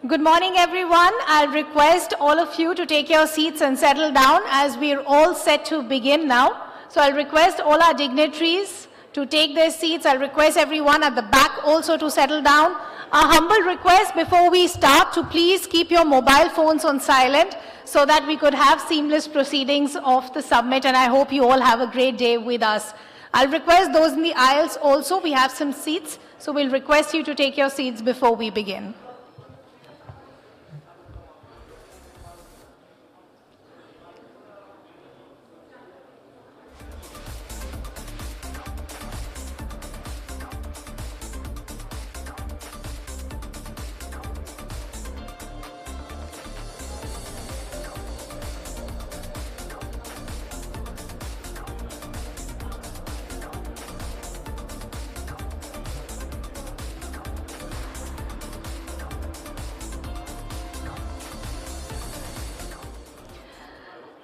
Good morning, everyone. I'll request all of you to take your seats and settle down as we're all set to begin now. So I'll request all our dignitaries to take their seats. I'll request everyone at the back also to settle down. A humble request before we start to please keep your mobile phones on silent so that we could have seamless proceedings of the summit, and I hope you all have a great day with us. I'll request those in the aisles also. We have some seats, so we'll request you to take your seats before we begin.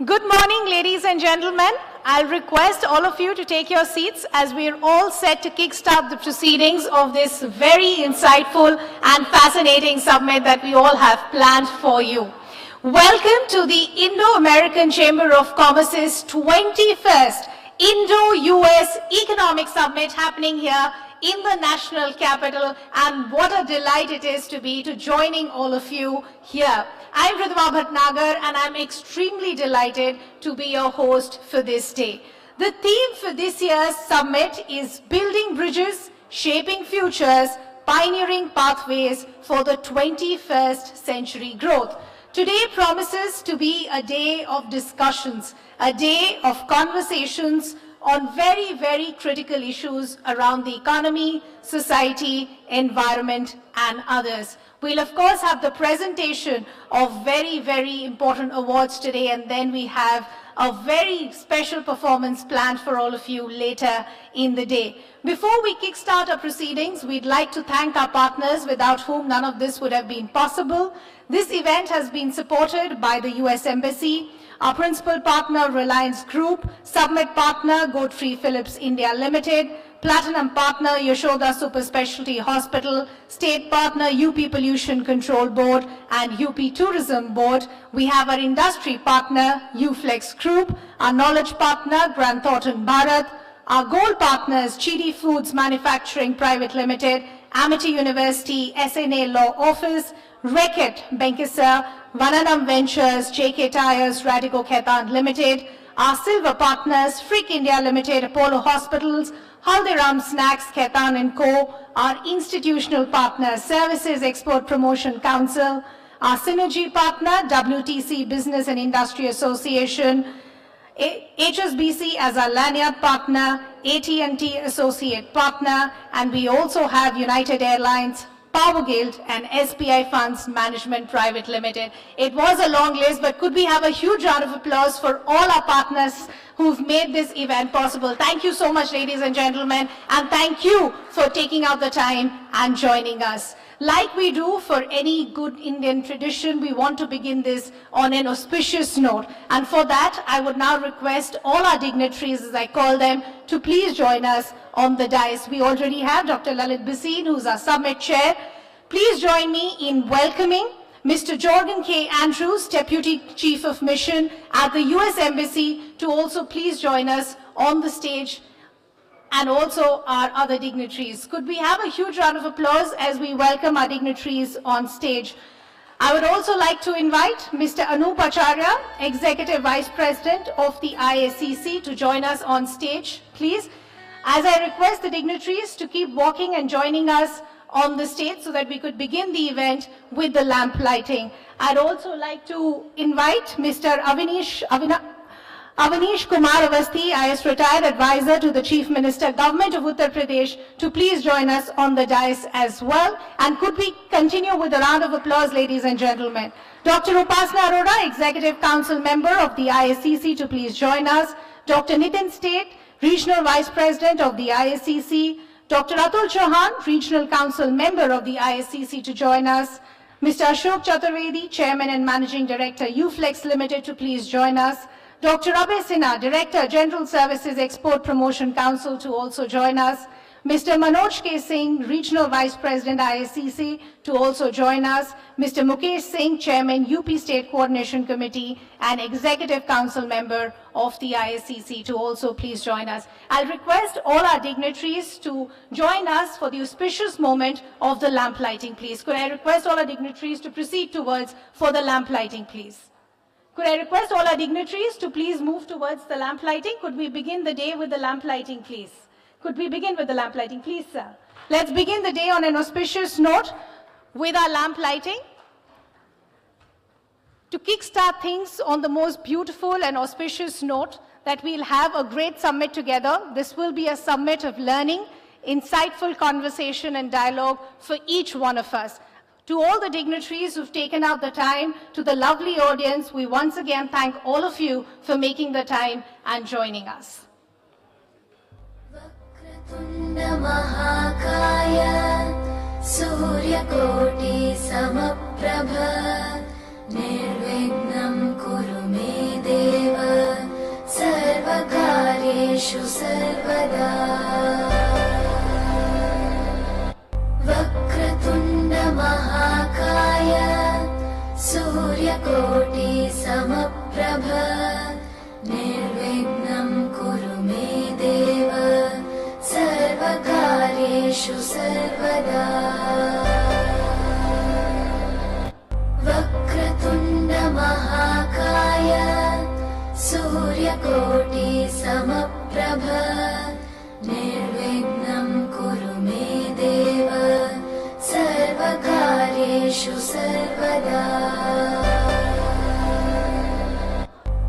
Good morning, ladies and gentlemen. I'll request all of you to take your seats as we're all set to kickstart the proceedings of this very insightful and fascinating summit that we all have planned for you. Welcome to the Indo-American Chamber of Commerce's 21st Indo-US Economic Summit happening here in the national capital, and what a delight it is to be joining all of you here. I'm Ridhima Bhatnagar, and I'm extremely delighted to be your host for this day. The theme for this year's summit is Building Bridges, Shaping Futures, Pioneering Pathways for the 21st Century Growth. Today promises to be a day of discussions, a day of conversations on very, very critical issues around the economy, society, environment, and others. We'll of course have the presentation of very, very important awards today, and then we have a very special performance planned for all of you later in the day. Before we kickstart our proceedings, we'd like to thank our partners without whom none of this would have been possible. This event has been supported by the US Embassy, our principal partner Reliance Group, Summit partner Godfrey Phillips India Limited, Platinum partner Yashoda Super Specialty Hospital, State partner UP Pollution Control Board and UP Tourism Board. We have our industry partner UFlex Group, our knowledge partner Grant Thornton Bharat, our gold partners Chidi Foods Manufacturing Private Limited, Amity University SNA Law Office, Reckitt Benkisar, Vananam Ventures, JK Tires, Radico Khaitan Limited, our silver partners Frick India Limited, Apollo Hospitals, Haldiram Snacks, Khaitan & Co., our institutional partner Services Export Promotion Council, our synergy partner WTC Business and Industry Association, HSBC as our lanyard partner, AT&T Associate Partner, and we also have United Airlines, Power Guild, and SBI Funds Management Private Limited. It was a long list, but could we have a huge round of applause for all our partners who've made this event possible. Thank you so much, ladies and gentlemen, and thank you for taking out the time and joining us. Like we do for any good Indian tradition, we want to begin this on an auspicious note. And for that, I would now request all our dignitaries, as I call them, to please join us on the dais. We already have Dr. Lalit Bhasin, who's our summit chair. Please join me in welcoming Mr. Jordan K. Andrews, Deputy Chief of Mission at the US Embassy, to also please join us on the stage, and also our other dignitaries. Could we have a huge round of applause as we welcome our dignitaries on stage? I would also like to invite Mr. Anup Acharya, Executive Vice President of the IACC, to join us on stage, please. As I request the dignitaries to keep walking and joining us on the stage so that we could begin the event with the lamp lighting. I'd also like to invite Mr. Avanish Kumar Avasthi, IAS retired advisor to the Chief Minister, Government of Uttar Pradesh, to please join us on the dais as well. And could we continue with a round of applause, ladies and gentlemen. Dr. Upasana Arora, Executive Council Member of the IACC, to please join us. Dr. Nitin State, Regional Vice President of the IACC. Dr. Atul Chauhan, Regional Council Member of the IACC, to join us. Mr. Ashok Chaturvedi, Chairman and Managing Director, UFlex Limited, to please join us. Dr. Abhay Sinha, Director, General Services Export Promotion Council, to also join us. Mr. Manoj K. Singh, Regional Vice President, ISCC, to also join us. Mr. Mukesh Singh, Chairman, UP State Coordination Committee and Executive Council Member of the ISCC, to also please join us. I'll request all our dignitaries to join us for the auspicious moment of the lamp lighting, please. Could I request all our dignitaries to proceed towards for the lamp lighting, please? Could I request all our dignitaries to please move towards the lamp lighting? Could we begin the day with the lamp lighting, please? Could we begin with the lamp lighting, please, sir? Let's begin the day on an auspicious note with our lamp lighting. To kickstart things on the most beautiful and auspicious note that we'll have a great summit together. This will be a summit of learning, insightful conversation and dialogue for each one of us. To all the dignitaries who've taken out the time, to the lovely audience, we once again thank all of you for making the time and joining us. Suryakoti Samaprabha Nirvignam Kuru Me Deva Sarvakaryeshu Sarvada Vakratunda Mahakaya Suryakoti Samaprabha Nirvignam Kuru Me Deva Sarvakaryeshu Sarvada Vakratunda Mahakaya Suryakoti Samaprabha Nirvignam Kuru Me Deva Sarvakaryeshu Sarvada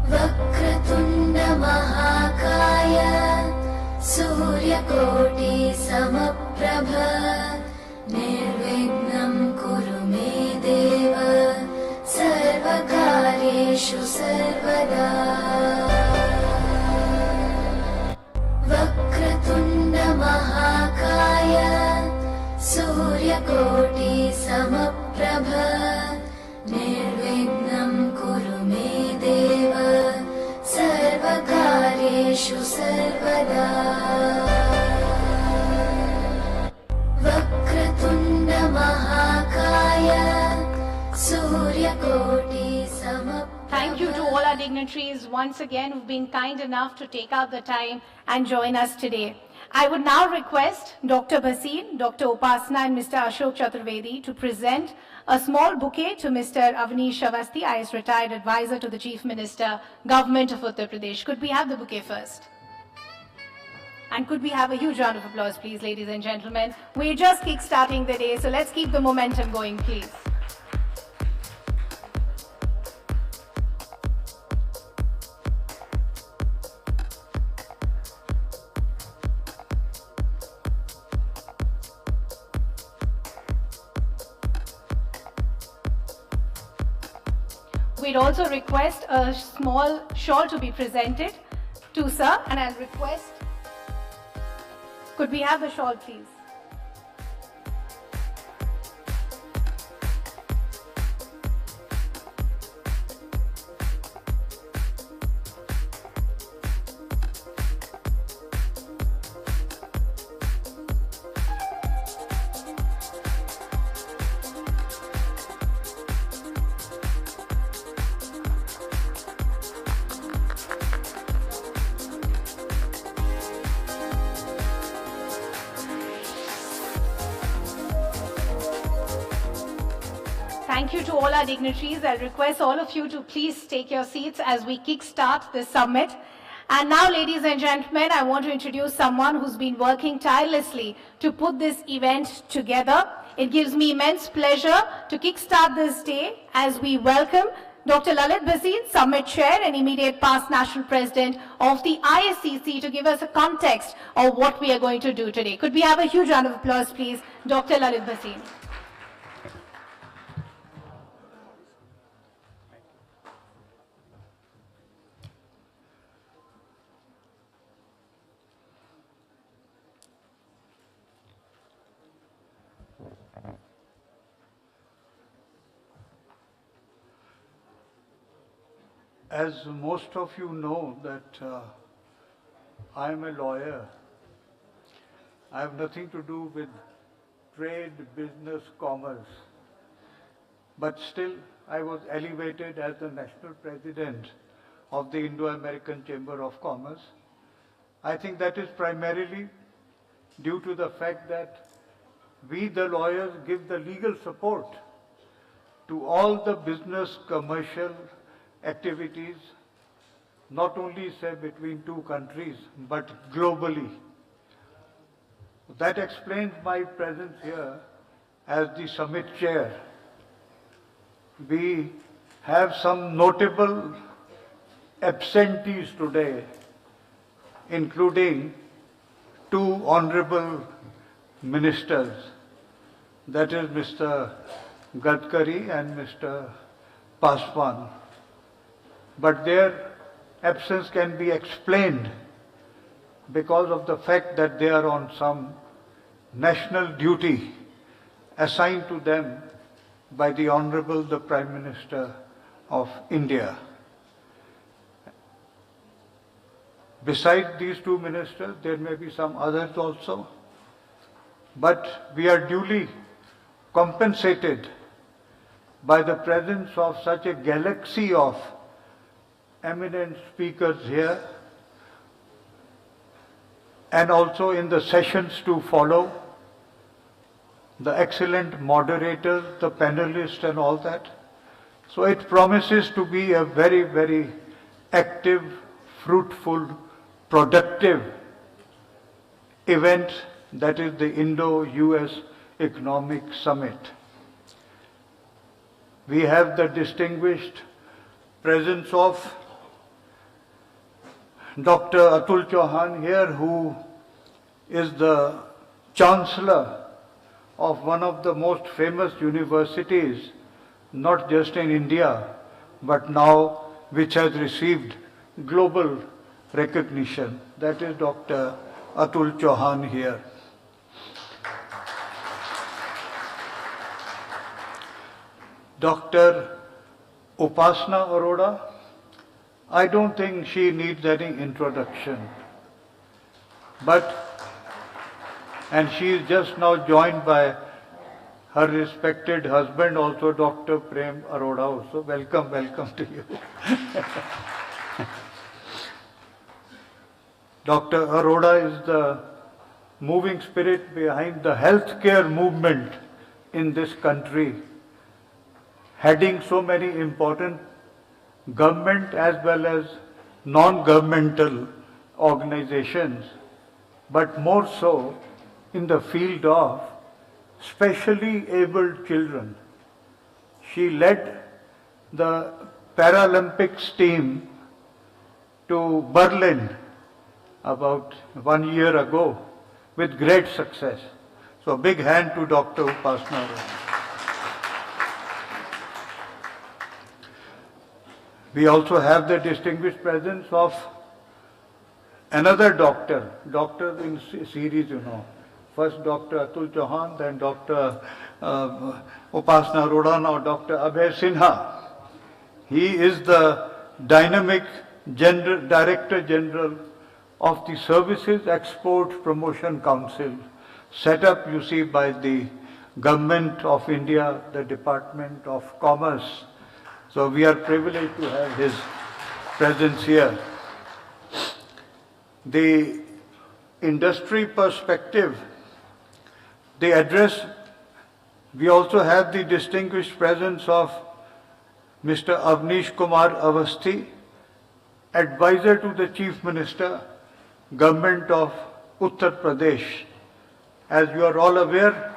Vakratunda Mahakaya Suryakoti Samaprabha Nirvignam Kuru Me Deva Sarvakaryeshu Sarvada Vakratunda Mahakaya Suryakoti Samaprabha Nirvignam Kuru Me Deva Sarvakaryeshu Sarvada Vakratunda Mahakaya Suryakoti Samaprabha. Thank you to all our dignitaries once again who've been kind enough to take out the time and join us today. I would now request Dr. Bhasin, Dr. Upasana and Mr. Ashok Chaturvedi to present a small bouquet to Mr. Avnish Avasthi, IAS retired advisor to the Chief Minister, Government of Uttar Pradesh. Could we have the bouquet first? And could we have a huge round of applause, please, ladies and gentlemen? We're just kick-starting the day, so let's keep the momentum going, please. We'd also request a small shawl to be presented to sir, and I'll request, could we have the shawl, please? Thank you to all our dignitaries. I request all of you to please take your seats as we kickstart this summit. And now, ladies and gentlemen, I want to introduce someone who's been working tirelessly to put this event together. It gives me immense pleasure to kickstart this day as we welcome Dr. Lalit Bhasin, Summit Chair and immediate past National President of the ISCC, to give us a context of what we are going to do today. Could we have a huge round of applause, please, Dr. Lalit Bhasin. As most of you know that I am a lawyer, I have nothing to do with trade, business, commerce. But still, I was elevated as the national president of the Indo-American Chamber of Commerce. I think that is primarily due to the fact that we, the lawyers, give the legal support to all the business, commercial activities, not only say between two countries, but globally. That explains my presence here as the summit chair. We have some notable absentees today, including two honorable ministers, that is Mr. Gadkari and Mr. Paswan. But their absence can be explained because of the fact that they are on some national duty assigned to them by the Honorable the Prime Minister of India. Besides these two ministers, there may be some others also, but we are duly compensated by the presence of such a galaxy of eminent speakers here, and also in the sessions to follow, the excellent moderators, the panelists and all that. So it promises to be a very, very active, fruitful, productive event, that is the Indo-US Economic Summit. We have the distinguished presence of Dr. Atul Chauhan here, who is the Chancellor of one of the most famous universities, not just in India, but now which has received global recognition. That is Dr. Atul Chauhan here. Dr. Upasana Arora, I don't think she needs any introduction, and she is just now joined by her respected husband also, Dr. Prem Arora also. Welcome, welcome to you. Dr. Arora is the moving spirit behind the healthcare movement in this country, heading so many important government as well as non-governmental organizations, but more so in the field of specially abled children. She led the Paralympics team to Berlin about 1 year ago with great success. So a big hand to Dr. Upasana. We also have the distinguished presence of another doctor in series, you know. First Dr. Atul Chauhan, then Dr. Upasana Arora, now Dr. Abhay Sinha. He is the dynamic Director General of the Services Export Promotion Council, set up, you see, by the Government of India, the Department of Commerce. So we are privileged to have his presence here. The industry perspective, the address, we also have the distinguished presence of Mr. Avnish Kumar Avasthi, advisor to the Chief Minister, Government of Uttar Pradesh. As you are all aware,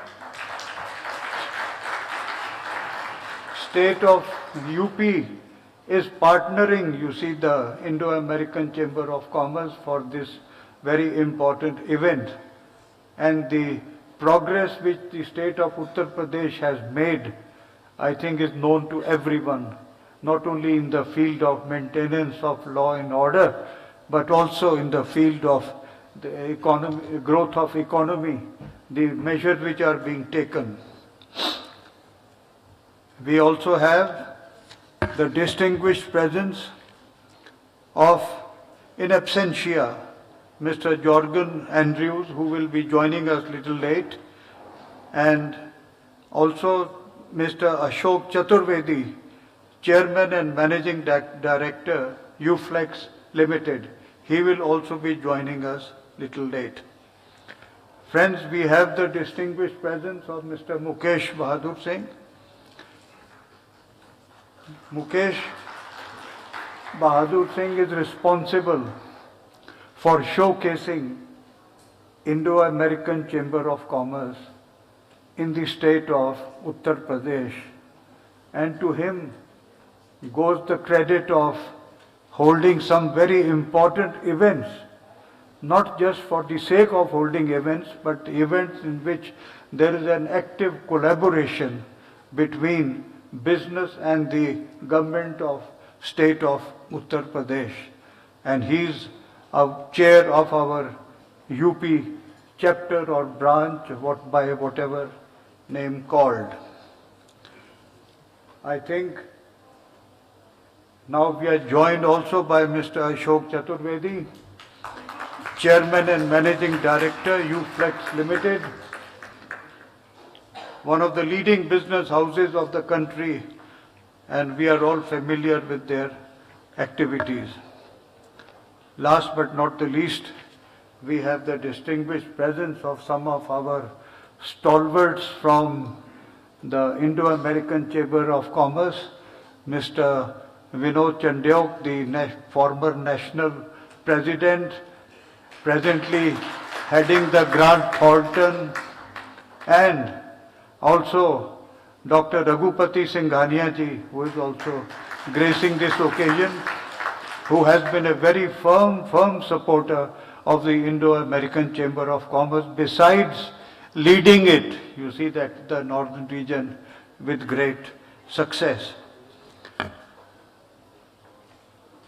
State of UP is partnering, you see, the Indo-American Chamber of Commerce for this very important event. And the progress which the state of Uttar Pradesh has made, I think, is known to everyone, not only in the field of maintenance of law and order, but also in the field of the economy, growth of economy, the measures which are being taken. We also have the distinguished presence of, in absentia, Mr. Jorgen Andrews, who will be joining us little late, and also Mr. Ashok Chaturvedi, Chairman and Managing Director, Uflex Limited. He will also be joining us little late. Friends, we have the distinguished presence of Mr. Mukesh Bahadur Singh. Mukesh Bahadur Singh is responsible for showcasing Indo-American Chamber of Commerce in the state of Uttar Pradesh, and to him goes the credit of holding some very important events, not just for the sake of holding events, but events in which there is an active collaboration between business and the government of state of Uttar Pradesh. And he is a chair of our UP chapter or branch, by whatever name called. I think now we are joined also by Mr. Ashok Chaturvedi, Chairman and Managing Director, Uflex Limited, one of the leading business houses of the country, and we are all familiar with their activities. Last but not the least, we have the distinguished presence of some of our stalwarts from the Indo-American Chamber of Commerce, Mr. Vinod Chandyok, the former national president, presently heading the Grant Thornton, and also Dr. Raghupati Singhania ji, who is also gracing this occasion, who has been a very firm supporter of the Indo-American Chamber of Commerce, besides leading it, you see, that the northern region with great success.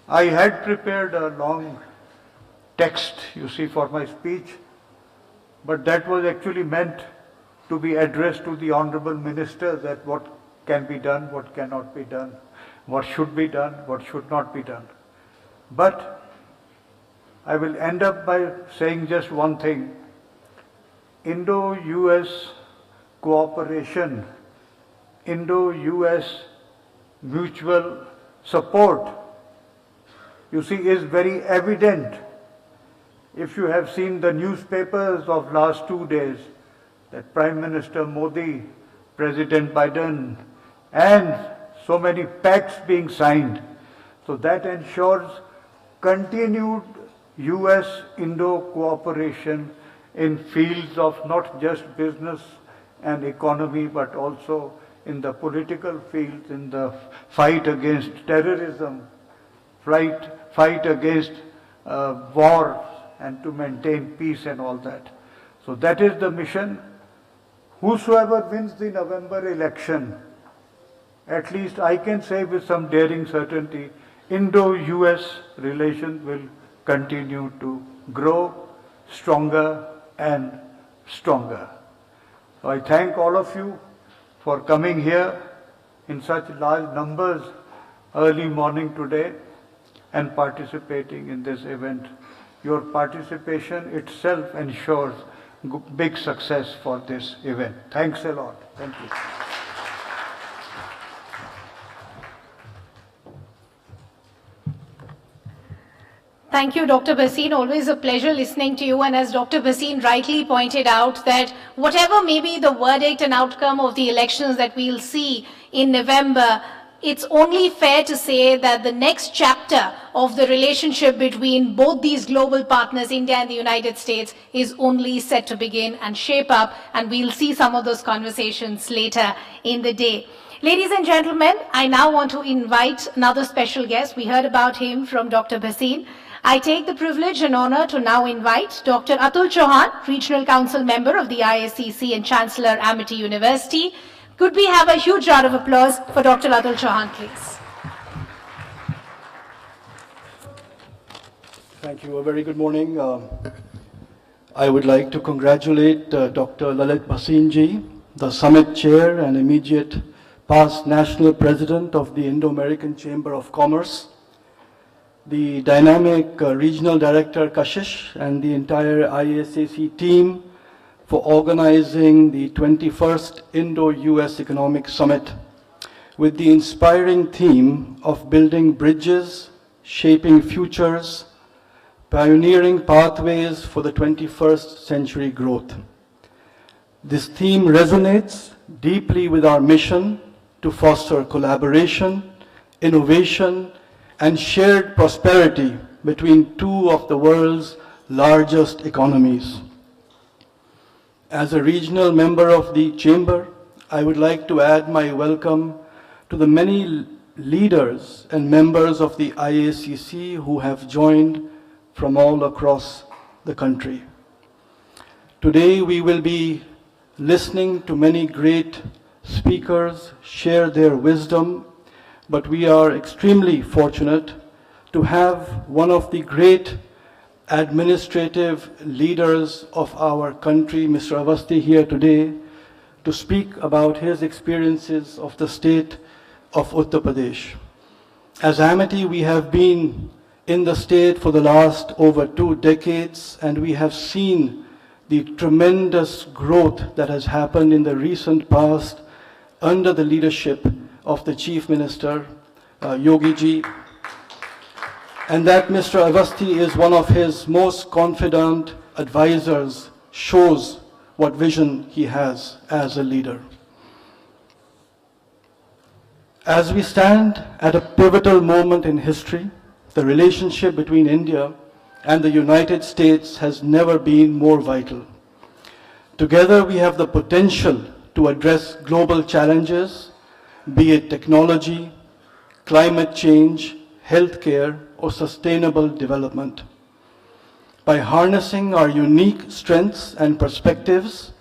I had prepared a long text, you see, for my speech, but that was actually meant to be addressed to the Honorable Minister, that what can be done, what cannot be done, what should be done, what should not be done. But I will end up by saying just one thing. Indo-US cooperation, Indo-US mutual support, you see, is very evident. If you have seen the newspapers of last 2 days, that Prime Minister Modi, President Biden, and so many pacts being signed, so that ensures continued US-Indo cooperation in fields of not just business and economy, but also in the political fields, in the fight against terrorism, fight against war, and to maintain peace and all that. So that is the mission. Whosoever wins the November election, at least I can say with some daring certainty, Indo-US relations will continue to grow stronger and stronger. So I thank all of you for coming here in such large numbers early morning today and participating in this event. Your participation itself ensures big success for this event. Thanks a lot. Thank you. Thank you, Dr. Bhasin. Always a pleasure listening to you. And as Dr. Bhasin rightly pointed out, that whatever may be the verdict and outcome of the elections that we'll see in November, it's only fair to say that the next chapter of the relationship between both these global partners, India and the United States, is only set to begin and shape up. And we'll see some of those conversations later in the day. Ladies and gentlemen, I now want to invite another special guest. We heard about him from Dr. Bhasin. I take the privilege and honor to now invite Dr. Atul Chauhan, Regional Council Member of the ISCC and Chancellor, Amity University. Could we have a huge round of applause for Dr. Atul Chauhan, please? Thank you. A very good morning. I would like to congratulate Dr. Lalit Bhasin ji, the Summit Chair and immediate past National President of the Indo-American Chamber of Commerce, the dynamic Regional Director Kashish and the entire IASAC team for organizing the 21st Indo-US Economic Summit with the inspiring theme of building bridges, shaping futures, pioneering pathways for the 21st century growth. This theme resonates deeply with our mission to foster collaboration, innovation, and shared prosperity between two of the world's largest economies. As a regional member of the Chamber, I would like to add my welcome to the many leaders and members of the IACC who have joined from all across the country. Today we will be listening to many great speakers share their wisdom, but we are extremely fortunate to have one of the great administrative leaders of our country, Mr. Awasthi, here today to speak about his experiences of the state of Uttar Pradesh. As Amity, we have been in the state for the last over 2 decades, and we have seen the tremendous growth that has happened in the recent past under the leadership of the Chief Minister, Yogi ji, and that Mr. Awasthi is one of his most confident advisors shows what vision he has as a leader. As we stand at a pivotal moment in history, the relationship between India and the United States has never been more vital. Together we have the potential to address global challenges, be it technology, climate change, healthcare, or sustainable development. By harnessing our unique strengths and perspectives,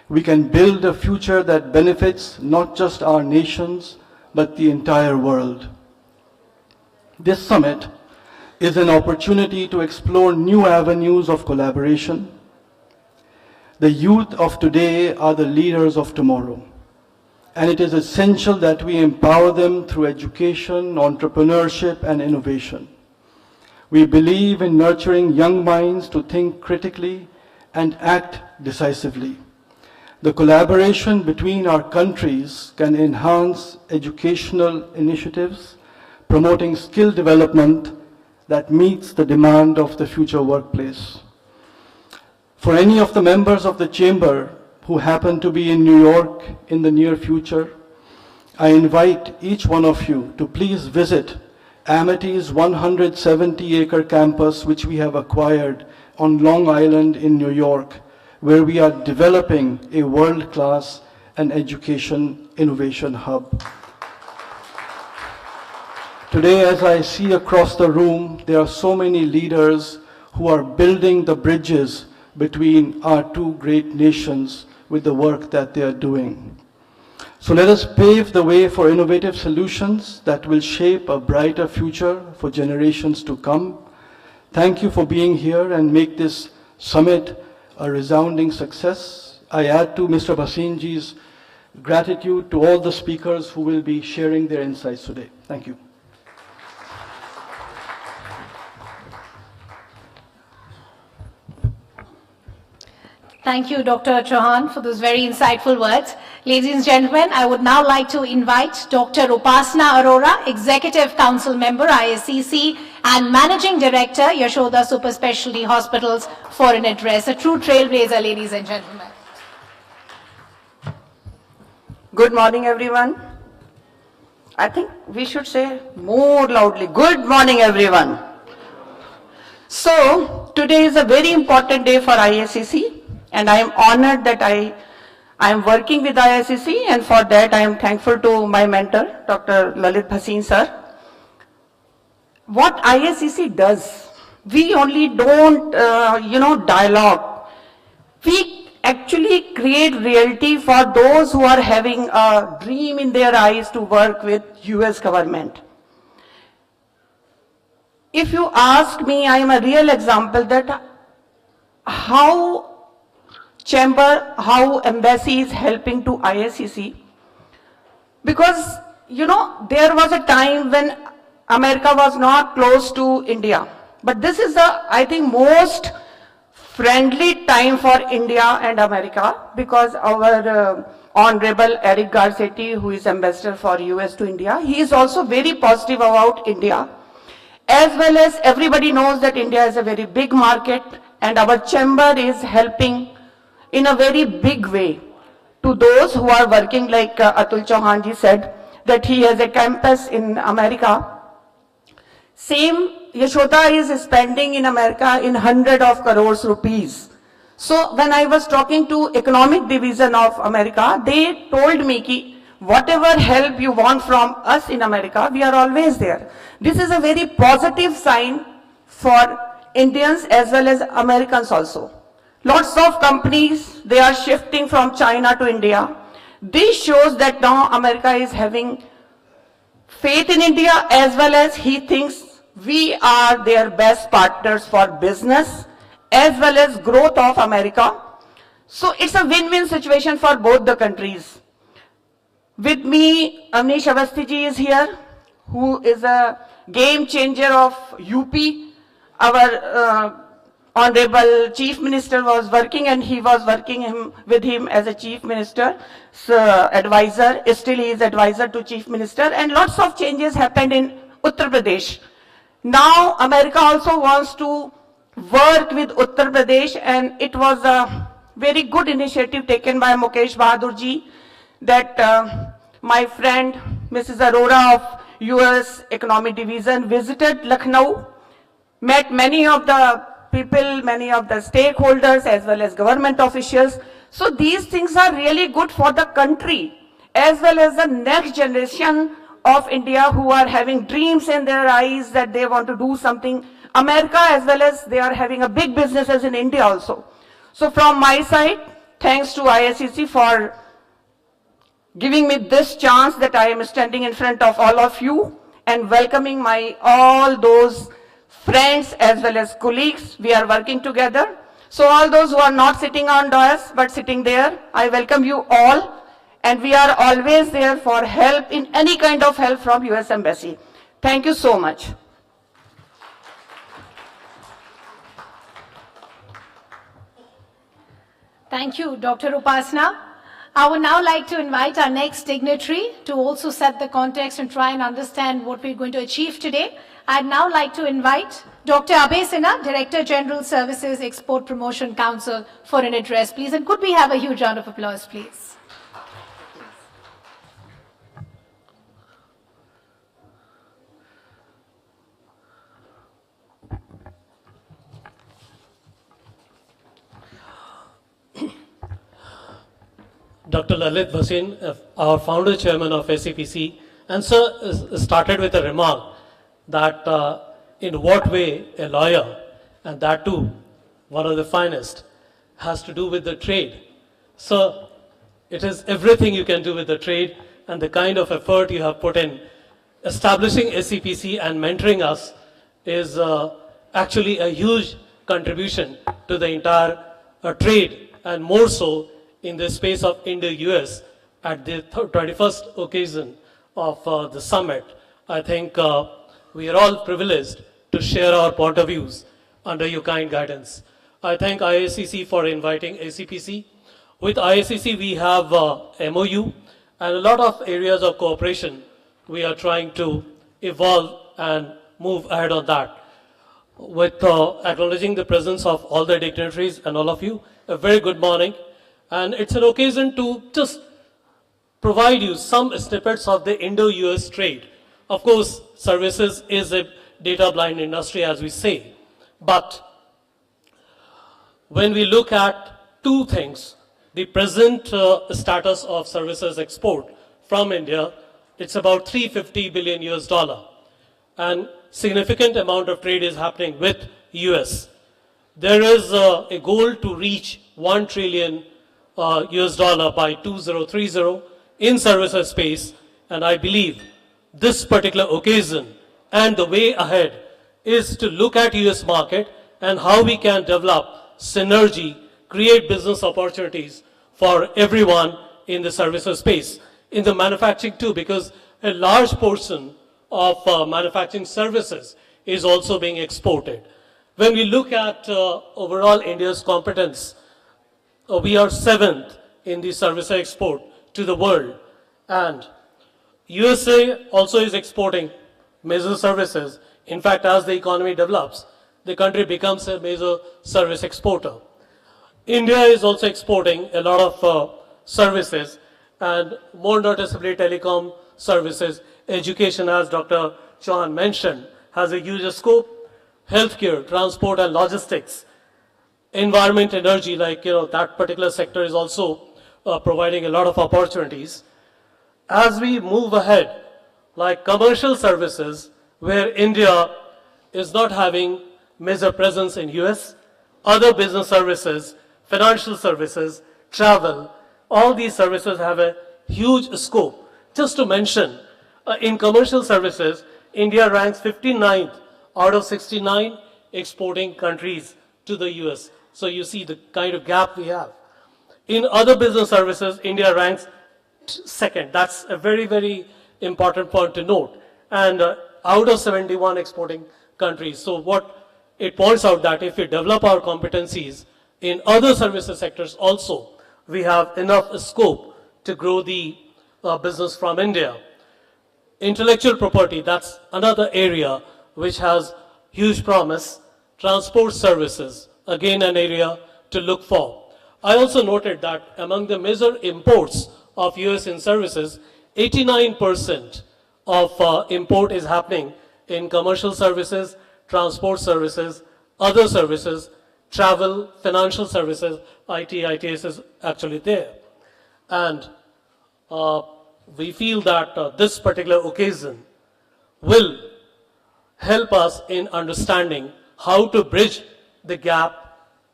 we can build a future that benefits not just our nations, but the entire world. This summit is an opportunity to explore new avenues of collaboration. The youth of today are the leaders of tomorrow, and it is essential that we empower them through education, entrepreneurship, and innovation. We believe in nurturing young minds to think critically and act decisively. The collaboration between our countries can enhance educational initiatives, promoting skill development that meets the demand of the future workplace. For any of the members of the Chamber who happen to be in New York in the near future, I invite each one of you to please visit Amity's 170-acre campus, which we have acquired on Long Island in New York, where we are developing a world-class and education innovation hub. Today, as I see across the room, there are so many leaders who are building the bridges between our two great nations with the work that they are doing. So let us pave the way for innovative solutions that will shape a brighter future for generations to come. Thank you for being here and make this summit a resounding success. I add to Mr. Bhasinji's gratitude to all the speakers who will be sharing their insights today. Thank you. Thank you, Dr. Chauhan, for those very insightful words. Ladies and gentlemen, I would now like to invite Dr. Upasana Arora, Executive Council Member, ISCC, and Managing Director, Yashoda Super Specialty Hospitals, for an address. A true trailblazer, ladies and gentlemen. Good morning, everyone. I think we should say more loudly, good morning, everyone. So, today is a very important day for ISCC. And I am honored that I am working with ISCC, and for that I am thankful to my mentor, Dr. Lalit Bhasin sir. What ISCC does, we only don't, dialogue. We actually create reality for those who are having a dream in their eyes to work with US government. If you ask me, I am a real example that how Chamber, how Embassy is helping to ISCC. Because, there was a time when America was not close to India. But this is the, I think, most friendly time for India and America, because our Honorable Eric Garcetti, who is Ambassador for US to India, he is also very positive about India. As well as everybody knows that India is a very big market, and our chamber is helping in a very big way to those who are working, like Atul Chauhan ji said, that he has a campus in America. Same, Yashoda is spending in America in 100 of crores rupees. So when I was talking to Economic Division of America, they told me ki whatever help you want from us in America, we are always there. This is a very positive sign for Indians as well as Americans also. Lots of companies, they are shifting from China to India. This shows that now America is having faith in India, as well as he thinks we are their best partners for business as well as growth of America. So it's a win-win situation for both the countries. With me, Amnish Avasthi ji is here, who is a game changer of UP. Our Honorable Chief Minister was working, and he was working with him as a Chief Minister's advisor. Still he is advisor to Chief Minister, and lots of changes happened in Uttar Pradesh. Now America also wants to work with Uttar Pradesh, and it was a very good initiative taken by Mukesh Bahadur ji, that my friend Mrs. Arora of US Economic Division visited Lucknow, met many of the people, many of the stakeholders as well as government officials. So these things are really good for the country as well as the next generation of India who are having dreams in their eyes that they want to do something. America, as well as they are having a big businesses in India also. So from my side, thanks to ISCC for giving me this chance that I am standing in front of all of you and welcoming my all those friends as well as colleagues. We are working together. So all those who are not sitting on dais but sitting there, I welcome you all, and we are always there for help, in any kind of help from US Embassy. Thank you so much. Thank you, Dr. Upasana. I would now like to invite our next dignitary to also set the context and try and understand what we're going to achieve today. I'd now like to invite Dr. Abhay Sinha, Director General Services Export Promotion Council, for an address, please. And could we have a huge round of applause, please? Dr. Lalit Bhasin, our founder chairman of SCPC, and sir started with a remark that in what way a lawyer, and that too one of the finest, has to do with the trade. So it is everything you can do with the trade, and the kind of effort you have put in establishing SCPC and mentoring us is actually a huge contribution to the entire trade, and more so in the space of Indo-US at the 21st occasion of the summit. I think we are all privileged to share our point of views under your kind guidance. I thank ISCC for inviting ACPC. With ISCC, we have MOU and a lot of areas of cooperation. We are trying to evolve and move ahead on that. With acknowledging the presence of all the dignitaries and all of you, a very good morning. And it's an occasion to just provide you some snippets of the Indo-US trade. Of course, services is a data-blind industry, as we say. But when we look at two things, the present status of services export from India, it's about $350 billion US. And significant amount of trade is happening with US. There is a goal to reach $1 trillion US by 2030 in services space, and I believe this particular occasion and the way ahead is to look at US market and how we can develop synergy, create business opportunities for everyone in the services space, in the manufacturing too, because a large portion of manufacturing services is also being exported. When we look at overall India's competence, we are 7th in the service export to the world, and USA also is exporting major services. In fact, as the economy develops, the country becomes a major service exporter. India is also exporting a lot of services, and more noticeably telecom services. Education, as Dr. Chauhan mentioned, has a huge scope. Healthcare, transport and logistics, environment, energy, that particular sector is also providing a lot of opportunities. As we move ahead, like commercial services, where India is not having major presence in US, other business services, financial services, travel, all these services have a huge scope. Just to mention, in commercial services, India ranks 59th out of 69 exporting countries to the US. So you see the kind of gap we have. In other business services, India ranks 2nd. That's a very, very important point to note. And out of 71 exporting countries. So what it points out that if we develop our competencies in other services sectors also, we have enough scope to grow the business from India. Intellectual property, that's another area which has huge promise. Transport services, again an area to look for. I also noted that among the major imports of US in services, 89% of import is happening in commercial services, transport services, other services, travel, financial services, ITS is actually there. And we feel that this particular occasion will help us in understanding how to bridge the gap,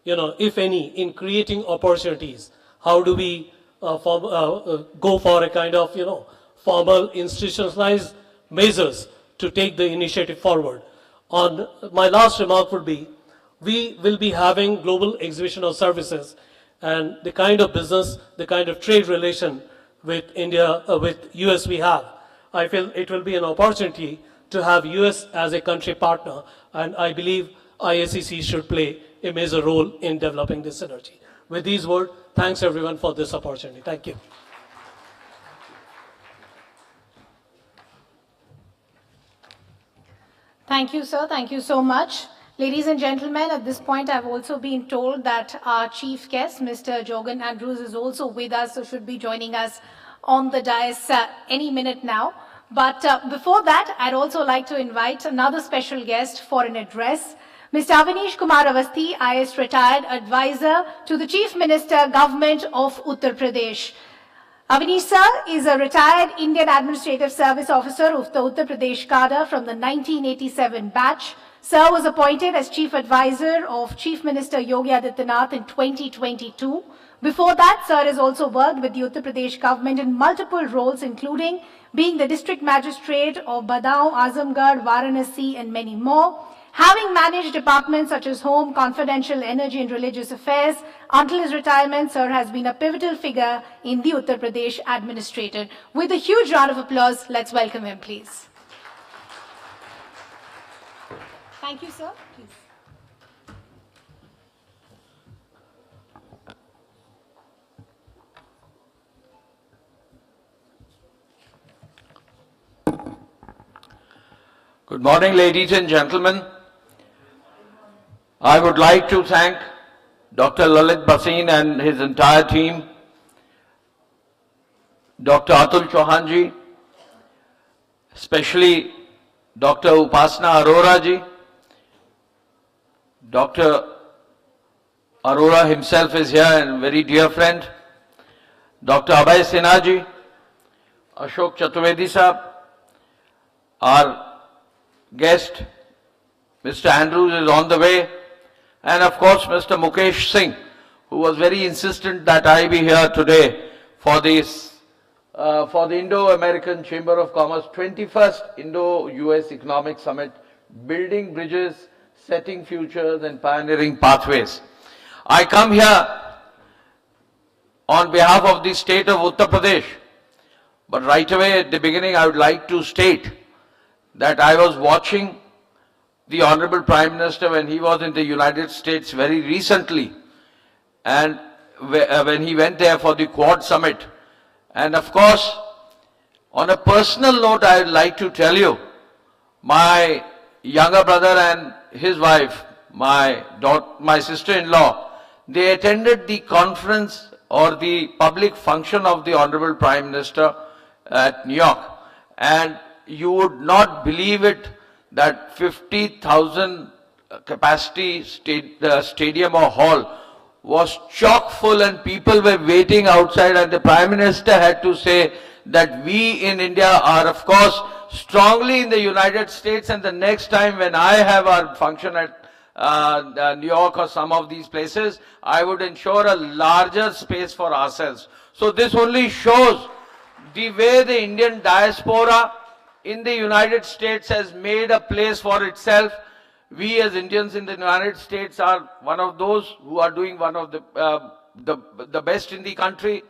if any, in creating opportunities. How do we go for a kind of, formal institutionalized measures to take the initiative forward. On my last remark would be, we will be having global exhibition of services, and the kind of business, the kind of trade relation with India, with US we have. I feel it will be an opportunity to have US as a country partner, and I believe IACC should play a major role in developing this synergy. With these words, thanks everyone for this opportunity. Thank you. Thank you, sir. Thank you so much. Ladies and gentlemen, at this point, I've also been told that our chief guest, Mr. Jogan Andrews, is also with us, so should be joining us on the dais any minute now. But before that, I'd also like to invite another special guest for an address. Mr. Avanish Kumar Avasthi, IAS retired advisor to the Chief Minister, Government of Uttar Pradesh. Avanish sir is a retired Indian Administrative Service Officer of the Uttar Pradesh cadre from the 1987 batch. Sir was appointed as Chief Advisor of Chief Minister Yogi Adityanath in 2022. Before that, sir has also worked with the Uttar Pradesh government in multiple roles, including being the District Magistrate of Badaun, Azamgarh, Varanasi, and many more. Having managed departments such as Home, Confidential, Energy and Religious Affairs, until his retirement, sir has been a pivotal figure in the Uttar Pradesh administration. With a huge round of applause, let's welcome him, please. Thank you, sir. Please. Good morning, ladies and gentlemen. I would like to thank Dr. Lalit Bhasin and his entire team, Dr. Atul Chauhan ji, especially Dr. Upasana Arora ji. Dr. Arora himself is here and a very dear friend. Dr. Abhay Sinha ji, Ashok Chaturvedi sahab, our guest, Mr. Andrews is on the way, and of course Mr. Mukesh Singh, who was very insistent that I be here today for this, for the Indo-American Chamber of Commerce 21st Indo-US Economic Summit, Building Bridges, Setting Futures and Pioneering Pathways. I come here on behalf of the state of Uttar Pradesh, but right away at the beginning I would like to state that I was watching the Honorable Prime Minister when he was in the United States very recently, and when he went there for the Quad Summit. And of course, on a personal note, I would like to tell you, my younger brother and his wife, my sister-in-law, they attended the conference or the public function of the Honorable Prime Minister at New York. And you would not believe it that 50,000 capacity stadium or hall was chock full and people were waiting outside, and the Prime Minister had to say that we in India are of course strongly in the United States, and the next time when I have our function at New York or some of these places, I would ensure a larger space for ourselves. So this only shows the way the Indian diaspora in the United States has made a place for itself. We as Indians in the United States are one of those who are doing one of the best in the country.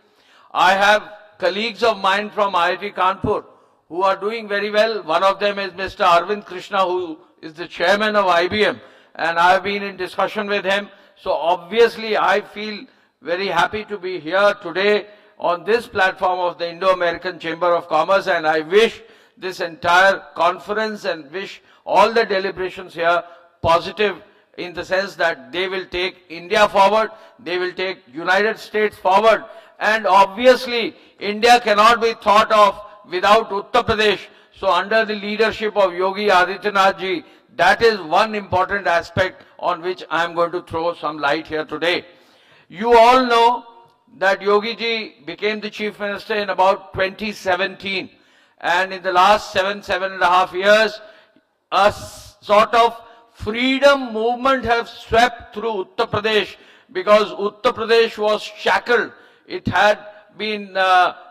I have colleagues of mine from IIT Kanpur who are doing very well. One of them is Mr. Arvind Krishna, who is the chairman of IBM, and I have been in discussion with him. So obviously I feel very happy to be here today on this platform of the Indo-American Chamber of Commerce, and I wish this entire conference and wish all the deliberations here positive, in the sense that they will take India forward, they will take United States forward, and obviously India cannot be thought of without Uttar Pradesh. So under the leadership of Yogi Adityanath ji, that is one important aspect on which I am going to throw some light here today. You all know that Yogi ji became the Chief Minister in about 2017, and in the last 7.5 years, a sort of freedom movement has swept through Uttar Pradesh, because Uttar Pradesh was shackled. It had been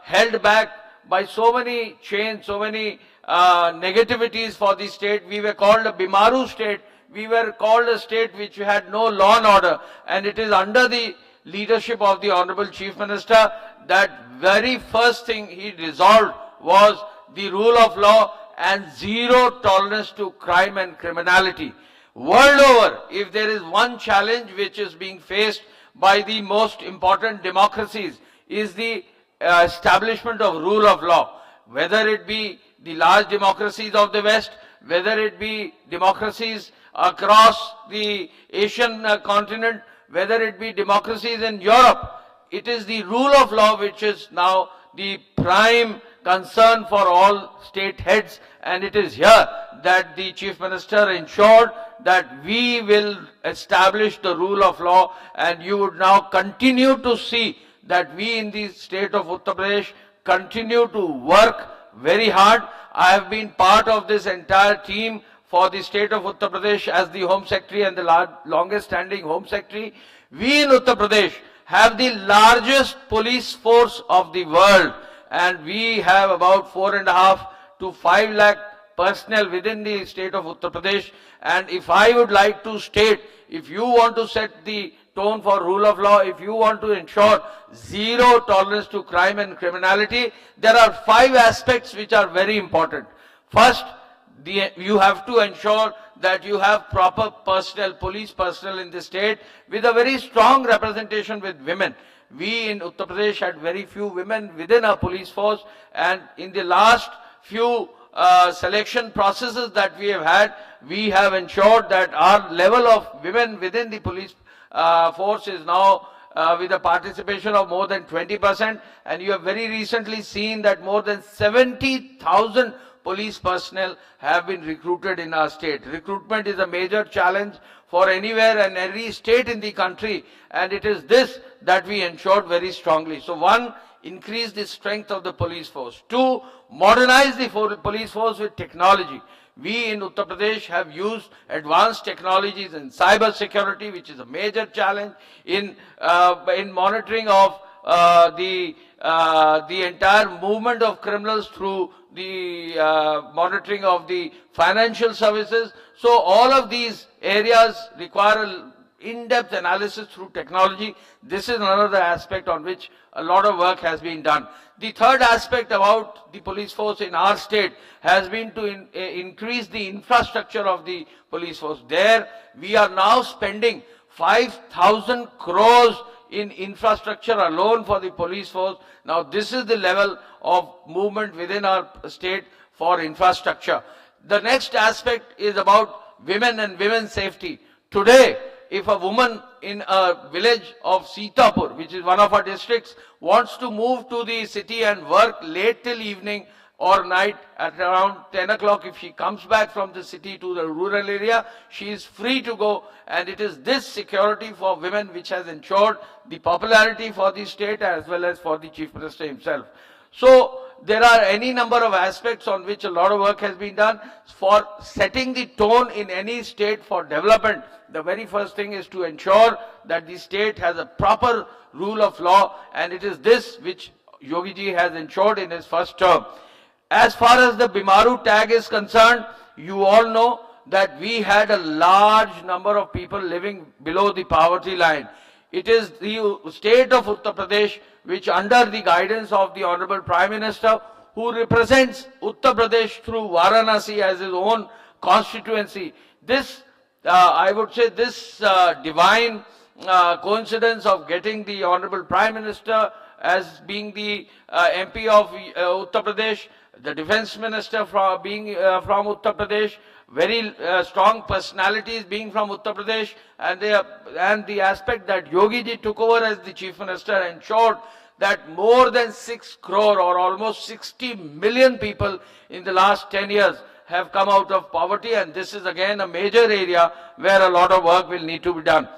held back by so many chains, so many negativities for the state. We were called a Bimaru state. We were called a state which had no law and order. And it is under the leadership of the Honorable Chief Minister that very first thing he resolved was the rule of law and zero tolerance to crime and criminality. World over, if there is one challenge which is being faced by the most important democracies, is the establishment of rule of law. Whether it be the large democracies of the West, whether it be democracies across the Asian continent, whether it be democracies in Europe, it is the rule of law which is now the prime concern for all state heads, and it is here that the Chief Minister ensured that we will establish the rule of law, and you would now continue to see that we in the state of Uttar Pradesh continue to work very hard. I have been part of this entire team for the state of Uttar Pradesh as the Home Secretary and the longest standing Home Secretary. We in Uttar Pradesh have the largest police force of the world, and we have about 4.5 to 5 lakh personnel within the state of Uttar Pradesh. And if I would like to state, if you want to set the tone for rule of law, if you want to ensure zero tolerance to crime and criminality, there are 5 aspects which are very important. First, you have to ensure that you have proper personnel, police personnel in the state with a very strong representation with women. We in Uttar Pradesh had very few women within our police force, and in the last few selection processes that we have had, we have ensured that our level of women within the police force is now with a participation of more than 20%, and you have very recently seen that more than 70,000 police personnel have been recruited in our state. Recruitment is a major challenge for anywhere and every state in the country, and it is this that we ensured very strongly. So 1, increase the strength of the police force. 2, modernize the police force with technology. We in Uttar Pradesh have used advanced technologies in cyber security, which is a major challenge in monitoring of the entire movement of criminals through the monitoring of the financial services. So all of these areas require in-depth analysis through technology. This is another aspect on which a lot of work has been done. The third aspect about the police force in our state has been to increase the infrastructure of the police force. There we are now spending 5,000 crores in infrastructure alone for the police force. Now this is the level of movement within our state for infrastructure. The next aspect is about women and women's safety. Today, if a woman in a village of Sitapur, which is one of our districts, wants to move to the city and work late till evening or night at around 10 o'clock, if she comes back from the city to the rural area, she is free to go. And it is this security for women which has ensured the popularity for the state as well as for the Chief Minister himself. So there are any number of aspects on which a lot of work has been done for setting the tone in any state for development. The very first thing is to ensure that the state has a proper rule of law, and it is this which Yogi ji has ensured in his first term. As far as the Bimaru tag is concerned, you all know that we had a large number of people living below the poverty line. It is the state of Uttar Pradesh which, under the guidance of the Honorable Prime Minister, who represents Uttar Pradesh through Varanasi as his own constituency. This, I would say, this divine coincidence of getting the Honorable Prime Minister as being the MP of Uttar Pradesh, the Defence Minister from being from Uttar Pradesh, very strong personalities being from Uttar Pradesh, and the aspect that Yogi ji took over as the Chief Minister ensured that more than 6 crore or almost 60 million people in the last 10 years have come out of poverty, and this is again a major area where a lot of work will need to be done.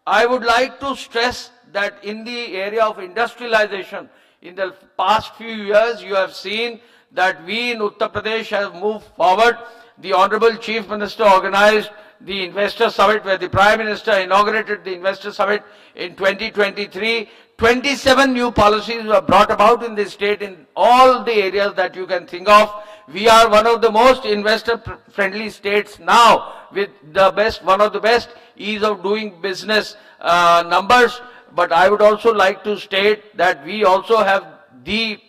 I would like to stress that in the area of industrialization, in the past few years, you have seen that we in Uttar Pradesh have moved forward. The Honorable Chief Minister organized the Investor Summit, where the Prime Minister inaugurated the Investor Summit in 2023. 27 new policies were brought about in this state in all the areas that you can think of. We are one of the most investor-friendly states now, with the best, one of the best ease of doing business numbers. But I would also like to state that we also have the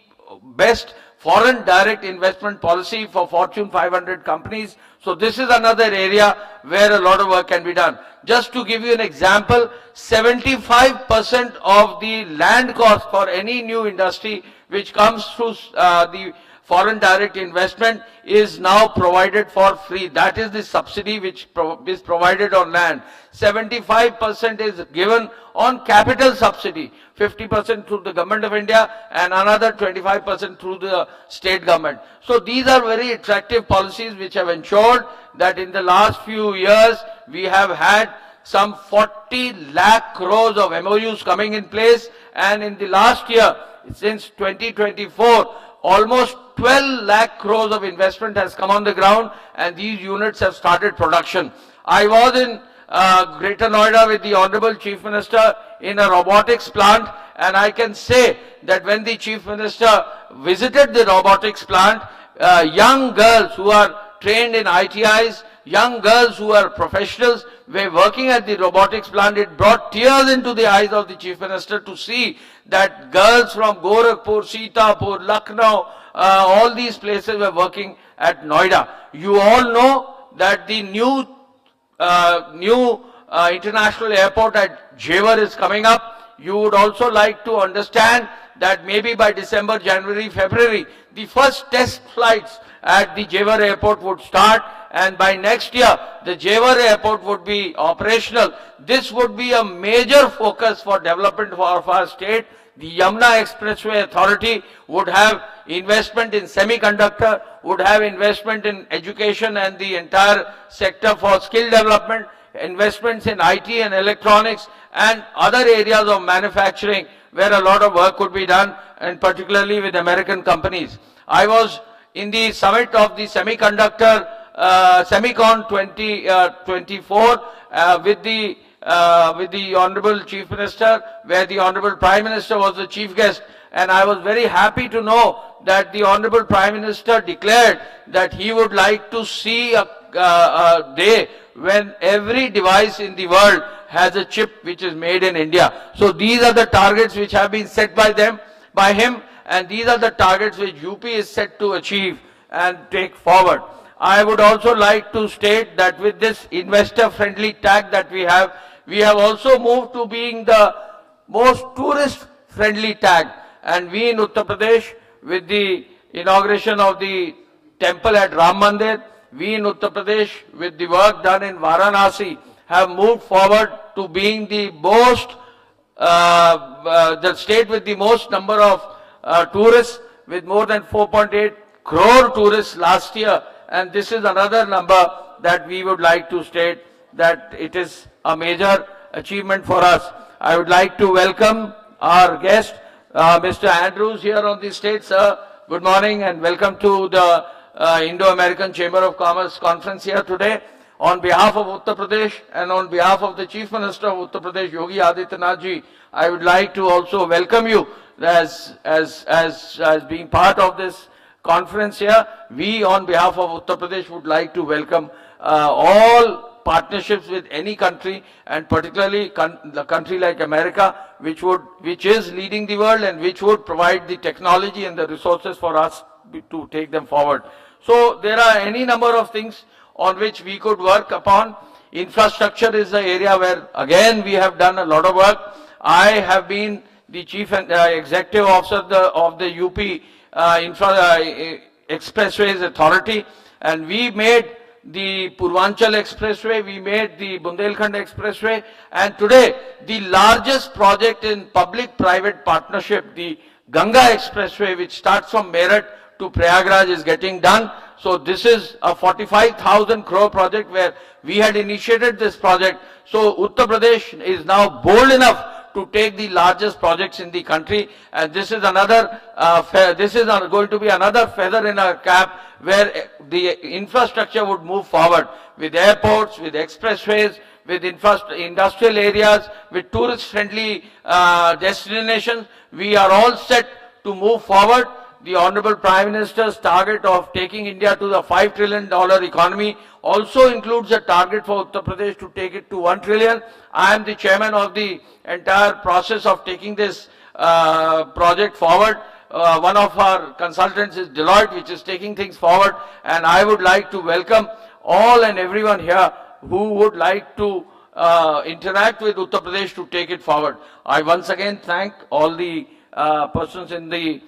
best foreign direct investment policy for Fortune 500 companies. So this is another area where a lot of work can be done. Just to give you an example, 75% of the land cost for any new industry which comes through the foreign direct investment is now provided for free. That is the subsidy which is provided on land. 75% is given on capital subsidy, 50% through the government of India and another 25% through the state government. So these are very attractive policies which have ensured that in the last few years we have had some 40 lakh crores of MOUs coming in place, and in the last year, since 2024, almost 12 lakh crores of investment has come on the ground, and these units have started production. I was in Greater Noida with the Honorable Chief Minister in a robotics plant, and I can say that when the Chief Minister visited the robotics plant, young girls who are trained in ITIs, young girls who are professionals, were working at the robotics plant. It brought tears into the eyes of the Chief Minister to see that girls from Gorakhpur, Sitapur, Lucknow, all these places were working at Noida. You all know that the new international airport at Jewar is coming up. You would also like to understand that maybe by December, January, February, the first test flights at the Jewar airport would start, and by next year, the Jewar airport would be operational. This would be a major focus for development of our state. The Yamuna Expressway Authority would have investment in semiconductor, would have investment in education and the entire sector for skill development, investments in IT and electronics, and other areas of manufacturing where a lot of work could be done, and particularly with American companies. I was in the summit of the semiconductor, Semicon 2024 with the Honorable Chief Minister, where the Honorable Prime Minister was the chief guest, and I was very happy to know that the Honorable Prime Minister declared that he would like to see a day when every device in the world has a chip which is made in India. So these are the targets which have been set by him, and these are the targets which UP is set to achieve and take forward. I would also like to state that with this investor-friendly tag that we have also moved to being the most tourist-friendly tag. And we in Uttar Pradesh, with the inauguration of the temple at Ram Mandir, we in Uttar Pradesh, with the work done in Varanasi, have moved forward to being the the state with the most number of tourists, with more than 4.8 crore tourists last year. And this is another number that we would like to state that it is a major achievement for us. I would like to welcome our guest, Mr. Andrews, here on the stage. Sir, good morning and welcome to the Indo-American Chamber of Commerce conference here today. On behalf of Uttar Pradesh and on behalf of the Chief Minister of Uttar Pradesh, Yogi Adityanath ji, I would like to also welcome you as being part of this conference here. We on behalf of Uttar Pradesh would like to welcome all partnerships with any country, and particularly the country like America, which is leading the world and which would provide the technology and the resources for us to take them forward. So there are any number of things on which we could work upon. Infrastructure is the area where again we have done a lot of work. I have been the Chief Executive Officer of the UP Expressways Authority, and we made the Purvanchal Expressway, we made the Bundelkhand Expressway, and today the largest project in public-private partnership, the Ganga Expressway, which starts from Meerut to Prayagraj, is getting done. So this is a 45,000 crore project where we had initiated this project. So Uttar Pradesh is now bold enough to take the largest projects in the country, and this is another going to be another feather in our cap, where the infrastructure would move forward with airports, with expressways, with industrial areas, with tourist-friendly destinations. We are all set to move forward. The Honorable Prime Minister's target of taking India to the $5 trillion economy also includes a target for Uttar Pradesh to take it to 1 trillion. I am the chairman of the entire process of taking this project forward. One of our consultants is Deloitte, which is taking things forward, and I would like to welcome all and everyone here who would like to interact with Uttar Pradesh to take it forward. I once again thank all the persons on the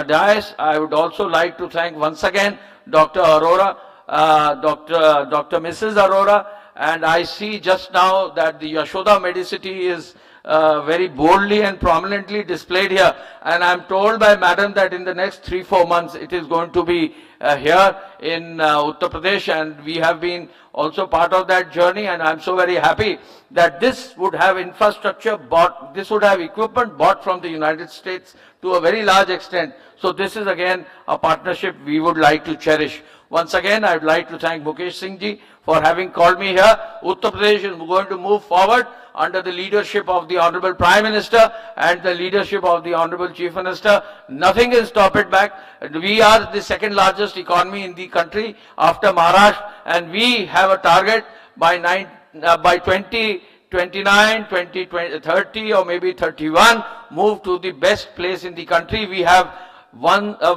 dais. I would also like to thank once again Dr. Arora, Dr. Mrs. Arora, and I see just now that the Yashoda Medicity is very boldly and prominently displayed here, and I am told by Madam that in the next 3-4 months it is going to be here in Uttar Pradesh, and we have been also part of that journey, and I am so very happy that this would have infrastructure bought, this would have equipment bought from the United States to a very large extent. So this is again a partnership we would like to cherish. Once again, I would like to thank Mukesh Singh ji for having called me here. Uttar Pradesh is going to move forward under the leadership of the Honorable Prime Minister and the leadership of the Honorable Chief Minister. Nothing will stop it back. We are the second largest economy in the country after Maharashtra, and we have a target by 2029, 2030 or maybe 31, move to the best place in the country. We have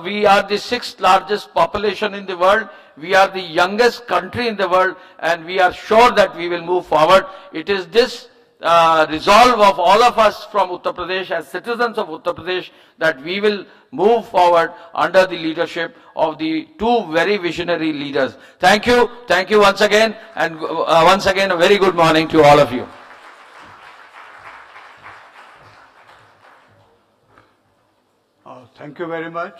we are the 6th largest population in the world. We are the youngest country in the world, and we are sure that we will move forward. It is this resolve of all of us from Uttar Pradesh as citizens of Uttar Pradesh that we will move forward under the leadership of the two very visionary leaders. Thank you once again, and once again a very good morning to all of you. Thank you very much.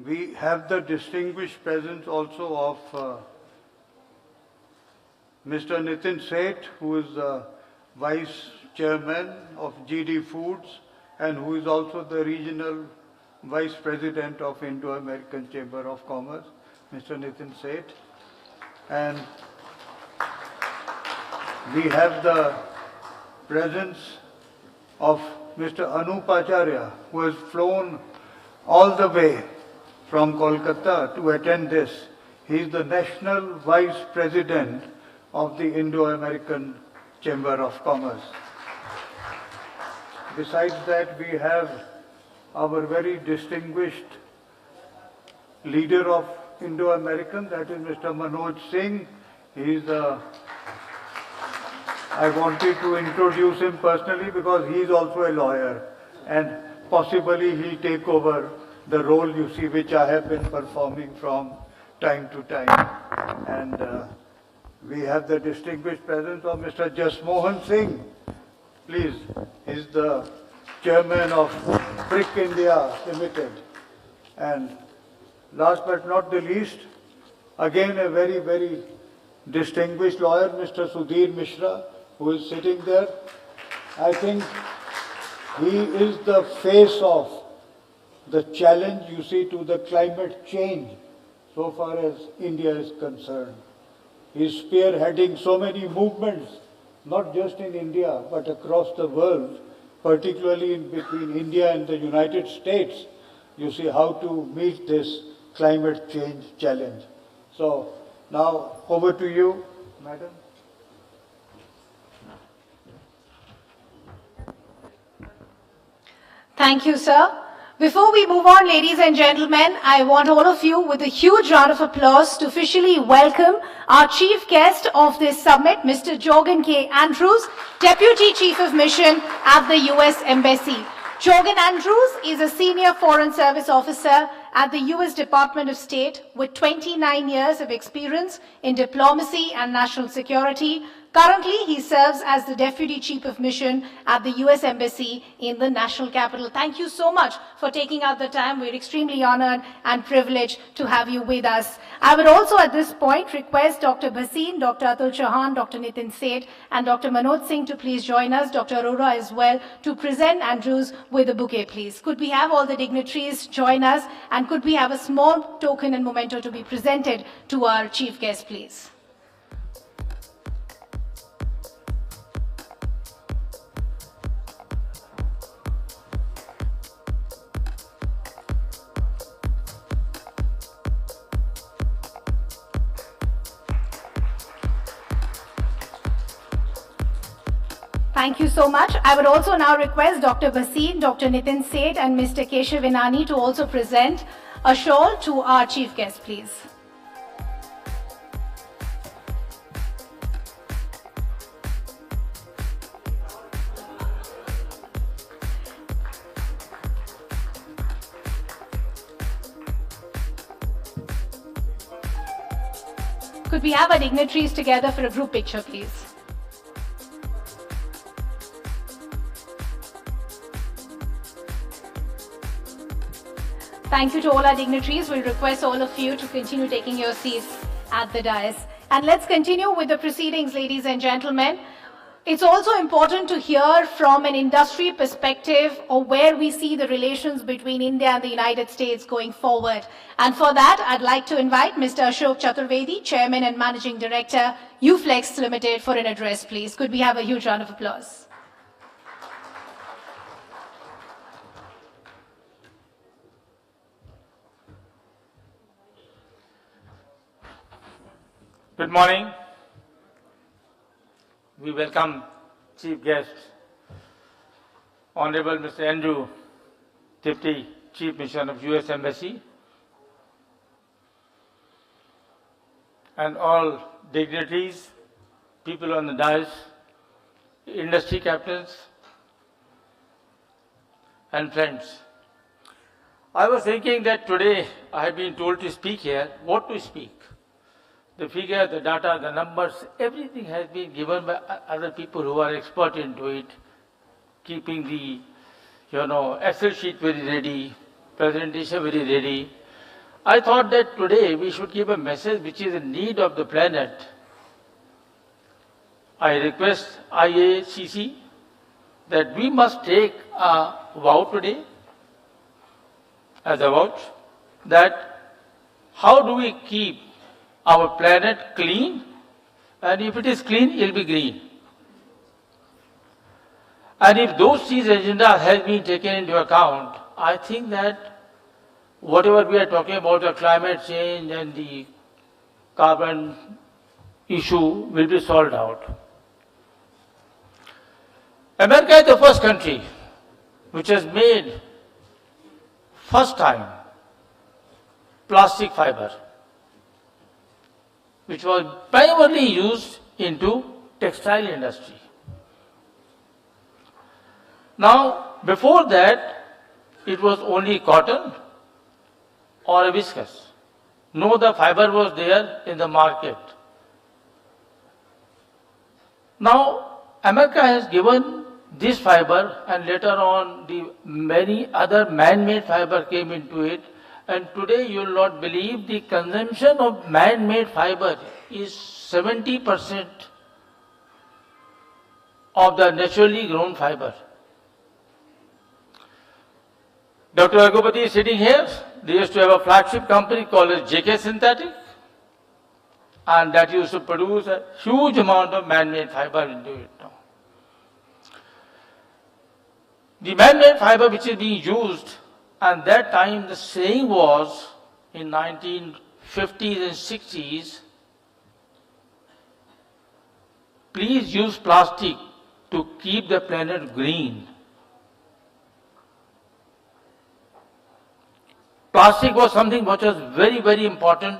We have the distinguished presence also of Mr. Nitin Seth, who is the Vice Chairman of GD Foods and who is also the Regional Vice President of Indo-American Chamber of Commerce, Mr. Nitin Seth. And we have the presence of Mr. Anup Acharya, who has flown all the way from Kolkata to attend this. He is the National Vice President of the Indo-American Chamber of Commerce. Besides that, we have our very distinguished leader of Indo-American, that is Mr. Manoj Singh. I wanted to introduce him personally because he is also a lawyer, and possibly he'll take over the role, you see, which I have been performing from time to time. And we have the distinguished presence of Mr. Jasmohan Singh. Please, he's the chairman of Brick India Limited. And last but not the least, again a very, very distinguished lawyer, Mr. Sudhir Mishra, who is sitting there. I think he is the face of the challenge, you see, to the climate change so far as India is concerned. He is spearheading so many movements, not just in India, but across the world, particularly in between India and the United States. You see how to meet this climate change challenge. So now over to you, Madam. Thank you, sir. Before we move on, ladies and gentlemen, I want all of you with a huge round of applause to officially welcome our chief guest of this summit, Mr. Jorgen K. Andrews, Deputy Chief of Mission at the US Embassy. Jorgen Andrews is a senior Foreign Service officer at the US Department of State with 29 years of experience in diplomacy and national security. Currently, he serves as the Deputy Chief of Mission at the US Embassy in the national capital. Thank you so much for taking out the time. We're extremely honored and privileged to have you with us. I would also at this point request Dr. Bhasin, Dr. Atul Chauhan, Dr. Nitin Seth, and Dr. Manoj Singh to please join us, Dr. Arora as well, to present Andrews with a bouquet, please. Could we have all the dignitaries join us, and could we have a small token and memento to be presented to our chief guest, please? Thank you so much. I would also now request Dr. Bhasin, Dr. Nitin Seth, and Mr. Keshav Inani to also present a shawl to our chief guest, please. Could we have our dignitaries together for a group picture, please? Thank you to all our dignitaries. We'll request all of you to continue taking your seats at the dais. And let's continue with the proceedings, ladies and gentlemen. It's also important to hear from an industry perspective of where we see the relations between India and the United States going forward. And for that, I'd like to invite Mr. Ashok Chaturvedi, Chairman and Managing Director, UFlex Limited, for an address, please. Could we have a huge round of applause? Good morning. We welcome Chief Guest, Honorable Mr. Andrew, Deputy Chief Mission of US Embassy, and all dignitaries, people on the dais, industry captains, and friends. I was thinking that today I have been told to speak here. What to speak? The figure, the data, the numbers, everything has been given by other people who are expert into it, keeping the, Excel sheet very ready, presentation very ready. I thought that today we should give a message which is in need of the planet. I request IACC that we must take a vow today, as a vow, that how do we keep our planet clean, and if it is clean, it will be green. And if those three agendas have been taken into account, I think that whatever we are talking about, the climate change and the carbon issue will be solved out. America is the first country which has made first time plastic fiber, which was primarily used into textile industry. Now, before that, it was only cotton or viscose. No other fiber was there in the market. Now, America has given this fiber, and later on the many other man-made fiber came into it, and today you will not believe the consumption of man-made fiber is 70% of the naturally grown fiber. Dr. Agropati is sitting here. They used to have a flagship company called as JK Synthetic, and that used to produce a huge amount of man-made fiber into it now. The man-made fiber which is being used, and that time the saying was in 1950s and 60s, please use plastic to keep the planet green. Plastic was something which was very, very important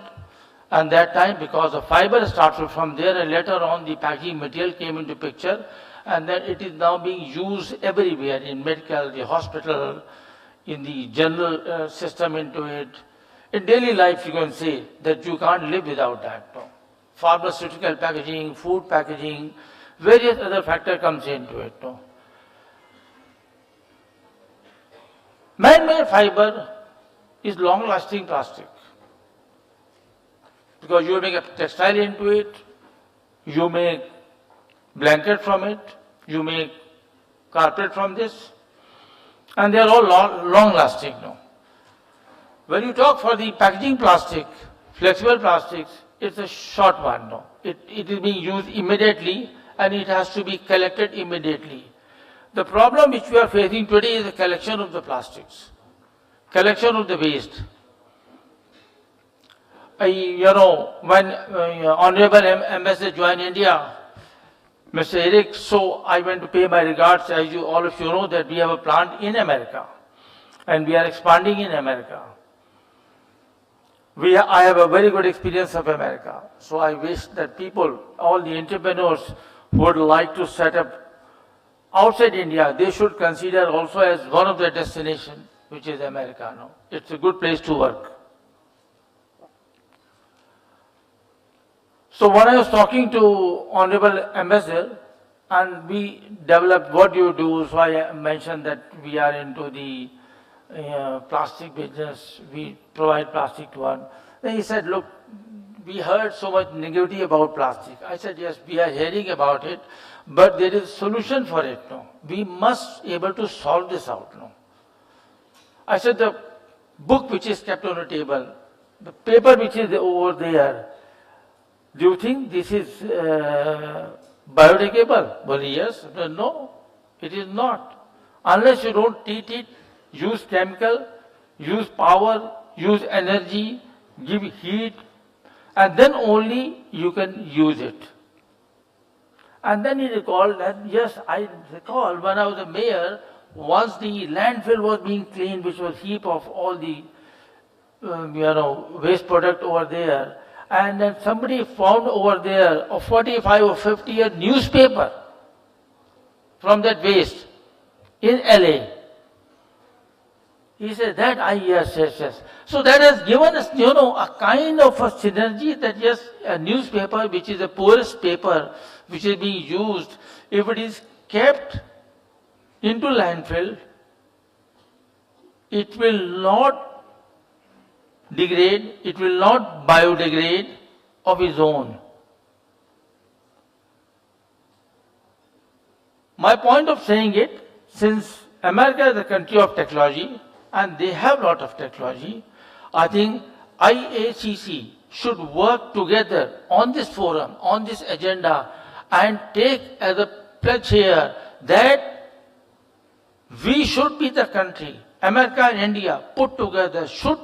at that time because the fiber started from there, and later on the packaging material came into picture, and then it is now being used everywhere in medical, the hospital, in the general system into it. In daily life you can say that you can't live without that. No. Pharmaceutical packaging, food packaging, various other factors comes into it. No. Man-made fiber is long-lasting plastic because you make a textile into it, you make blanket from it, you make carpet from this, and they are all long-lasting now. When you talk for the packaging plastic, flexible plastics, it's a short one now. It is being used immediately and it has to be collected immediately. The problem which we are facing today is the collection of the plastics, collection of the waste. When Honorable Ambassador joined India, Mr. Eric, so I went to pay my regards. As you, all of you know that we have a plant in America and we are expanding in America. I have a very good experience of America. So I wish that people, all the entrepreneurs who would like to set up outside India, they should consider also as one of their destination, which is America now. It's a good place to work. So when I was talking to Honorable Ambassador, and we developed what you do, so I mentioned that we are into the plastic business, we provide plastic to one. Then he said, look, we heard so much negativity about plastic. I said, yes, we are hearing about it, but there is a solution for it now. We must be able to solve this out now. I said, the book which is kept on the table, the paper which is over there, do you think this is biodegradable? Well, yes. No, it is not. Unless you don't treat it, use chemical, use power, use energy, give heat, and then only you can use it. And then he recalled that, yes, I recall when I was a mayor, once the landfill was being cleaned, which was a heap of all the waste product over there, and then somebody found over there a 45 or 50-year newspaper from that waste in LA. He said that, yes. So that has given us, a kind of a synergy that yes, a newspaper which is the poorest paper which is being used, if it is kept into landfill, it will not degrade, it will not biodegrade of its own. My point of saying it, since America is a country of technology and they have a lot of technology, I think IACC should work together on this forum, on this agenda, and take as a pledge here that we should be the country, America and India put together, should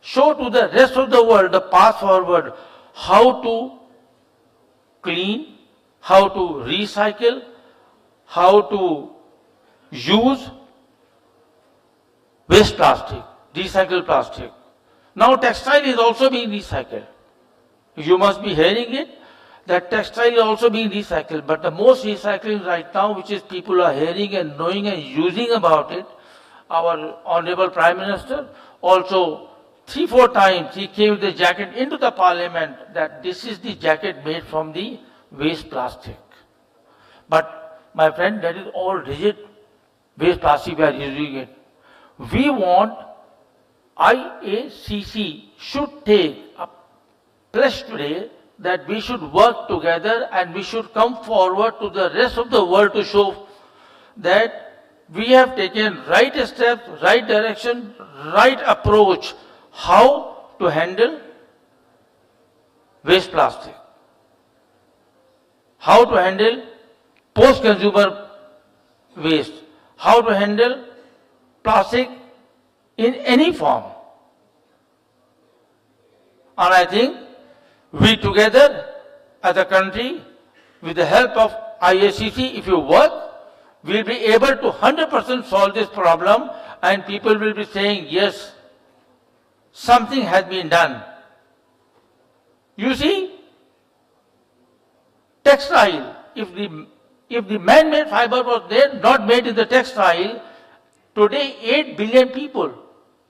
show to the rest of the world the path forward, how to clean, how to recycle, how to use waste plastic, recycled plastic. Now textile is also being recycled. You must be hearing it, that textile is also being recycled. But the most recycling right now, which is people are hearing and knowing and using about it, our Honorable Prime Minister also 3-4 times he came with the jacket into the parliament that this is the jacket made from the waste plastic. But my friend, that is all rigid waste plastic we are using it. We want IACC should take a pledge today that we should work together and we should come forward to the rest of the world to show that we have taken right steps, right direction, right approach, how to handle waste plastic, how to handle post-consumer waste, how to handle plastic in any form. And I think we together as a country, with the help of IACC, if you work, we'll be able to 100% solve this problem and people will be saying, yes, something has been done. You see, textile, if the man-made fiber was there, not made in the textile, today 8 billion people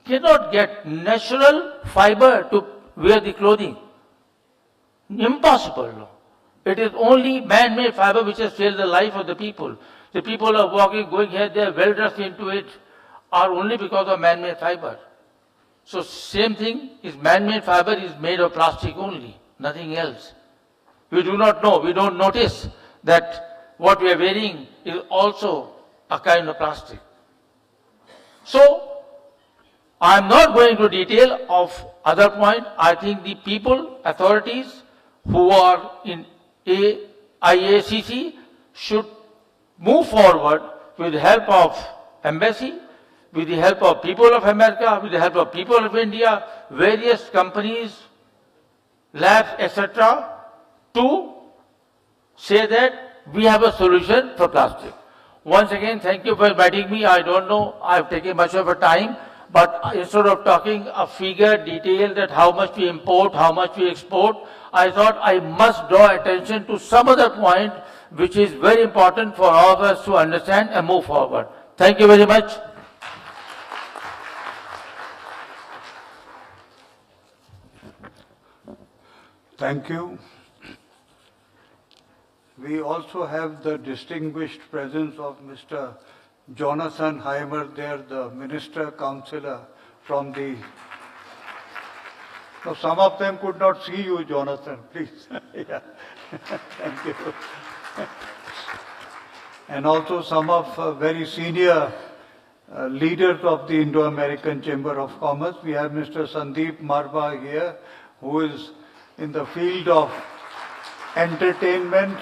cannot get natural fiber to wear the clothing. Impossible. It is only man-made fiber which has saved the life of the people. The people are walking, going here, they are well dressed into it, are only because of man-made fiber. So same thing is man-made fiber is made of plastic only, nothing else. We do not know, we don't notice that what we are wearing is also a kind of plastic. So I am not going into detail of other point. I think the people, authorities who are in IACC should move forward with the help of embassy, with the help of people of America, with the help of people of India, various companies, labs, etc., to say that we have a solution for plastic. Once again, thank you for inviting me. I don't know, I've taken much of a time, but instead of talking a figure, detail that how much we import, how much we export, I thought I must draw attention to some other point which is very important for all of us to understand and move forward. Thank you very much. Thank you. We also have the distinguished presence of Mr. Jonathan Heimer there, the Minister Counselor from the... Now, some of them could not see you, Jonathan, please. Yeah. Thank you. And also some of very senior leaders of the Indo-American Chamber of Commerce. We have Mr. Sandeep Marba here, who is in the field of entertainment,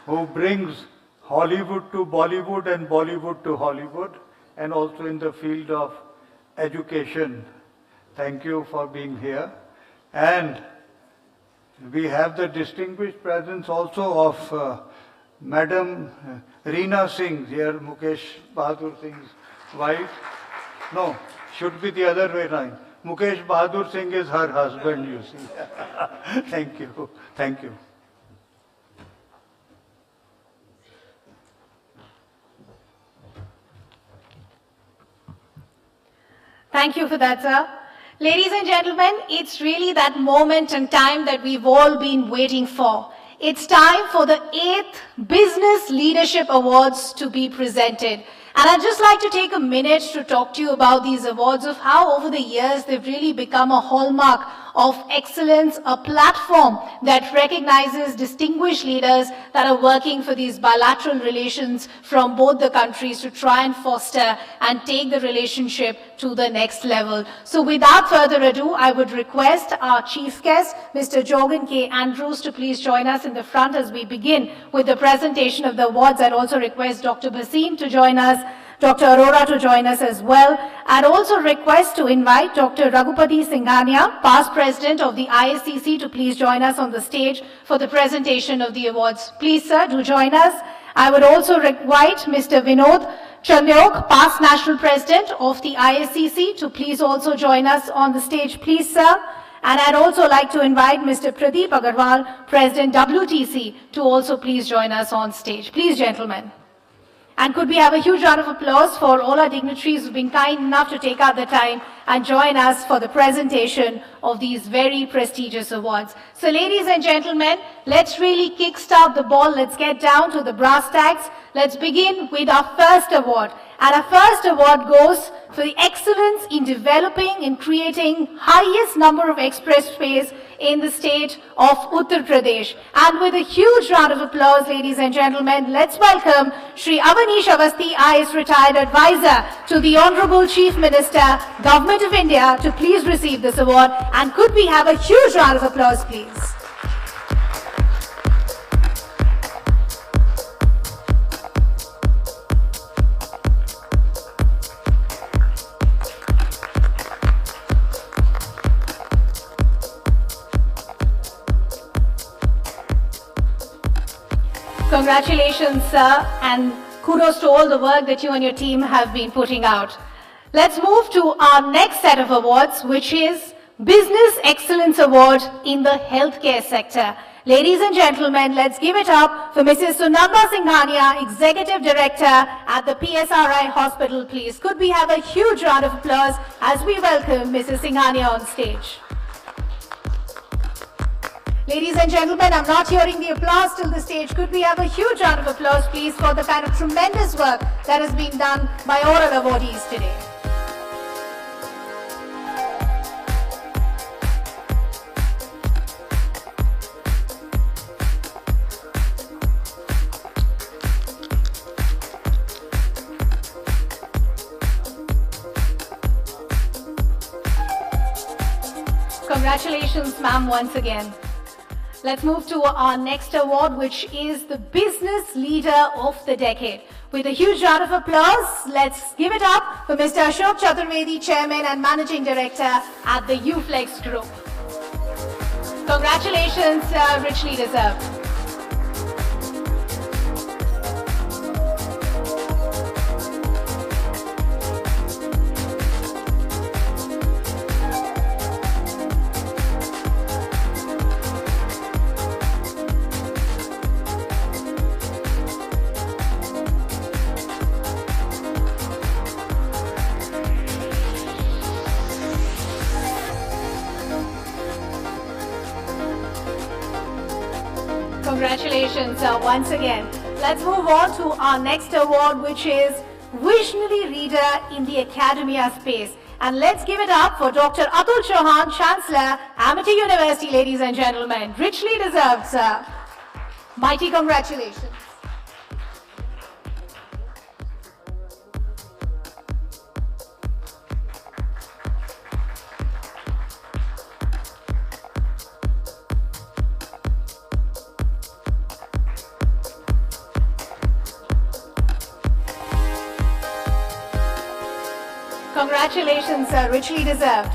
who brings Hollywood to Bollywood and Bollywood to Hollywood, and also in the field of education. Thank you for being here. And we have the distinguished presence also of Madam Reena Singh here, Mukesh Bahadur Singh's wife. No, should be the other way around. Mukesh Bahadur Singh is her husband, you see. Thank you. Thank you. Thank you for that, sir. Ladies and gentlemen, it's really that moment and time that we've all been waiting for. It's time for the 8th Business Leadership Awards to be presented. And I'd just like to take a minute to talk to you about these awards, of how over the years they've really become a hallmark of excellence, a platform that recognizes distinguished leaders that are working for these bilateral relations from both the countries to try and foster and take the relationship to the next level. So without further ado, I would request our chief guest, Mr. Jorgen K. Andrews, to please join us in the front as we begin with the presentation of the awards. I'd also request Dr. Basim to join us, Dr. Arora to join us as well. I'd also request to invite Dr. Raghupati Singhania, past president of the ISCC, to please join us on the stage for the presentation of the awards. Please, sir, do join us. I would also invite Mr. Vinod Chandyok, past national president of the ISCC, to please also join us on the stage, please, sir. And I'd also like to invite Mr. Pradeep Agarwal, President WTC, to also please join us on stage. Please, gentlemen. And could we have a huge round of applause for all our dignitaries who've been kind enough to take out the time and join us for the presentation of these very prestigious awards. So ladies and gentlemen, let's really kickstart the ball. Let's get down to the brass tacks. Let's begin with our first award. And our first award goes for the excellence in developing and creating highest number of expressways in the state of Uttar Pradesh. And with a huge round of applause, ladies and gentlemen, let's welcome Shri Avanish Avasthi, IAS retired advisor to the Honorable Chief Minister, Government of India, to please receive this award. And could we have a huge round of applause, please? Congratulations, sir, and kudos to all the work that you and your team have been putting out. Let's move to our next set of awards, which is Business Excellence Award in the Healthcare Sector. Ladies and gentlemen, let's give it up for Mrs. Sunanda Singhania, Executive Director at the PSRI Hospital, please. Could we have a huge round of applause as we welcome Mrs. Singhania on stage? Ladies and gentlemen, I'm not hearing the applause till the stage. Could we have a huge round of applause, please, for the kind of tremendous work that has been done by all our awardees today. Congratulations, ma'am, once again. Let's move to our next award, which is the Business Leader of the Decade. With a huge round of applause, let's give it up for Mr. Ashok Chaturvedi, Chairman and Managing Director at the UFlex Group. Congratulations, richly deserved. Congratulations once again. Let's move on to our next award, which is Visionary Reader in the Academia Space. And let's give it up for Dr. Atul Chauhan, Chancellor, Amity University, ladies and gentlemen. Richly deserved, sir. Mighty congratulations. Congratulations, sir. Richly deserved.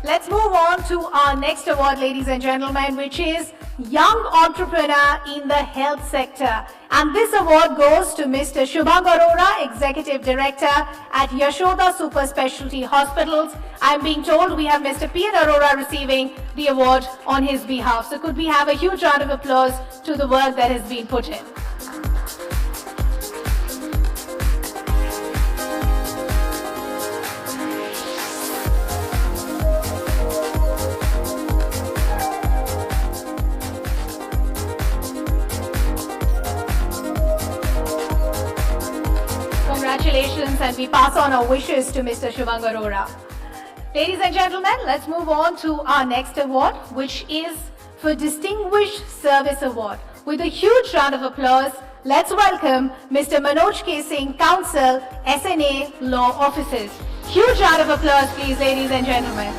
Let's move on to our next award, ladies and gentlemen, which is Young Entrepreneur in the Health Sector. And this award goes to Mr. Shubham Arora, Executive Director at Yashoda Super Specialty Hospitals. I'm being told we have Mr. P. Arora receiving the award on his behalf. So could we have a huge round of applause to the work that has been put in? Congratulations, and we pass on our wishes to Mr. Shubham Arora. Ladies and gentlemen, let's move on to our next award, which is for Distinguished Service Award. With a huge round of applause, let's welcome Mr. Manoj K. Singh, Counsel, SNA Law Offices. Huge round of applause, please, ladies and gentlemen.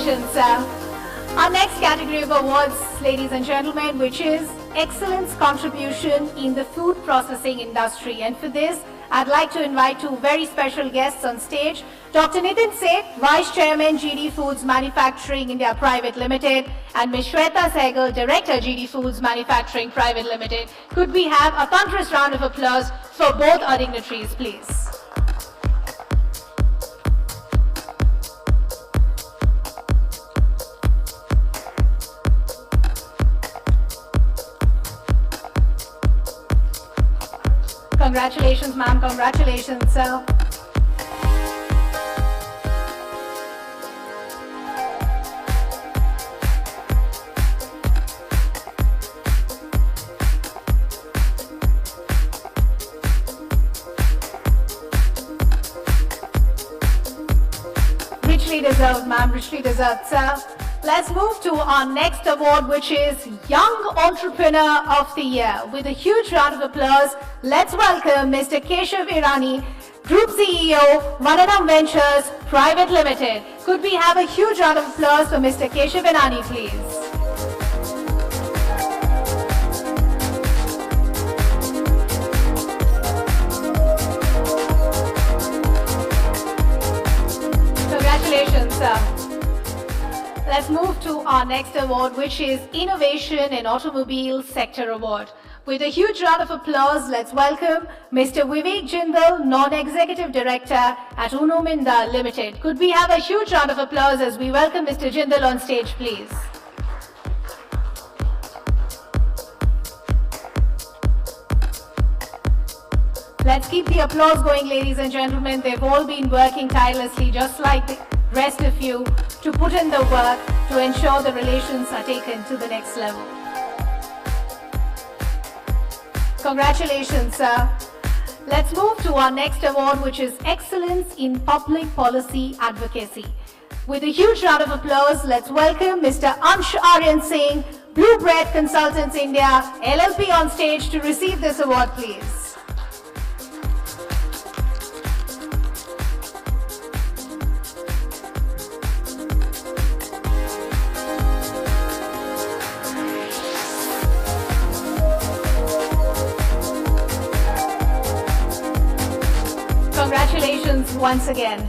Congratulations, sir. Our next category of awards, ladies and gentlemen, which is Excellence Contribution in the Food Processing Industry. And for this, I'd like to invite two very special guests on stage. Dr. Nitin Seth, Vice Chairman, GD Foods Manufacturing India Private Limited, and Ms. Shweta Sehgal, Director, GD Foods Manufacturing Private Limited. Could we have a thunderous round of applause for both our dignitaries, please? Congratulations, ma'am. Congratulations, sir. Richly deserved, ma'am. Richly deserved, sir. Let's move to our next award, which is Young Entrepreneur of the Year. With a huge round of applause, let's welcome Mr. Keshav Irani, Group CEO, Vanadam Ventures Private Limited. Could we have a huge round of applause for Mr. Keshav Irani, please? Congratulations, sir. Let's move to our next award, which is Innovation in Automobile Sector Award. With a huge round of applause, let's welcome Mr. Vivek Jindal, Non-Executive Director at Uno Minda Limited. Could we have a huge round of applause as we welcome Mr. Jindal on stage, please? Let's keep the applause going, ladies and gentlemen. They've all been working tirelessly, just like the rest of you, to put in the work to ensure the relations are taken to the next level. Congratulations, sir. Let's move to our next award, which is Excellence in Public Policy Advocacy. With a huge round of applause, let's welcome Mr. Ansh Aryan Singh, Blue Bread Consultants India, LLP on stage to receive this award, please. Congratulations once again.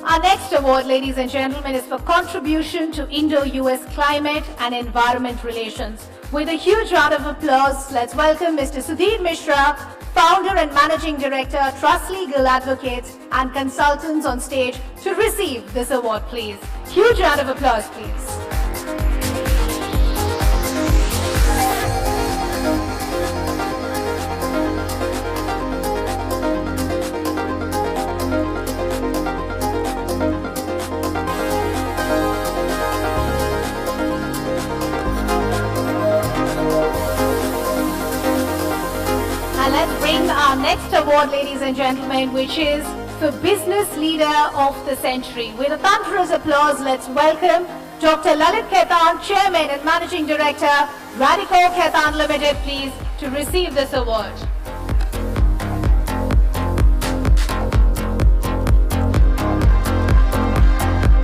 Our next award, ladies and gentlemen, is for contribution to Indo-US climate and environment relations. With a huge round of applause, let's welcome Mr. Sudhir Mishra, Founder and Managing Director, Trust Legal Advocates and Consultants on stage to receive this award, please. Huge round of applause, please. Let's bring our next award, ladies and gentlemen, which is for Business Leader of the Century. With a thunderous applause, let's welcome Dr. Lalit Khaitan, Chairman and Managing Director, Radico Khaitan Limited, please, to receive this award.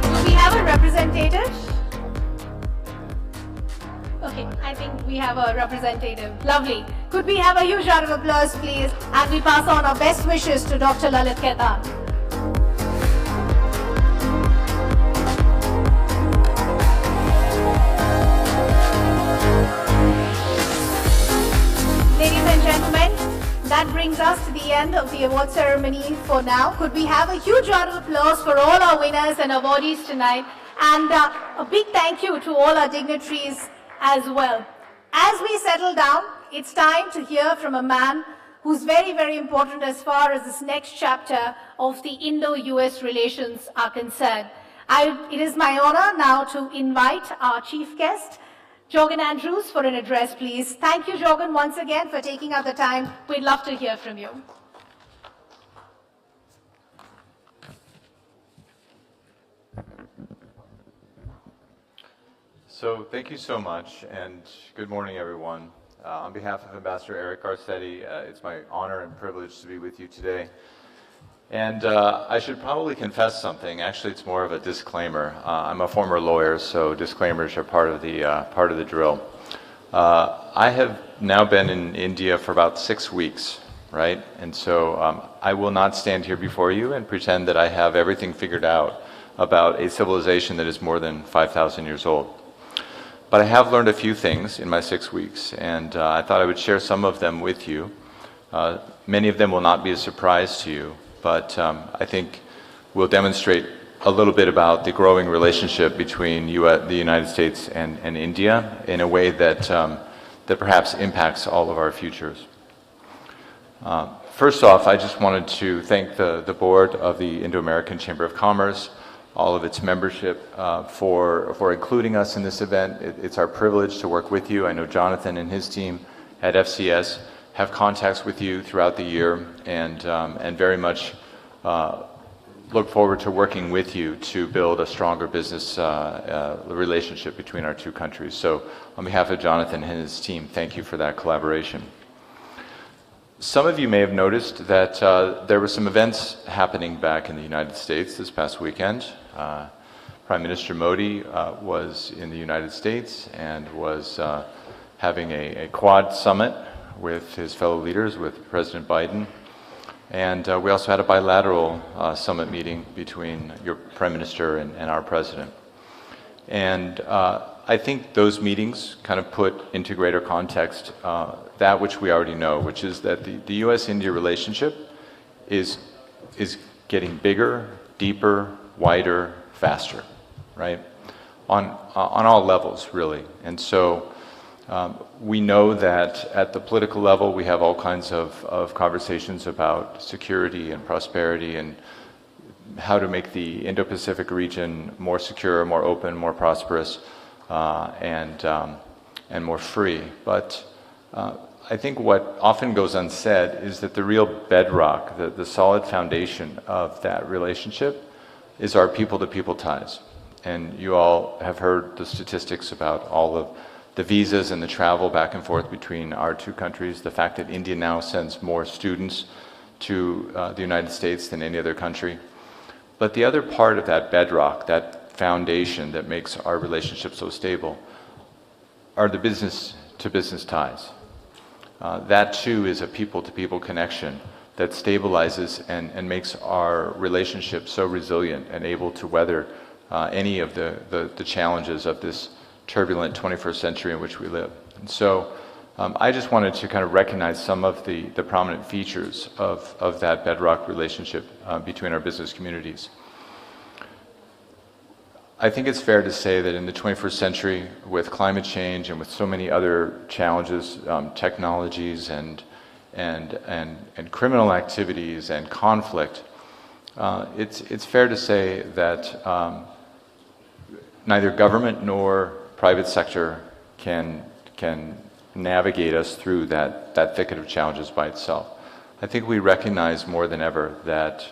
Do we have a representative? Okay, I think we have a representative. Lovely. Could we have a huge round of applause, please, as we pass on our best wishes to Dr. Lalit Khaitan. Ladies and gentlemen, that brings us to the end of the award ceremony for now. Could we have a huge round of applause for all our winners and awardees tonight, and a big thank you to all our dignitaries as well. As we settle down, it's time to hear from a man who's very, very important as far as this next chapter of the Indo-US relations are concerned. It is my honor now to invite our chief guest, Jogan Andrews, for an address, please. Thank you, Jogan, once again for taking out the time. We'd love to hear from you. So thank you so much, and good morning, everyone. On behalf of Ambassador Eric Garcetti, it's my honor and privilege to be with you today. And I should probably confess something. Actually, it's more of a disclaimer. I'm a former lawyer, so disclaimers are part of the drill. I have now been in India for about 6 weeks, right? And so I will not stand here before you and pretend that I have everything figured out about a civilization that is more than 5,000 years old. But I have learned a few things in my 6 weeks, and I thought I would share some of them with you. Many of them will not be a surprise to you, but I think we'll demonstrate a little bit about the growing relationship between the United States and India in a way that, that perhaps impacts all of our futures. First off, I just wanted to thank the board of the Indo-American Chamber of Commerce, all of its membership for including us in this event. It's our privilege to work with you. I know Jonathan and his team at FCS have contacts with you throughout the year, and very much look forward to working with you to build a stronger business relationship between our two countries. So on behalf of Jonathan and his team, thank you for that collaboration. Some of you may have noticed that there were some events happening back in the United States this past weekend. Prime Minister Modi was in the United States and was having a Quad summit with his fellow leaders, with President Biden. And we also had a bilateral summit meeting between your Prime Minister and our President. And I think those meetings kind of put into greater context that which we already know, which is that the U.S.-India relationship is getting bigger, deeper, wider, faster, right? On all levels, really. And so we know that at the political level, we have all kinds of conversations about security and prosperity and how to make the Indo-Pacific region more secure, more open, more prosperous, and more free. But I think what often goes unsaid is that the real bedrock, the solid foundation of that relationship is our people-to-people ties. And you all have heard the statistics about all of the visas and the travel back and forth between our two countries, the fact that India now sends more students to the United States than any other country. But the other part of that bedrock, that foundation that makes our relationship so stable, are the business-to-business ties. That too is a people-to-people connection that stabilizes and makes our relationship so resilient and able to weather any of the challenges of this turbulent 21st century in which we live. And so I just wanted to kind of recognize some of the prominent features of that bedrock relationship between our business communities. I think it's fair to say that in the 21st century, with climate change and with so many other challenges, technologies and criminal activities and conflict, it's fair to say that neither government nor private sector can navigate us through that thicket of challenges by itself. I think we recognize more than ever that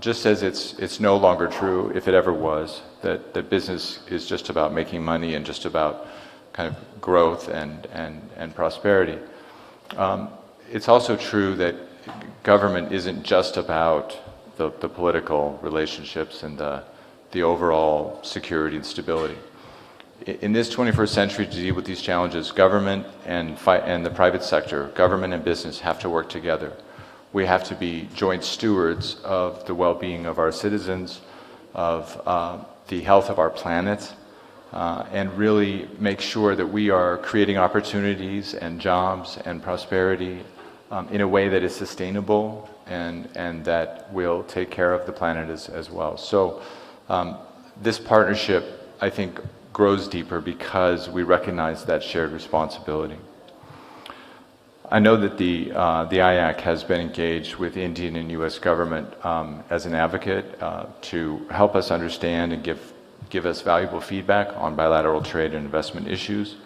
just as it's no longer true, if it ever was, that business is just about making money and just about kind of growth and prosperity. It's also true that government isn't just about the political relationships and the overall security and stability. In this 21st century, to deal with these challenges, government and the private sector, government and business have to work together. We have to be joint stewards of the well-being of our citizens, of the health of our planet, and really make sure that we are creating opportunities and jobs and prosperity in a way that is sustainable and that will take care of the planet as well. So this partnership, I think, grows deeper because we recognize that shared responsibility. I know that the IAC has been engaged with Indian and US government as an advocate to help us understand and give us valuable feedback on bilateral trade and investment issues.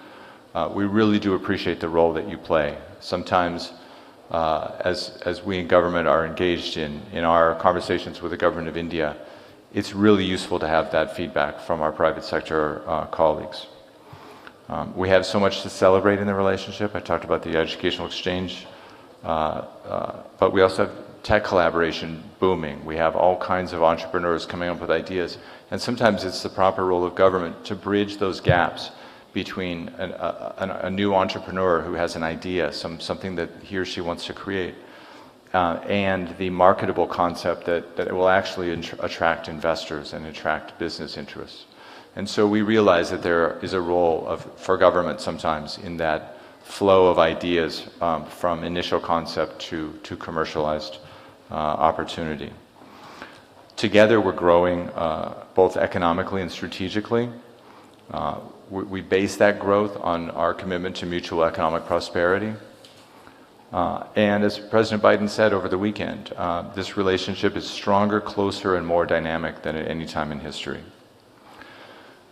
We really do appreciate the role that you play. Sometimes as we in government are engaged in our conversations with the government of India, it's really useful to have that feedback from our private sector colleagues. We have so much to celebrate in the relationship. I talked about the educational exchange, but we also have tech collaboration booming. We have all kinds of entrepreneurs coming up with ideas, and sometimes it's the proper role of government to bridge those gaps between a new entrepreneur who has an idea, something that he or she wants to create, and the marketable concept that it will actually attract investors and attract business interests. And so we realize that there is a role for government sometimes in that flow of ideas from initial concept to commercialized opportunity. Together we're growing both economically and strategically. We base that growth on our commitment to mutual economic prosperity. And as President Biden said over the weekend, this relationship is stronger, closer, and more dynamic than at any time in history.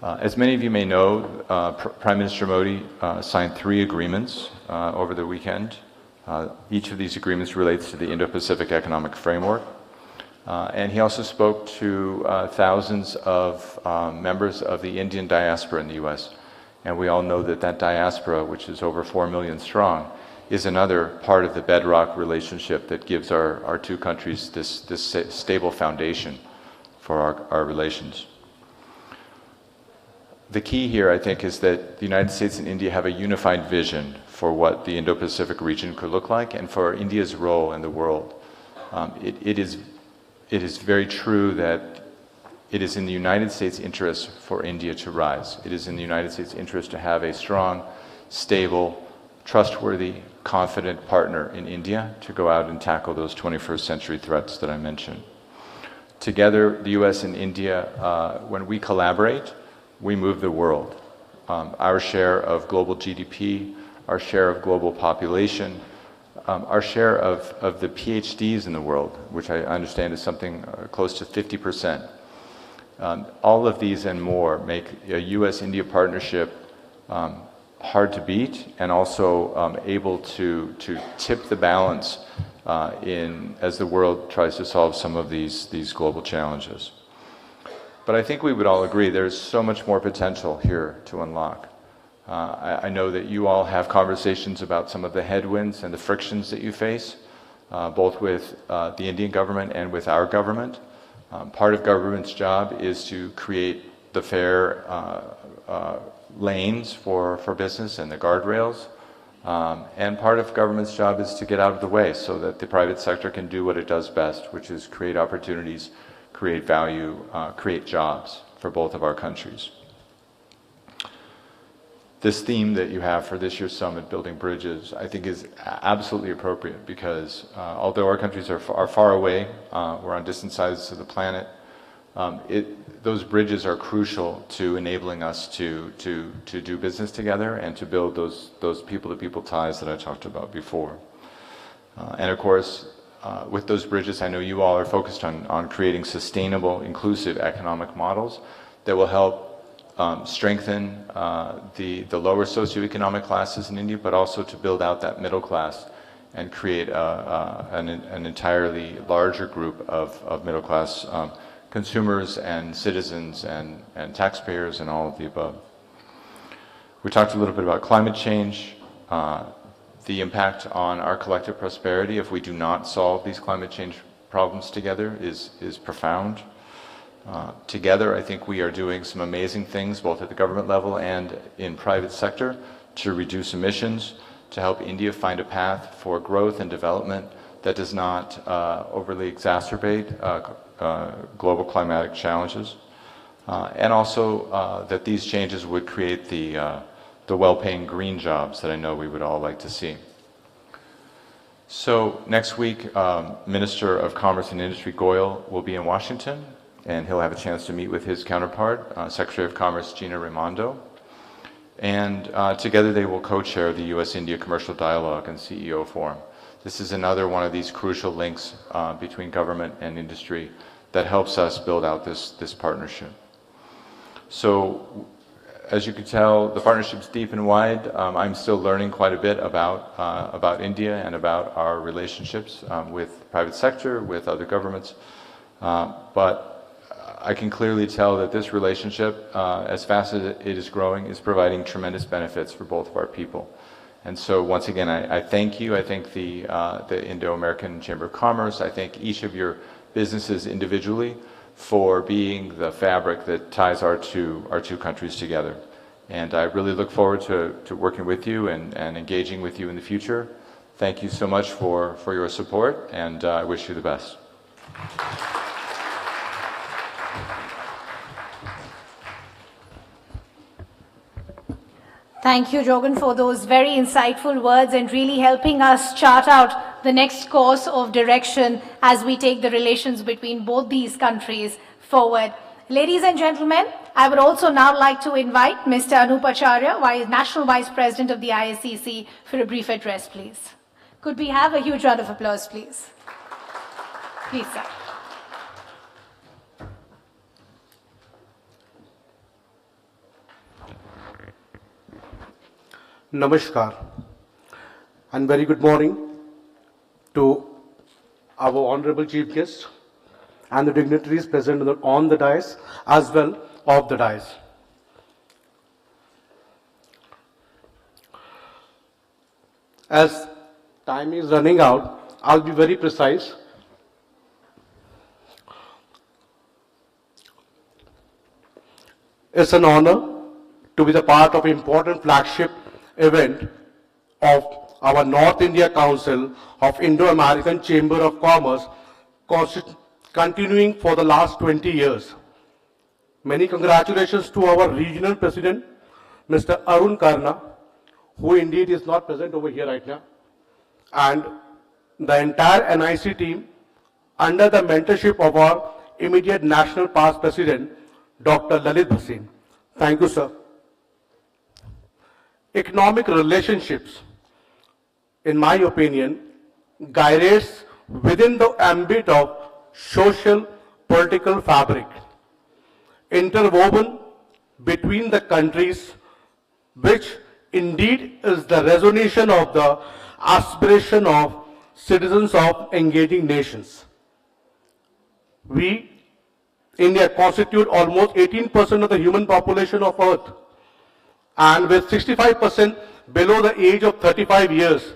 As many of you may know, Prime Minister Modi signed 3 agreements over the weekend. Each of these agreements relates to the Indo-Pacific Economic Framework. And he also spoke to thousands of members of the Indian diaspora in the US. And we all know that that diaspora, which is over 4 million strong, is another part of the bedrock relationship that gives our two countries this stable foundation for our relations. The key here, I think, is that the United States and India have a unified vision for what the Indo-Pacific region could look like and for India's role in the world. It is very true that it is in the United States' interest for India to rise. It is in the United States' interest to have a strong, stable, trustworthy, confident partner in India to go out and tackle those 21st century threats that I mentioned. Together, the US and India, when we collaborate, we move the world. Our share of global GDP, our share of global population, our share of the PhDs in the world, which I understand is something close to 50%. All of these and more make a US-India partnership hard to beat and also able to tip the balance as the world tries to solve some of these global challenges. But I think we would all agree there's so much more potential here to unlock. I know that you all have conversations about some of the headwinds and the frictions that you face, both with the Indian government and with our government. Part of government's job is to create the fair lanes for business and the guardrails. And part of government's job is to get out of the way so that the private sector can do what it does best, which is create opportunities, create value, create jobs for both of our countries. This theme that you have for this year's summit, Building Bridges, I think is absolutely appropriate because although our countries are far away, we're on distant sides of the planet, those bridges are crucial to enabling us to do business together and to build those people-to-people ties that I talked about before. And of course, with those bridges, I know you all are focused on creating sustainable, inclusive economic models that will help strengthen the lower socioeconomic classes in India, but also to build out that middle class and create an entirely larger group of middle class consumers and citizens and taxpayers and all of the above. We talked a little bit about climate change. The impact on our collective prosperity if we do not solve these climate change problems together is profound. Together, I think we are doing some amazing things both at the government level and in private sector to reduce emissions, to help India find a path for growth and development that does not overly exacerbate global climatic challenges, and also that these changes would create the well-paying green jobs that I know we would all like to see. So next week, Minister of Commerce and Industry Goyal will be in Washington, and he'll have a chance to meet with his counterpart, Secretary of Commerce Gina Raimondo. And together they will co-chair the US-India Commercial Dialogue and CEO Forum. This is another one of these crucial links between government and industry that helps us build out this partnership. So, as you can tell, the partnership's deep and wide. I'm still learning quite a bit about India and about our relationships with private sector, with other governments. But I can clearly tell that this relationship, as fast as it is growing, is providing tremendous benefits for both of our people. And so once again, I thank you. I thank the Indo-American Chamber of Commerce. I thank each of your businesses individually for being the fabric that ties our two countries together. And I really look forward to working with you and engaging with you in the future. Thank you so much for your support, and I wish you the best. Thank you, Jogan, for those very insightful words and really helping us chart out the next course of direction as we take the relations between both these countries forward. Ladies and gentlemen, I would also now like to invite Mr. Anup Acharya, National Vice President of the ISCC, for a brief address, please. Could we have a huge round of applause, please? Please, sir. Namaskar and very good morning to our honorable chief guest and the dignitaries present on the dais as well off the dais. As time is running out, I'll be very precise. It's an honor to be the part of an important flagship event of our North India Council of Indo-American Chamber of Commerce continuing for the last 20 years. Many congratulations to our regional president, Mr. Arun Karna, who indeed is not present over here right now, and the entire NIC team under the mentorship of our immediate national past president, Dr. Lalit Bhasin. Thank you, sir. Economic relationships, in my opinion, gyrates within the ambit of social political fabric, interwoven between the countries, which indeed is the resonation of the aspiration of citizens of engaging nations. We, India, constitute almost 18% of the human population of Earth, and with 65% below the age of 35 years,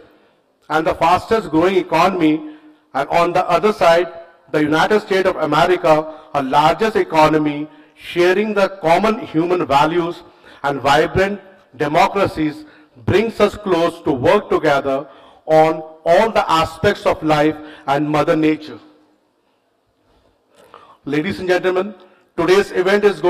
and the fastest growing economy, and on the other side, the United States of America, a largest economy, sharing the common human values and vibrant democracies, brings us close to work together on all the aspects of life and Mother Nature. Ladies and gentlemen, today's event is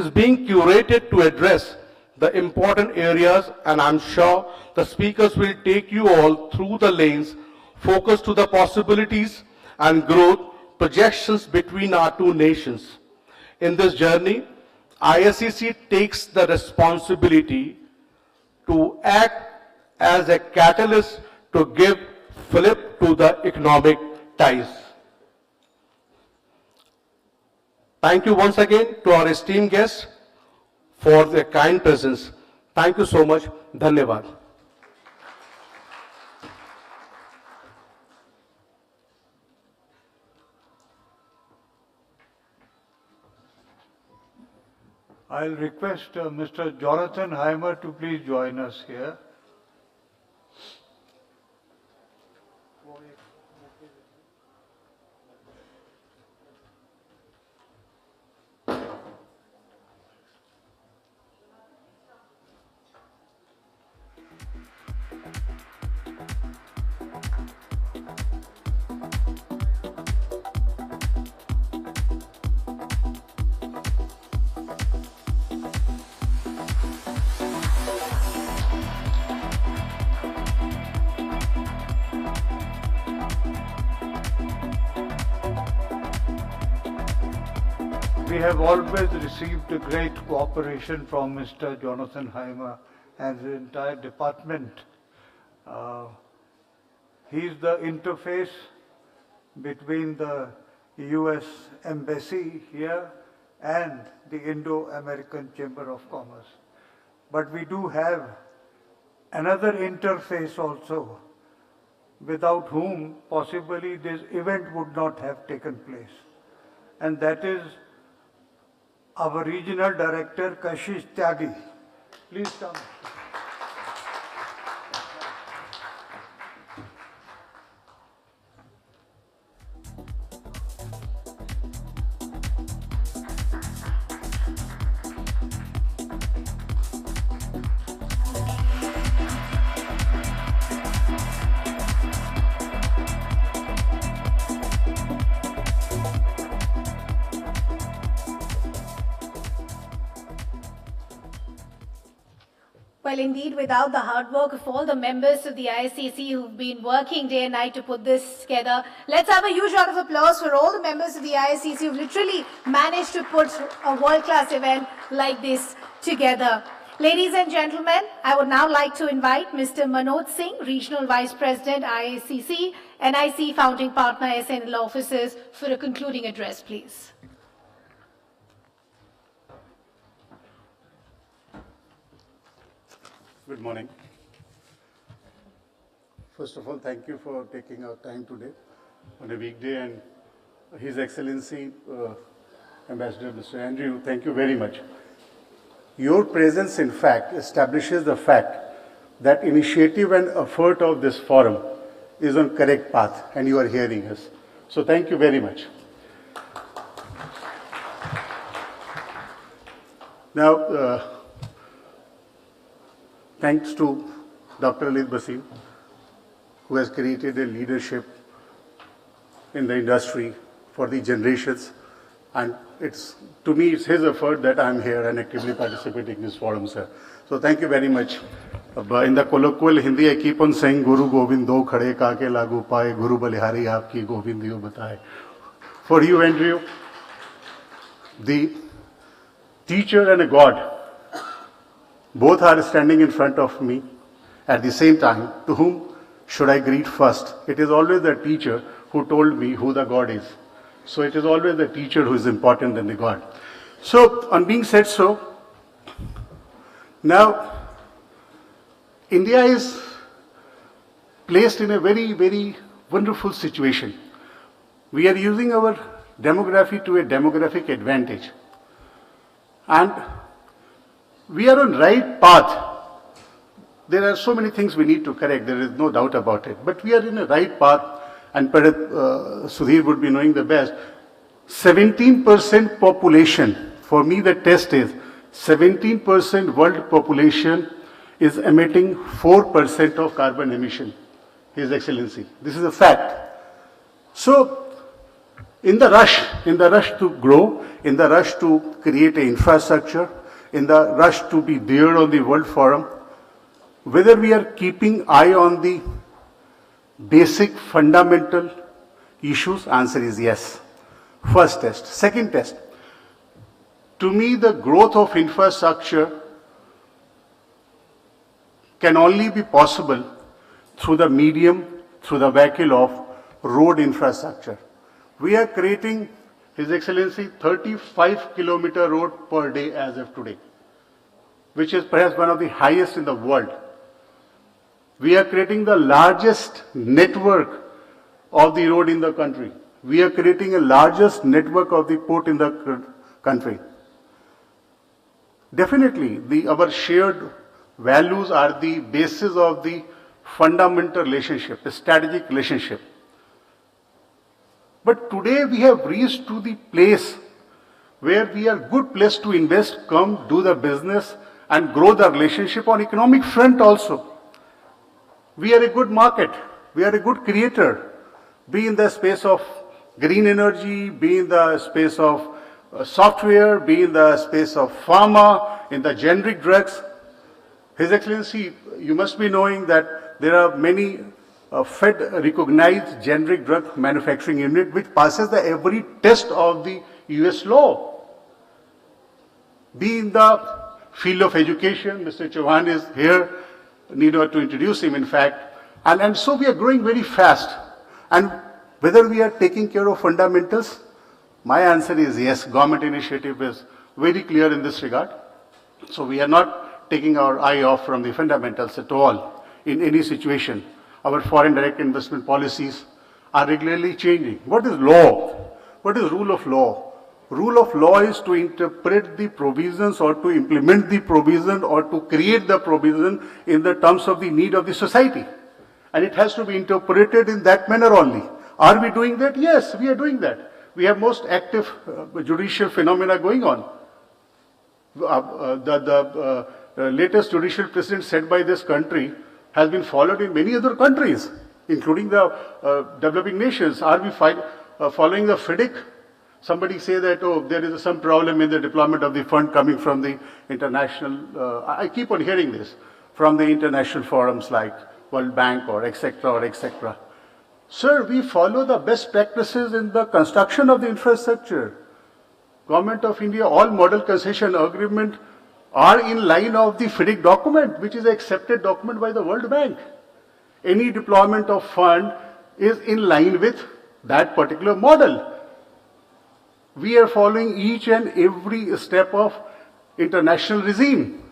being curated to address the important areas, and I'm sure the speakers will take you all through the lanes focused to the possibilities and growth projections between our two nations. In this journey, ISCC takes the responsibility to act as a catalyst to give fillip to the economic ties. Thank you once again to our esteemed guests for their kind presence. Thank you so much. Dhanyavad. I'll request Mr. Jonathan Heimer to please join us here. We have always received a great cooperation from Mr. Jonathan Heimer and the entire department. He is the interface between the US Embassy here and the Indo-American Chamber of Commerce. But we do have another interface also, without whom possibly this event would not have taken place. And that is our Regional Director, Kashish Tyagi. Please come. Well, indeed, without the hard work of all the members of the ISCC who've been working day and night to put this together, let's have a huge round of applause for all the members of the ISCC who've literally managed to put a world-class event like this together. Ladies and gentlemen, I would now like to invite Mr. Manoj Singh, Regional Vice President, IICC, NIC Founding Partner, SNL Offices, for a concluding address, please. Good morning. First of all, thank you for taking our time today on a weekday, and His Excellency Ambassador Mr. Andrew, thank you very much. Your presence, in fact, establishes the fact that initiative and effort of this forum is on correct path, and you are hearing us. So thank you very much. Now, thanks to Dr. Alit Bhasin, who has created a leadership in the industry for the generations, and to me, it's his effort that I'm here and actively participating in this forum, sir. So thank you very much. In the colloquial Hindi, I keep on saying, Guru Govind do khade kaake lagu paaye, Guru Balihari aapki Govind yu bataye. For you, Andrew, the teacher and a God, both are standing in front of me at the same time. To whom should I greet first? It is always the teacher who told me who the God is. So it is always the teacher who is important than the God. So, on being said so, now India is placed in a very, very wonderful situation. We are using our demography to a demographic advantage. And we are on right path. There are so many things we need to correct, there is no doubt about it. But we are in a right path, and Sudhir would be knowing the best. 17% population, for me the test is 17% world population is emitting 4% of carbon emission, His Excellency. This is a fact. So, in the rush to grow, in the rush to create an infrastructure, in the rush to be there on the World Forum, whether we are keeping eye on the basic fundamental issues, answer is yes. First test. Second test. To me, the growth of infrastructure can only be possible through the medium, through the vehicle of road infrastructure. We are creating, His Excellency, 35-kilometer road per day as of today, which is perhaps one of the highest in the world. We are creating the largest network of the road in the country. We are creating a largest network of the port in the country. Definitely, our shared values are the basis of the fundamental relationship, the strategic relationship. But today we have reached to the place where we are good place to invest, come, do the business and grow the relationship on economic front also. We are a good market, we are a good creator, be in the space of green energy, be in the space of software, be in the space of pharma, in the generic drugs. His Excellency, you must be knowing that there are many Fed recognized generic drug manufacturing unit which passes the every test of the US law. Be in the field of education, Mr. Chauhan is here, need not to introduce him in fact, and so we are growing very fast. And whether we are taking care of fundamentals, my answer is yes, government initiative is very clear in this regard. So we are not taking our eye off from the fundamentals at all in any situation. Our foreign direct investment policies are regularly changing. What is law? What is rule of law? Rule of law is to interpret the provisions or to implement the provision or to create the provision in the terms of the need of the society. And it has to be interpreted in that manner only. Are we doing that? Yes, we are doing that. We have most active judicial phenomena going on. The latest judicial precedent set by this country has been followed in many other countries, including the developing nations. Are we following the FIDIC? Somebody say that, oh, there is some problem in the deployment of the fund coming from the international. I keep on hearing this. from the international forums like World Bank or etc. or etc. Sir, we follow the best practices in the construction of the infrastructure. Government of India, all model concession agreement are in line of the FDIC document, which is an accepted document by the World Bank. Any deployment of fund is in line with that particular model. We are following each and every step of international regime.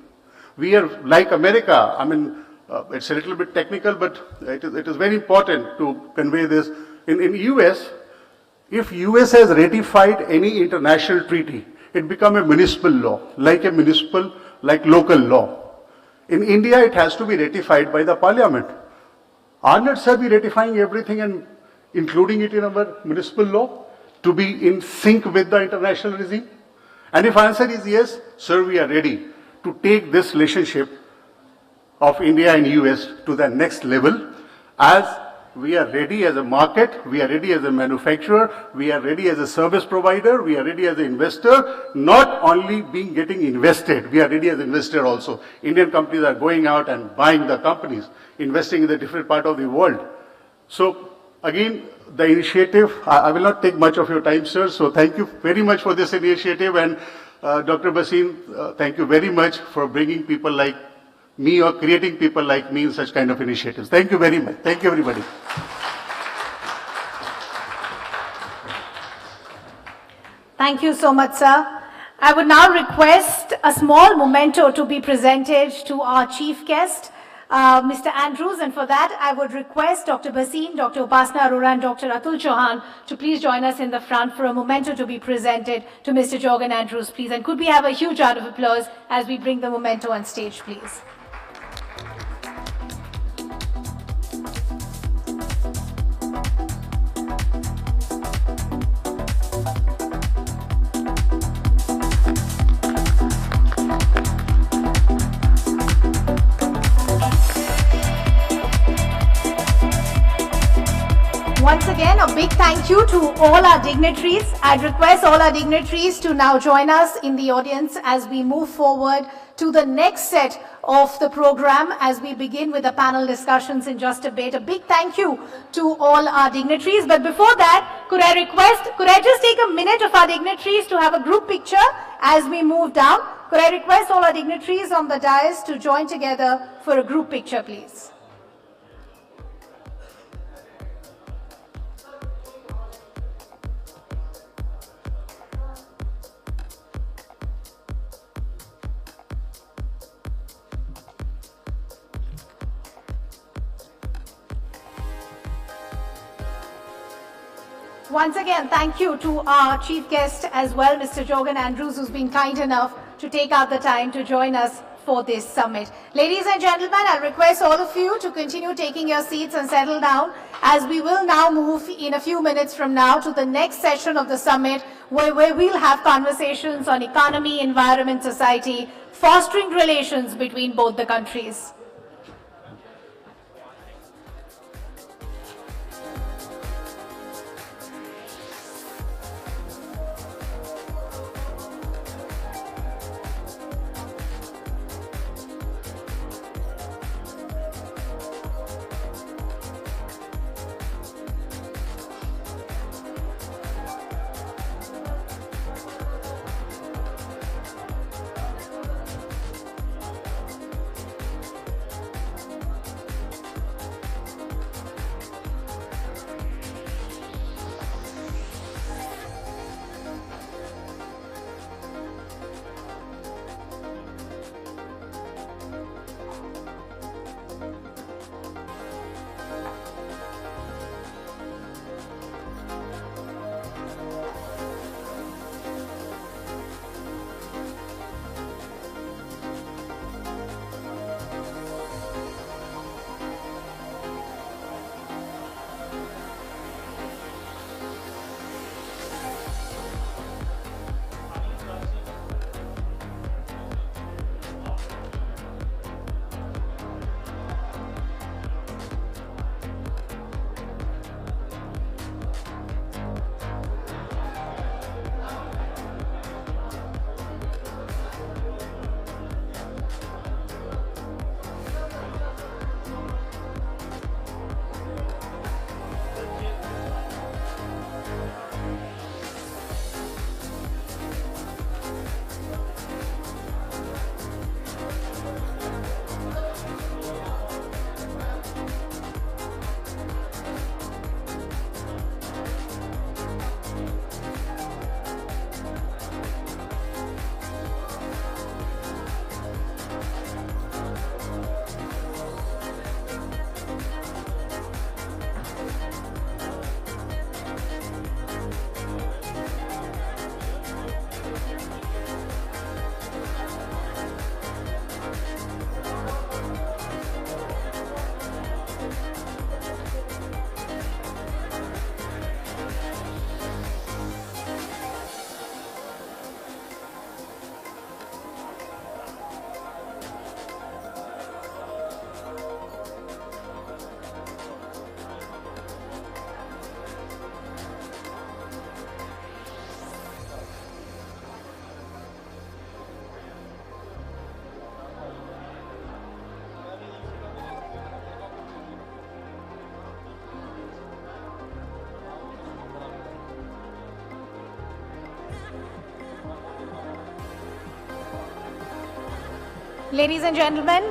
We are like America. I mean, it's a little bit technical, but it is very important to convey this. In US, if US has ratified any international treaty, it becomes a municipal law, like local law. In India, it has to be ratified by the parliament. Are not, sir, we ratifying everything and including it in our municipal law to be in sync with the international regime? And if answer is yes, sir, we are ready to take this relationship of India and US to the next level, as we are ready as a market, we are ready as a manufacturer, we are ready as a service provider, we are ready as an investor, not only getting invested, we are ready as an investor also. Indian companies are going out and buying the companies, investing in the different part of the world. So again, the initiative, I will not take much of your time, sir, so thank you very much for this initiative, and Dr. Bhasin, thank you very much for bringing people like me or creating people like me in such kind of initiatives. Thank you very much. Thank you, everybody. Thank you so much, sir. I would now request a small memento to be presented to our chief guest, Mr. Andrews, and for that I would request Dr. Bhasin, Dr. Upasana Arora and Dr. Atul Chauhan to please join us in the front for a memento to be presented to Mr. Jorgen Andrews, please. And could we have a huge round of applause as we bring the memento on stage, please. Once again, a big thank you to all our dignitaries. I'd request all our dignitaries to now join us in the audience as we move forward to the next set of the program as we begin with the panel discussions in just a bit. A big thank you to all our dignitaries. But before that, could I just take a minute of our dignitaries to have a group picture as we move down? Could I request all our dignitaries on the dais to join together for a group picture, please? Once again, thank you to our chief guest as well, Mr. Jorgen Andrews, who's been kind enough to take out the time to join us for this summit. Ladies and gentlemen, I'll request all of you to continue taking your seats and settle down as we will now move in a few minutes from now to the next session of the summit where we'll have conversations on economy, environment, society, fostering relations between both the countries. Ladies and gentlemen,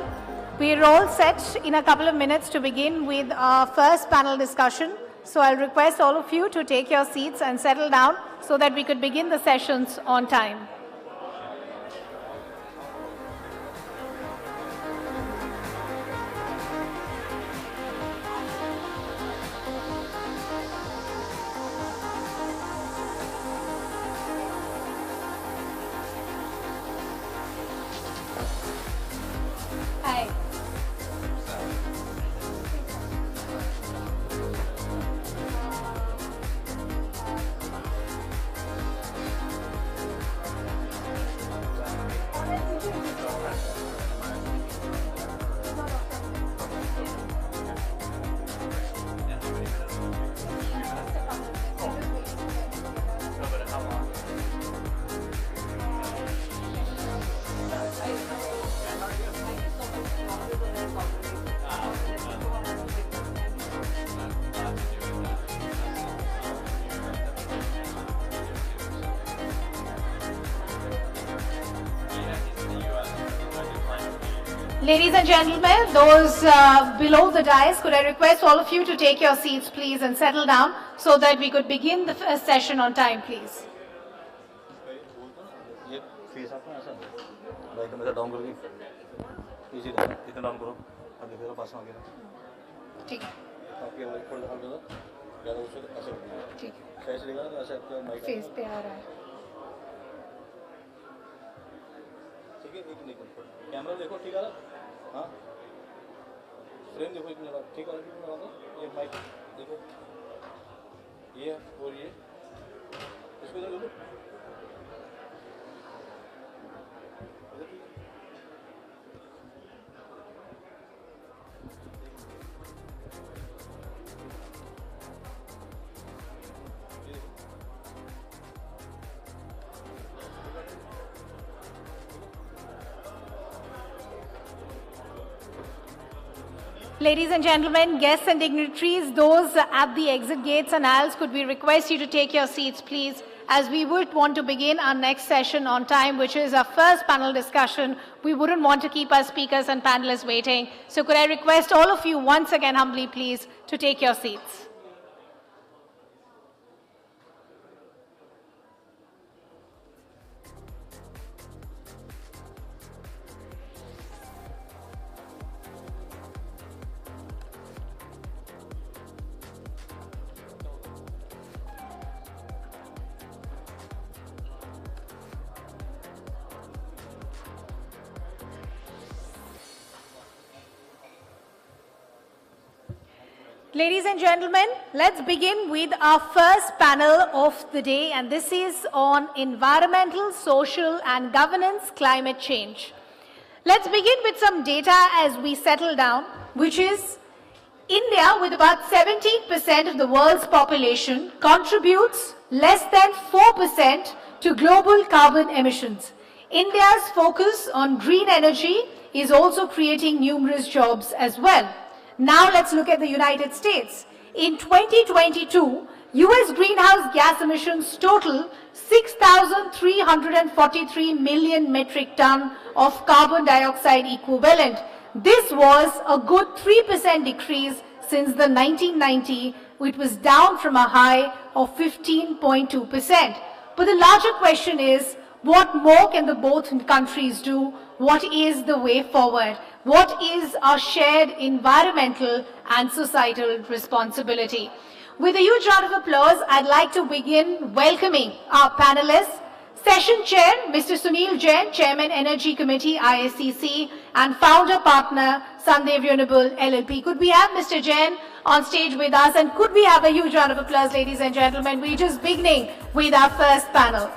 we're all set in a couple of minutes to begin with our first panel discussion. So I'll request all of you to take your seats and settle down so that we could begin the sessions on time. Hi. Ladies and gentlemen, those below the dais, could I request all of you to take your seats, please, and settle down so that we could begin the first session on time, please. ठीक है face पे आ रहा है camera देखो ठीक है हाँ frame देखो एक मिनट ठीक है ये माइक देखो ये और ये इसको देखो Ladies and gentlemen, guests and dignitaries, those at the exit gates and aisles, could we request you to take your seats, please, as we would want to begin our next session on time, which is our first panel discussion. We wouldn't want to keep our speakers and panelists waiting. So could I request all of you once again, humbly, please, to take your seats. Ladies and gentlemen, let's begin with our first panel of the day, and this is on environmental, social, and governance climate change. Let's begin with some data as we settle down, which is India, with about 17% of the world's population, contributes less than 4% to global carbon emissions. India's focus on green energy is also creating numerous jobs as well. Now let's look at the United States. In 2022, US greenhouse gas emissions total 6,343 million metric ton of carbon dioxide equivalent. This was a good 3% decrease since the 1990, which was down from a high of 15.2%. But the larger question is, what more can the both countries do? What is the way forward? What is our shared environmental and societal responsibility? With a huge round of applause, I'd like to begin welcoming our panelists. Session Chair, Mr. Sunil Jain, Chairman, Energy Committee, ISCC, and Founder Partner, Sandev Renewable LLP. Could we have Mr. Jain on stage with us? And could we have a huge round of applause, ladies and gentlemen? We're just beginning with our first panel.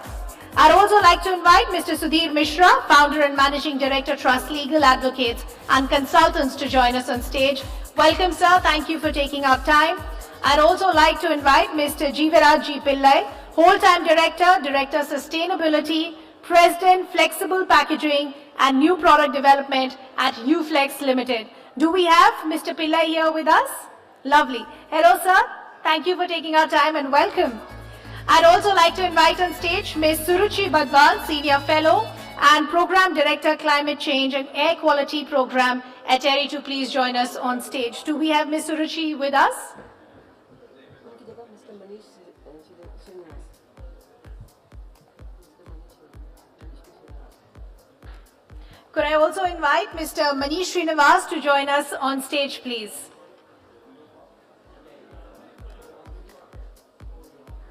I'd also like to invite Mr. Sudhir Mishra, Founder and Managing Director, Trust Legal Advocates and Consultants, to join us on stage. Welcome, sir. Thank you for taking out time. I'd also like to invite Mr. Jeevaraj G. Pillai, Whole-Time Director, Director Sustainability, President, Flexible Packaging and New Product Development at Uflex Limited. Do we have Mr. Pillai here with us? Lovely. Hello, sir. Thank you for taking our time and welcome. I'd also like to invite on stage Ms. Suruchi Badwal, Senior Fellow, and Program Director Climate Change and Air Quality Program at TERI to please join us on stage. Do we have Ms. Suruchi with us? Could I also invite Mr. Manish Srinivas to join us on stage, please?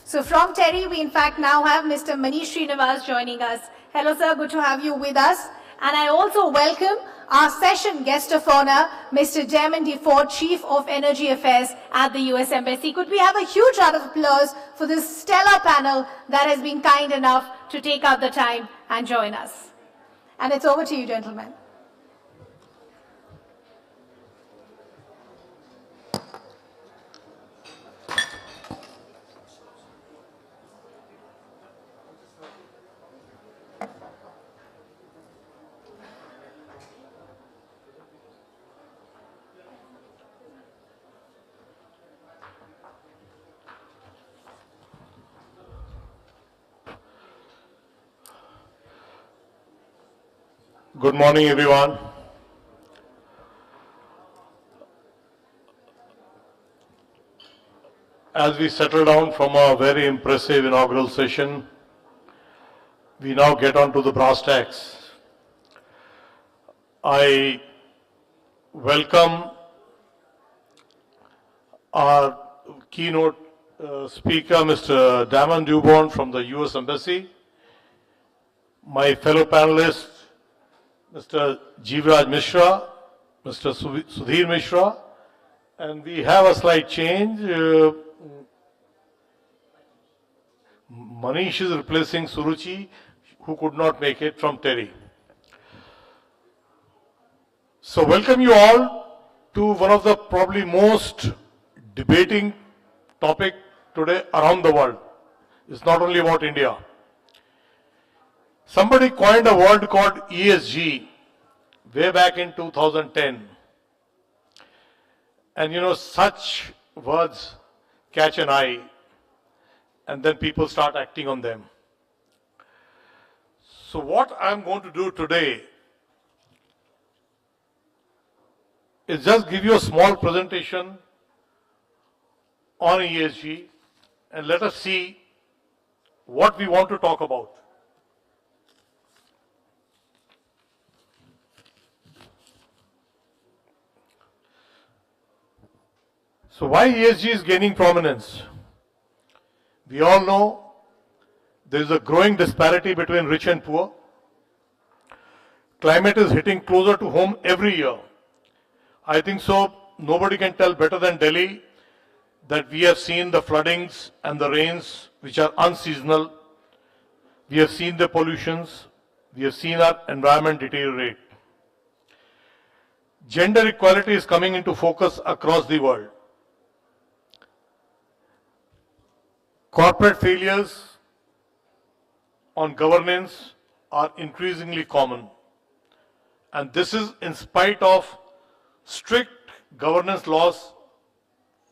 So from TERI, we in fact now have Mr. Manish Srinivas joining us. Hello, sir. Good to have you with us. And I also welcome our session guest of honor, Mr. Damon DeFord, Chief of Energy Affairs at the US Embassy. Could we have a huge round of applause for this stellar panel that has been kind enough to take out the time and join us? And it's over to you, gentlemen. Good morning, everyone. As we settle down from a very impressive inaugural session, we now get on to the brass tacks. I welcome our keynote speaker, Mr. Damon DeFord from the US Embassy, my fellow panelists, Mr. Jivraj Mishra, Mr. Sudhir Mishra, and we have a slight change. Manish is replacing Suruchi, who could not make it from TERI. So welcome you all to one of the probably most debating topic today around the world. It's not only about India. Somebody coined a word called ESG way back in 2010. And you know, such words catch an eye and then people start acting on them. So what I'm going to do today is just give you a small presentation on ESG and let us see what we want to talk about. So why ESG is gaining prominence? We all know there is a growing disparity between rich and poor. Climate is hitting closer to home every year. I think so, nobody can tell better than Delhi that we have seen the floodings and the rains which are unseasonal. We have seen the pollutions. We have seen our environment deteriorate. Gender equality is coming into focus across the world. Corporate failures on governance are increasingly common. And this is in spite of strict governance laws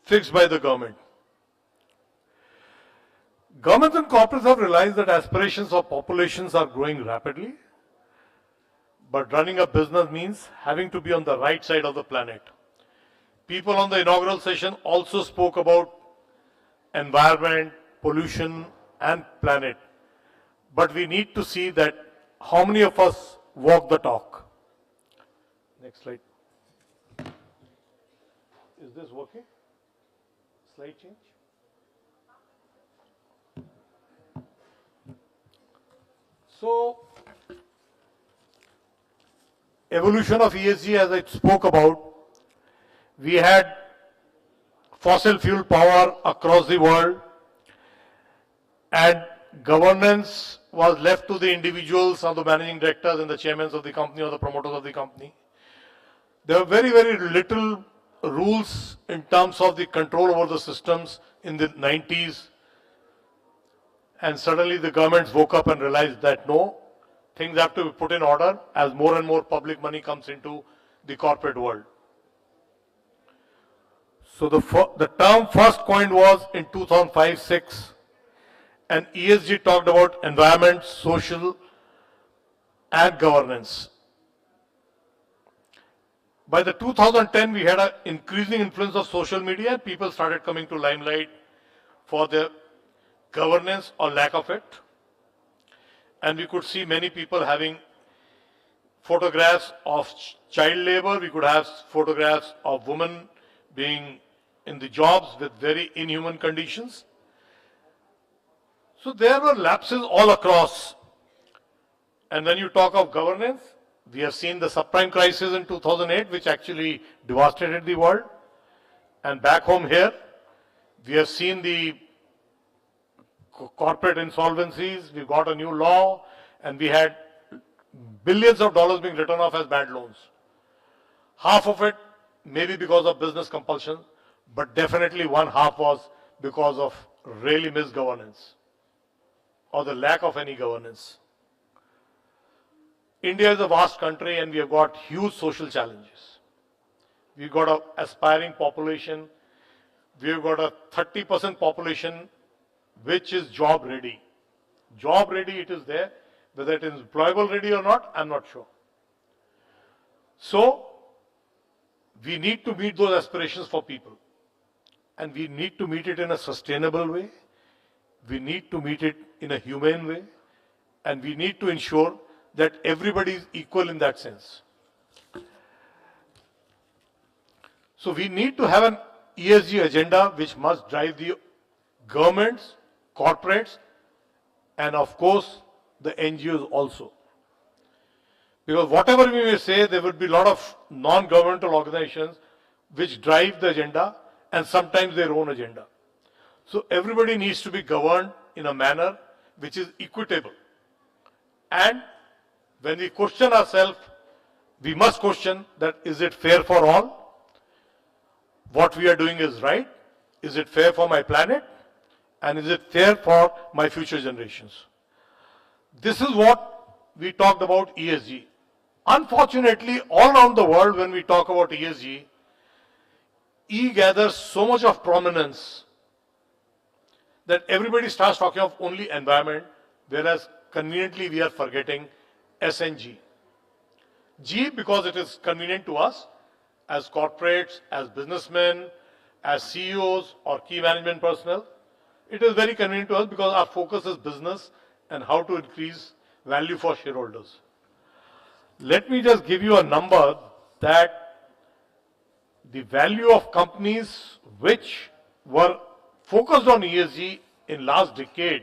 fixed by the government. Governments and corporates have realized that aspirations of populations are growing rapidly, but running a business means having to be on the right side of the planet. People on the inaugural session also spoke about environment, pollution, and planet. But we need to see that how many of us walk the talk. Next slide. Is this working? Slide change. So, evolution of ESG, as I spoke about, we had fossil fuel power across the world, and governance was left to the individuals or the managing directors and the chairmen of the company or the promoters of the company. There were very, very little rules in terms of the control over the systems in the 90s. And suddenly the governments woke up and realized that no, things have to be put in order as more and more public money comes into the corporate world. So the term first coined was in 2005-06, and ESG talked about environment, social, and governance. By the 2010, we had an increasing influence of social media. People started coming to limelight for their governance or lack of it. And we could see many people having photographs of child labor. We could have photographs of women being in the jobs with very inhuman conditions. So there were lapses all across. And when you talk of governance, we have seen the subprime crisis in 2008, which actually devastated the world. And back home here, we have seen the corporate insolvencies. We got a new law, and we had billions of dollars being written off as bad loans. Half of it maybe because of business compulsion, but definitely one half was because of really misgovernance or the lack of any governance. India is a vast country and we have got huge social challenges. We've got an aspiring population. We've got a 30% population which is job ready. Job ready it is there. Whether it is employable ready or not, I'm not sure. So, we need to meet those aspirations for people. And we need to meet it in a sustainable way. We need to meet it in a humane way. And we need to ensure that everybody is equal in that sense. So we need to have an ESG agenda which must drive the governments, corporates, and of course the NGOs also. Because whatever we may say, there will be a lot of non-governmental organizations which drive the agenda and sometimes their own agenda. So everybody needs to be governed in a manner which is equitable. And when we question ourselves, we must question that is it fair for all? What we are doing is right? Is it fair for my planet? And is it fair for my future generations? This is what we talked about ESG. Unfortunately, all around the world when we talk about ESG, E gathers so much of prominence that everybody starts talking of only environment, whereas conveniently we are forgetting S and G. G because it is convenient to us as corporates, as businessmen, as CEOs or key management personnel. It is very convenient to us because our focus is business and how to increase value for shareholders. Let me just give you a number that the value of companies which were focused on ESG in last decade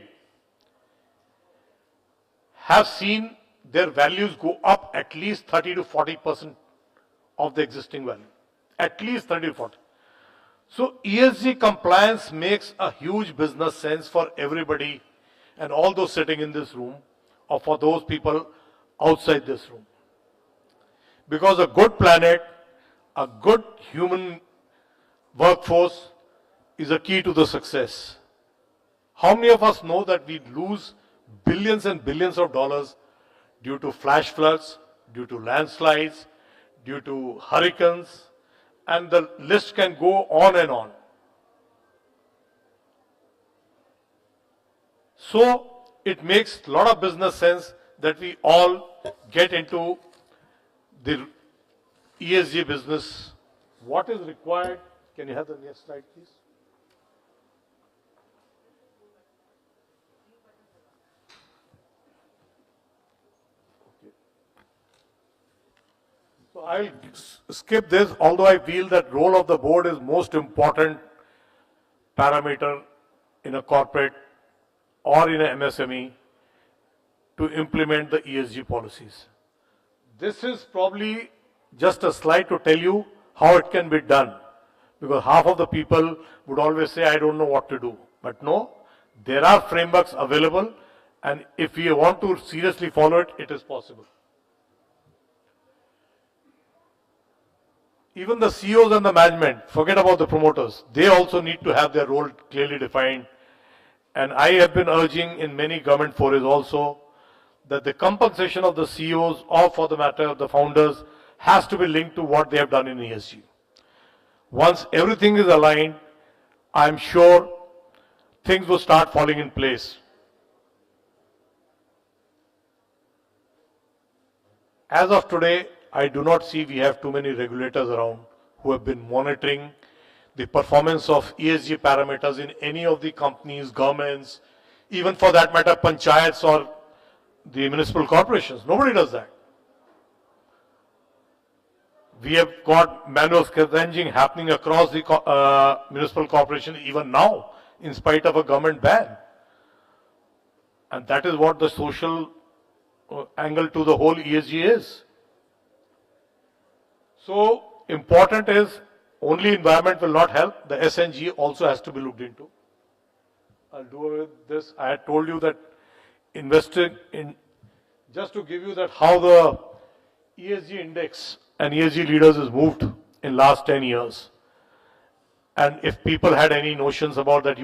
have seen their values go up at least 30 to 40% of the existing value. At least 30 to 40. So ESG compliance makes a huge business sense for everybody and all those sitting in this room or for those people outside this room. Because a good planet, a good human workforce is a key to the success. How many of us know that we lose billions and billions of dollars due to flash floods, due to landslides, due to hurricanes, and the list can go on and on. So it makes a lot of business sense that we all get into the ESG business. What is required? Can you have the next slide, please? So I'll skip this, although I feel that role of the board is most important parameter in a corporate or in an MSME to implement the ESG policies. This is probably just a slide to tell you how it can be done. Because half of the people would always say, I don't know what to do. But no, there are frameworks available, and if we want to seriously follow it, it is possible. Even the CEOs and the management, forget about the promoters, they also need to have their role clearly defined. And I have been urging in many government forums also that the compensation of the CEOs or for the matter of the founders has to be linked to what they have done in ESG. Once everything is aligned, I'm sure things will start falling in place. as of today, I do not see we have too many regulators around who have been monitoring the performance of ESG parameters in any of the companies, governments, even for that matter, panchayats or the municipal corporations. Nobody does that. We have got manual scavenging happening across the municipal corporation even now, in spite of a government ban. And that is what the social angle to the whole ESG is. So important is only environment will not help. The SNG also has to be looked into. I'll do with this. I had told you that investing in, just to give you that how the ESG index and ESG leaders has moved in last 10 years. And if people had any notions about that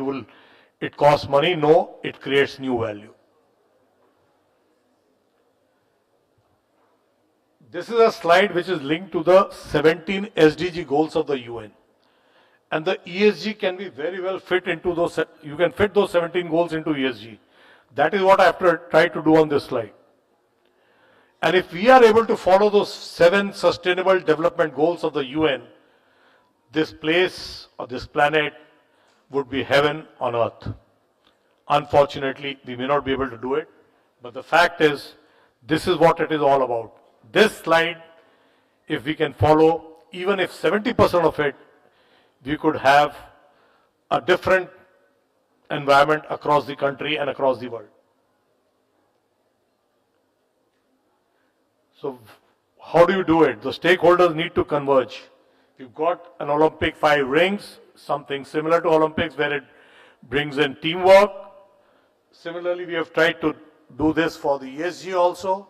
it costs money, no, it creates new value. This is a slide which is linked to the 17 SDG goals of the UN. And the ESG can be very well fit into those, you can fit those 17 goals into ESG. That is what I have to try to do on this slide. And if we are able to follow those 7 sustainable development goals of the UN, this place or this planet would be heaven on earth. Unfortunately, we may not be able to do it, but the fact is, this is what it is all about. This slide, if we can follow, even if 70% of it, we could have a different environment across the country and across the world. So how do you do it? The stakeholders need to converge. You've got an Olympic 5 rings, something similar to Olympics where it brings in teamwork. Similarly, we have tried to do this for the ESG also.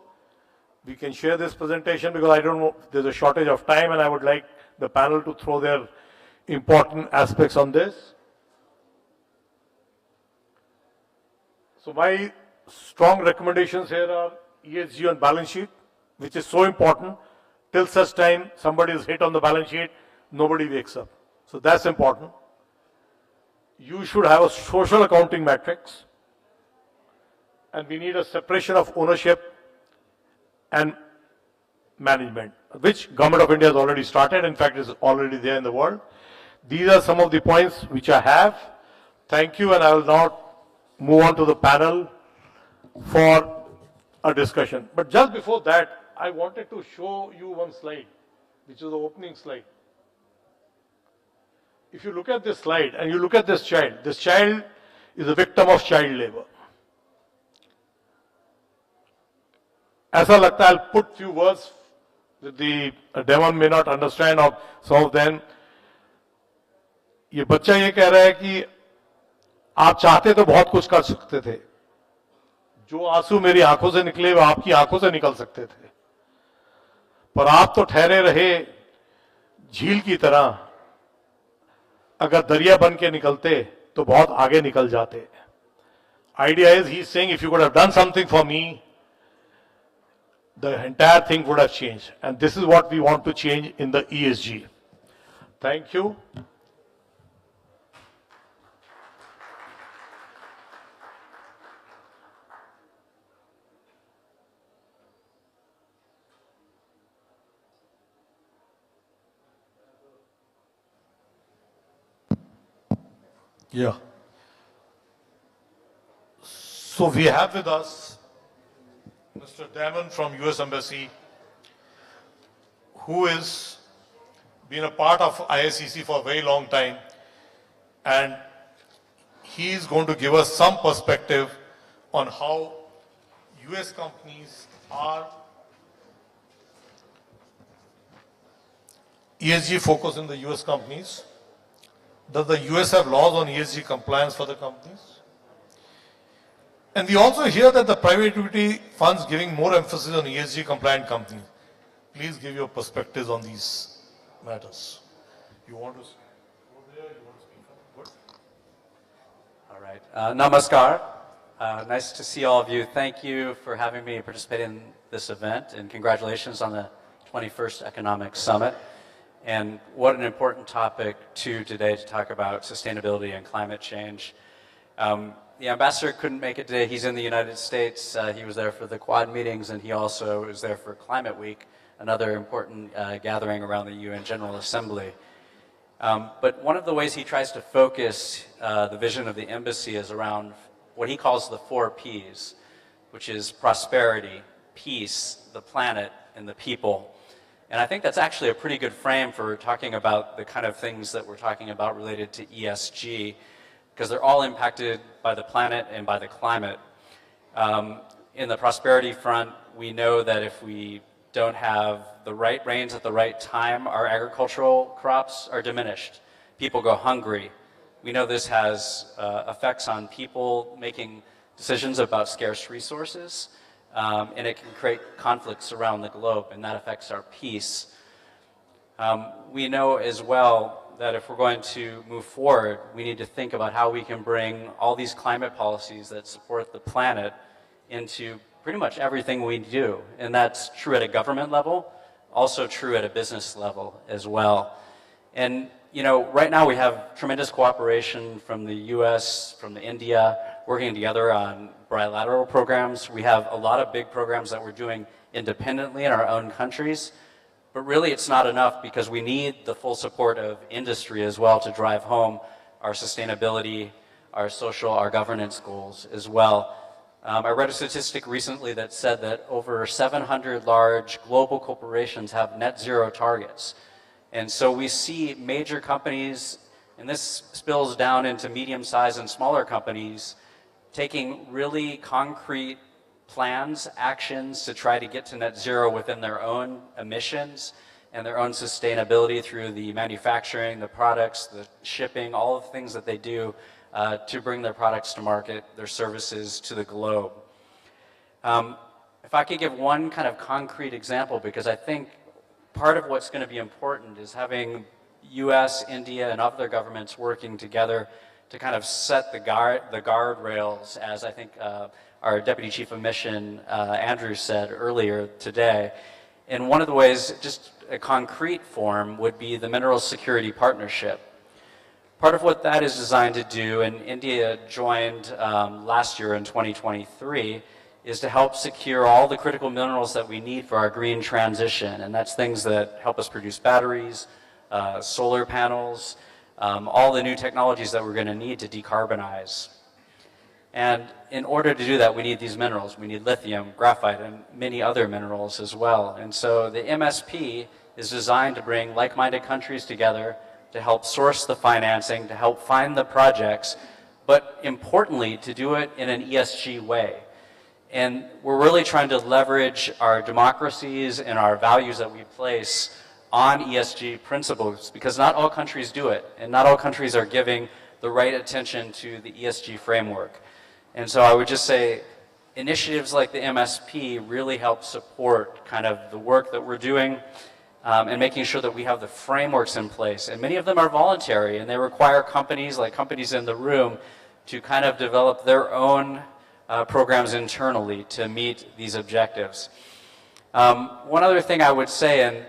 We can share this presentation because I don't know, there's a shortage of time and I would like the panel to throw their important aspects on this. So my strong recommendations here are ESG on balance sheet, which is so important. Till such time somebody is hit on the balance sheet, nobody wakes up. So that's important. You should have a social accounting matrix, and we need a separation of ownership and management, which Government of India has already started. In fact, is already there in the world. These are some of the points which I have. Thank you, and I will now move on to the panel for a discussion. But just before that, I wanted to show you one slide, which is the opening slide. If you look at this slide and you look at this child is a victim of child labor. ऐसा लगता है, I'll put few words that the demon may not understand of some of them. ये बच्चा ये कह रहा है कि आप चाहते तो बहुत कुछ कर सकते थे, जो आंसू मेरी आंखों से निकले वो आपकी आंखों से निकल सकते थे, पर आप तो ठहरे रहे झील की तरह. अगर दरिया बन के निकलते तो बहुत आगे निकल जाते. Idea is, he is saying, if you could have done something for me, the entire thing would have changed. And this is what we want to change in the ESG. Thank you. Yeah. So we have with us Mr. Damon from US Embassy, who has been a part of ISCC for a very long time, and he is going to give us some perspective on how US companies are ESG focused in the US companies. Does the US have laws on ESG compliance for the companies? And we also hear that the private equity funds giving more emphasis on ESG compliant companies. Please give your perspectives on these matters. You want to go there? You want to speak? Good. All right. Namaskar. Nice to see all of you. Thank you for having me participate in this event, and congratulations on the 21st Economic Summit. And what an important topic today to talk about sustainability and climate change. the ambassador couldn't make it today. He's in the United States. He was there for the Quad meetings, and he also was there for Climate Week, another important gathering around the UN General Assembly. But one of the ways he tries to focus the vision of the embassy is around what he calls the 4 Ps, which is prosperity, peace, the planet, and the people. And I think that's actually a pretty good frame for talking about the kind of things that we're talking about related to ESG, because they're all impacted by the planet and by the climate. In the prosperity front, we know that if we don't have the right rains at the right time, our agricultural crops are diminished. People go hungry. We know this has effects on people making decisions about scarce resources, and it can create conflicts around the globe, and that affects our peace. We know as well that if we're going to move forward, we need to think about how we can bring all these climate policies that support the planet into pretty much everything we do. And that's true at a government level, also true at a business level as well. And you know, right now we have tremendous cooperation from the US, from India, working together on bilateral programs. We have a lot of big programs that we're doing independently in our own countries. But really it's not enough, because we need the full support of industry as well to drive home our sustainability, our social, our governance goals as well. I read a statistic recently that said that over 700 large global corporations have net zero targets. And so we see major companies, and this spills down into medium-sized and smaller companies, taking really concrete plans, actions to try to get to net zero within their own emissions and their own sustainability through the manufacturing, the products, the shipping, all of the things that they do to bring their products to market, their services to the globe. If I could give one kind of concrete example, because I think part of what's going to be important is having US, India, and other governments working together to kind of set the guardrails, as I think our Deputy Chief of Mission, Andrew, said earlier today. And one of the ways, just a concrete form, would be the Mineral Security Partnership. Part of what that is designed to do, and India joined last year in 2023, is to help secure all the critical minerals that we need for our green transition. And that's things that help us produce batteries, solar panels, all the new technologies that we're going to need to decarbonize. And in order to do that, we need these minerals. We need lithium, graphite, and many other minerals as well. And so the MSP is designed to bring like-minded countries together to help source the financing, to help find the projects, but importantly, to do it in an ESG way. And we're really trying to leverage our democracies and our values that we place on ESG principles, because not all countries do it, and not all countries are giving the right attention to the ESG framework. And so I would just say initiatives like the MSP really help support kind of the work that we're doing and making sure that we have the frameworks in place. And many of them are voluntary, and they require companies, like companies in the room, to kind of develop their own programs internally to meet these objectives. One other thing I would say, and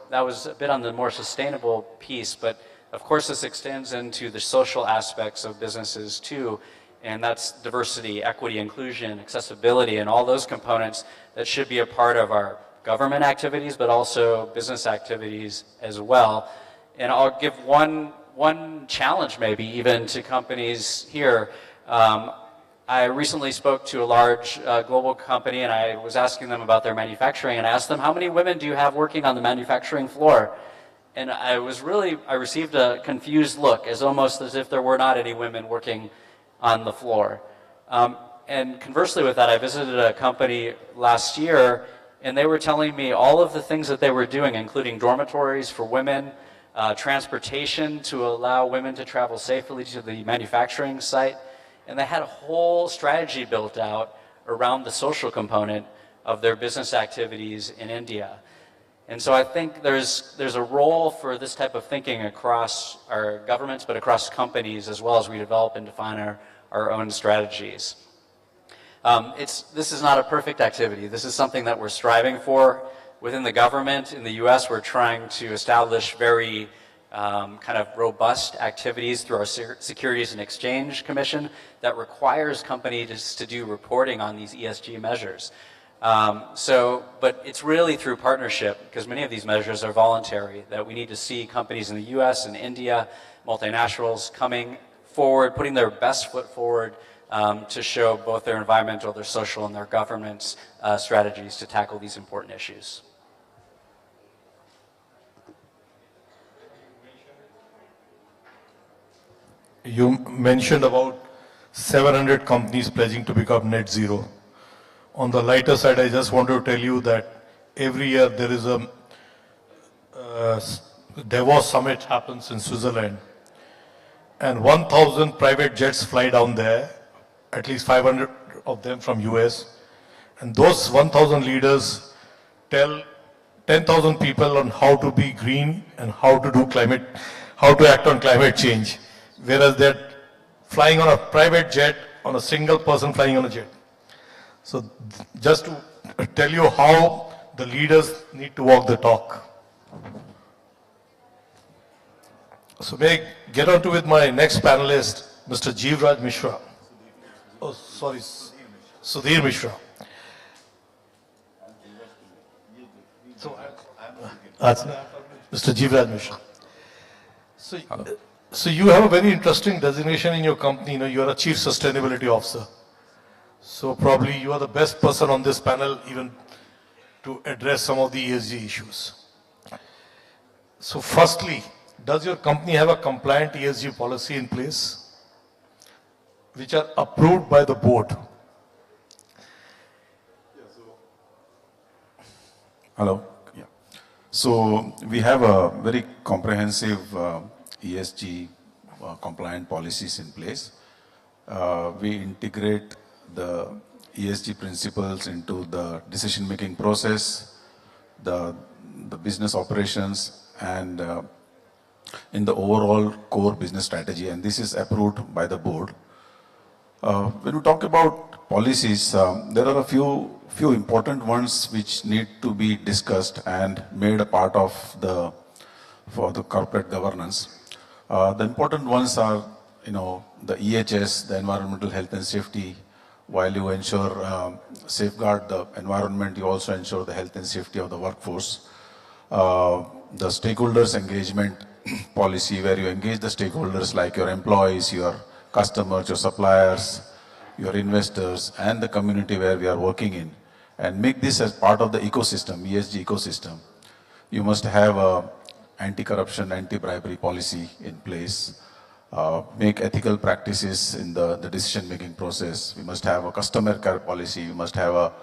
that was a bit on the more sustainable piece, but of course this extends into the social aspects of businesses too. And that's diversity, equity, inclusion, accessibility, and all those components that should be a part of our government activities, but also business activities as well. And I'll give one challenge maybe even to companies here. I recently spoke to a large global company, and I was asking them about their manufacturing, and I asked them, how many women do you have working on the manufacturing floor? And I received a confused look, almost as if there were not any women working on the floor. And conversely with that, I visited a company last year, and they were telling me all of the things that they were doing, including dormitories for women, transportation to allow women to travel safely to the manufacturing site. And they had a whole strategy built out around the social component of their business activities in India. And so I think there's a role for this type of thinking across our governments, but across companies as well, as we develop and define our own strategies. This is not a perfect activity. This is something that we're striving for within the government. In the US, we're trying to establish very kind of robust activities through our Securities and Exchange Commission that requires companies to do reporting on these ESG measures. But it's really through partnership, because many of these measures are voluntary, that we need to see companies in the US and India, multinationals coming forward, putting their best foot forward to show both their environmental, their social, and their governance strategies to tackle these important issues. You mentioned about 700 companies pledging to become net zero. On the lighter side, I just want to tell you that every year there is a Davos summit happens in Switzerland, and 1,000 private jets fly down there, at least 500 of them from US, and those 1,000 leaders tell 10,000 people on how to be green and how to act on climate change, whereas they're flying on a private jet, on a single person flying on a jet. So just to tell you how the leaders need to walk the talk. So may I get on to with my next panelist, Mr. Jeevraj Mishra. Oh, sorry, Sudhir Mishra. So, Mr. Jeevraj Mishra. So you have a very interesting designation in your company. You know, you are a Chief Sustainability Officer. So probably you are the best person on this panel even to address some of the ESG issues. So firstly, does your company have a compliant ESG policy in place, which are approved by the board? Hello. Yeah. So we have a very comprehensive ESG compliant policies in place. We integrate the ESG principles into the decision-making process, the business operations, and in the overall core business strategy, and this is approved by the board. When we talk about policies, there are a few important ones which need to be discussed and made a part of for the corporate governance. The important ones are, the EHS, the environmental health and safety. While you ensure safeguard the environment, you also ensure the health and safety of the workforce. The stakeholders engagement policy, where you engage the stakeholders like your employees, your customers, your suppliers, your investors, and the community where we are working in, and make this as part of the ecosystem, ESG ecosystem. You must have a anti-corruption, anti-bribery policy in place. Make ethical practices in the decision-making process. We must have a customer care policy. You must have a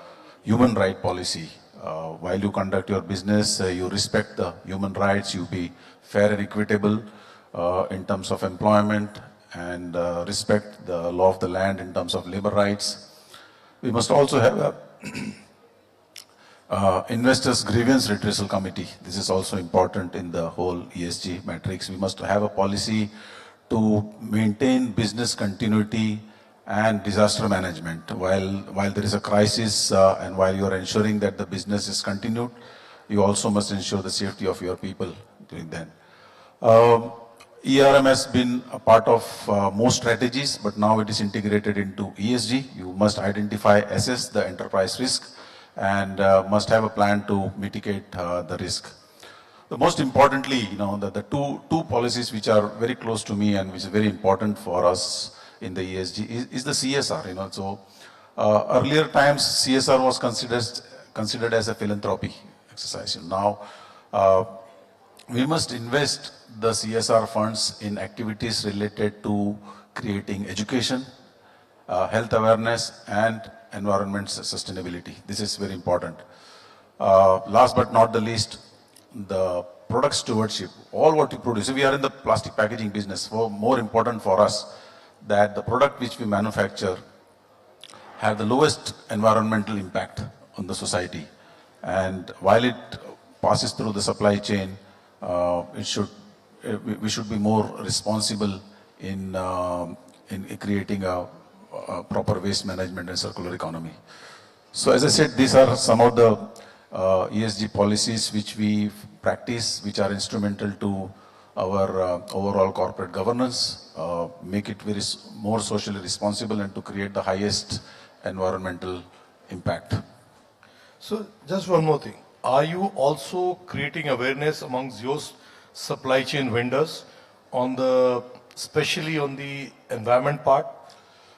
human right policy. While you conduct your business, you respect the human rights. You be fair and equitable in terms of employment, and respect the law of the land in terms of labor rights. We must also have a investors grievance redressal committee. This is also important in the whole ESG matrix. We must have a policy to maintain business continuity and disaster management. While there is a crisis and while you are ensuring that the business is continued, you also must ensure the safety of your people during then. ERM has been a part of most strategies, but now it is integrated into ESG. You must identify, assess the enterprise risk, and must have a plan to mitigate the risk. The most importantly, the two policies which are very close to me and which is very important for us in the ESG is the CSR. So earlier times CSR was considered as a philanthropy exercise. Now we must invest the CSR funds in activities related to creating education, health awareness, and environment sustainability. This is very important. Last but not the least, the product stewardship. All what you produce. We are in the plastic packaging business. So more important for us that the product which we manufacture have the lowest environmental impact on the society. And while it passes through the supply chain, we should be more responsible in creating a proper waste management and circular economy. So as I said, these are some of the ESG policies which we practice, which are instrumental to our overall corporate governance, make it more socially responsible, and to create the highest environmental impact. So just one more thing. Are you also creating awareness amongst your supply chain vendors on especially on the environment part?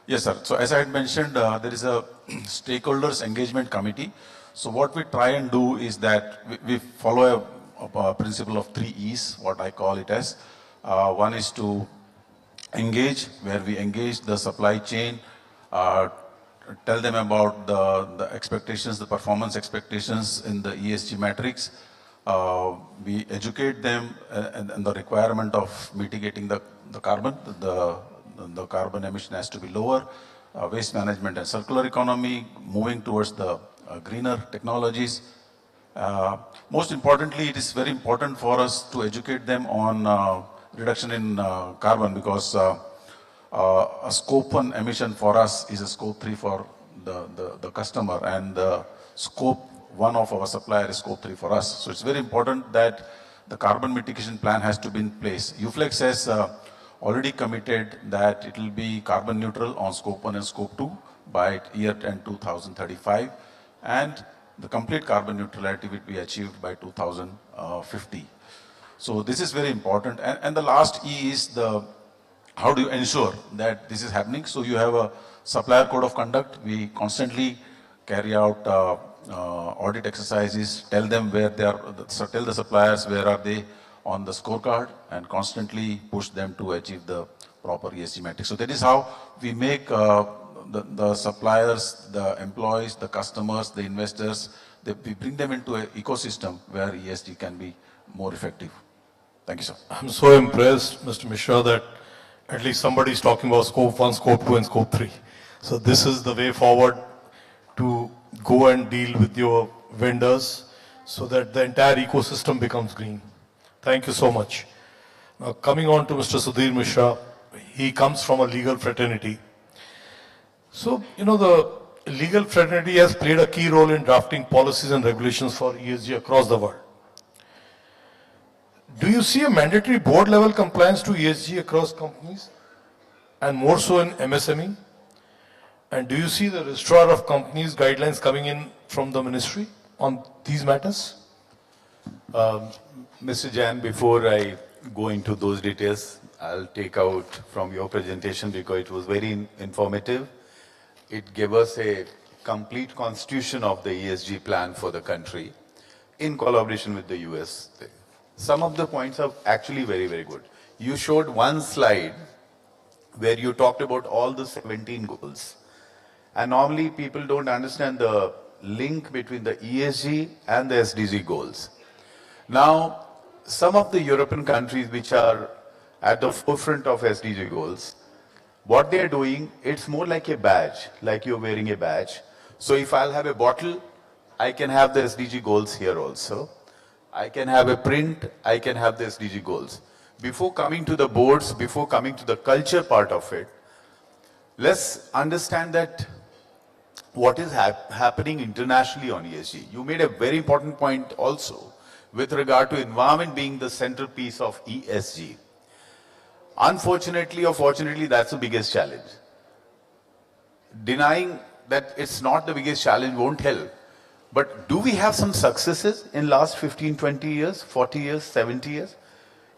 Yes, sir. So as I had mentioned, there is a stakeholders engagement committee. So what we try and do is that we follow a principle of 3 E's, what I call it as. One is to engage, where we engage the supply chain, tell them about the expectations, the performance expectations in the ESG metrics. We educate them and the requirement of mitigating the carbon. The carbon emission has to be lower. Waste management and circular economy, moving towards the greener technologies. Most importantly, it is very important for us to educate them on reduction in carbon, because a scope 1 emission for us is a scope 3 for the customer, and the scope 1 of our supplier is scope 3 for us. So it's very important that the carbon mitigation plan has to be in place. UFLEX has already committed that it will be carbon neutral on scope 1 and scope 2 by year end 2035, and the complete carbon neutrality will be achieved by 2050. So this is very important. And the last E is how do you ensure that this is happening? So you have a supplier code of conduct. We constantly carry out audit exercises, tell them where they are, tell the suppliers where are they on the scorecard, and constantly push them to achieve the proper ESG metrics. So that is how we make the suppliers, the employees, the customers, the investors, we bring them into an ecosystem where ESG can be more effective. Thank you, sir. I'm so impressed, Mr. Mishra, that at least somebody is talking about scope 1, scope 2, and scope 3. So this is the way forward to go and deal with your vendors so that the entire ecosystem becomes green. Thank you so much. Now coming on to Mr. Sudhir Mishra, he comes from a legal fraternity. So, the legal fraternity has played a key role in drafting policies and regulations for ESG across the world. Do you see a mandatory board level compliance to ESG across companies, and more so in MSME? And do you see the registrar of companies guidelines coming in from the ministry on these matters? Mr. Jain, before I go into those details, I'll take out from your presentation because it was very informative. It gave us a complete constitution of the ESG plan for the country in collaboration with the US. Some of the points are actually very, very good. You showed one slide where you talked about all the 17 goals. And normally people don't understand the link between the ESG and the SDG goals. Now, some of the European countries which are at the forefront of SDG goals, what they are doing, it's more like a badge, like you're wearing a badge. So if I'll have a bottle, I can have the SDG goals here also. I can have a print, I can have the SDG goals. Before coming to the boards, before coming to the culture part of it, let's understand that what is happening internationally on ESG. You made a very important point also with regard to environment being the centerpiece of ESG. Unfortunately or fortunately, that's the biggest challenge. Denying that it's not the biggest challenge won't help. But do we have some successes in last 15, 20 years, 40 years, 70 years?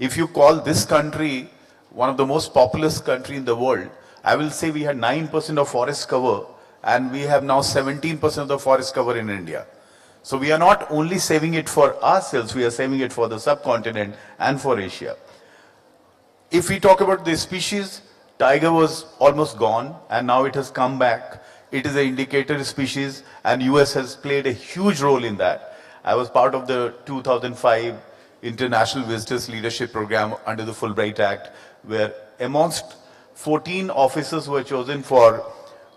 If you call this country one of the most populous country in the world, I will say we had 9% of forest cover, and we have now 17% of the forest cover in India. So we are not only saving it for ourselves, we are saving it for the subcontinent and for Asia. If we talk about the species, tiger was almost gone and now it has come back. It is an indicator species and US has played a huge role in that. I was part of the 2005 International Visitors Leadership Program under the Fulbright Act, where amongst 14 officers were chosen for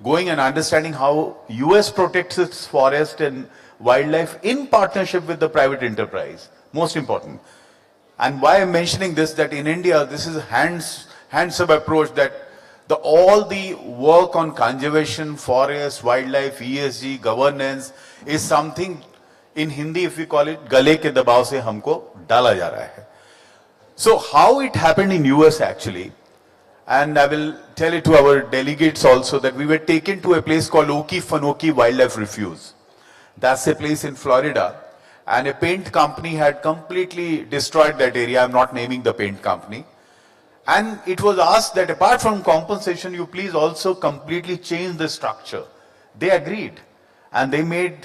going and understanding how US protects its forest and wildlife in partnership with the private enterprise. Most important. And why I'm mentioning this, that in India, this is a hands-up approach, that all the work on conservation, forest, wildlife, ESG, governance is something, in Hindi if we call it, gale ke dabav se humko dala ja raha hai. So how it happened in US actually, and I will tell it to our delegates also, that we were taken to a place called Okefenokee Wildlife Refuge. That's a place in Florida, and a paint company had completely destroyed that area. I'm not naming the paint company. And it was asked that apart from compensation, you please also completely change the structure. They agreed, and they made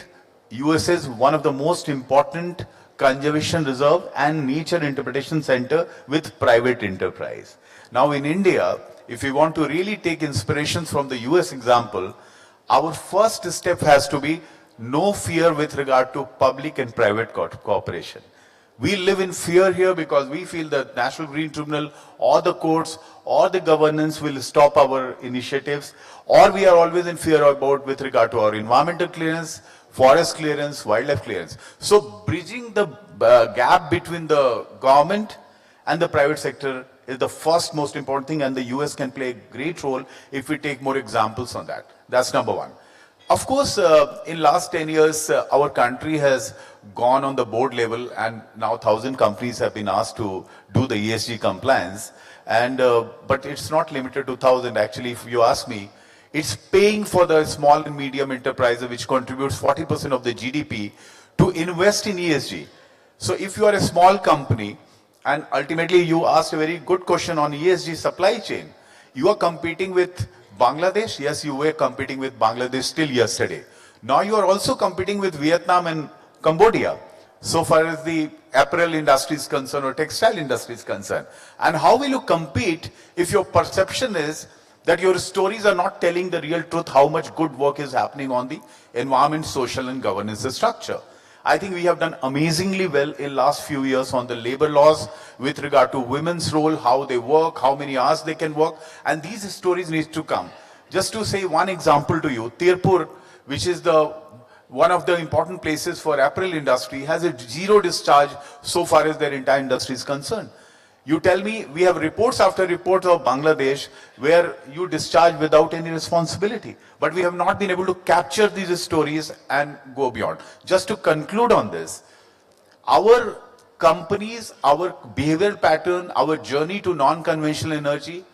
USS one of the most important conservation reserve and nature interpretation center with private enterprise. Now in India, if we want to really take inspirations from the US example, our first step has to be no fear with regard to public and private cooperation. We live in fear here because we feel that National Green Tribunal or the courts or the governance will stop our initiatives, or we are always in fear about with regard to our environmental clearance, forest clearance, wildlife clearance. So bridging the gap between the government and the private sector is the first most important thing, and the US can play a great role if we take more examples on that. That's number one. Of course, in last 10 years, our country has gone on the board level, and now 1,000 companies have been asked to do the ESG compliance. And but it's not limited to 1,000. Actually, if you ask me, it's paying for the small and medium enterprises, which contributes 40% of the GDP, to invest in ESG. So if you are a small company, and ultimately you asked a very good question on ESG supply chain, you are competing with Bangladesh. Yes, you were competing with Bangladesh till yesterday. Now you are also competing with Vietnam and Cambodia, so far as the apparel industry is concerned or textile industry is concerned. And how will you compete if your perception is that your stories are not telling the real truth, how much good work is happening on the environment, social and governance structure? I think we have done amazingly well in last few years on the labor laws with regard to women's role, how they work, how many hours they can work, and these stories need to come. Just to say one example to you, Tirupur, which is one of the important places for apparel industry, has a zero discharge so far as their entire industry is concerned. You tell me, we have reports after reports of Bangladesh where you discharge without any responsibility. But we have not been able to capture these stories and go beyond. Just to conclude on this, our companies, our behavioral pattern, our journey to non-conventional energy,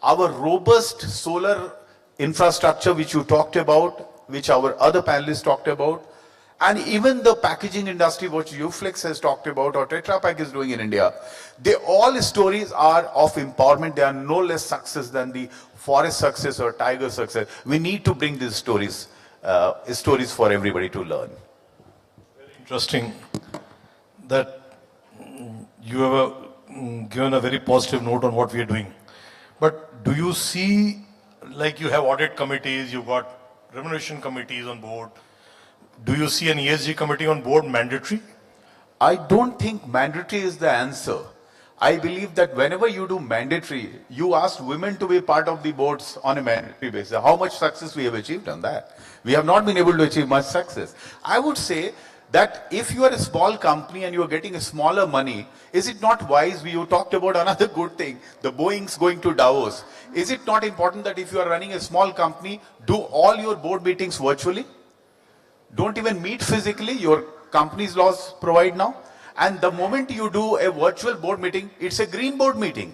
our robust solar infrastructure which you talked about, which our other panelists talked about, and even the packaging industry, which Uflex has talked about, or Tetra Pak is doing in India, they all stories are of empowerment. They are no less success than the forest success or tiger success. We need to bring these stories for everybody to learn. Very interesting that you have given a very positive note on what we are doing. But do you see, like you have audit committees, you've got remuneration committees on board, do you see an ESG committee on board mandatory? I don't think mandatory is the answer. I believe that whenever you do mandatory, you ask women to be part of the boards on a mandatory basis. How much success we have achieved on that? We have not been able to achieve much success. I would say that if you are a small company and you are getting a smaller money, is it not wise? You talked about another good thing, the Boeing's going to Davos. Is it not important that if you are running a small company, do all your board meetings virtually? Don't even meet physically, your company's laws provide now. And the moment you do a virtual board meeting, it's a green board meeting.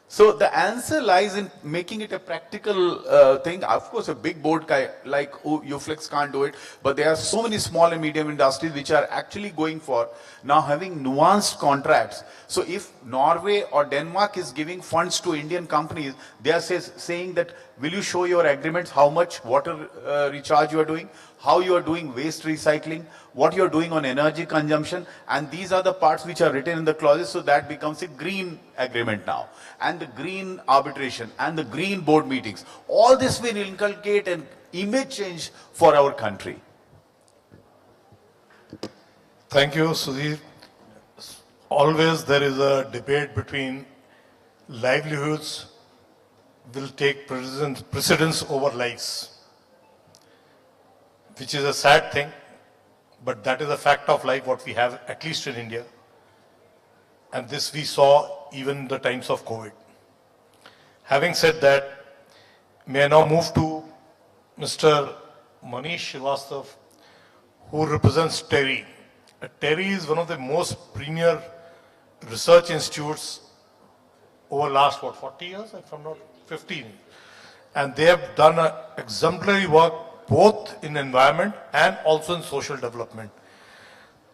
So the answer lies in making it a practical thing. Of course, a big board like Uflex can't do it, but there are so many small and medium industries which are actually going for now having nuanced contracts. So if Norway or Denmark is giving funds to Indian companies, they are saying that, will you show your agreements, how much water recharge you are doing, how you are doing waste recycling, what you are doing on energy consumption, and these are the parts which are written in the clauses, so that becomes a green agreement now. And the green arbitration and the green board meetings, all this will inculcate an image change for our country. Thank you, Sudhir. Always there is a debate between livelihoods will take precedence over lives, which is a sad thing, but that is a fact of life what we have, at least in India. And this we saw even in the times of COVID. Having said that, may I now move to Mr. Manish Srivastav, who represents TERI. TERI is one of the most premier research institutes over last, 40 years, if I'm not 15. And they have done exemplary work both in environment and also in social development.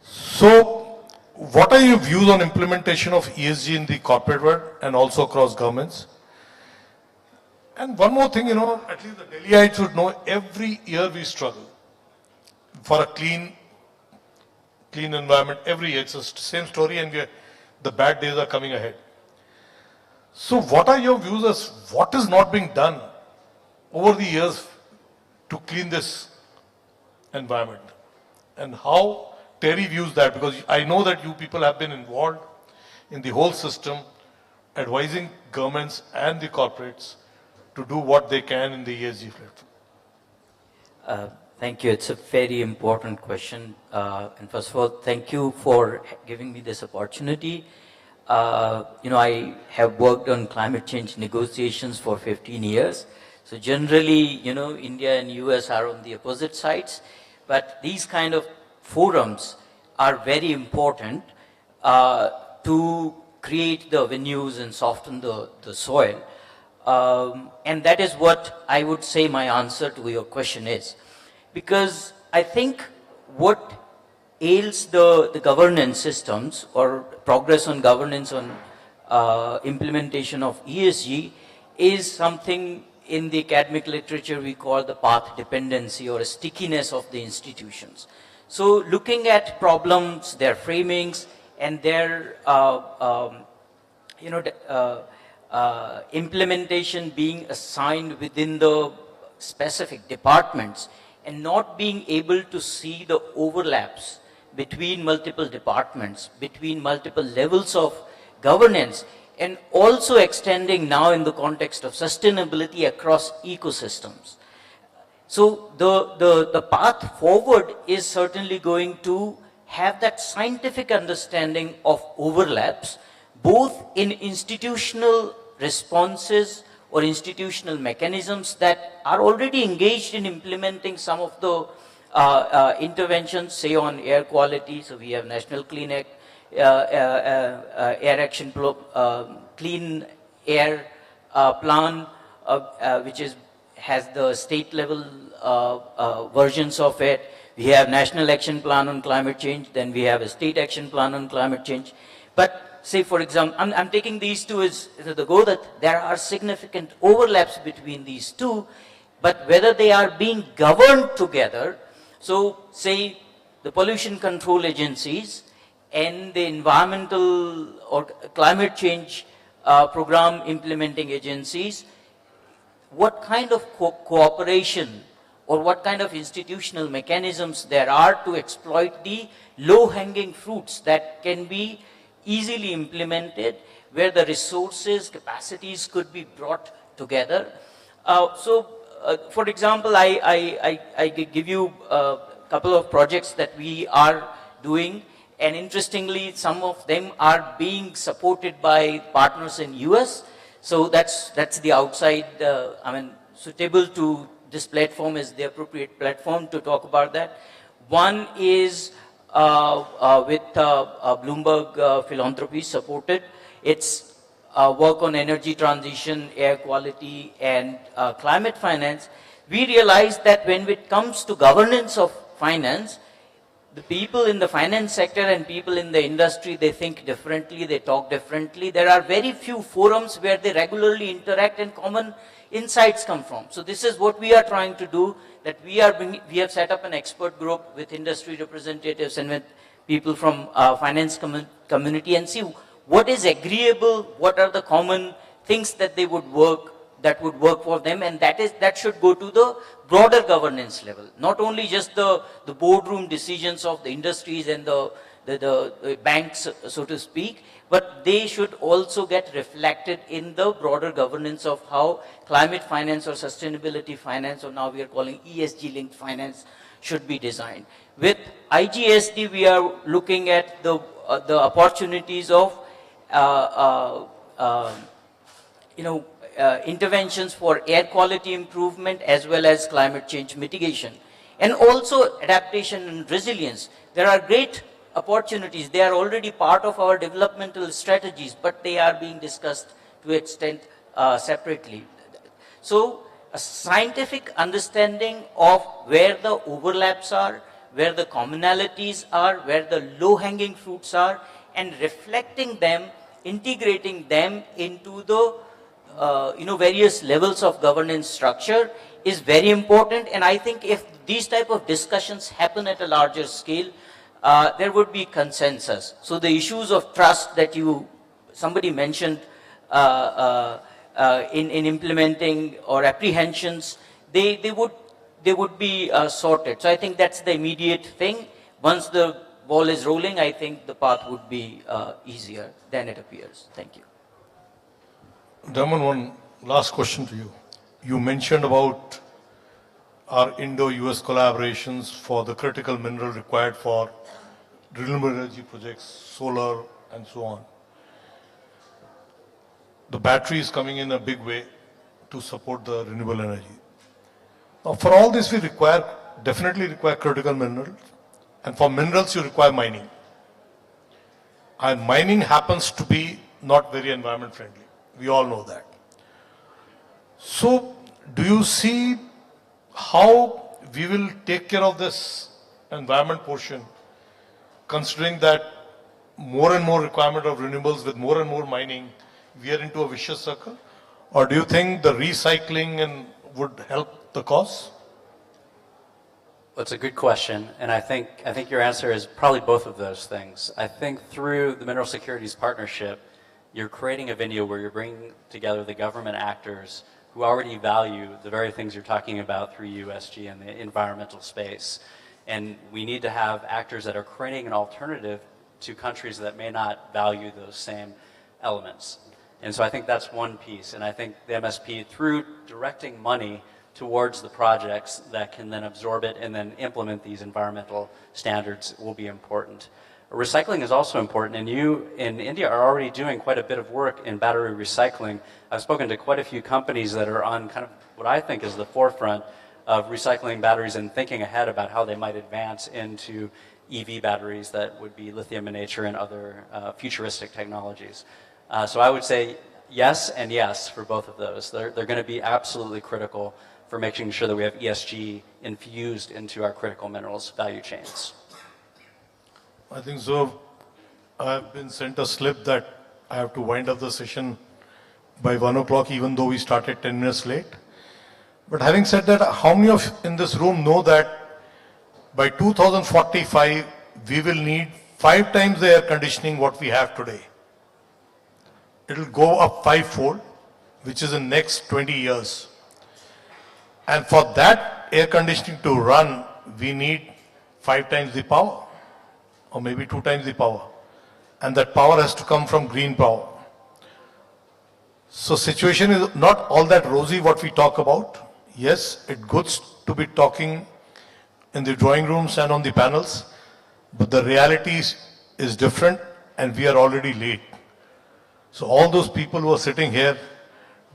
So, what are your views on implementation of ESG in the corporate world and also across governments? And one more thing, at least the Delhiites should know, every year we struggle for a clean environment. Every year, it's the same story, and the bad days are coming ahead. So what are your views as what is not being done over the years to clean this environment? And how Terry views that, because I know that you people have been involved in the whole system, advising governments and the corporates to do what they can in the ESG platform. Thank you. It's a very important question. And first of all, thank you for giving me this opportunity. I have worked on climate change negotiations for 15 years. So generally, India and US are on the opposite sides. But these kind of forums are very important to create the avenues and soften the soil. And that is what I would say my answer to your question is. Because I think what ails the governance systems or progress on governance on implementation of ESG is something in the academic literature we call the path dependency or a stickiness of the institutions. So looking at problems, their framings, and their implementation being assigned within the specific departments and not being able to see the overlaps between multiple departments, between multiple levels of governance, and also extending now in the context of sustainability across ecosystems. So the path forward is certainly going to have that scientific understanding of overlaps, both in institutional responses or institutional mechanisms that are already engaged in implementing some of the interventions, say on air quality. So we have National Clean Act, Air Action Clean Air Plan, which has the state level versions of it. We have National Action Plan on Climate Change, then we have a State Action Plan on Climate Change. But say, for example, I'm taking these two as the go that there are significant overlaps between these two, but whether they are being governed together, so say the pollution control agencies and the environmental or climate change program implementing agencies, what kind of cooperation or what kind of institutional mechanisms there are to exploit the low-hanging fruits that can be easily implemented, where the resources, capacities could be brought together. For example, I give you a couple of projects that we are doing, and interestingly, some of them are being supported by partners in US. So that's the outside, suitable to this platform is the appropriate platform to talk about that. One is with Bloomberg Philanthropy supported. It's work on energy transition, air quality, and climate finance. We realized that when it comes to governance of finance, the people in the finance sector and people in the industry, they think differently, they talk differently. There are very few forums where they regularly interact and common insights come from. So this is what we are trying to do, that we have set up an expert group with industry representatives and with people from finance community and see what is agreeable, what are the common things that would work for them, and that should go to the broader governance level, not only just the boardroom decisions of the industries and the banks, so to speak, but they should also get reflected in the broader governance of how climate finance or sustainability finance, or now we are calling ESG linked finance, should be designed. With IGSD, we are looking at the opportunities of interventions for air quality improvement as well as climate change mitigation, and also adaptation and resilience. There are great opportunities. They are already part of our developmental strategies, but they are being discussed to extent separately. So a scientific understanding of where the overlaps are, where the commonalities are, where the low-hanging fruits are, and reflecting them, integrating them into the various levels of governance structure is very important. And I think if these type of discussions happen at a larger scale, there would be consensus. So the issues of trust that somebody mentioned in implementing or apprehensions, they would be sorted. So I think that's the immediate thing. Once the ball is rolling, I think the path would be easier than it appears. Thank you. Daman, one last question to you. You mentioned about our Indo-US collaborations for the critical mineral required for renewable energy projects, solar and so on. The battery is coming in a big way to support the renewable energy. Now for all this we definitely require critical minerals, and for minerals you require mining. And mining happens to be not very environment friendly. We all know that. So do you see how we will take care of this environment portion, considering that more and more requirement of renewables with more and more mining, we are into a vicious circle? Or do you think the recycling would help the cause? That's a good question, and I think your answer is probably both of those things. I think through the Mineral Securities Partnership, you're creating a venue where you're bringing together the government actors who already value the very things you're talking about through USG and the environmental space. And we need to have actors that are creating an alternative to countries that may not value those same elements. And so I think that's one piece. And I think the MSP, through directing money towards the projects that can then absorb it and then implement these environmental standards, will be important. Recycling is also important, and you in India are already doing quite a bit of work in battery recycling. I've spoken to quite a few companies that are on kind of what I think is the forefront of recycling batteries and thinking ahead about how they might advance into EV batteries that would be lithium in nature and other futuristic technologies. So I would say yes and yes for both of those. They're going to be absolutely critical for making sure that we have ESG infused into our critical minerals value chains. I think so. I've been sent a slip that I have to wind up the session by 1 o'clock, even though we started 10 minutes late. But having said that, how many of in this room know that by 2045, we will need 5 times the air conditioning what we have today? It will go up 5-fold, which is in next 20 years. And for that air conditioning to run, we need 5 times the power, or maybe 2 times the power. And that power has to come from green power. So situation is not all that rosy what we talk about. Yes, it's good to be talking in the drawing rooms and on the panels, but the reality is different, and we are already late. So all those people who are sitting here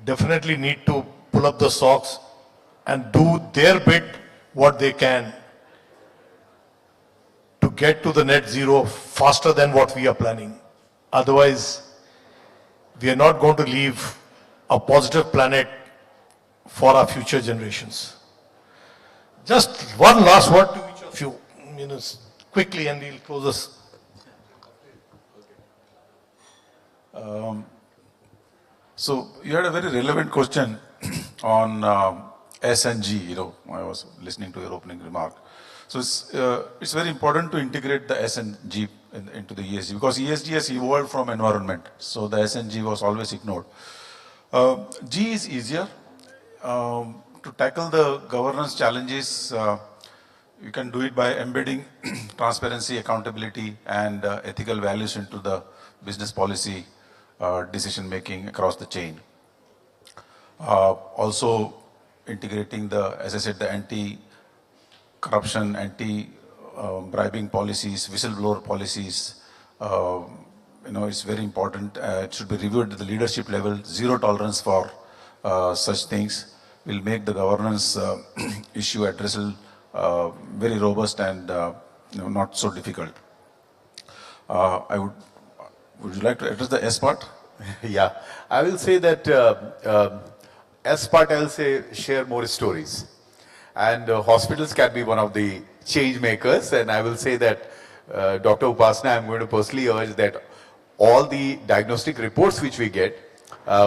definitely need to pull up the socks and do their bit what they can to get to the net zero faster than what we are planning. Otherwise, we are not going to leave a positive planet for our future generations. Just one last word to each of you, quickly, and we'll close this. So you had a very relevant question on S&G. I was listening to your opening remark. So it's very important to integrate the S&G into the ESG, because ESG has evolved from environment. So the S&G was always ignored. G is easier. To tackle the governance challenges, you can do it by embedding transparency, accountability, and ethical values into the business policy decision making across the chain. Also integrating as I said, the anti-corruption, anti-bribing policies, whistleblower policies. It's very important. It should be reviewed at the leadership level. Zero tolerance for such things will make the governance issue addressal very robust and not so difficult. Would you like to address the S part? Yeah, I will say that S part, I will say share more stories. And hospitals can be one of the change makers. And I will say that Dr. Upasana, I'm going to personally urge that all the diagnostic reports which we get,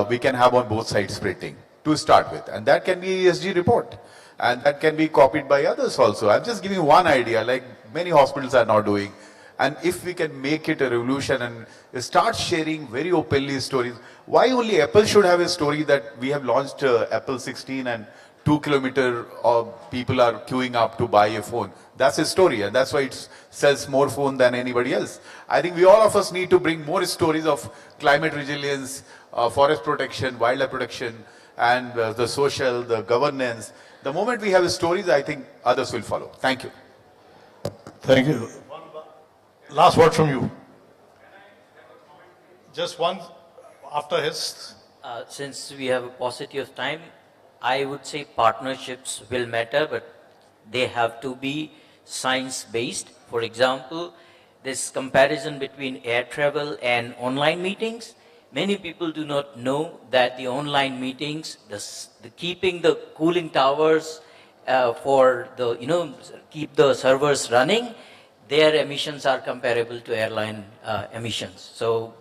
we can have on both sides printing to start with. And that can be ESG report. And that can be copied by others also. I'm just giving one idea, like many hospitals are now doing. And if we can make it a revolution and start sharing very openly stories, why only Apple should have a story that we have launched Apple 16 and 2 kilometer of people are queuing up to buy a phone. That's a story, and that's why it sells more phone than anybody else. I think we all of us need to bring more stories of climate resilience, forest protection, wildlife protection, and the social, the governance. The moment we have stories, I think others will follow. Thank you. Thank you. Last word from you. Just one after his. Since we have a paucity of time, I would say partnerships will matter, but they have to be science-based. For example, this comparison between air travel and online meetings. Many people do not know that the online meetings, the keeping the cooling towers for the, keep the servers running, their emissions are comparable to airline emissions. So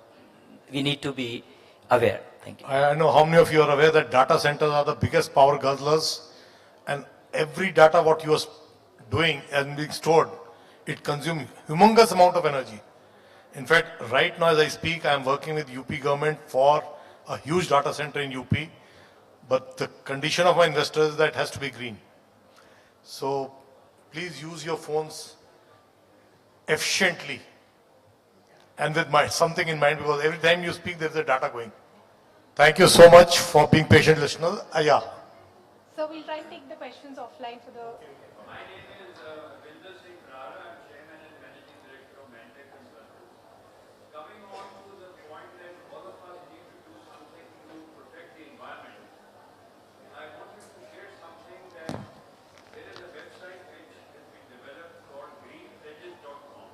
we need to be aware. Thank you. I know how many of you are aware that data centers are the biggest power guzzlers, and every data what you are doing and being stored, it consumes humongous amount of energy. In fact, right now as I speak, I am working with UP government for a huge data center in UP, but the condition of my investors is that it has to be green. So please use your phones efficiently and with something in mind, because every time you speak, there's a data going. Thank you so much for being patient listeners. Yeah. So we'll try and take the questions offline for the... My name is Vinder Singh Rara. I'm Chairman and Managing Director of Mantech Consultants. Coming on to the point that all of us need to do something to protect the environment, I want you to share something that there is a website which has been developed called greenpledges.com.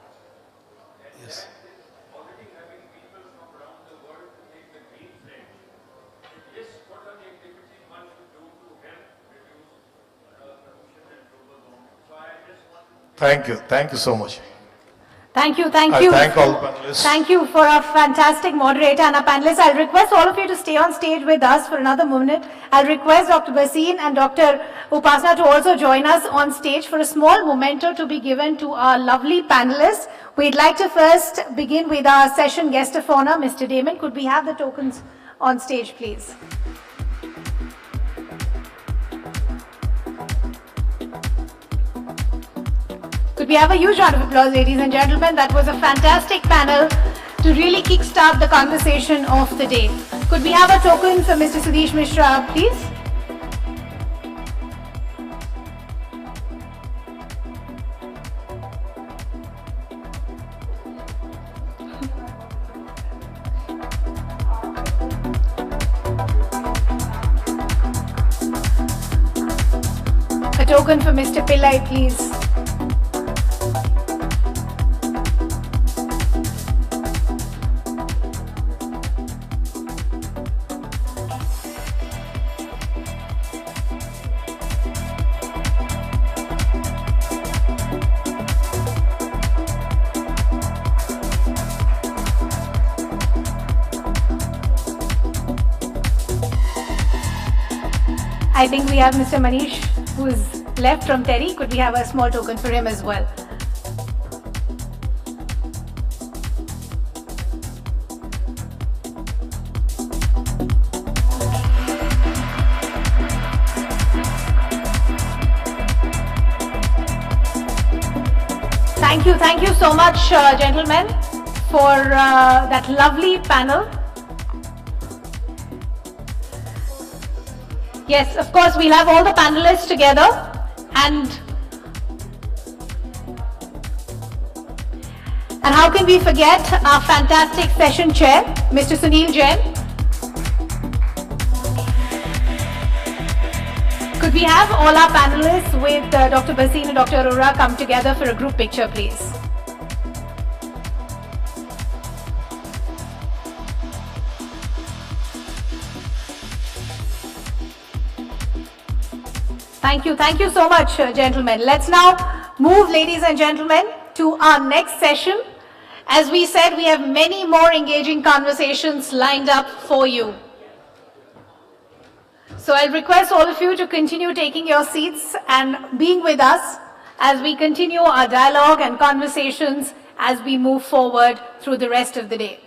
And Yes. that is already having people from around the world to take the green pledge. Yes, what are the activities one should do to help reduce pollution and global warming? So I just want to... Thank you. Thank you so much. Thank you, thank I you. thank all the panelists. Thank you for our fantastic moderator and our panelists. I'll request all of you to stay on stage with us for another minute. I'll request Dr. Bhasin and Dr. Upasana to also join us on stage for a small memento to be given to our lovely panelists. We'd like to first begin with our session guest of honor, Mr. Damon. Could we have the tokens on stage, please? Could we have a huge round of applause, ladies and gentlemen? That was a fantastic panel to really kickstart the conversation of the day. Could we have a token for Mr. Sudesh Mishra, please? A token for Mr. Pillai, please. I think we have Mr. Manish, who's left from Terry. Could we have a small token for him as well? Thank you so much, gentlemen, for that lovely panel. Yes, of course, we'll have all the panelists together and how can we forget our fantastic session chair, Mr. Sunil Jain. Could we have all our panelists with Dr. Bhasin and Dr. Arora come together for a group picture, please? Thank you. Thank you so much, gentlemen. Let's now move, ladies and gentlemen, to our next session. As we said, we have many more engaging conversations lined up for you. So I'll request all of you to continue taking your seats and being with us as we continue our dialogue and conversations as we move forward through the rest of the day.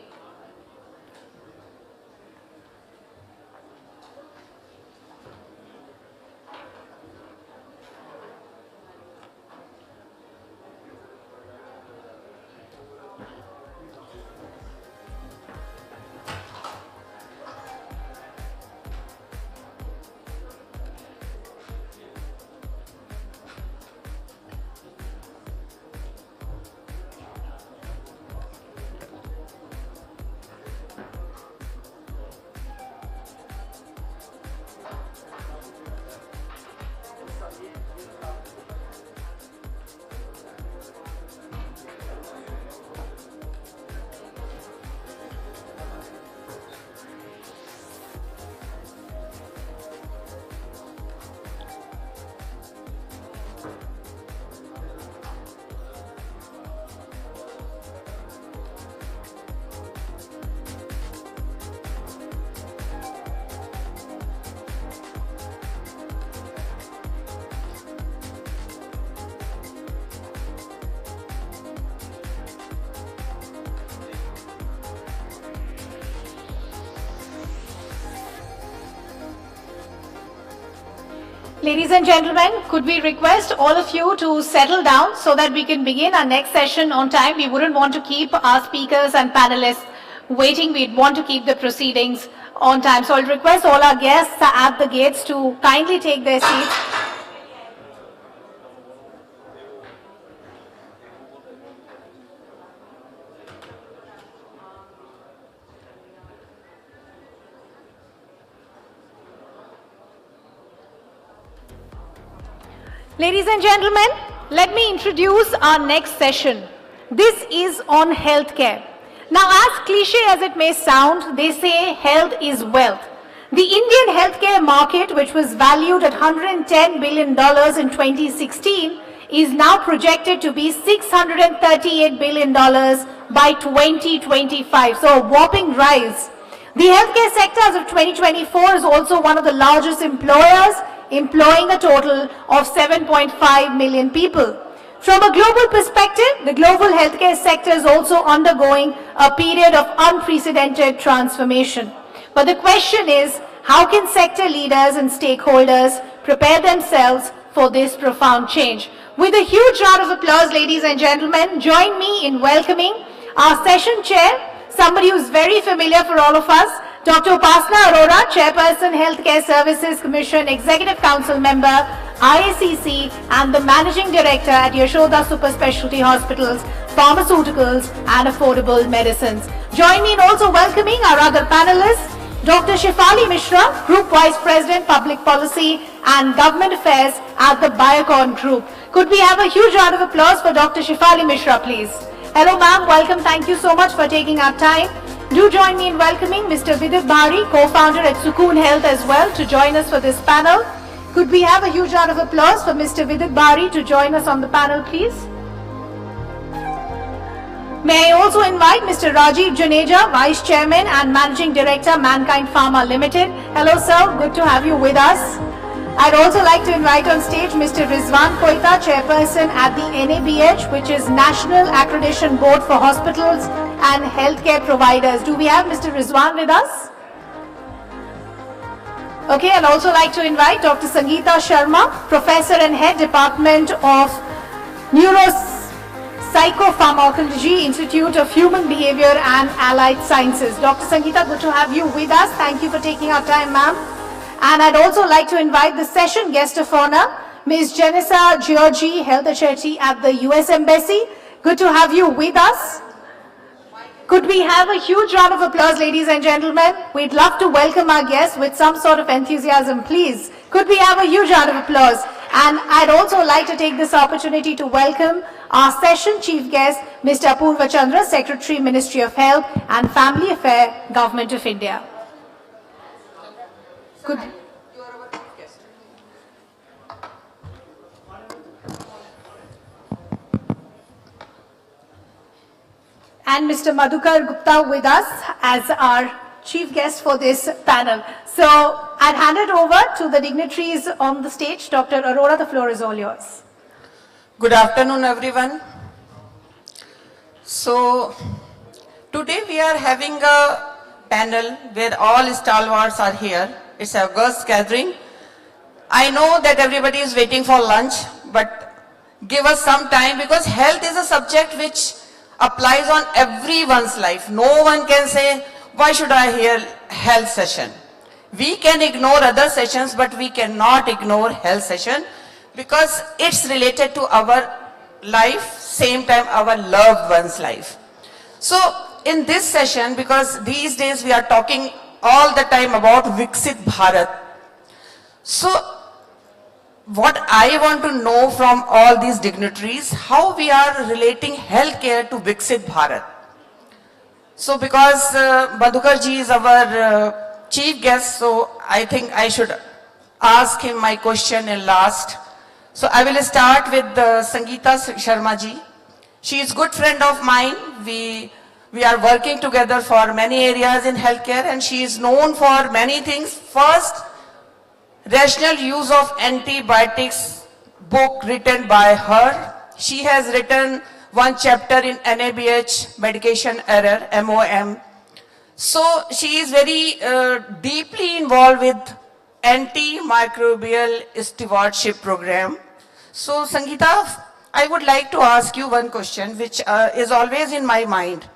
Ladies and gentlemen, could we request all of you to settle down so that we can begin our next session on time? We wouldn't want to keep our speakers and panelists waiting. We'd want to keep the proceedings on time. So I'll request all our guests at the gates to kindly take their seats. Ladies and gentlemen, let me introduce our next session. This is on healthcare. Now, as cliche as it may sound, they say health is wealth. The Indian healthcare market, which was valued at $110 billion in 2016, is now projected to be $638 billion by 2025. So a whopping rise. The healthcare sector as of 2024 is also one of the largest employers, employing a total of 7.5 million people. From a global perspective, the global healthcare sector is also undergoing a period of unprecedented transformation. But the question is, how can sector leaders and stakeholders prepare themselves for this profound change? With a huge round of applause, ladies and gentlemen, join me in welcoming our session chair, somebody who's very familiar for all of us, Dr. Upasana Arora, Chairperson, Healthcare Services Commission, Executive Council Member, IACC, and the Managing Director at Yashoda Super Specialty Hospitals, Pharmaceuticals and Affordable Medicines. Join me in also welcoming our other panelists, Dr. Shefali Mishra, Group Vice President, Public Policy and Government Affairs at the Biocon Group. Could we have a huge round of applause for Dr. Shefali Mishra, please? Hello, ma'am. Welcome. Thank you so much for taking our time. Do join me in welcoming Mr. Vidit Bhari, co-founder at Sukoon Health as well, to join us for this panel. Could we have a huge round of applause for Mr. Vidit Bhari to join us on the panel, please? May I also invite Mr. Rajiv Juneja, Vice Chairman and Managing Director, Mankind Pharma Limited. Hello, sir. Good to have you with us. I'd also like to invite on stage Mr. Rizwan Koita, Chairperson at the NABH, which is National Accreditation Board for Hospitals and Healthcare Providers. Do we have Mr. Rizwan with us? Okay, I'd also like to invite Dr. Sangeeta Sharma, Professor and Head Department of Psychopharmacology, Institute of Human Behavior and Allied Sciences. Dr. Sangeeta, good to have you with us. Thank you for taking our time, ma'am. And I'd also like to invite the session guest of honor, Ms. Janissa Georgi, Health Attorney at the US Embassy. Good to have you with us. Could we have a huge round of applause, ladies and gentlemen? We'd love to welcome our guests with some sort of enthusiasm, please. Could we have a huge round of applause? And I'd also like to take this opportunity to welcome our session chief guest, Mr. Apurva Chandra, Secretary, Ministry of Health and Family Affairs, Government of India. and Mr. Madhukar Gupta with us as our chief guest for this panel. So I'll hand it over to the dignitaries on the stage. Dr. Arora, the floor is all yours. Good afternoon, everyone. So today we are having a panel where all stalwarts are here. It's a August gathering. I know that everybody is waiting for lunch, but give us some time because health is a subject which applies on everyone's life. No one can say, why should I hear health session? We can ignore other sessions, but we cannot ignore health session because it's related to our life, same time our loved one's life. So in this session, because these days we are talking all the time about Viksit Bharat. So what I want to know from all these dignitaries, how we are relating healthcare to Viksit Bharat. So because Madhukar ji is our chief guest, so I think I should ask him my question in last. So I will start with Sangeeta Sharma ji. She is a good friend of mine. We are working together for many areas in healthcare and she is known for many things. First, rational use of antibiotics book written by her. She has written one chapter in NABH, medication error, MOM. So she is very deeply involved with antimicrobial stewardship program. So Sangeeta, I would like to ask you one question which is always in my mind.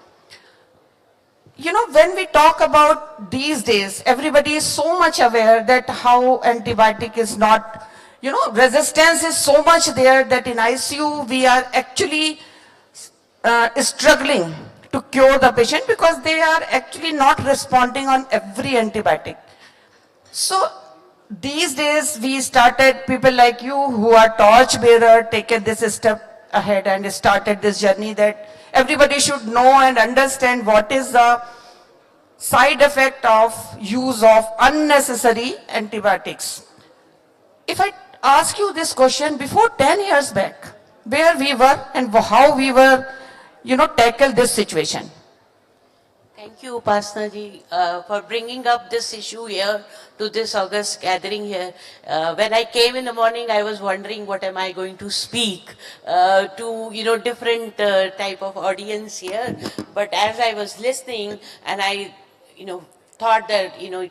You know, when we talk about these days, everybody is so much aware that how antibiotic is not, you know, resistance is so much there that in ICU we are actually struggling to cure the patient because they are actually not responding on every antibiotic. So these days we started, people like you who are torch bearer, taken this step ahead and started this journey that everybody should know and understand what is the side effect of use of unnecessary antibiotics. If I ask you this question, before 10 years back, where we were and how we were, you know, tackle this situation? Thank you, Upasana ji, for bringing up this issue here to this August gathering here. When I came in the morning, I was wondering what am I going to speak to, you know, different type of audience here. But as I was listening and I, you know, thought that, you know,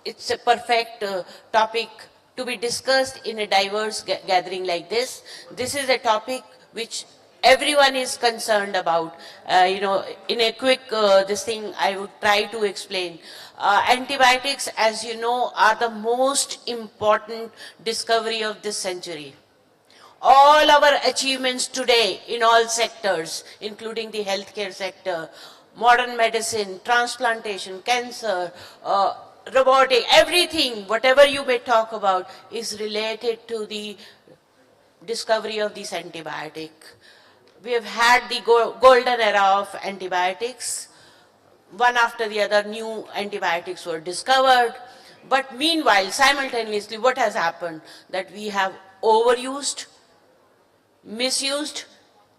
it's a perfect topic to be discussed in a diverse gathering like this. This is a topic which everyone is concerned about. You know, in a quick this thing I would try to explain. Antibiotics, as you know, are the most important discovery of this century. All our achievements today in all sectors, including the healthcare sector, modern medicine, transplantation, cancer, robotic, everything, whatever you may talk about, is related to the discovery of this antibiotic. We have had the golden era of antibiotics. One after the other, new antibiotics were discovered. But meanwhile, simultaneously, what has happened? That we have overused, misused,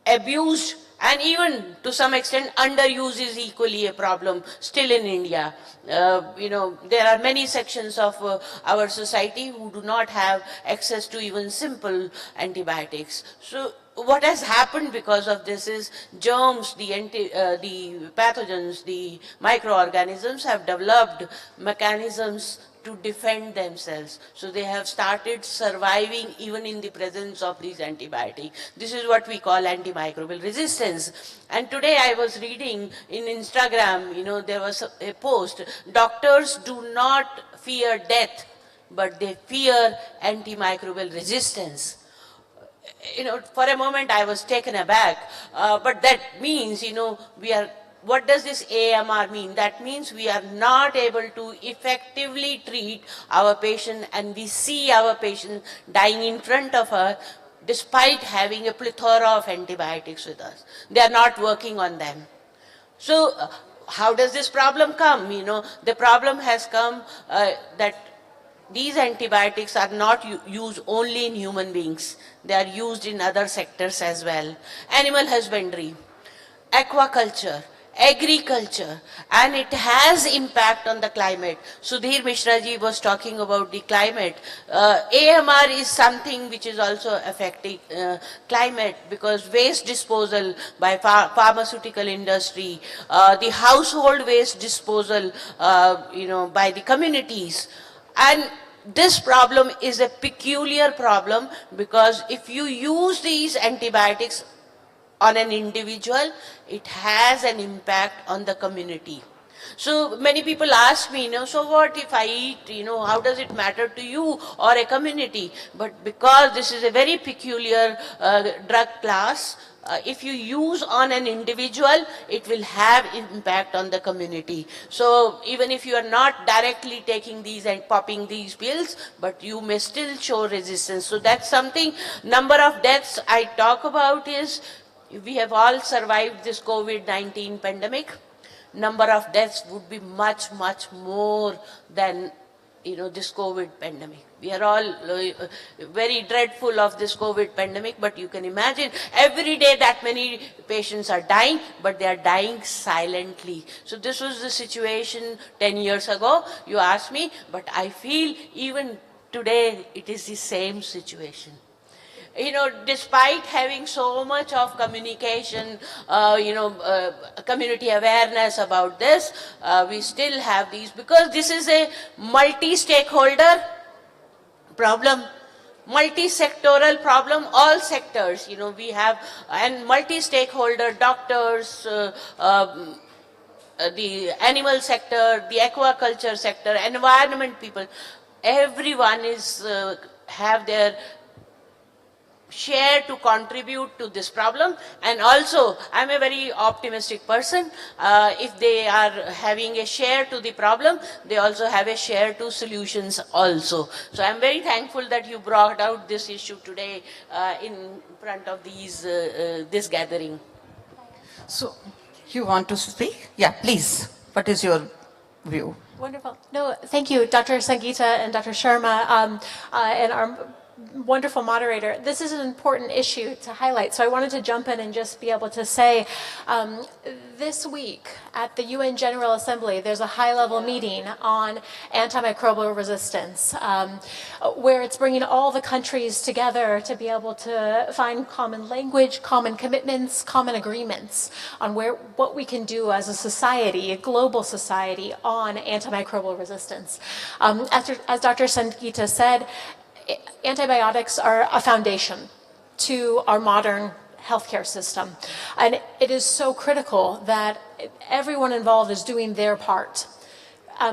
abused, and even to some extent underuse is equally a problem still in India. You know, there are many sections of our society who do not have access to even simple antibiotics. So what has happened because of this is germs, the pathogens, the microorganisms have developed mechanisms to defend themselves. So they have started surviving even in the presence of these antibiotics. This is what we call antimicrobial resistance. And today I was reading in Instagram, you know, there was a post, doctors do not fear death, but they fear antimicrobial resistance. You know, for a moment I was taken aback, but that means, you know, what does this AMR mean? That means we are not able to effectively treat our patient and we see our patient dying in front of us despite having a plethora of antibiotics with us. They are not working on them. So how does this problem come? You know, the problem has come that these antibiotics are not used only in human beings. They are used in other sectors as well. Animal husbandry, aquaculture, agriculture, and it has impact on the climate. Sudhir Mishra ji was talking about the climate. AMR is something which is also affecting climate, because waste disposal by pharmaceutical industry, the household waste disposal, by the communities. And this problem is a peculiar problem, because if you use these antibiotics on an individual, it has an impact on the community. So many people ask me, so what if I eat, how does it matter to you or a community? But because this is a very peculiar drug class, if you use on an individual, it will have impact on the community. So even if you are not directly taking these and popping these pills, but you may still show resistance. So that's something. Number of deaths I talk about is, we have all survived this COVID-19 pandemic. Number of deaths would be much, much more than this COVID pandemic. We are all very dreadful of this COVID pandemic, but you can imagine every day that many patients are dying, but they are dying silently. So this was the situation 10 years ago, you asked me, but I feel even today it is the same situation. Despite having so much of communication, community awareness about this, we still have these, because this is a multi-stakeholder problem, multi-sectoral problem, all sectors, we have, and multi-stakeholder, doctors, the animal sector, the aquaculture sector, environment people, everyone is, have their share to contribute to this problem. And also, I'm a very optimistic person. If they are having a share to the problem, they also have a share to solutions also. So I'm very thankful that you brought out this issue today in front of this gathering. So, you want to speak? Yeah, please. What is your view? Wonderful. No, thank you, Dr. Sangeeta and Dr. Sharma, and our wonderful moderator. This is an important issue to highlight, so I wanted to jump in and just be able to say, this week at the UN General Assembly, there's a high-level meeting on antimicrobial resistance, where it's bringing all the countries together to be able to find common language, common commitments, common agreements on what we can do as a society, a global society, on antimicrobial resistance. As Dr. Sangeeta said, antibiotics are a foundation to our modern healthcare system. And it is so critical that everyone involved is doing their part.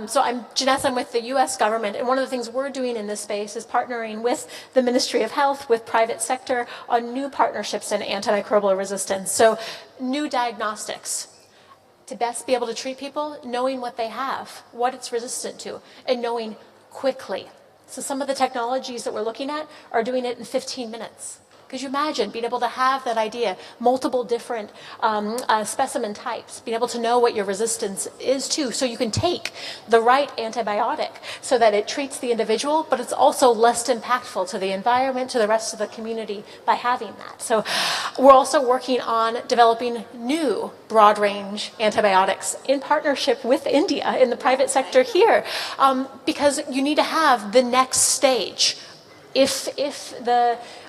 So I'm Janessa, I'm with the US government, and one of the things we're doing in this space is partnering with the Ministry of Health, with private sector, on new partnerships in antimicrobial resistance. So new diagnostics, to best be able to treat people, knowing what they have, what it's resistant to, and knowing quickly. So some of the technologies that we're looking at are doing it in 15 minutes. Could you imagine being able to have that idea, multiple different specimen types, being able to know what your resistance is to, so you can take the right antibiotic so that it treats the individual, but it's also less impactful to the environment, to the rest of the community by having that. So we're also working on developing new broad range antibiotics in partnership with India in the private sector here, because you need to have the next stage.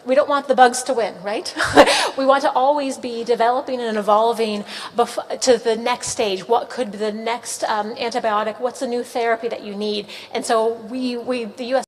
We don't want the bugs to win, right? We want to always be developing and evolving to the next stage. What could be the next antibiotic? What's the new therapy that you need? And so the U.S.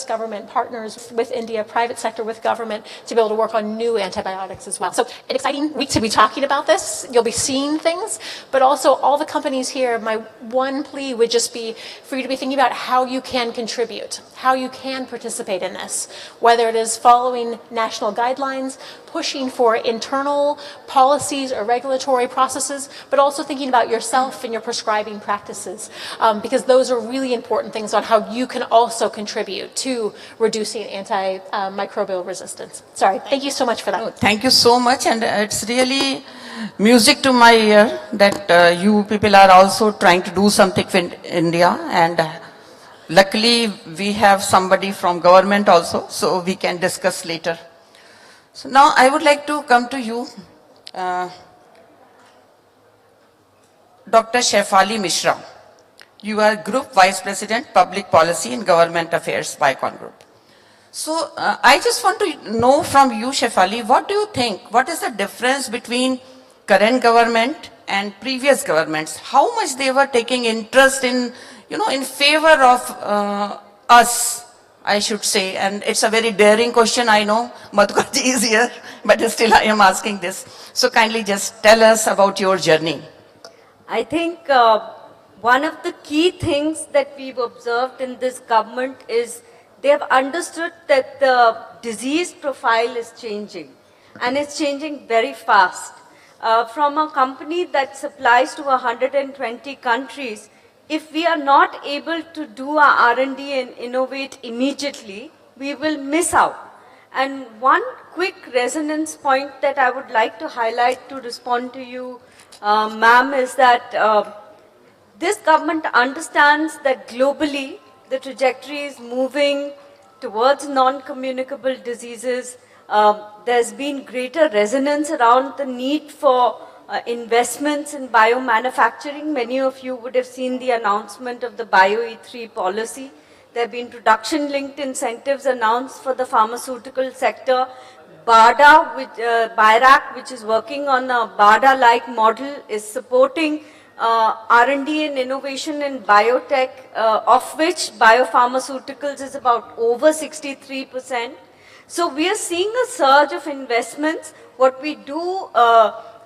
government partners with India, private sector with government, to be able to work on new antibiotics as well. So an exciting week to be talking about this. You'll be seeing things, but also all the companies here, my one plea would just be for you to be thinking about how you can contribute, how you can participate in this, whether it is following national guidelines, pushing for internal policies or regulatory processes, but also thinking about yourself and your prescribing practices, because those are really important things on how you can also contribute to reducing antimicrobial resistance. Sorry, thank you so much for that. Thank you so much, and it's really music to my ear that you people are also trying to do something in India, and luckily we have somebody from government also, so we can discuss later. So now I would like to come to you. Dr. Shefali Mishra. You are Group Vice President, Public Policy and Government Affairs, Bicon Group. So I just want to know from you, Shefali, what do you think? What is the difference between current government and previous governments? How much they were taking interest in, in favor of us, I should say. And it's a very daring question, I know. Madhukarji is here, but still I am asking this. So kindly just tell us about your journey. I think one of the key things that we've observed in this government is they have understood that the disease profile is changing, and it's changing very fast. From a company that supplies to 120 countries, if we are not able to do our R&D and innovate immediately, we will miss out. And one quick resonance point that I would like to highlight to respond to you, ma'am, is that this government understands that globally the trajectory is moving towards non-communicable diseases. There's been greater resonance around the need for investments in biomanufacturing. Many of you would have seen the announcement of the Bio-E3 policy. There have been production-linked incentives announced for the pharmaceutical sector. BIRAC, which is working on a BARDA-like model, is supporting R&D and innovation in biotech, of which biopharmaceuticals is about over 63%. So we are seeing a surge of investments. What we do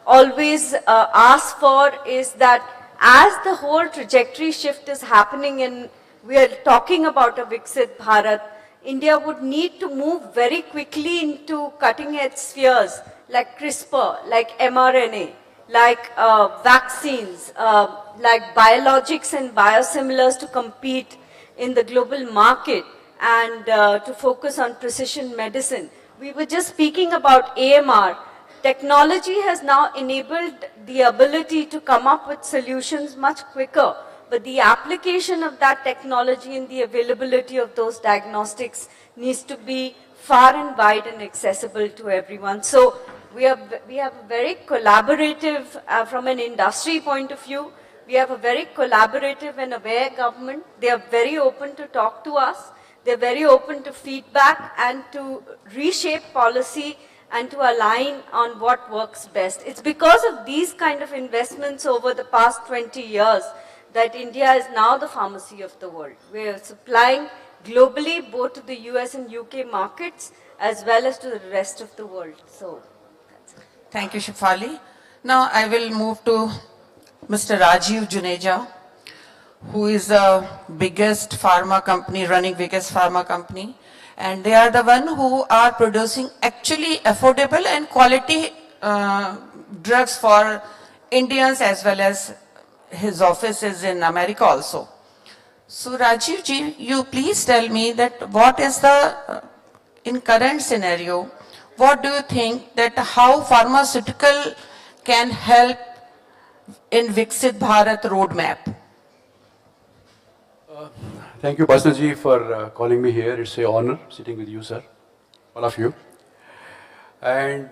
always ask for is that as the whole trajectory shift is happening and we are talking about a Viksit Bharat, India would need to move very quickly into cutting-edge spheres like CRISPR, like mRNA, like vaccines, like biologics and biosimilars to compete in the global market and to focus on precision medicine. We were just speaking about AMR. Technology has now enabled the ability to come up with solutions much quicker, but the application of that technology and the availability of those diagnostics needs to be far and wide and accessible to everyone. So we have a very collaborative, from an industry point of view, we have a very collaborative and aware government. They are very open to talk to us. They're very open to feedback and to reshape policy and to align on what works best. It's because of these kind of investments over the past 20 years that India is now the pharmacy of the world. We are supplying globally both to the US and UK markets as well as to the rest of the world. So, that's it. Thank you, Shefali. Now I will move to Mr. Rajiv Juneja, who is the biggest pharma company, running biggest pharma company. And they are the one who are producing actually affordable and quality drugs for Indians, as well as his office is in America also. So Rajiv ji, you please tell me that what is the, in current scenario, what do you think that how pharmaceutical can help in Viksit Bharat roadmap? Thank you, Basnaji, for calling me here. It's an honor sitting with you, sir, all of you. And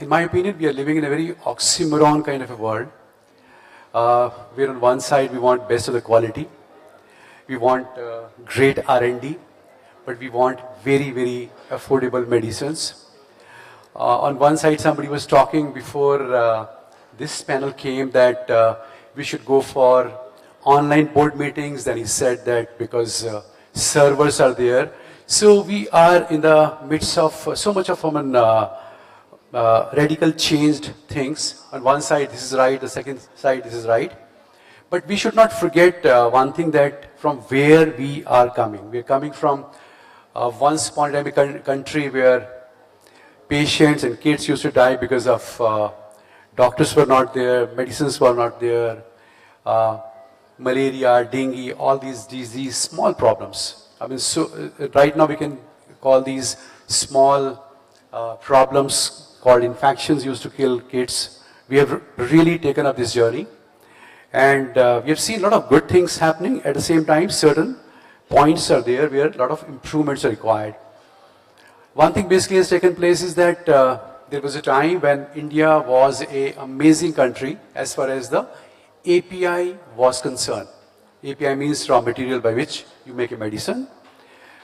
in my opinion, we are living in a very oxymoron kind of a world. Where on one side, we want best of the quality. We want great R&D, but we want very, very affordable medicines. On one side, somebody was talking before this panel came that we should go for online board meetings. Then he said that because servers are there. So we are in the midst of so much of radical changed things. On one side, this is right. The second side, this is right. But we should not forget one thing, that from where we are coming. We are coming from once upon a time a country where patients and kids used to die because of doctors were not there, medicines were not there, malaria, dengue, all these small problems. I mean, so right now we can call these small problems called infections used to kill kids. We have really taken up this journey, and we have seen a lot of good things happening. At the same time, certain points are there where a lot of improvements are required. One thing basically has taken place is that there was a time when India was an amazing country as far as the API was concerned. API means raw material by which you make a medicine.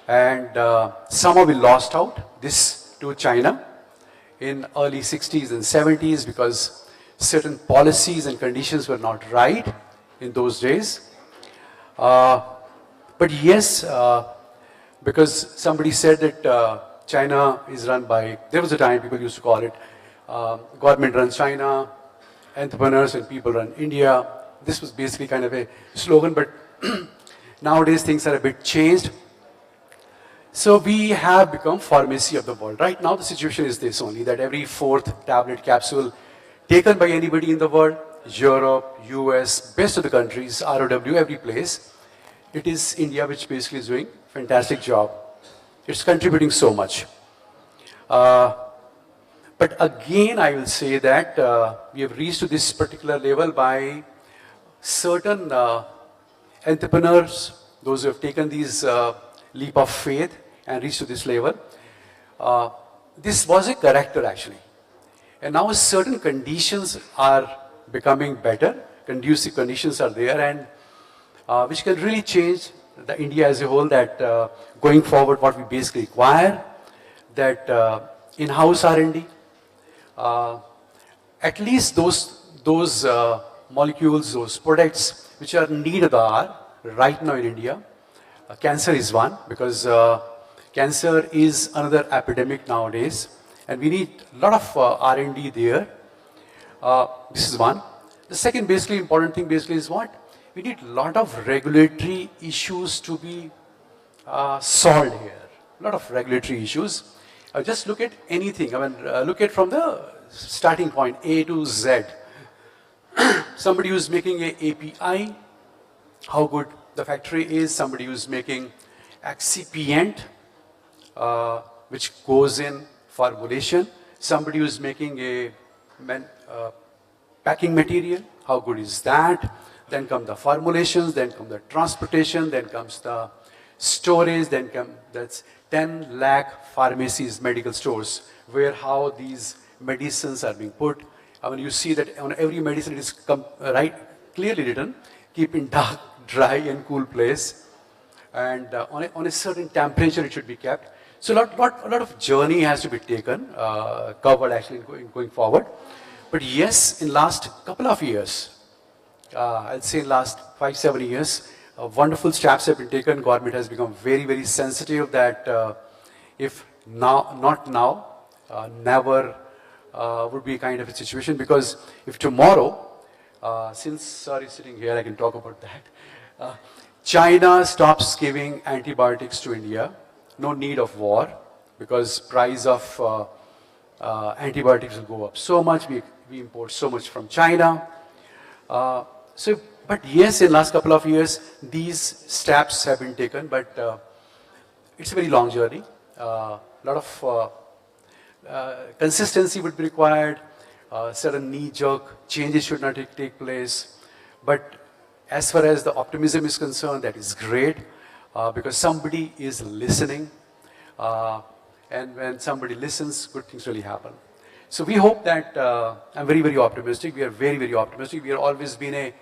And somehow we lost out this to China in early 60s and 70s because certain policies and conditions were not right in those days. But yes, because somebody said that China is run by, there was a time people used to call it, government runs China, entrepreneurs and people run India. This was basically kind of a slogan, but nowadays things are a bit changed. So we have become pharmacy of the world. Right now the situation is this only, that every fourth tablet capsule taken by anybody in the world, Europe, US, best of the countries, ROW, every place, it is India which basically is doing a fantastic job. It's contributing so much. But again, I will say that we have reached to this particular level by certain entrepreneurs, those who have taken these leap of faith and reached to this level. This was a character actually. And now certain conditions are becoming better, conducive conditions are there, and which can really change the India as a whole, that going forward what we basically require, that in-house R&D, at least those molecules, those products which are needed of the hour right now in India. Cancer is one, because cancer is another epidemic nowadays, and we need a lot of R&D there. This is one. The second basically important thing basically is what? We need a lot of regulatory issues to be solved here. A lot of regulatory issues. Just look at anything. I mean, look at from the starting point, A to Z. Somebody who's making a API, how good the factory is. Somebody who's making excipient, which goes in formulation. Somebody who's making a packing material, how good is that? Then come the formulations, then come the transportation, then comes the storage, then come, that's 10 lakh pharmacies, medical stores, where how these medicines are being put. I mean, you see that on every medicine it is clearly written, keep in dark, dry and cool place. And on a certain temperature it should be kept. So a lot of journey has to be taken, covered actually going forward. But yes, in last couple of years, I'd say in last 5-7 years, wonderful steps have been taken. Government has become very, very sensitive that if now, not now, never would be kind of a situation, because if tomorrow, since sir is sitting here, I can talk about that. China stops giving antibiotics to India, no need of war, because price of antibiotics will go up so much. We import so much from China. But yes, in last couple of years, these steps have been taken, but it's a very long journey. A lot of consistency would be required. Certain knee-jerk changes should not take place. But as far as the optimism is concerned, that is great, because somebody is listening. And when somebody listens, good things really happen. So we hope that, I'm very, very optimistic. We are very, very optimistic. We have always been a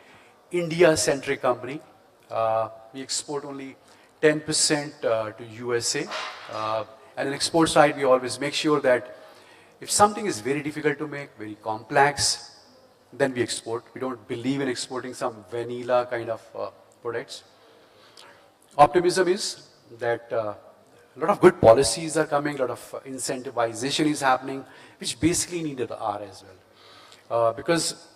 India-centric company. We export only 10% to USA. And on export side, we always make sure that if something is very difficult to make, very complex, then we export. We don't believe in exporting some vanilla kind of products. Optimism is that a lot of good policies are coming, a lot of incentivization is happening, which basically needed the R as well. Because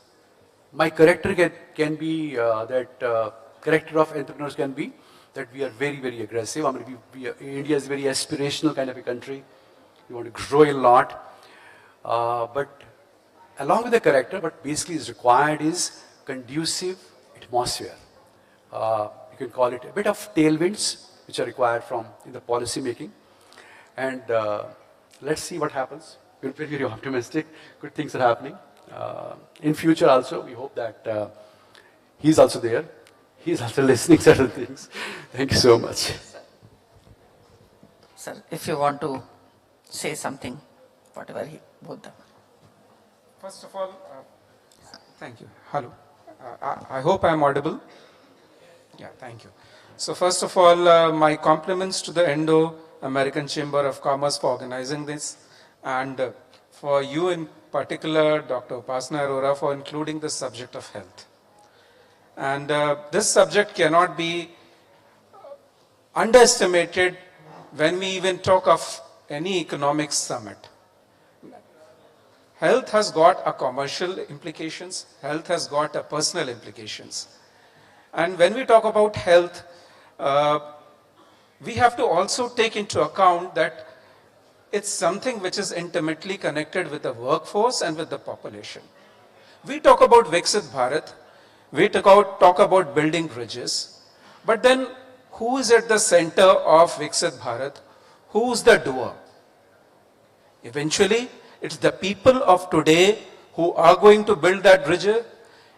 my character can be character of entrepreneurs can be that we are very, very aggressive. I mean, India is a very aspirational kind of a country. We want to grow a lot. But along with the character, what basically is required is conducive atmosphere. You can call it a bit of tailwinds, which are required in the policy making. And let's see what happens. We're very, very optimistic. Good things are happening. In future also, we hope that he's also there. He's also listening certain things. Thank you so much. Sir, if you want to say something, whatever both them. First of all, thank you. Hello. I hope I'm audible. Yeah, thank you. So first of all, my compliments to the Indo-American Chamber of Commerce for organizing this, and for you in particular, Dr. Upasana Arora, for including the subject of health. And this subject cannot be underestimated when we even talk of any economic summit. Health has got a commercial implications, health has got a personal implications. And when we talk about health, we have to also take into account that it's something which is intimately connected with the workforce and with the population. We talk about Viksit Bharat, we talk about building bridges, but then who is at the center of Viksit Bharat? Who's the doer? Eventually, it's the people of today who are going to build that bridge.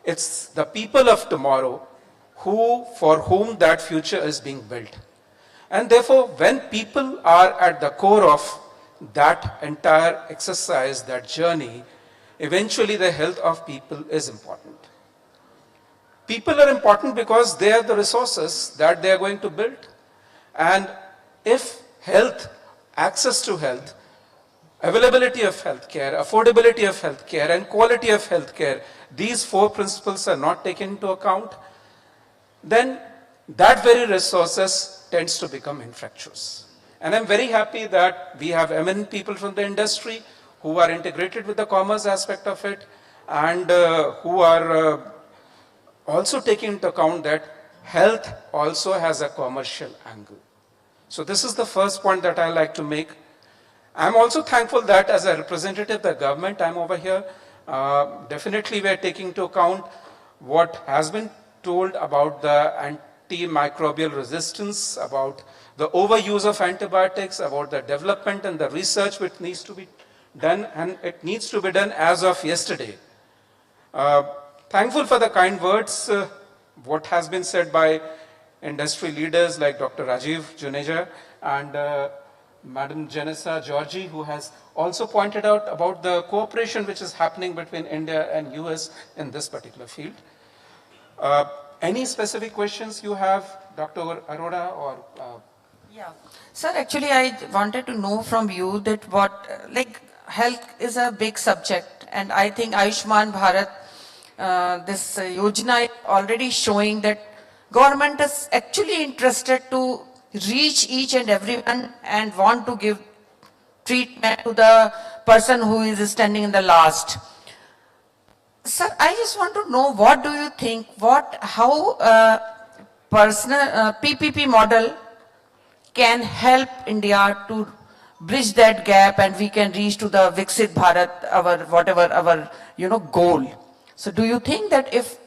It's the people of tomorrow for whom that future is being built. And therefore, when people are at the core of that entire exercise, that journey, eventually the health of people is important. People are important because they are the resources that they are going to build. And if health, access to health, availability of healthcare, affordability of healthcare, and quality of healthcare, these four principles are not taken into account, then that very resources tends to become infructuous. And I'm very happy that we have eminent people from the industry who are integrated with the commerce aspect of it, and who are also taking into account that health also has a commercial angle. So this is the first point that I like to make. I'm also thankful that as a representative of the government, I'm over here. Definitely we are taking into account what has been told about the antimicrobial resistance, about the overuse of antibiotics, about the development and the research which needs to be done, and it needs to be done as of yesterday. Thankful for the kind words, what has been said by industry leaders like Dr. Rajiv Juneja and Madam Janessa Georgie, who has also pointed out about the cooperation which is happening between India and US in this particular field. Any specific questions you have, Dr. Arora, or? Yeah. Sir, actually I wanted to know from you that health is a big subject, and I think Ayushman Bharat, this Yojana is already showing that government is actually interested to reach each and everyone and want to give treatment to the person who is standing in the last. Sir, I just want to know, what do you think, how personal PPP model can help India to bridge that gap, and we can reach to the Viksit Bharat, our goal. So do you think that if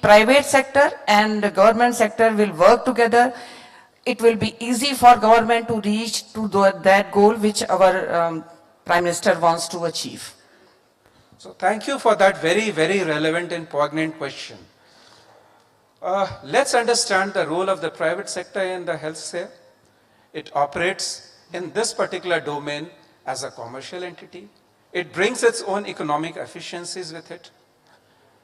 private sector and the government sector will work together, it will be easy for government to reach to that goal which our Prime Minister wants to achieve? So thank you for that very, very relevant and poignant question. Let's understand the role of the private sector in the health sphere. It operates in this particular domain as a commercial entity. It brings its own economic efficiencies with it.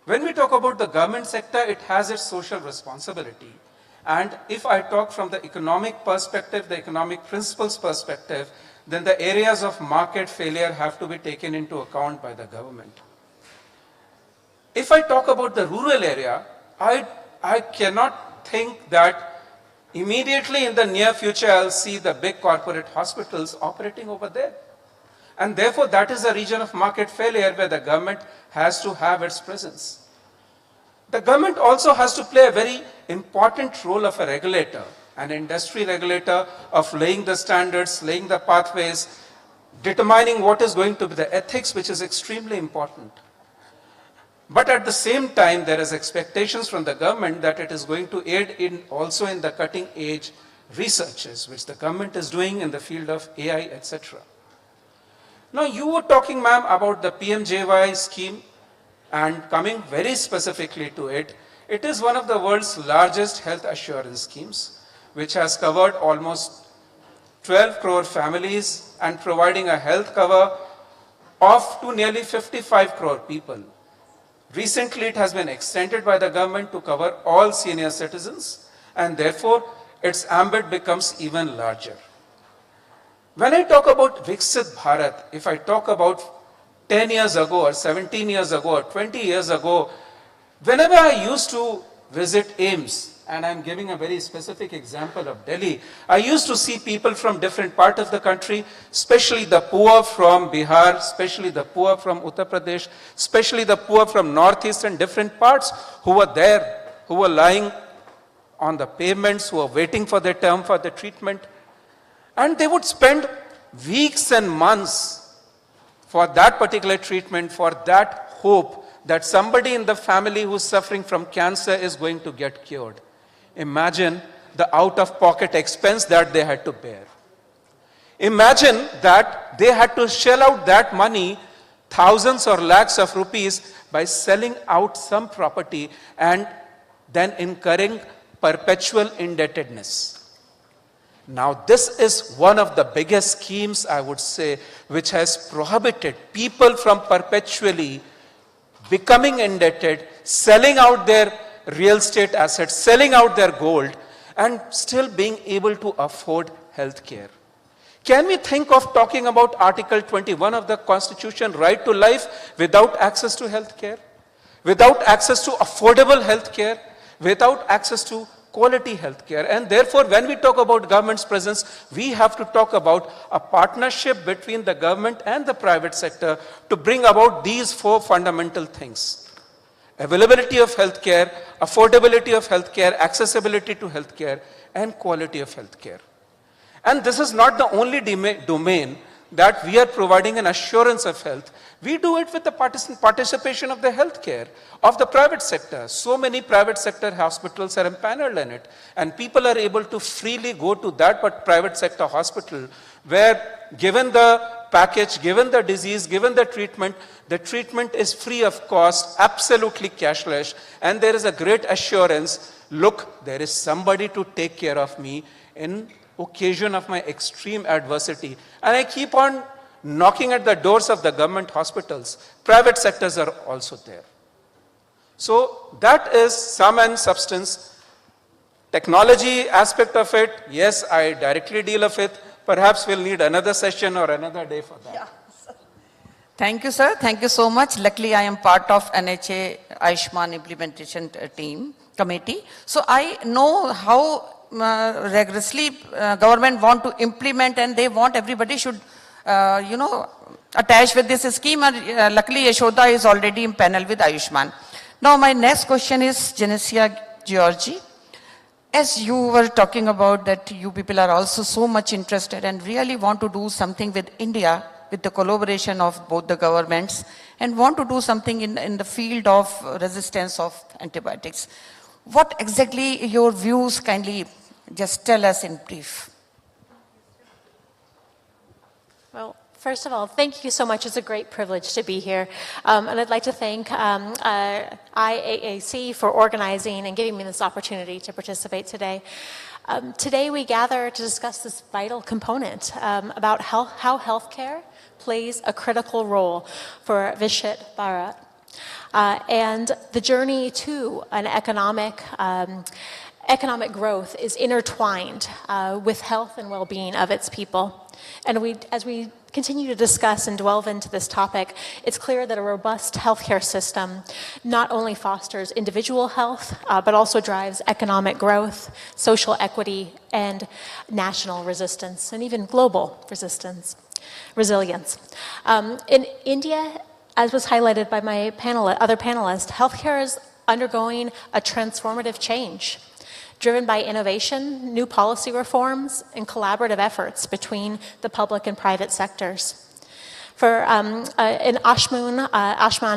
When we talk about the government sector, it has its social responsibility. And if I talk from the economic perspective, the economic principles perspective, then the areas of market failure have to be taken into account by the government. If I talk about the rural area, I cannot think that immediately in the near future I'll see the big corporate hospitals operating over there. And therefore that is a region of market failure where the government has to have its presence. The government also has to play a very important role of a regulator, an industry regulator, of laying the standards, laying the pathways, determining what is going to be the ethics, which is extremely important. But at the same time, there is expectations from the government that it is going to aid also in the cutting edge researches, which the government is doing in the field of AI, etc. Now you were talking, ma'am, about the PMJY scheme, and coming very specifically to it, it is one of the world's largest health assurance schemes, which has covered almost 12 crore families and providing a health cover of to nearly 55 crore people. Recently, it has been extended by the government to cover all senior citizens, and therefore, its ambit becomes even larger. When I talk about Viksit Bharat, if I talk about 10 years ago or 17 years ago or 20 years ago, whenever I used to visit AIIMS, and I'm giving a very specific example of Delhi, I used to see people from different parts of the country, especially the poor from Bihar, especially the poor from Uttar Pradesh, especially the poor from Northeast and different parts who were there, who were lying on the pavements, who were waiting for their term for the treatment. And they would spend weeks and months for that particular treatment, for that hope that somebody in the family who's suffering from cancer is going to get cured. Imagine the out-of-pocket expense that they had to bear. Imagine that they had to shell out that money, thousands or lakhs of rupees, by selling out some property and then incurring perpetual indebtedness. Now, this is one of the biggest schemes, I would say, which has prohibited people from perpetually becoming indebted, selling out their real estate assets, selling out their gold, and still being able to afford health care. Can we think of talking about Article 21 of the Constitution, right to life, without access to health care, without access to affordable health care, without access to quality health care? And therefore, when we talk about government's presence, we have to talk about a partnership between the government and the private sector to bring about these four fundamental things: availability of health care, affordability of health care, accessibility to health care, and quality of health care. And this is not the only domain that we are providing an assurance of health. We do it with the participation of the healthcare of the private sector. So many private sector hospitals are empaneled in it, and people are able to freely go to that private sector hospital where, given the package, given the disease, given the treatment is free of cost, absolutely cashless, and there is a great assurance, look, there is somebody to take care of me in occasion of my extreme adversity. And I keep on knocking at the doors of the government hospitals. Private sectors are also there. So that is sum and substance. Technology aspect of it, yes, I directly deal with it. Perhaps we'll need another session or another day for that. Yeah. Thank you, sir. Thank you so much. Luckily, I am part of NHA Ayushman implementation committee. So I know how rigorously government want to implement, and they want everybody should, attach with this scheme. And luckily, Yashoda is already in panel with Ayushman. Now, my next question is Genesia Georgie. As you were talking about that you people are also so much interested and really want to do something with India, with the collaboration of both the governments, and want to do something in the field of resistance of antibiotics. What exactly your views? Kindly just tell us in brief. Well, first of all, thank you so much. It's a great privilege to be here. And I'd like to thank IAAC for organizing and giving me this opportunity to participate today. Today we gather to discuss this vital component about how healthcare plays a critical role for Viksit Bharat. And the journey to an economic growth is intertwined with health and well-being of its people. And as we continue to discuss and delve into this topic, it's clear that a robust healthcare system not only fosters individual health, but also drives economic growth, social equity, and national resistance, and even global resilience. In India, as was highlighted by my other panelists, healthcare is undergoing a transformative change, driven by innovation, new policy reforms, and collaborative efforts between the public and private sectors. For an Ayushman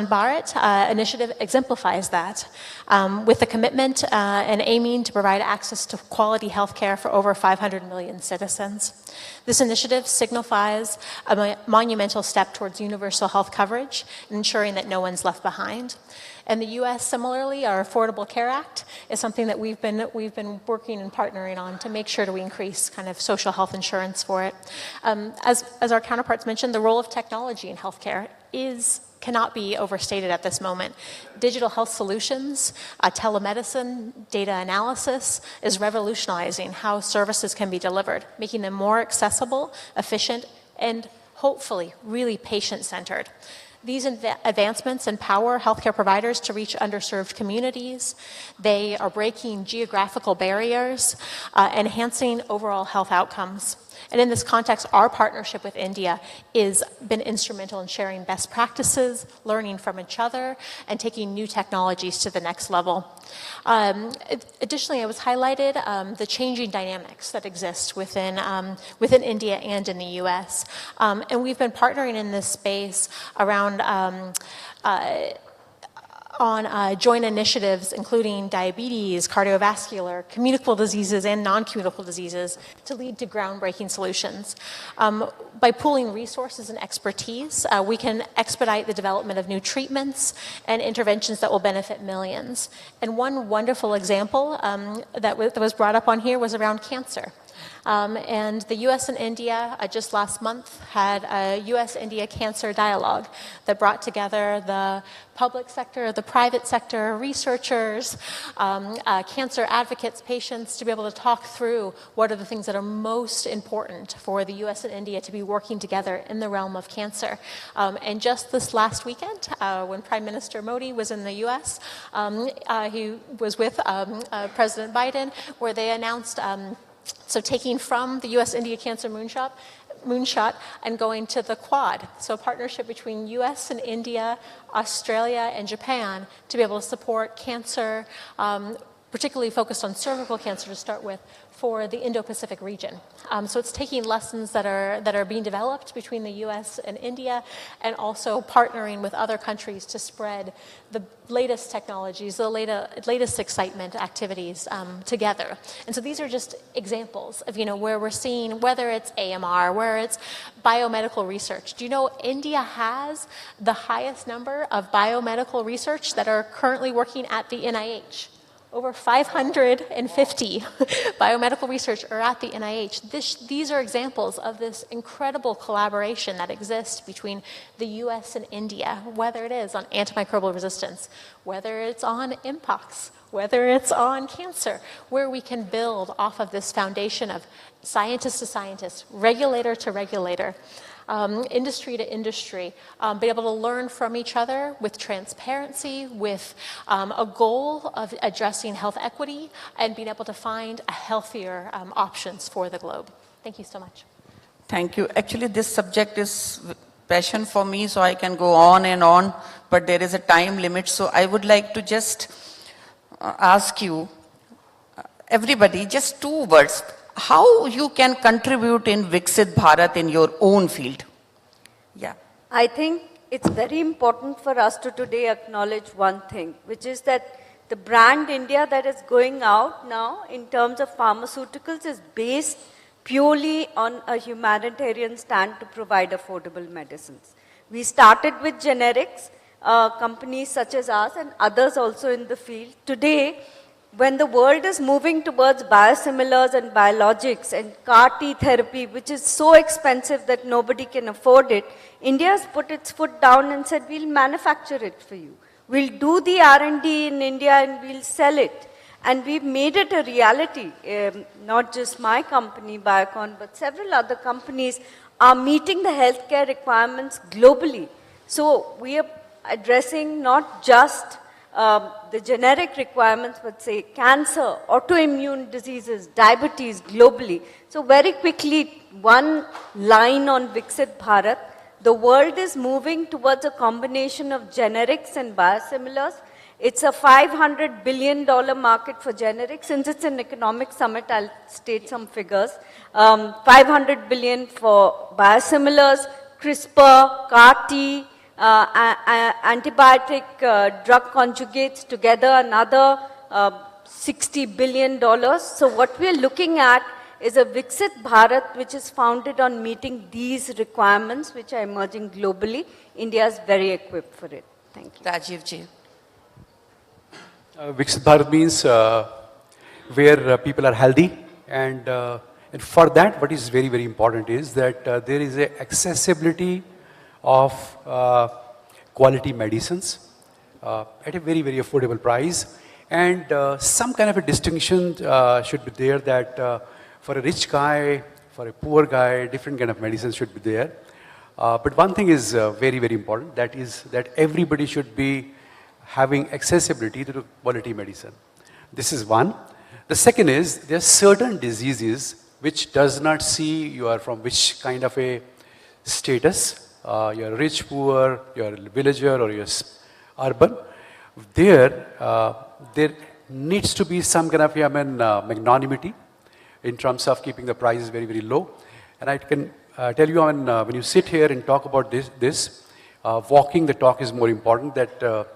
Bharat initiative exemplifies that, with the commitment and aiming to provide access to quality health care for over 500 million citizens. This initiative signifies a monumental step towards universal health coverage, ensuring that no one's left behind. And the US, similarly, our Affordable Care Act is something that we've been working and partnering on to make sure that we increase kind of social health insurance for it. As our counterparts mentioned, the role of technology in healthcare is cannot be overstated at this moment. Digital health solutions, telemedicine, data analysis is revolutionizing how services can be delivered, making them more accessible, efficient, and hopefully really patient-centered. These advancements empower healthcare providers to reach underserved communities. They are breaking geographical barriers, enhancing overall health outcomes. And in this context, our partnership with India has been instrumental in sharing best practices, learning from each other, and taking new technologies to the next level. Additionally, I was highlighted the changing dynamics that exist within India and in the US. And we've been partnering in this space around on joint initiatives including diabetes, cardiovascular, communicable diseases, and non-communicable diseases to lead to groundbreaking solutions. By pooling resources and expertise, we can expedite the development of new treatments and interventions that will benefit millions. And one wonderful example that was brought up on here was around cancer. And the US and India just last month had a US-India cancer dialogue that brought together the public sector, the private sector, researchers, cancer advocates, patients, to be able to talk through what are the things that are most important for the US and India to be working together in the realm of cancer. And just this last weekend, when Prime Minister Modi was in the US, he was with President Biden, where they announced so taking from the US-India Cancer Moonshot and going to the Quad, so a partnership between US and India, Australia and Japan to be able to support cancer, particularly focused on cervical cancer to start with, for the Indo-Pacific region. So it's taking lessons that are being developed between the US and India, and also partnering with other countries to spread the latest technologies, the latest excitement activities together. And so these are just examples of where we're seeing, whether it's AMR, where it's biomedical research. Do you know India has the highest number of biomedical research that are currently working at the NIH? Over 550 biomedical research are at the NIH. These are examples of this incredible collaboration that exists between the US and India, whether it is on antimicrobial resistance, whether it's on mpox, whether it's on cancer, where we can build off of this foundation of scientist to scientist, regulator to regulator, industry to industry, be able to learn from each other with transparency, with a goal of addressing health equity, and being able to find healthier options for the globe. Thank you so much. Thank you. Actually, this subject is passion for me, so I can go on and on, but there is a time limit. So I would like to just ask you, everybody, just 2 words. How you can contribute in Viksit Bharat in your own field? Yeah. I think it's very important for us to today acknowledge one thing, which is that the brand India that is going out now in terms of pharmaceuticals is based purely on a humanitarian stand to provide affordable medicines. We started with generics, companies such as us and others also in the field. Today, when the world is moving towards biosimilars and biologics and CAR-T therapy, which is so expensive that nobody can afford it, India has put its foot down and said, we'll manufacture it for you. We'll do the R&D in India and we'll sell it. And we've made it a reality. Not just my company, Biocon, but several other companies are meeting the healthcare requirements globally. So we are addressing not just the generic requirements, but say cancer, autoimmune diseases, diabetes globally. So very quickly, one line on Viksit Bharat. The world is moving towards a combination of generics and biosimilars. It's a $500 billion market for generics. Since it's an economic summit, I'll state some figures. $500 billion for biosimilars, CRISPR, CAR-T, antibiotic drug conjugates together, another $60 billion. So what we're looking at is a Viksit Bharat which is founded on meeting these requirements which are emerging globally. India is very equipped for it. Thank you. Rajiv ji. Viksit Bharat means where people are healthy, and for that what is very, very important is that there is a accessibility of quality medicines at a very, very affordable price. And some kind of a distinction should be there that for a rich guy, for a poor guy, different kind of medicines should be there. But one thing is very, very important, that is that everybody should be having accessibility to the quality medicine. This is one. The second is there are certain diseases which does not see you are from which kind of a status, you're rich, poor, you're a villager or you're urban. There needs to be some kind of magnanimity in terms of keeping the prices very, very low. And I can tell you, when you sit here and talk about this, walking the talk is more important. That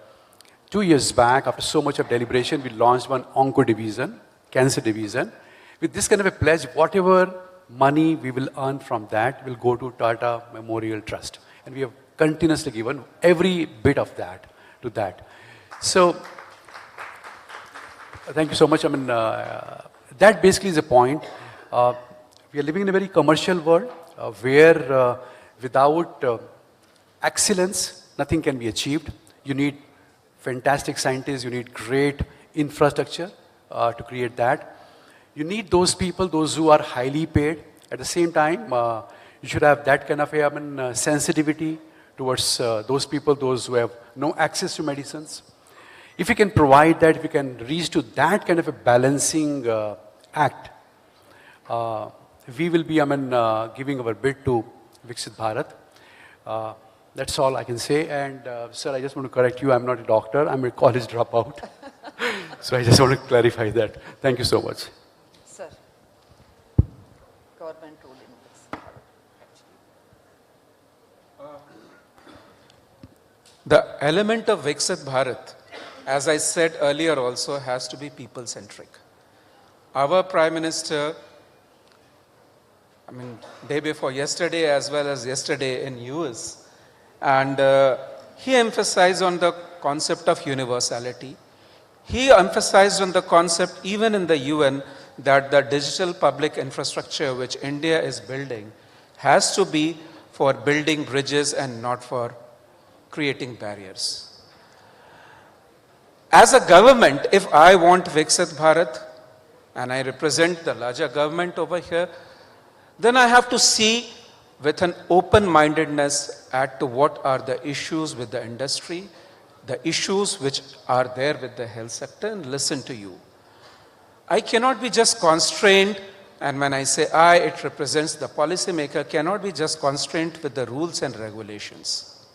2 years back, after so much of deliberation, we launched one onco division, cancer division. With this kind of a pledge, whatever money we will earn from that will go to Tata Memorial Trust. And we have continuously given every bit of that to that. So, thank you so much. That basically is the point. We are living in a very commercial world where without excellence, nothing can be achieved. You need fantastic scientists, you need great infrastructure to create that. You need those people, those who are highly paid. At the same time, you should have that kind of sensitivity towards those people, those who have no access to medicines. If you can provide that, if you can reach to that kind of a balancing act, we will be giving our bid to Viksit Bharat. That's all I can say. And sir, I just want to correct you. I'm not a doctor. I'm a college dropout. So I just want to clarify that. Thank you so much. Sir, government role in this. The element of Viksit Bharat, as I said earlier also, has to be people-centric. Our Prime Minister, day before yesterday as well as yesterday in US, and he emphasized on the concept of universality. He emphasized on the concept even in the UN that the digital public infrastructure which India is building has to be for building bridges and not for creating barriers. As a government, if I want Viksit Bharat, and I represent the larger government over here, then I have to see with an open-mindedness at to what are the issues with the industry, the issues which are there with the health sector, and listen to you. I cannot be just constrained, and when I say I, it represents the policymaker, cannot be just constrained with the rules and regulations.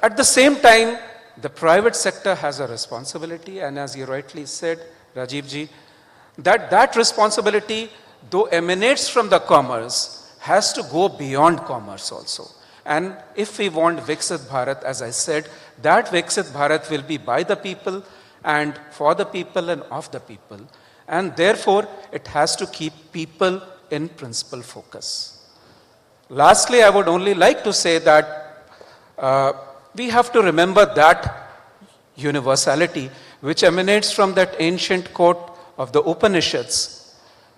At the same time, the private sector has a responsibility, and as you rightly said, Rajiv ji, that responsibility, though emanates from the commerce, has to go beyond commerce also. And if we want Viksit Bharat, as I said, that Viksit Bharat will be by the people and for the people and of the people. And therefore, it has to keep people in principal focus. Lastly, I would only like to say that we have to remember that universality which emanates from that ancient quote of the Upanishads,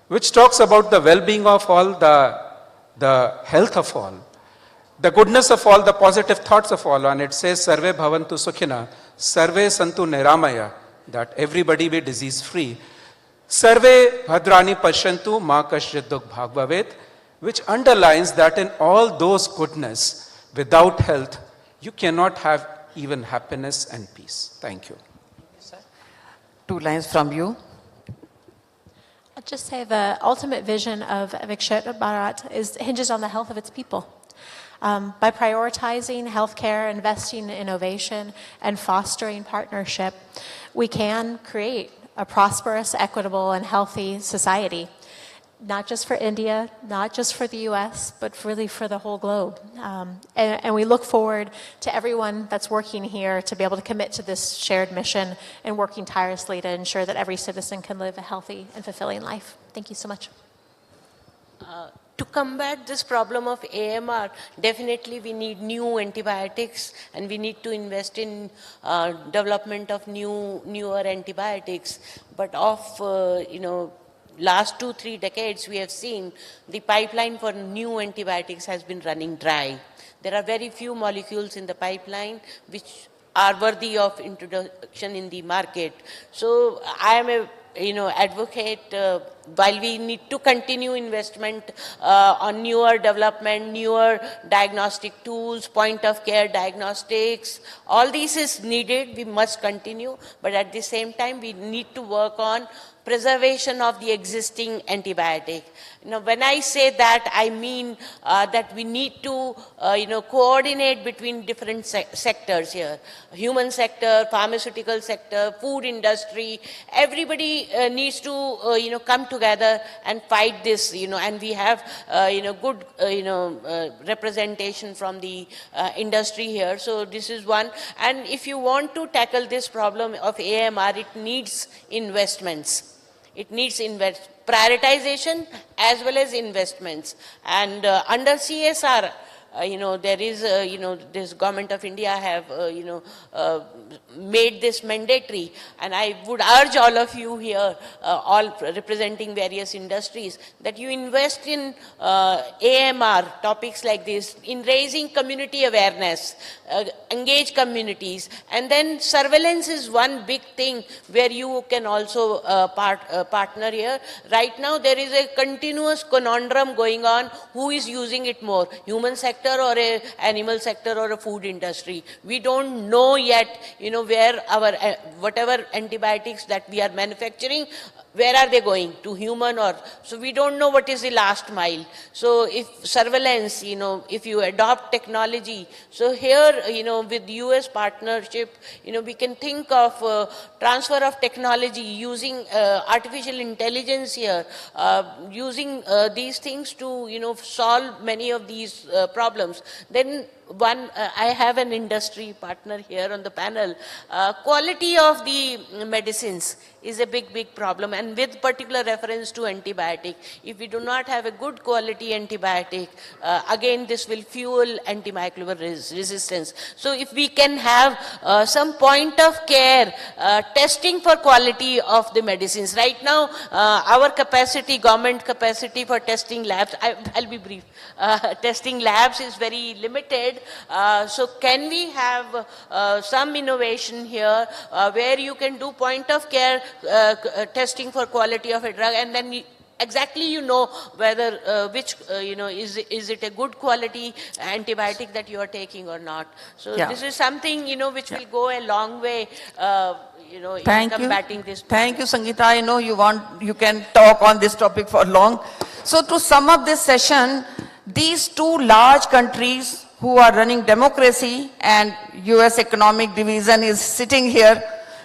which talks about the well-being of all, the health of all, the goodness of all, the positive thoughts of all. And it says, Sarve bhavantu sukhina, sarve santu niramaya, that everybody be disease-free. Sarve bhadrani pashantu ma kasyat dukh bhag bhavet, which underlines that in all those goodness, without health, you cannot have even happiness and peace. Thank you. 2 lines from you. I'll just say the ultimate vision of Viksit Bharat hinges on the health of its people. By prioritizing healthcare, investing in innovation, and fostering partnership, we can create a prosperous, equitable, and healthy society, not just for India, not just for the US, but really for the whole globe. And we look forward to everyone that's working here to be able to commit to this shared mission and working tirelessly to ensure that every citizen can live a healthy and fulfilling life. Thank you so much. To combat this problem of AMR, definitely we need new antibiotics, and we need to invest in development of newer antibiotics. But of last 2-3 decades, we have seen the pipeline for new antibiotics has been running dry. There are very few molecules in the pipeline which are worthy of introduction in the market. So I am a advocate, while we need to continue investment on newer development, newer diagnostic tools, point of care diagnostics, all this is needed, we must continue, but at the same time we need to work on preservation of the existing antibiotic. When I say that, I mean that we need to, coordinate between different sectors here. Human sector, pharmaceutical sector, food industry, everybody needs to, come together and fight this, and we have, good, representation from the industry here. So this is one. And if you want to tackle this problem of AMR, it needs investments. It needs prioritization as well as investments. And under CSR, there is, this government of India have, made this mandatory. And I would urge all of you here, all representing various industries, that you invest in AMR, topics like this, in raising community awareness, engage communities. And then surveillance is one big thing where you can also partner here. Right now, there is a continuous conundrum going on, who is using it more, human sector or a animal sector or a food industry. We don't know yet, where our, whatever antibiotics that we are manufacturing, where are they going, to human or, so we don't know what is the last mile. So if surveillance, if you adopt technology, so here, with US partnership, we can think of transfer of technology using artificial intelligence here, using these things to, solve many of these problems. Then one, I have an industry partner here on the panel. Quality of the medicines is a big problem, and with particular reference to antibiotic. If we do not have a good quality antibiotic, again this will fuel antimicrobial resistance. So if we can have some point of care testing for quality of the medicines. Right now, our capacity, government capacity for testing labs, I'll be brief, testing labs is very limited. So can we have some innovation here where you can do point of care testing for quality of a drug, and then exactly whether which is it a good quality antibiotic that you are taking or not. So this is something which will go a long way in combating this. Thank you, Sangeeta. I know you can talk on this topic for long. So to sum up this session, these two large countries who are running democracy, and US economic division is sitting here.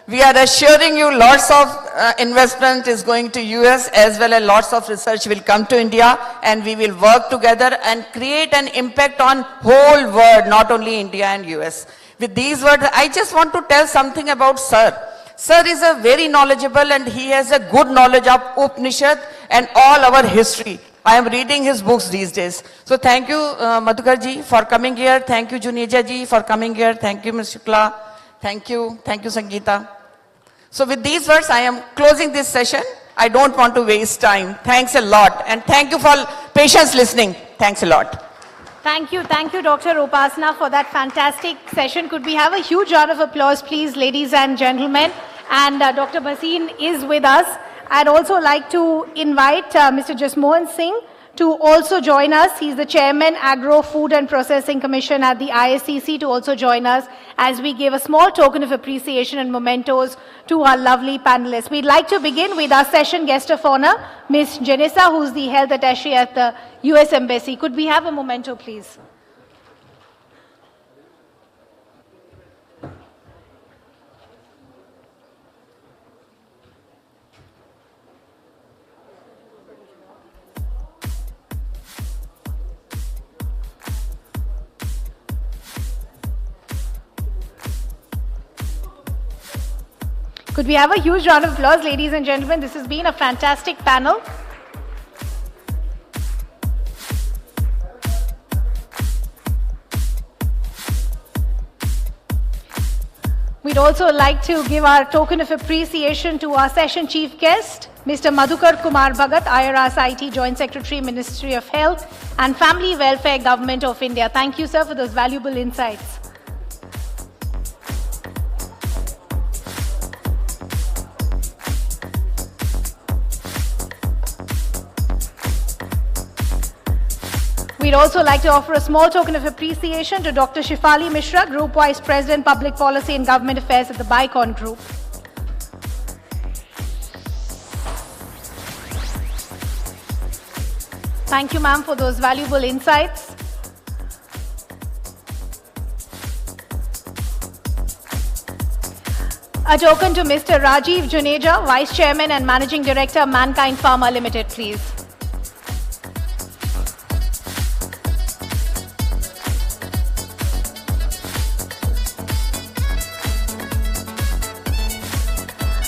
We are assuring you lots of investment is going to US, as well as lots of research will come to India, and we will work together and create an impact on whole world, not only India and US. With these words, I just want to tell something about Sir. Sir is a very knowledgeable, and he has a good knowledge of Upanishad and all our history. I am reading his books these days. So thank you, Madhukar ji, for coming here. Thank you, Juneja ji, for coming here. Thank you, Ms. Shukla. Thank you, Sangeeta. So with these words, I am closing this session. I don't want to waste time. Thanks a lot. And thank you for patience listening. Thanks a lot. Thank you, Dr. Upasana, for that fantastic session. Could we have a huge round of applause, please, ladies and gentlemen? And Dr. Bhasin is with us. I'd also like to invite Mr. Jasmohan Singh to also join us. He's the Chairman, Agro, Food and Processing Commission at the ISCC, to also join us as we give a small token of appreciation and mementos to our lovely panelists. We'd like to begin with our session guest of honor, Ms. Janissa, who's the Health Attaché at the US Embassy. Could we have a memento, please? Could we have a huge round of applause, ladies and gentlemen? This has been a fantastic panel. We'd also like to give our token of appreciation to our session chief guest, Mr. Madhukar Kumar Bhagat, IRS IT Joint Secretary, Ministry of Health and Family Welfare, Government of India. Thank you, sir, for those valuable insights. We'd also like to offer a small token of appreciation to Dr. Shifali Mishra, Group Vice President, Public Policy and Government Affairs at the Bicon Group. Thank you, ma'am, for those valuable insights. A token to Mr. Rajiv Juneja, Vice Chairman and Managing Director, Mankind Pharma Limited, please.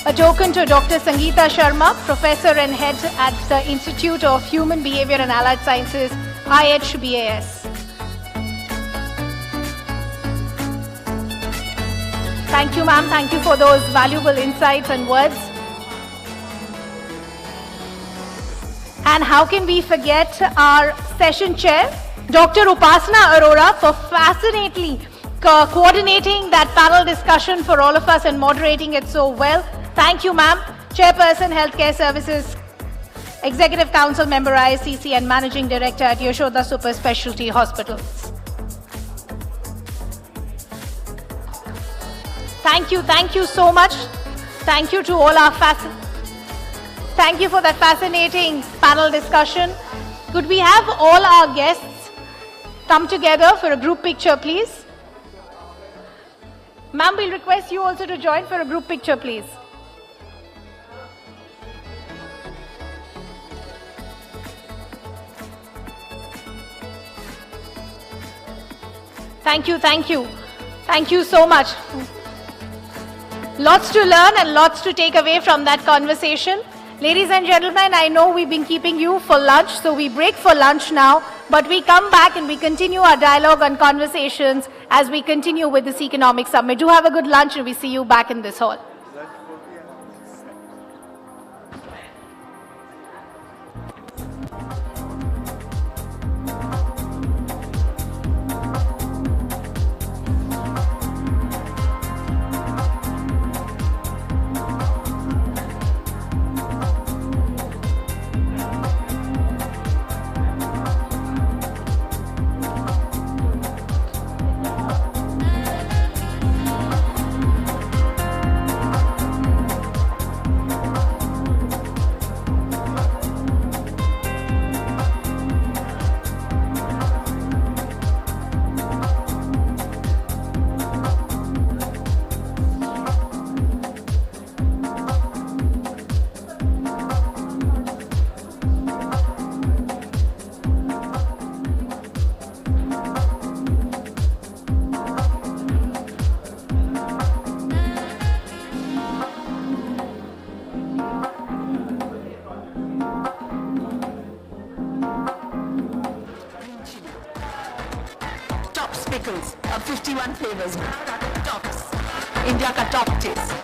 A token to Dr. Sangeeta Sharma, Professor and Head at the Institute of Human Behavior and Allied Sciences, IHBAS. Thank you, ma'am. Thank you for those valuable insights and words. And how can we forget our session chair, Dr. Upasana Arora, for fascinately coordinating that panel discussion for all of us and moderating it so well. Thank you, ma'am. Chairperson, Healthcare Services, Executive Council Member, ISCC, and Managing Director at Yashoda Super Specialty Hospitals. Thank you so much. Thank you to all our Thank you for that fascinating panel discussion. Could we have all our guests come together for a group picture, please? Ma'am, we'll request you also to join for a group picture, please. Thank you, thank you. Thank you so much. Lots to learn and lots to take away from that conversation. Ladies and gentlemen, I know we've been keeping you for lunch, so we break for lunch now, but we come back and we continue our dialogue and conversations as we continue with this economic summit. Do have a good lunch and we see you back in this hall. pickles, 51 flavors, tops, India ka top taste.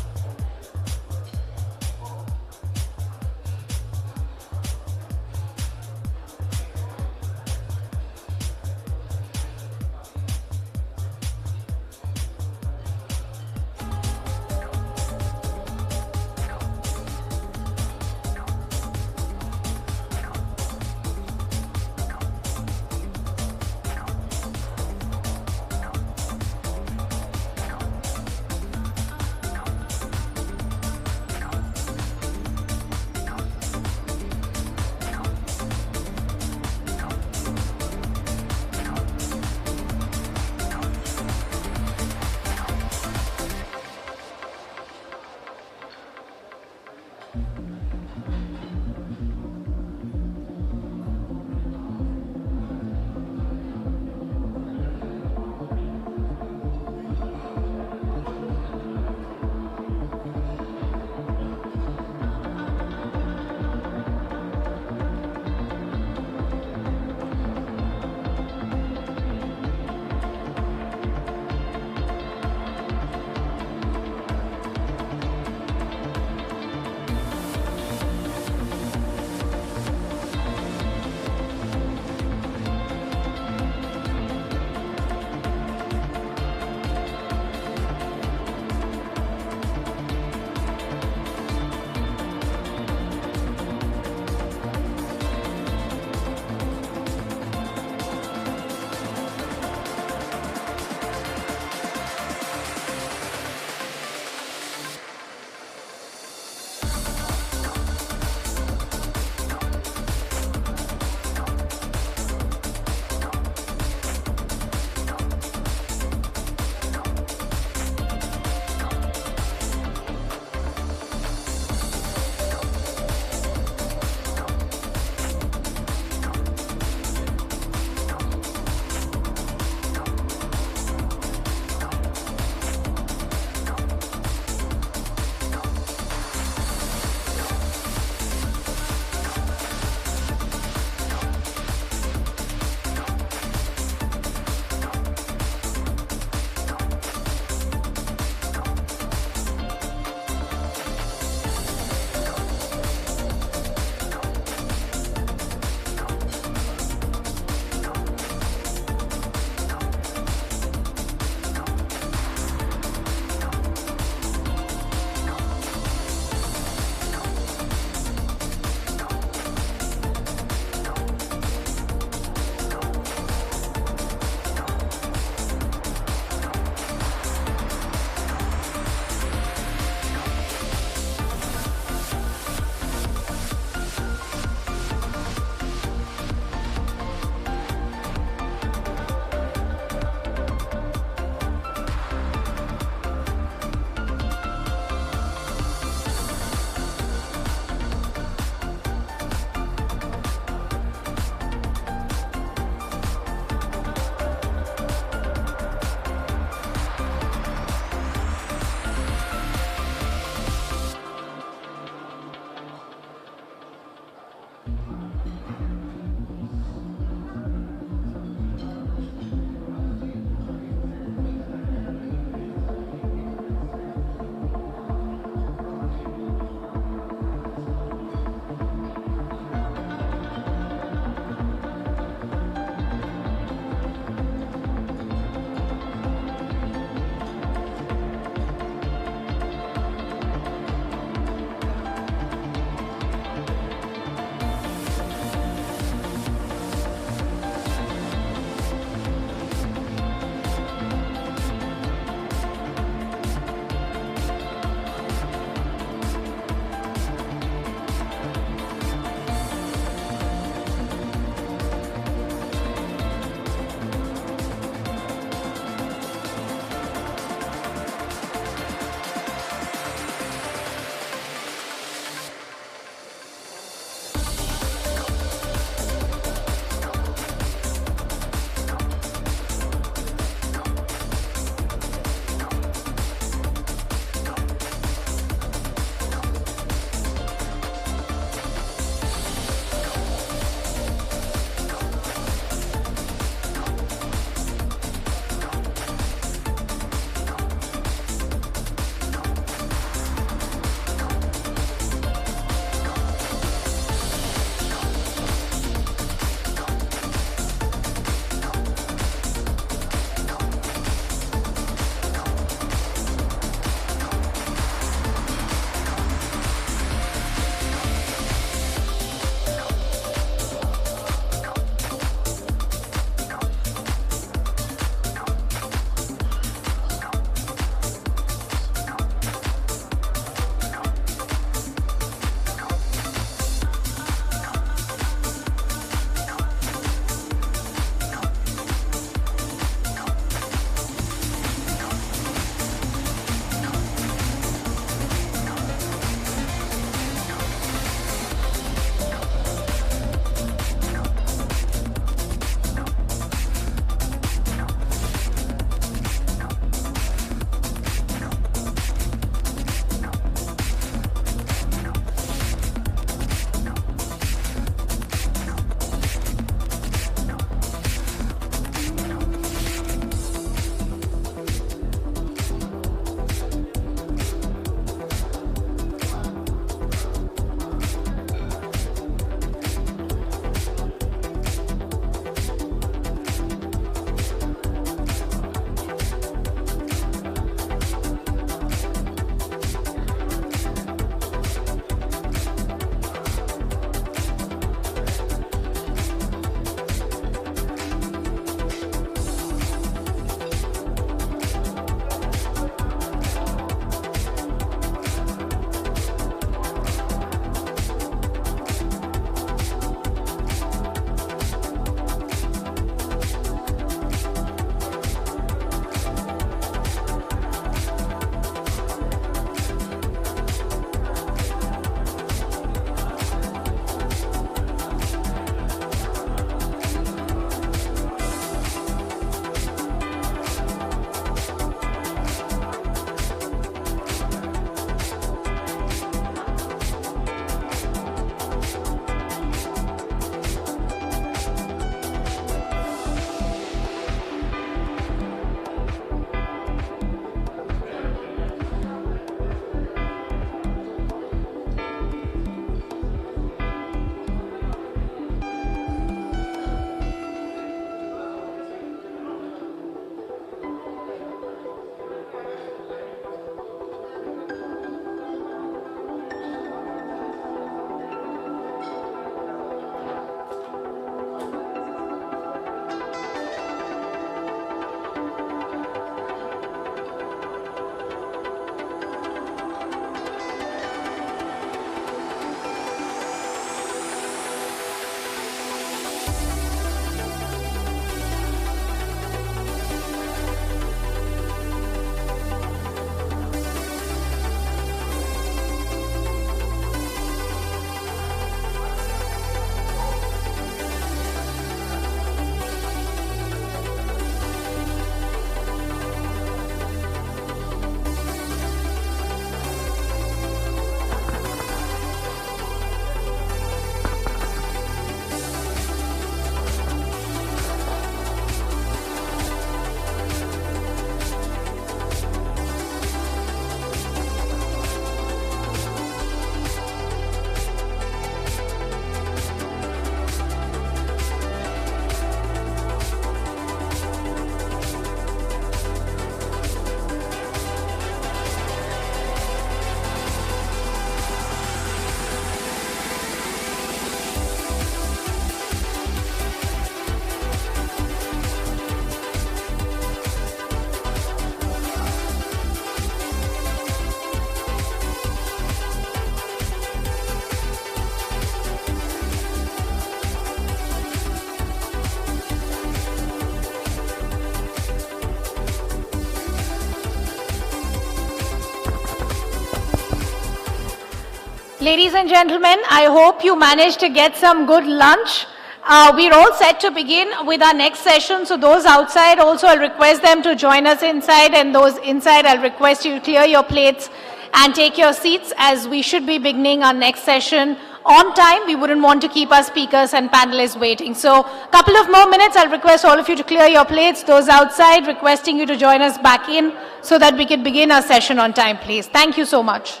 Ladies and gentlemen, I hope you managed to get some good lunch. We're all set to begin with our next session. So those outside also, I'll request them to join us inside, and those inside, I'll request you to clear your plates and take your seats, as we should be beginning our next session on time. We wouldn't want to keep our speakers and panelists waiting. So a couple of more minutes, I'll request all of you to clear your plates. Those outside, requesting you to join us back in so that we can begin our session on time, please. Thank you so much.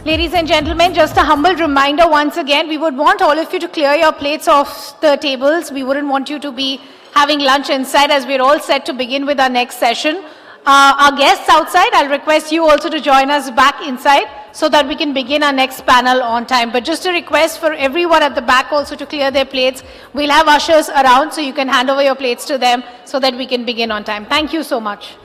Ladies and gentlemen, just a humble reminder once again, we would want all of you to clear your plates off the tables. We wouldn't want you to be having lunch inside, as we're all set to begin with our next session. Our guests outside, I'll request you also to join us back inside so that we can begin our next panel on time. But just a request for everyone at the back also to clear their plates. We'll have ushers around so you can hand over your plates to them so that we can begin on time. Thank you so much.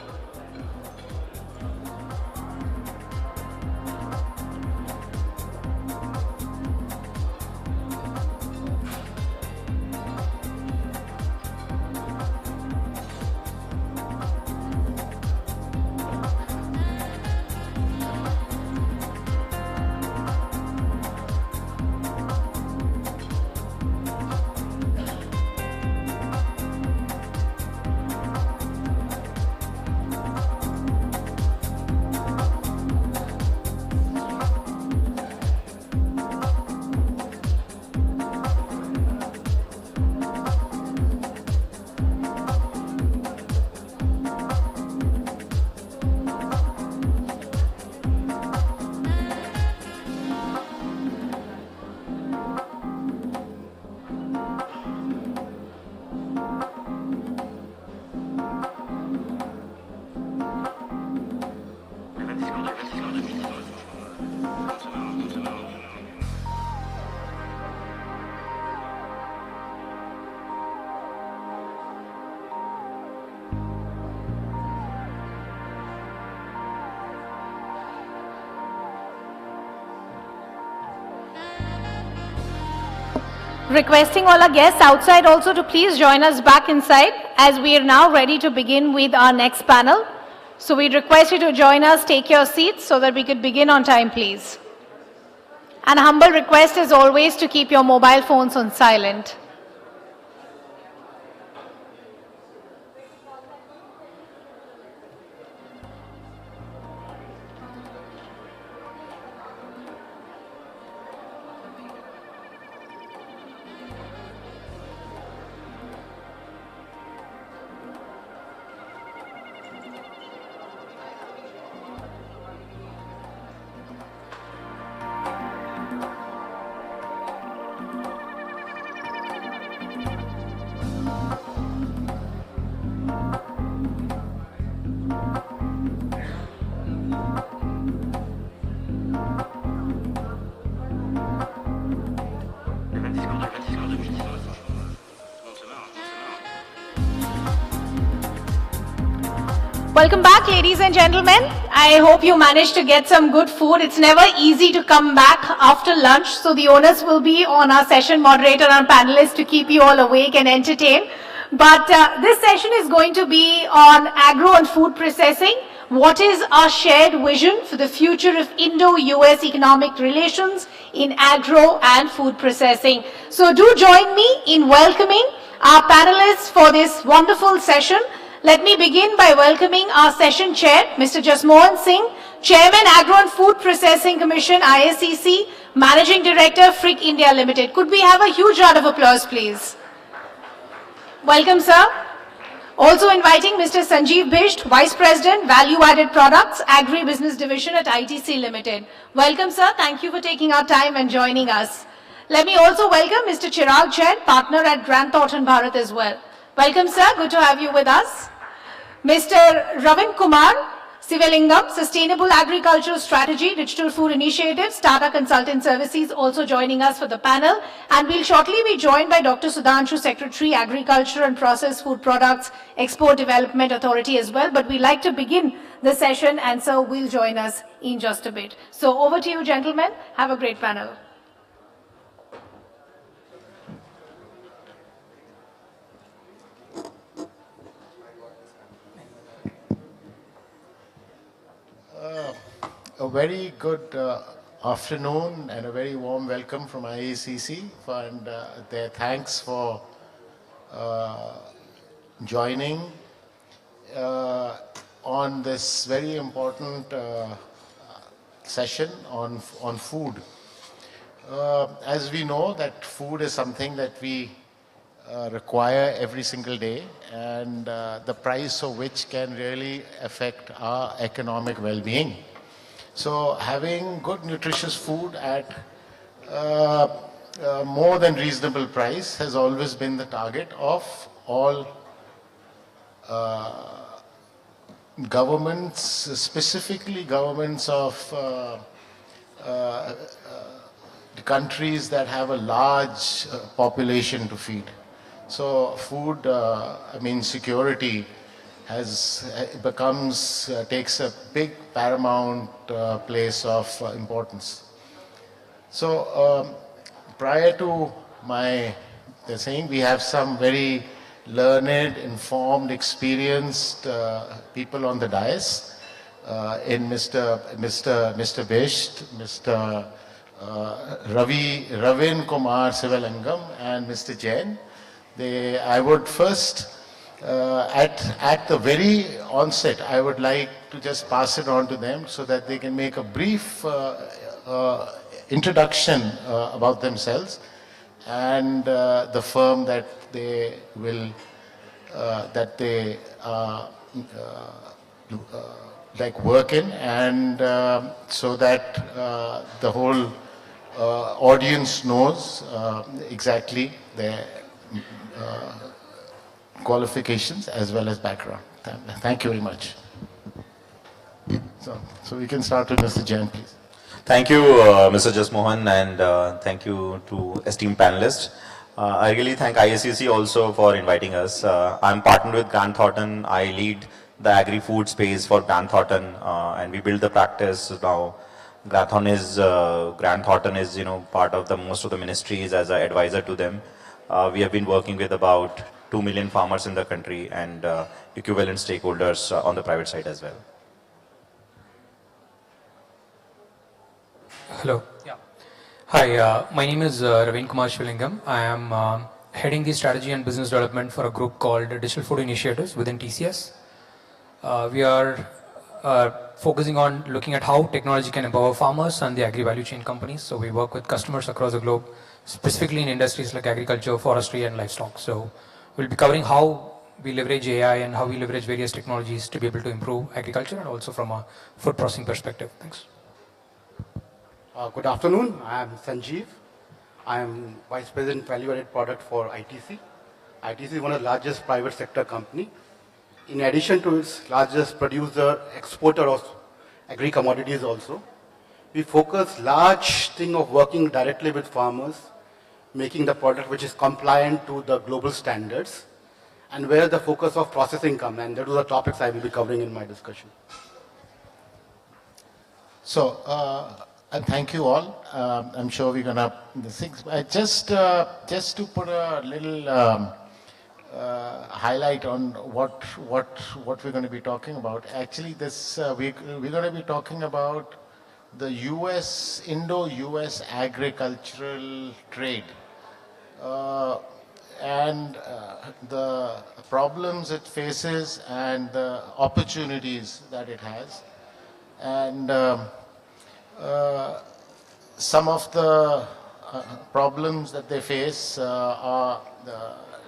Requesting all our guests outside also to please join us back inside, as we are now ready to begin with our next panel. So we request you to join us, take your seats so that we could begin on time, please. And a humble request is always to keep your mobile phones on silent. Welcome back, ladies and gentlemen. I hope you managed to get some good food. It's never easy to come back after lunch, so the onus will be on our session moderator and panelists to keep you all awake and entertained. But this session is going to be on agro and food processing. What is our shared vision for the future of Indo-US economic relations in agro and food processing? So do join me in welcoming our panelists for this wonderful session. Let me begin by welcoming our session chair, Mr. Jasmohan Singh, Chairman, Agro and Food Processing Commission, ISCC, Managing Director, Frick India Limited. Could we have a huge round of applause, please? Welcome, sir. Also inviting Mr. Sanjeev Bisht, Vice President, Value Added Products, Agri Business Division at ITC Limited. Welcome, sir. Thank you for taking our time and joining us. Let me also welcome Mr. Chirag Jain, Partner at Grant Thornton Bharat as well. Welcome, sir. Good to have you with us. Mr. Ravin Kumar Sivalingam, Sustainable Agricultural Strategy, Digital Food Initiative, Tata Consultant Services, also joining us for the panel. And we'll shortly be joined by Dr. Sudhanshu, Secretary, Agriculture and Processed Food Products, Export Development Authority as well. But we'd like to begin the session, and so will join us in just a bit. So over to you, gentlemen. Have a great panel. A very good afternoon and a very warm welcome from IACC, and their thanks for joining on this very important session on food. As we know that food is something that we require every single day, and the price of which can really affect our economic well-being. So having good nutritious food at more than reasonable price has always been the target of all governments, specifically governments of the countries that have a large population to feed. So food, security takes a big paramount place of importance. So prior to my saying, we have some very learned, informed, experienced people on the dais in Mr. Bisht, Mr. Ravin Kumar Sivalingam and Mr. Jain. I would first, at the very onset, I would like to just pass it on to them so that they can make a brief introduction about themselves and the firm that they will, work in, and so that the whole audience knows exactly their qualifications as well as background. Thank you very much. So we can start with Mr. Jain, please. Thank you, Mr. Jasmohan, and thank you to esteemed panelists. I really thank ISCC also for inviting us. I'm partnered with Grant Thornton. I lead the agri-food space for Grant Thornton, and we build the practice now. Grant Thornton is, part of most of the ministries as an advisor to them. We have been working with about 2 million farmers in the country and equivalent stakeholders on the private side as well. Hello. Yeah. Hi, my name is Ravin Kumar Shivlingam. I am heading the strategy and business development for a group called Digital Food Initiatives within TCS. We are focusing on looking at how technology can empower farmers and the agri-value chain companies. So we work with customers across the globe, specifically in industries like agriculture, forestry, and livestock. So we'll be covering how we leverage AI and how we leverage various technologies to be able to improve agriculture and also from a food processing perspective. Thanks. Good afternoon. I am Sanjeev. I am Vice President Value Added Product for ITC. ITC is one of the largest private sector company. In addition to its largest producer, exporter of agri commodities also, we focus large thing of working directly with farmers, making the product which is compliant to the global standards, and where the focus of processing comes, and that are the topics I will be covering in my discussion. So, thank you all. I'm sure we're gonna the things. Just to put a little highlight on what we're going to be talking about. Actually, this we're going to be talking about the U.S. Indo-US agricultural trade and the problems it faces and the opportunities that it has, and some of the problems that they face are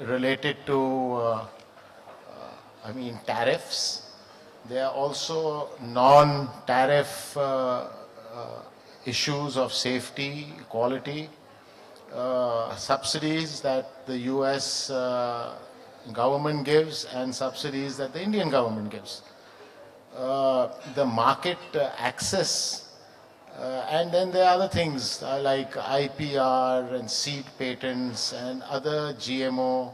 related to, tariffs. There are also non-tariff issues of safety, quality, subsidies that the US government gives and subsidies that the Indian government gives. The market access, and then there are other things like IPR and seed patents and other GMO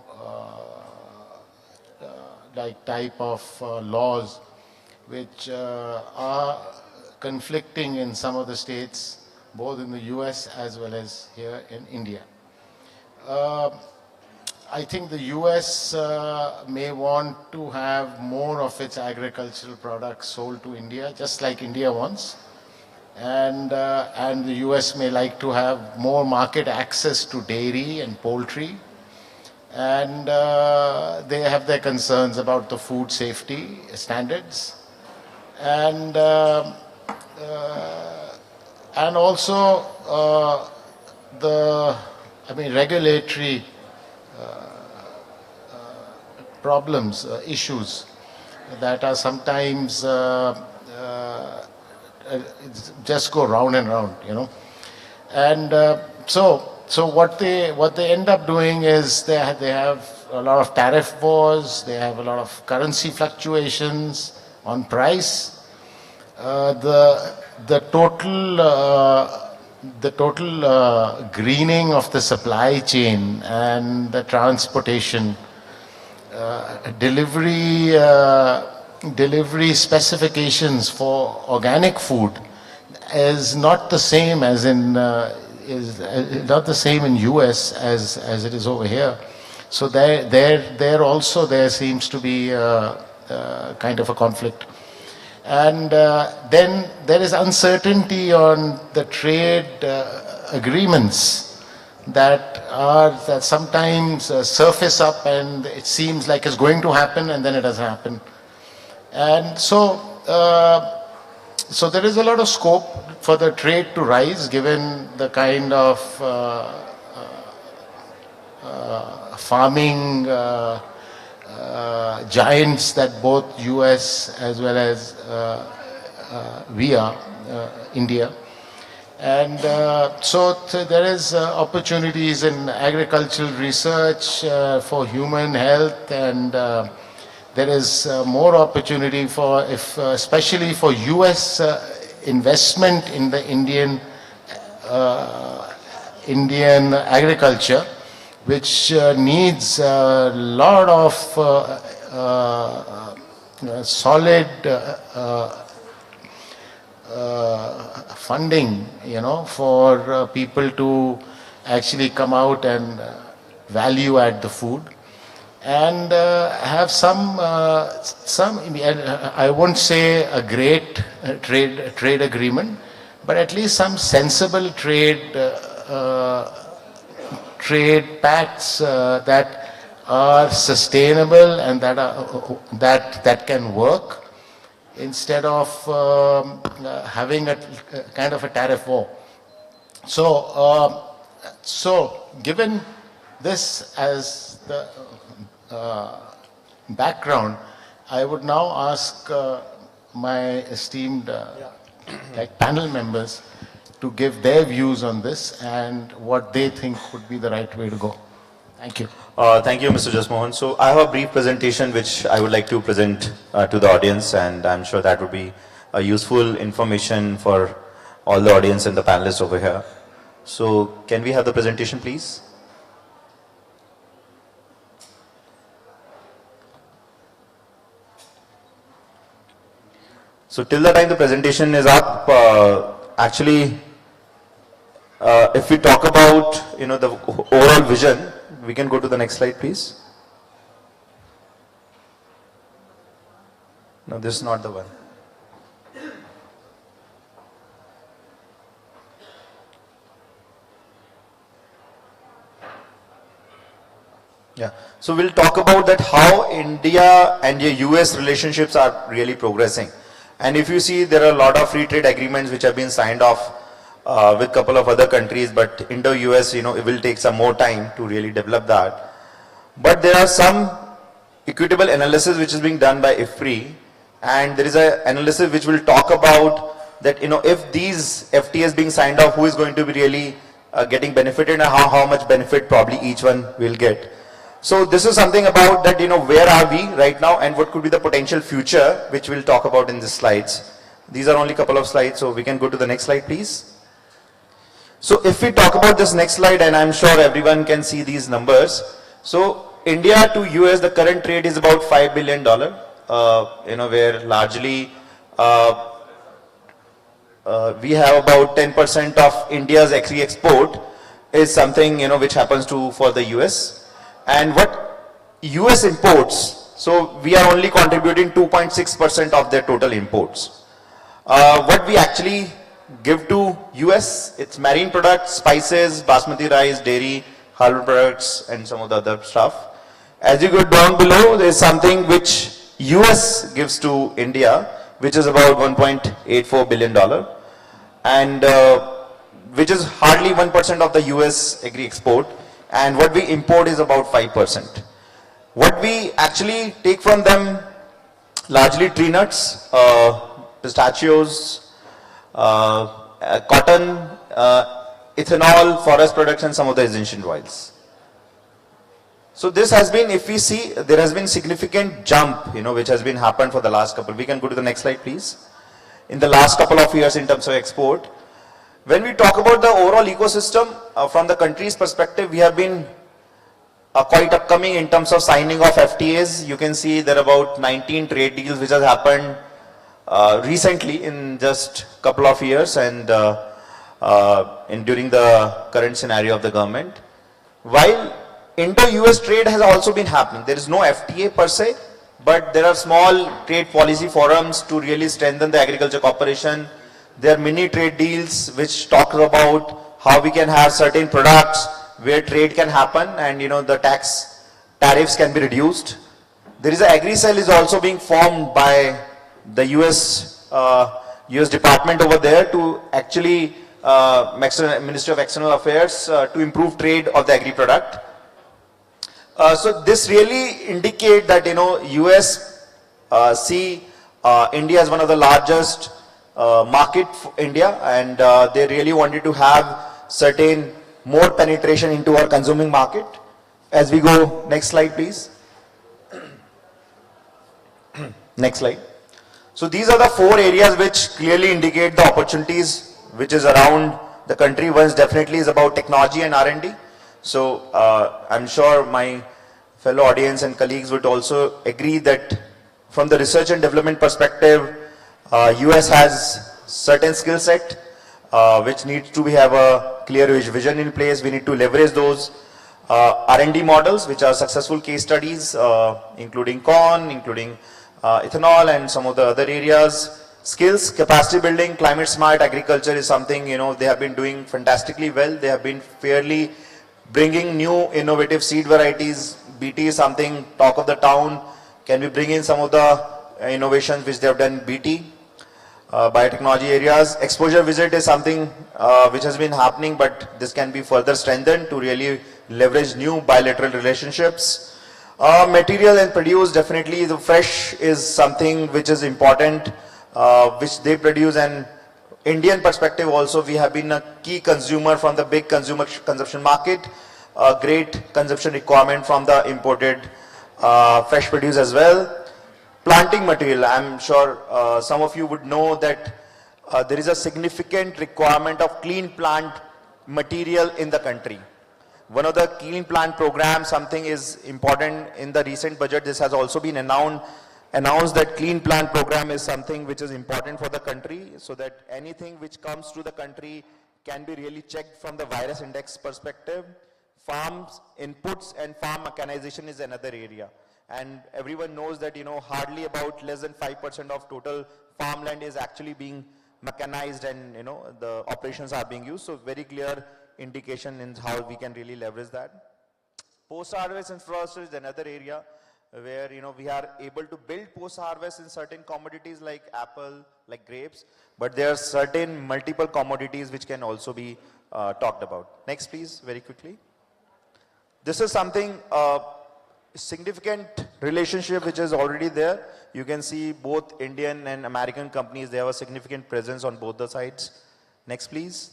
like type of laws which are conflicting in some of the states, both in the US as well as here in India. I think the US may want to have more of its agricultural products sold to India, just like India wants. And the US may like to have more market access to dairy and poultry. And they have their concerns about the food safety standards. And also regulatory problems, issues that are sometimes just go round and round, and so what they end up doing is they have a lot of tariff wars, they have a lot of currency fluctuations on price. The total greening of the supply chain and the transportation, delivery specifications for organic food is not the same as in not the same in US as it is over here. So there also there seems to be kind of a conflict. And then there is uncertainty on the trade agreements that sometimes surface up and it seems like it's going to happen and then it doesn't happen. And so there is a lot of scope for the trade to rise given the kind of farming giants that both US as well as we are, India. And so there is opportunities in agricultural research for human health, and there is more opportunity for, especially for US investment in the Indian agriculture, which needs a lot of solid funding, for people to actually come out and value add the food. And have some, I won't say a great trade agreement, but at least some sensible trade pacts that are sustainable and that can work, instead of having a kind of a tariff war. So given this as the background, I would now ask my esteemed panel members to give their views on this and what they think would be the right way to go. Thank you. Thank you, Mr. Jasmohan. So I have a brief presentation which I would like to present to the audience, and I'm sure that would be a useful information for all the audience and the panelists over here. So can we have the presentation, please? So till the time the presentation is up, actually, if we talk about, the overall vision, we can go to the next slide, please. No, this is not the one. Yeah. So we'll talk about that how India and the US relationships are really progressing. And if you see, there are a lot of free trade agreements which have been signed off with a couple of other countries, but Indo-US, it will take some more time to really develop that. But there are some equitable analysis which is being done by IFPRI, and there is an analysis which will talk about that, if these FTAs being signed off, who is going to be really getting benefited and how much benefit probably each one will get. So this is something about that, where are we right now and what could be the potential future, which we'll talk about in the slides. These are only a couple of slides, so we can go to the next slide, please. So if we talk about this next slide, and I'm sure everyone can see these numbers. So India to US, the current trade is about $5 billion, where largely we have about 10% of India's agri export is something, which happens for the US. And what US imports, so we are only contributing 2.6% of their total imports. What we actually give to US, it's marine products, spices, basmati rice, dairy, herbal products, and some of the other stuff. As you go down below, there is something which US gives to India, which is about $1.84 billion, and which is hardly 1% of the US agri export. And what we import is about 5%. What we actually take from them, largely tree nuts, pistachios, cotton, ethanol, forest products, and some of the essential oils. So this has been, if we see, there has been significant jump, which has been happened for the last couple. We can go to the next slide, please. In the last couple of years in terms of export. When we talk about the overall ecosystem, from the country's perspective, we have been quite upcoming in terms of signing of FTAs. You can see there are about 19 trade deals which has happened recently in just a couple of years and during the current scenario of the government. While Indo-US trade has also been happening. There is no FTA per se, but there are small trade policy forums to really strengthen the agriculture cooperation. There are mini trade deals which talk about how we can have certain products where trade can happen and the tariffs can be reduced. There is an agri cell is also being formed by the US department over there to actually Ministry of External Affairs to improve trade of the agri product. So this really indicate that US see India as one of the largest market for India, and they really wanted to have certain more penetration into our consuming market. As we go, next slide please. Next slide. So these are the 4 areas which clearly indicate the opportunities which is around the country. One definitely is about technology and R&D. So I'm sure my fellow audience and colleagues would also agree that from the research and development perspective, US has certain skill set which needs to have a clear vision in place. We need to leverage those R&D models which are successful case studies, including corn, including ethanol and some of the other areas. Skills, capacity building, climate smart agriculture is something, they have been doing fantastically well. They have been fairly bringing new innovative seed varieties. BT is something talk of the town. Can we bring in some of the innovations which they have done BT? Biotechnology areas. Exposure visit is something which has been happening, but this can be further strengthened to really leverage new bilateral relationships. Material and produce, definitely the fresh is something which is important, which they produce, and Indian perspective also, we have been a key consumer from the big consumption market, a great consumption requirement from the imported fresh produce as well. Planting material, I'm sure some of you would know that there is a significant requirement of clean plant material in the country. One of the clean plant programs, something is important in the recent budget, this has also been announced, announced that Clean Plant program is something which is important for the country, so that anything which comes to the country can be really checked from the virus index perspective. Farms inputs and farm mechanization is another area. And everyone knows that, hardly about less than 5% of total farmland is actually being mechanized, and, the operations are being used. So very clear indication in how we can really leverage that. Post-harvest infrastructure is another area where, we are able to build post-harvest in certain commodities like apple, like grapes, but there are certain multiple commodities which can also be talked about. Next, please, very quickly. This is something, significant relationship which is already there. You can see both Indian and American companies, they have a significant presence on both the sides. Next, please.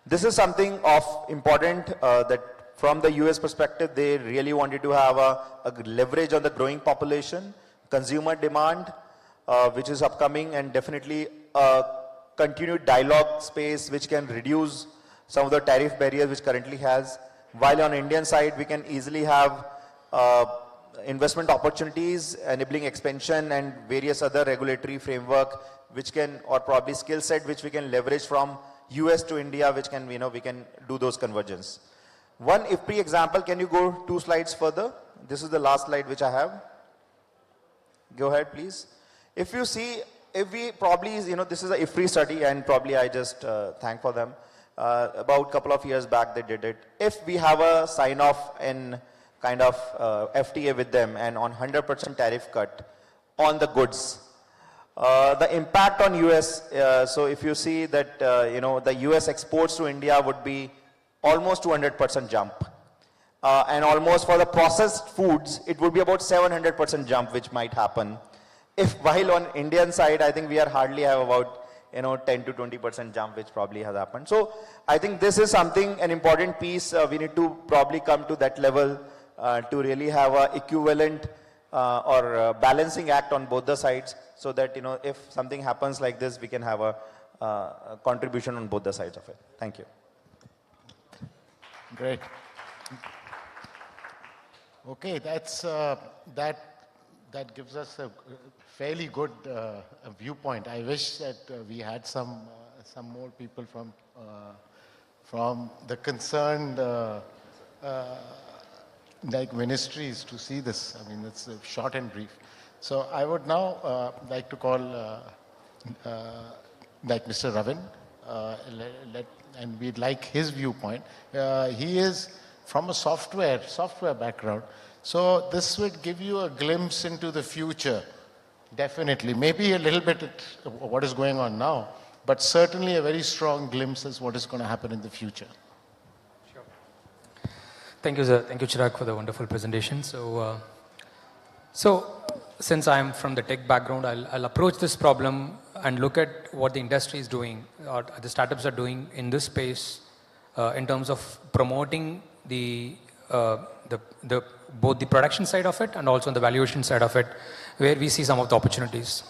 This is something of important that from the US perspective, they really wanted to have a leverage on the growing population, consumer demand, which is upcoming, and definitely a continued dialogue space which can reduce some of the tariff barriers which currently has. While on Indian side, we can easily have investment opportunities, enabling expansion and various other regulatory framework which can, or probably skill set which we can leverage from US to India, which can, we can do those convergence. One IFPRI example, can you go 2 slides further? This is the last slide which I have. Go ahead, please. If you see, if we probably, this is a IFPRI study, and probably I just thank for them. About a couple of years back they did it. If we have a sign off in kind of FTA with them and on 100% tariff cut on the goods, the impact on US, so if you see that, the US exports to India would be almost 200% jump. And almost for the processed foods, it would be about 700% jump which might happen. If while on Indian side, I think we are hardly have about 10 to 20% jump, which probably has happened. So I think this is something, an important piece. We need to probably come to that level to really have a equivalent or balancing act on both the sides, so that, if something happens like this, we can have a contribution on both the sides of it. Thank you. Great. Okay, that's that gives us a fairly good viewpoint. I wish that we had some more people from the concerned like ministries to see this. I mean, it's short and brief. So I would now like to call like Mr. Ravin, and we'd like his viewpoint. He is from a software background. So this would give you a glimpse into the future, definitely. Maybe a little bit what is going on now, but certainly a very strong glimpse as what is going to happen in the future. Sure. Thank you, sir. Thank you, Chirag, for the wonderful presentation. So since I'm from the tech background, I'll approach this problem and look at what the industry is doing, or the startups are doing in this space in terms of promoting both the production side of it and also on the valuation side of it, where we see some of the opportunities.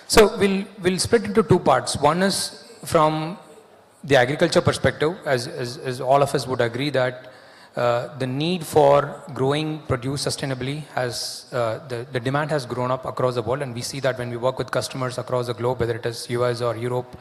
So we'll split into 2 parts. One is from the agriculture perspective, as all of us would agree that the need for growing produce sustainably has, the demand has grown up across the world, and we see that when we work with customers across the globe, whether it is US or Europe,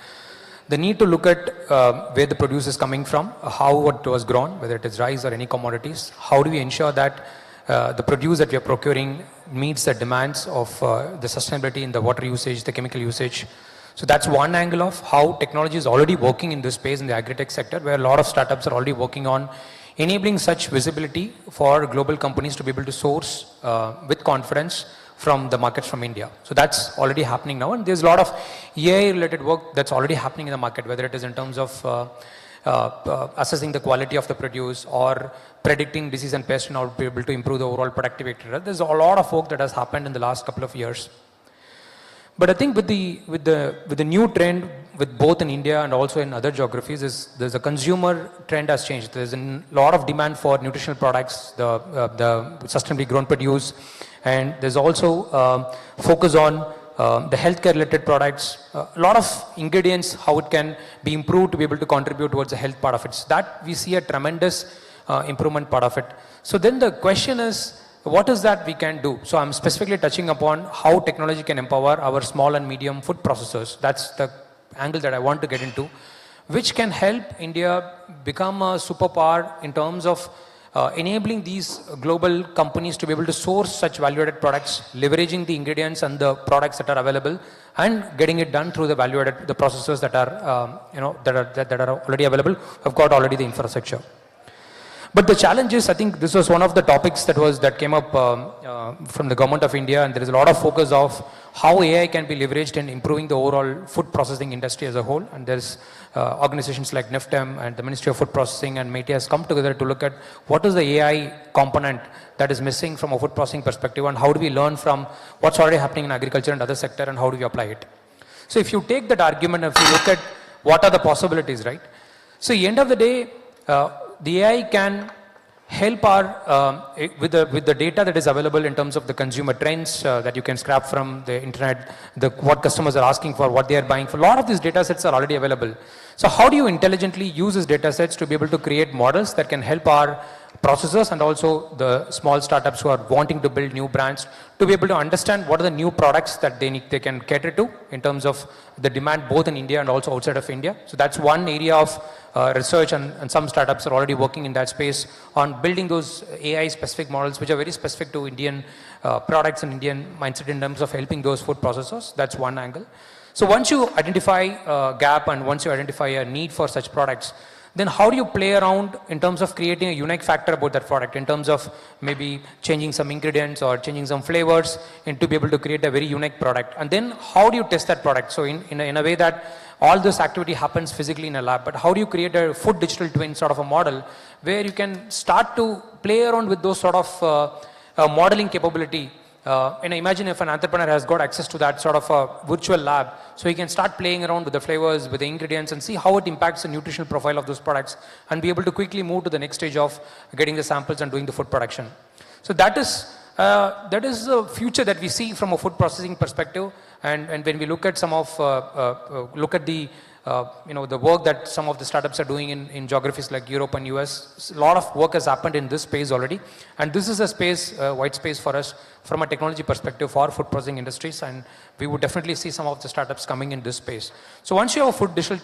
the need to look at where the produce is coming from, how it was grown, whether it is rice or any commodities. How do we ensure that the produce that we are procuring meets the demands of the sustainability in the water usage, the chemical usage. So that's one angle of how technology is already working in this space in the agri-tech sector, where a lot of startups are already working on enabling such visibility for global companies to be able to source with confidence from the markets from India. So that's already happening now, and there's a lot of AI related work that's already happening in the market, whether it is in terms of assessing the quality of the produce or predicting disease and pest in order to be able to improve the overall productivity. There's a lot of work that has happened in the last couple of years. But I think with the new trend, with both in India and also in other geographies, there's a consumer trend has changed. There's a lot of demand for nutritional products, the sustainably grown produce, and there's also focus on the healthcare related products, a lot of ingredients, how it can be improved to be able to contribute towards the health part of it. So that we see a tremendous improvement part of it. So then the question is, what is that we can do? So I'm specifically touching upon how technology can empower our small and medium food processors. That's the angle that I want to get into, which can help India become a superpower in terms of enabling these global companies to be able to source such value-added products, leveraging the ingredients and the products that are available, and getting it done through the value-added, the processors that are, that are already available, have got already the infrastructure. But the challenge is, I think this was one of the topics that came up from the government of India, and there is a lot of focus of how AI can be leveraged in improving the overall food processing industry as a whole. And there's organizations like NIFTEM and the Ministry of Food Processing and MeitY has come together to look at what is the AI component that is missing from a food processing perspective, and how do we learn from what's already happening in agriculture and other sector, and how do we apply it. So if you take that argument, if you look at what are the possibilities, right? So at the end of the day, the AI can help our, with the data that is available in terms of the consumer trends that you can scrap from the internet, what customers are asking for, what they are buying for. A lot of these data sets are already available. So how do you intelligently use these data sets to be able to create models that can help our processors and also the small startups who are wanting to build new brands to be able to understand what are the new products that they can cater to in terms of the demand both in India and also outside of India. So that's one area of research, and some startups are already working in that space on building those AI specific models which are very specific to Indian products and Indian mindset in terms of helping those food processors. That's one angle. So once you identify a gap and once you identify a need for such products, then how do you play around in terms of creating a unique factor about that product, in terms of maybe changing some ingredients or changing some flavors, and to be able to create a very unique product. And then how do you test that product? So in a way that all this activity happens physically in a lab, but how do you create a food digital twin sort of a model where you can start to play around with those sort of modeling capability. And imagine if an entrepreneur has got access to that sort of a virtual lab, so he can start playing around with the flavors, with the ingredients, and see how it impacts the nutritional profile of those products, and be able to quickly move to the next stage of getting the samples and doing the food production. So that is the future that we see from a food processing perspective. And when we look at some of the work that some of the startups are doing in geographies like Europe and US, a lot of work has happened in this space already. And this is a space, white space for us from a technology perspective for food processing industries. And we would definitely see some of the startups coming in this space. So once you have a food digital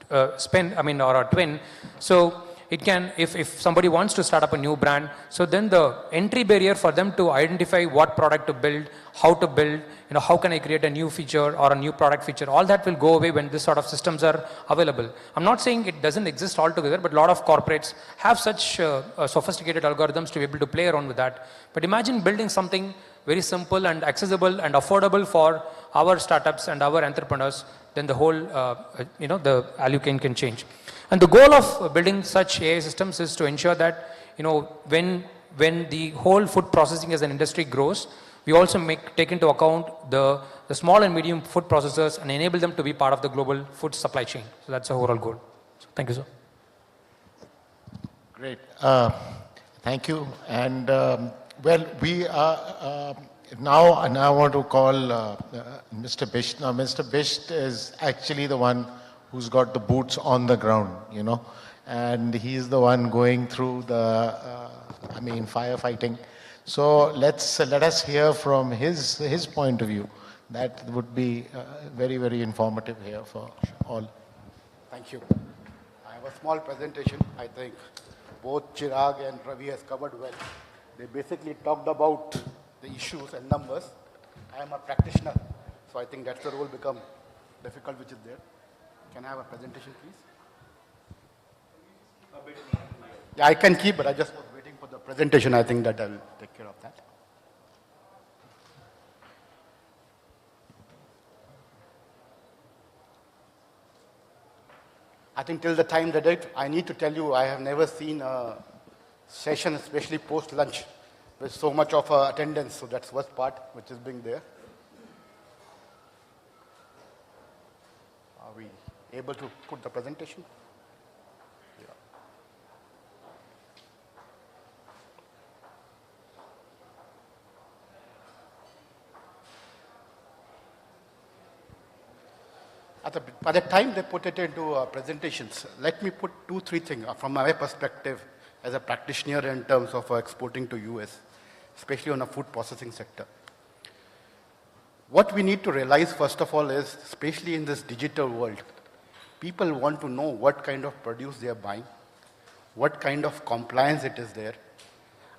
or a twin, so it can, if somebody wants to start up a new brand, so then the entry barrier for them to identify what product to build, how to build, how can I create a new feature or a new product feature, all that will go away when this sort of systems are available. I'm not saying it doesn't exist altogether, but a lot of corporates have such sophisticated algorithms to be able to play around with that. But imagine building something very simple and accessible and affordable for our startups and our entrepreneurs, then the whole, the value can change. And the goal of building such AI systems is to ensure that, when the whole food processing as an industry grows, we also take into account the small and medium food processors and enable them to be part of the global food supply chain. So that's the overall goal. So thank you, sir. Great. Thank you. And we are now I want to call Mr. Bisht. Now, Mr. Bisht is actually the one who's got the boots on the ground, and he's the one going through the, firefighting. So let us hear from his point of view. That would be very, very informative here for all. Thank you. I have a small presentation. I think both Chirag and Ravi has covered well. They basically talked about the issues and numbers. I am a practitioner, so I think that's the role become difficult, which is there. Can I have a presentation, please? Yeah, I can keep, but I just was waiting for the presentation. I think that I will take care of that. I think till the time that I need to tell you, I have never seen a session, especially post-lunch, with so much of attendance. So that's first part, which is being there. Are we able to put the presentation? Yeah. By the time they put it into presentations, let me put 2-3 things from my perspective as a practitioner in terms of exporting to US. especially on a food processing sector. What we need to realize, first of all, is, especially in this digital world, people want to know what kind of produce they are buying, what kind of compliance it is there,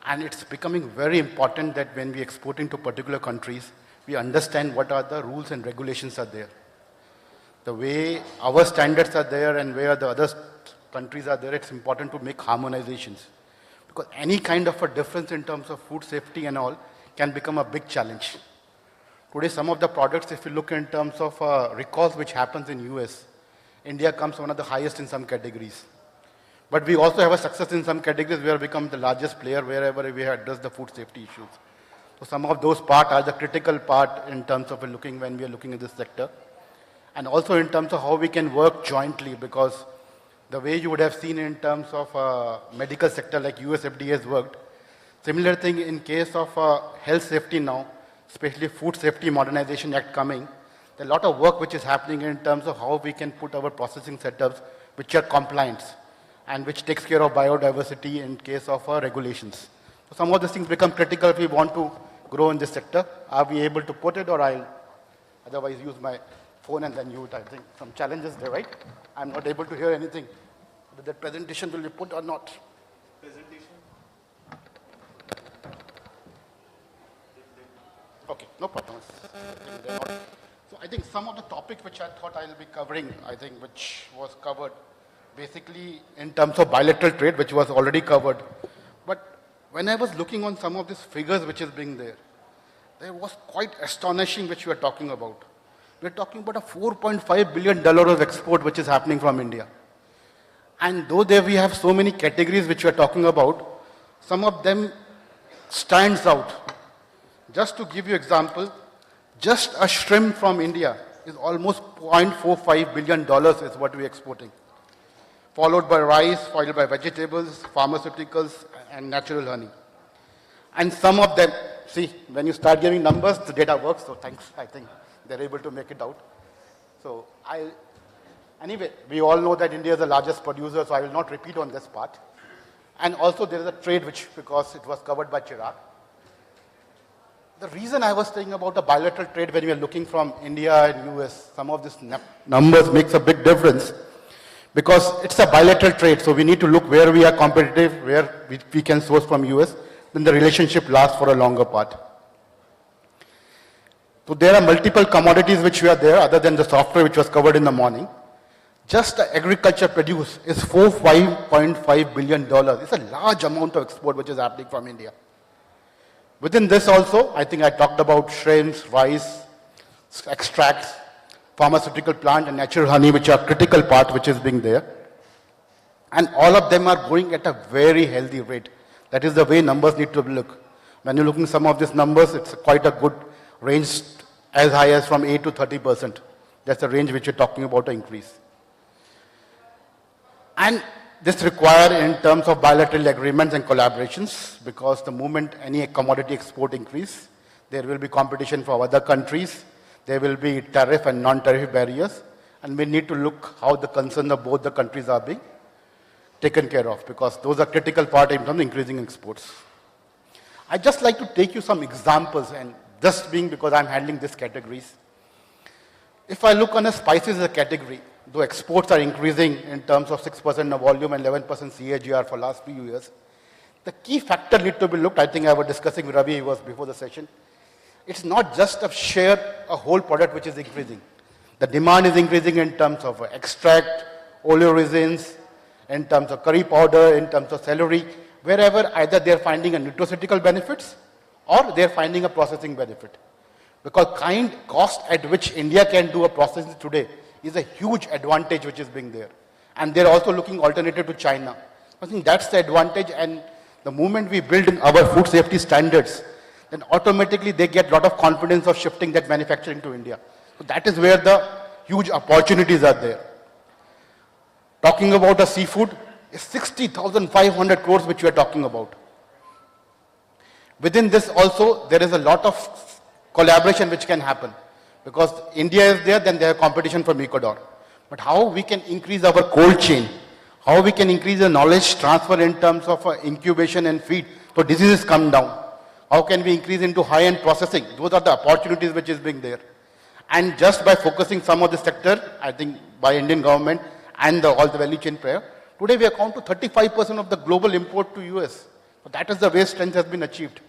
and it's becoming very important that when we export into particular countries, we understand what are the rules and regulations are there. The way our standards are there and where the other countries are there, it's important to make harmonizations. Because any kind of a difference in terms of food safety and all can become a big challenge. Today, some of the products, if you look in terms of recalls which happens in US, India comes one of the highest in some categories. But we also have a success in some categories where we become the largest player wherever we address the food safety issues. So some of those parts are the critical part in terms of when we are looking at this sector. And also in terms of how we can work jointly, because the way you would have seen in terms of medical sector like US FDA has worked, similar thing in case of health safety now, especially Food Safety Modernization Act coming, there are a lot of work which is happening in terms of how we can put our processing setups which are compliant and which takes care of biodiversity in case of regulations. So some of these things become critical if we want to grow in this sector. Are we able to put it, or I'll otherwise use my phone and then I think some challenges there, right? I'm not able to hear anything. But that presentation will be put or not? Presentation? Okay, no problem. So I think some of the topics which I thought I'll be covering, I think which was covered basically in terms of bilateral trade, which was already covered. But when I was looking on some of these figures which is being there was quite astonishing which we are talking about. We're talking about a $4.5 billion of export which is happening from India. And though there we have so many categories which we are talking about, some of them stands out. Just to give you example, just a shrimp from India is almost $0.45 billion is what we're exporting. Followed by rice, followed by vegetables, pharmaceuticals, and natural honey. And some of them, see, when you start giving numbers, the data works, so thanks, I think they're able to make it out. So anyway, we all know that India is the largest producer, so I will not repeat on this part. And also there is a trade which, because it was covered by Chirag. The reason I was saying about the bilateral trade when we are looking from India and US, some of these numbers makes a big difference. Because it's a bilateral trade, so we need to look where we are competitive, where we can source from US, then the relationship lasts for a longer part. So there are multiple commodities which we are there, other than the software which was covered in the morning. Just the agriculture produce is $5.5 billion. It's a large amount of export which is happening from India. Within this also, I think I talked about shrimps, rice, extracts, pharmaceutical plant and natural honey, which are critical part which is being there. And all of them are growing at a very healthy rate. That is the way numbers need to look. When you're looking at some of these numbers, it's quite a good range, as high as from 8 to 30%. That's the range which you're talking about an increase. And this requires in terms of bilateral agreements and collaborations, because the moment any commodity export increase, there will be competition from other countries. There will be tariff and non-tariff barriers, and we need to look how the concerns of both the countries are being taken care of, because those are critical part in terms of increasing exports. I'd just like to take you some examples, and just being because I'm handling these categories. If I look on the spices as a category, though exports are increasing in terms of 6% of volume and 11% CAGR for last few years, the key factor need to be looked, I think I was discussing with Ravi, he was before the session. It's not just a share, a whole product which is increasing. The demand is increasing in terms of extract, oleoresins, in terms of curry powder, in terms of celery, wherever either they're finding a nutraceutical benefits or they're finding a processing benefit. Because cost at which India can do a processing today is a huge advantage which is being there. And they're also looking alternative to China. I think that's the advantage, and the moment we build in our food safety standards, then automatically they get a lot of confidence of shifting that manufacturing to India. So that is where the huge opportunities are there. Talking about the seafood, is 60,500 crores which we are talking about. Within this also, there is a lot of collaboration which can happen. Because India is there, then there is competition from Ecuador. But how we can increase our cold chain, how we can increase the knowledge transfer in terms of incubation and feed, so diseases come down. How can we increase into high-end processing? Those are the opportunities which is being there. And just by focusing some of the sector, I think by Indian government and all the value chain player, today we account to 35% of the global import to US. So that is the way strength has been achieved.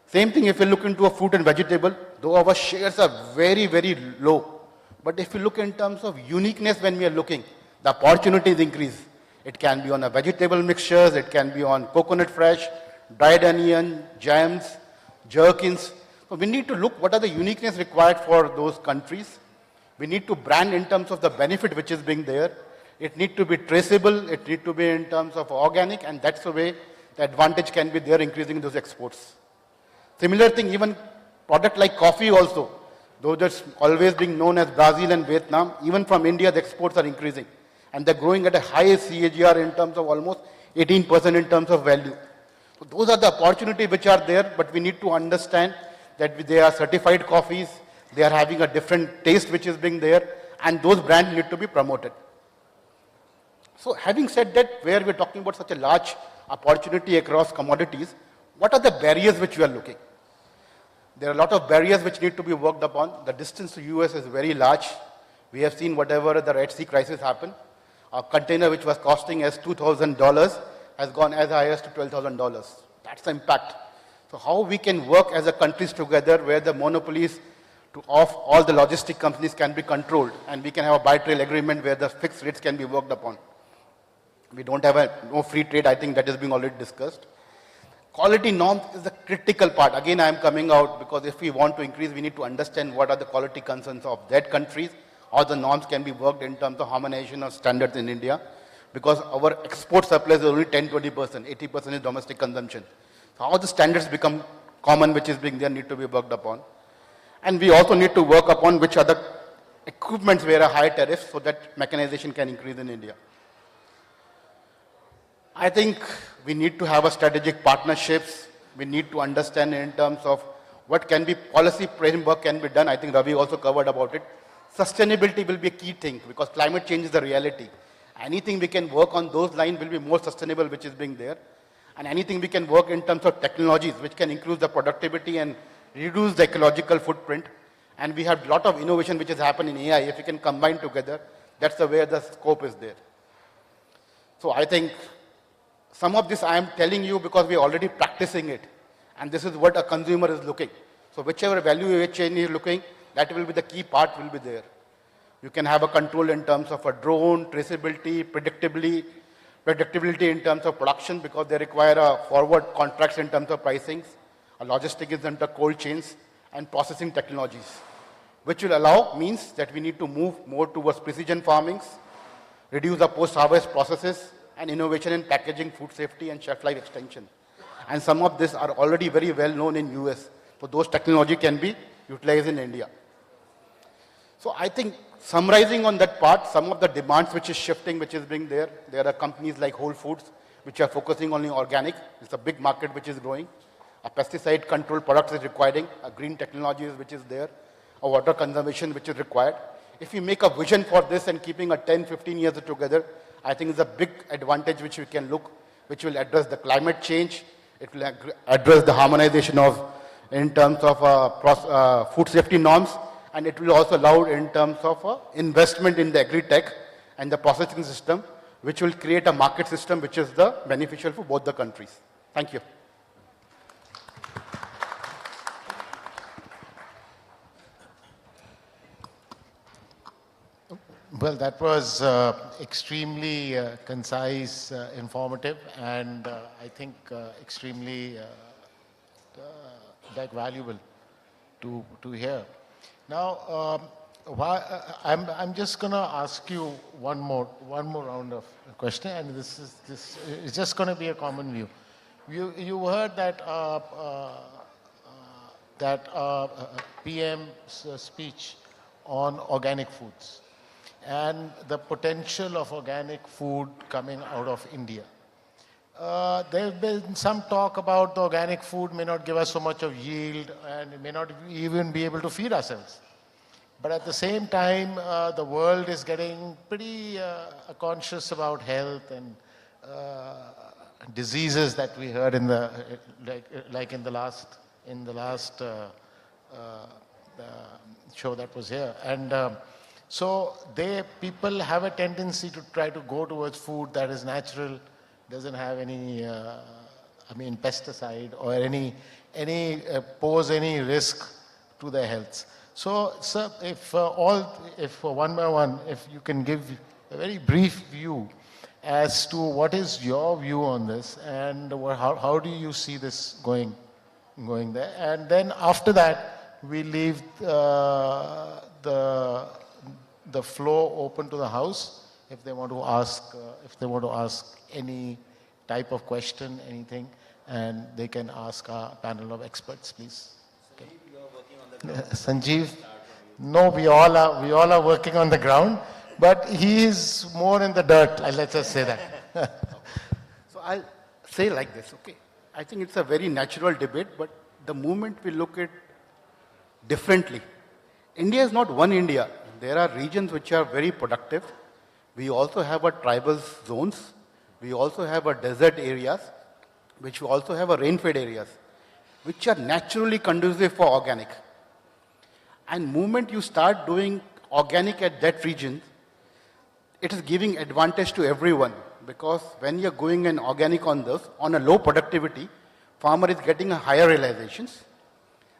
Same thing if you look into a fruit and vegetable, though our shares are very, very low. But if you look in terms of uniqueness when we are looking, the opportunities increase. It can be on a vegetable mixtures, it can be on coconut fresh, dried onion, jams, jerkins. So we need to look what are the uniqueness required for those countries. We need to brand in terms of the benefit which is being there. It need to be traceable, it need to be in terms of organic, and that's the way the advantage can be there increasing those exports. Similar thing, even product like coffee also, though that's always being known as Brazil and Vietnam, even from India the exports are increasing. And they're growing at a high CAGR in terms of almost 18% in terms of value. So those are the opportunities which are there, but we need to understand that they are certified coffees, they are having a different taste which is being there, and those brands need to be promoted. So having said that, where we're talking about such a large opportunity across commodities, what are the barriers which we are looking? There are a lot of barriers which need to be worked upon. The distance to US is very large. We have seen whatever the Red Sea crisis happened. A container which was costing us $2,000 has gone as high as to $12,000. That's the impact. So how we can work as a countries together where the monopolies of all the logistic companies can be controlled, and we can have a bilateral agreement where the fixed rates can be worked upon. We don't have no free trade, I think that is being already discussed. Quality norms is the critical part. Again, I am coming out because if we want to increase, we need to understand what are the quality concerns of that countries, how the norms can be worked in terms of harmonization of standards in India, because our export surplus is only 10-20%, 80% is domestic consumption. So how the standards become common, which is being there, need to be worked upon. And we also need to work upon which are the equipments where a high tariff so that mechanization can increase in India. I think we need to have a strategic partnerships. We need to understand in terms of what can be policy framework can be done. I think Ravi also covered about it. Sustainability will be a key thing because climate change is the reality. Anything we can work on those lines will be more sustainable, which is being there. And anything we can work in terms of technologies, which can increase the productivity and reduce the ecological footprint. And we have a lot of innovation which has happened in AI. If we can combine together, that's the way the scope is there. So I think some of this I am telling you because we are already practicing it. And this is what a consumer is looking. So whichever value chain is looking, that will be the key part will be there. You can have a control in terms of a drone, traceability, predictability in terms of production because they require a forward contracts in terms of pricings, a logistic is under cold chains and processing technologies, which will allow means that we need to move more towards precision farmings, reduce the post-harvest processes, and innovation in packaging, food safety, and shelf life extension. And some of this are already very well known in US. So those technology can be utilized in India. So I think summarizing on that part, some of the demands which is shifting, which is being there, there are companies like Whole Foods, which are focusing only on organic. It's a big market which is growing. A pesticide control products is requiring, a green technology which is there, a water conservation which is required. If we make a vision for this and keeping a 10-15 years together, I think it's a big advantage which we can look, which will address the climate change. It will address the harmonization of, in terms of food safety norms, and it will also allow in terms of investment in the agri-tech and the processing system, which will create a market system which is the beneficial for both the countries. Thank you. Well, that was extremely concise, informative, and I think extremely valuable to hear. Now, I'm just going to ask you one more round of question, and this is just going to be a common view. You heard that PM's speech on organic foods and the potential of organic food coming out of India. There has been some talk about the organic food may not give us so much of yield and may not even be able to feed ourselves. But at the same time, the world is getting pretty conscious about health and diseases that we heard in the like in the last show that was here. And so people have a tendency to try to go towards food that is natural, doesn't have any pesticide or pose any risk to their health. So, sir, if one by one, if you can give a very brief view as to what is your view on this, and how do you see this going there? And then after that, we leave the floor open to the House if they want to ask any type of question, anything, and they can ask our panel of experts, please. Okay. Sanjeev, no, we all are working on the ground, but he is more in the dirt. Let's just say that. So I'll say like this, okay. I think it's a very natural debate, but the moment we look at differently, India is not one India. There are regions which are very productive. We also have our tribal zones. We also have our desert areas, which we also have our rain-fed areas, which are naturally conducive for organic. And moment you start doing organic at that region, it is giving advantage to everyone, because when you're going in organic on this, on a low productivity, farmer is getting a higher realizations.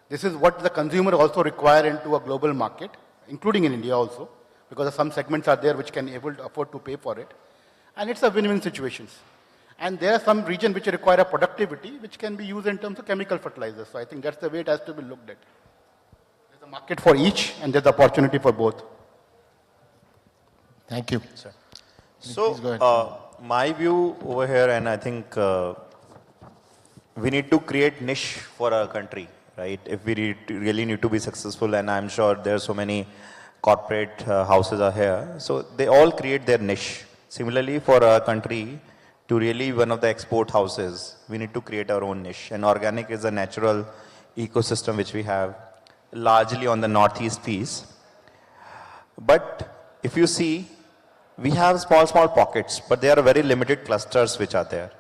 This is what the consumer also require into a global market, including in India also, because some segments are there which can able to afford to pay for it. And it's a win-win situations. And there are some regions which require a productivity which can be used in terms of chemical fertilizers. So I think that's the way it has to be looked at. There's a market for each and there's opportunity for both. Thank you, sir. So, my view over here, and I think we need to create niche for our country, right? If we really need to be successful, and I'm sure there are so many corporate houses are here, so they all create their niche. Similarly, for our country to really one of the export houses, we need to create our own niche. And organic is a natural ecosystem which we have largely on the northeast piece. But if you see, we have small pockets, but there are very limited clusters which are there.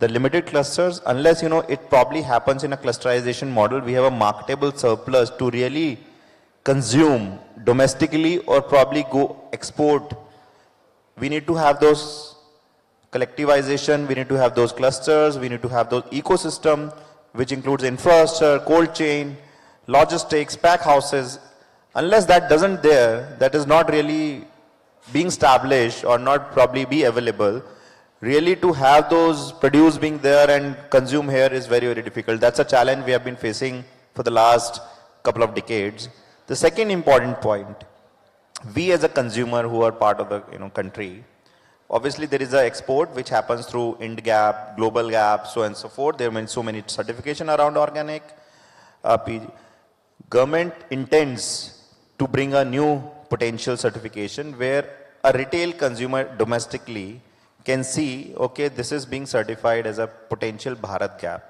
The limited clusters, unless it probably happens in a clusterization model, we have a marketable surplus to really consume domestically or probably go export. We need to have those collectivization, we need to have those clusters, we need to have those ecosystem, which includes infrastructure, cold chain, logistics, pack houses. Unless that doesn't there, that is not really being established or not probably be available, really to have those produce being there and consume here is very, very difficult. That's a challenge we have been facing for the last couple of decades. The second important point, we as a consumer who are part of the country, obviously there is an export which happens through IndGap, Global Gap, so on and so forth. There have been so many certification around organic. Government intends to bring a new potential certification where a retail consumer domestically can see, okay, this is being certified as a potential Bharat gap,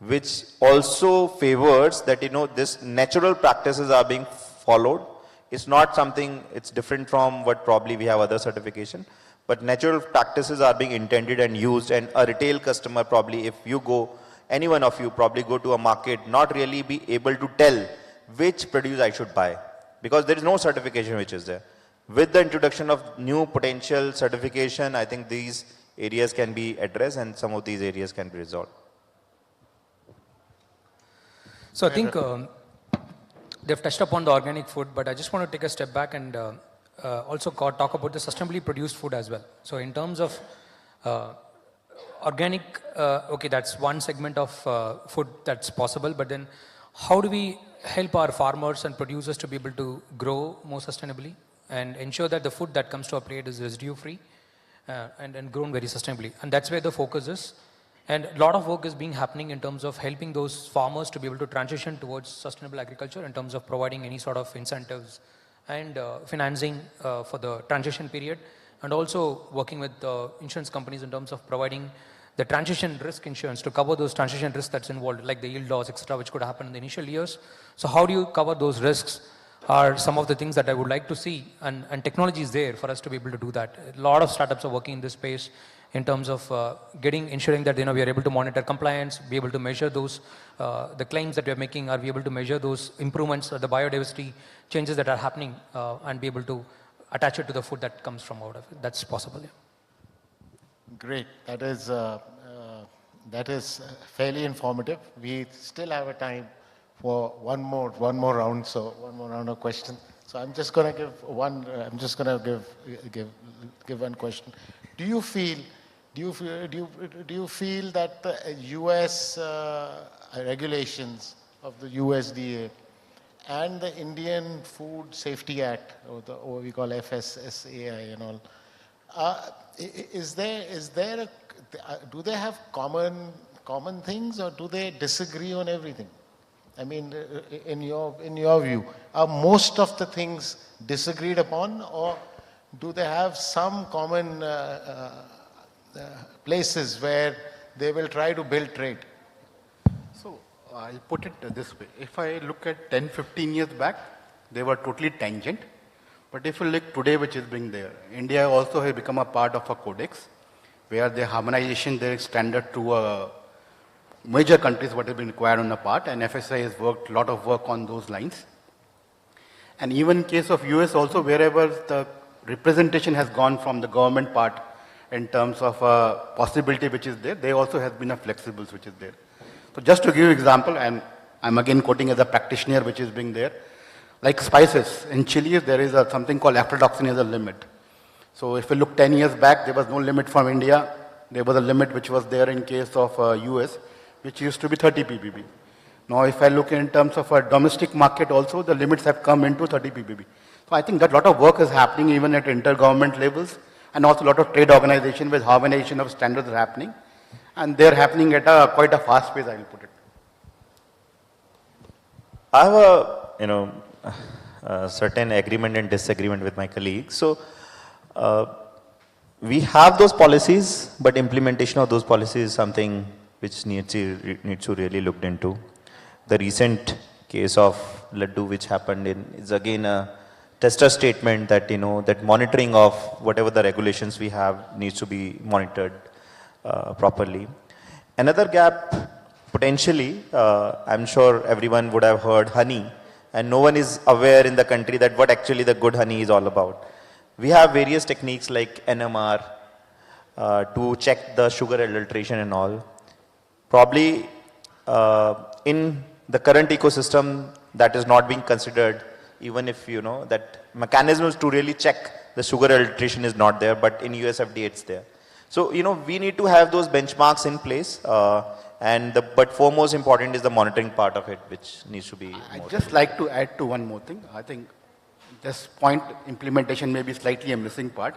which also favors that, this natural practices are being followed. It's not something, it's different from what probably we have other certification, but natural practices are being intended and used, and a retail customer probably, if you go, any one of you probably go to a market, not really be able to tell which produce I should buy, because there is no certification which is there. With the introduction of new potential certification, I think these areas can be addressed and some of these areas can be resolved. So I think they've touched upon the organic food, but I just want to take a step back and also talk about the sustainably produced food as well. So in terms of organic, okay, that's one segment of food that's possible, but then how do we help our farmers and producers to be able to grow more sustainably and ensure that the food that comes to our plate is residue free and grown very sustainably? And that's where the focus is. And a lot of work is being happening in terms of helping those farmers to be able to transition towards sustainable agriculture in terms of providing any sort of incentives and financing for the transition period, and also working with insurance companies in terms of providing the transition risk insurance to cover those transition risks that's involved, like the yield loss, etc., which could happen in the initial years. So how do you cover those risks are some of the things that I would like to see, and technology is there for us to be able to do that. A lot of startups are working in this space, in terms of ensuring that we are able to monitor compliance, be able to measure those, the claims that we are making, are we able to measure those improvements, the biodiversity changes that are happening, and be able to attach it to the food that comes from out of it. That's possible. Yeah. Great. That is fairly informative. We still have a time for one more round. So one more round of questions. So I'm just going to give one. I'm just going to give one question. Do you feel that the U.S. Regulations of the USDA and the Indian Food Safety Act, or what we call FSSAI and all, do they have common things, or do they disagree on everything? I mean, in your view, are most of the things disagreed upon, or do they have some common places where they will try to build trade? So I'll put it this way. If I look at 10, 15 years back, they were totally tangent. But if you look today, which is being there, India also has become a part of a codex, where the harmonization, there is standard to major countries what has been required on the part, and FSI has worked a lot of work on those lines. And even in case of US also, wherever the representation has gone from the government part in terms of possibility which is there, they also has been a flexibles which is there. So just to give you example, and I'm again quoting as a practitioner which is being there, like spices, in chilies there is something called aflatoxin as a limit. So if you look 10 years back, there was no limit from India. There was a limit which was there in case of US, which used to be 30 ppb. Now if I look in terms of a domestic market also, the limits have come into 30 ppb. So I think that a lot of work is happening even at inter-government levels, and also a lot of trade organization with harmonization of standards are happening, and they're happening at quite a fast pace, I will put it. I have a certain agreement and disagreement with my colleagues. So we have those policies, but implementation of those policies is something which needs to really looked into. The recent case of Laddu which happened is again a tester statement that that monitoring of whatever the regulations we have needs to be monitored properly. Another gap potentially, I'm sure everyone would have heard honey, and no one is aware in the country that what actually the good honey is all about. We have various techniques like NMR to check the sugar adulteration and all. Probably in the current ecosystem that is not being considered, even if that mechanisms to really check the sugar adulteration is not there, but in USFDA it's there. So we need to have those benchmarks in place, but foremost important is the monitoring part of it, which needs to be. I'd just like to add to one more thing. I think this point, implementation may be slightly a missing part,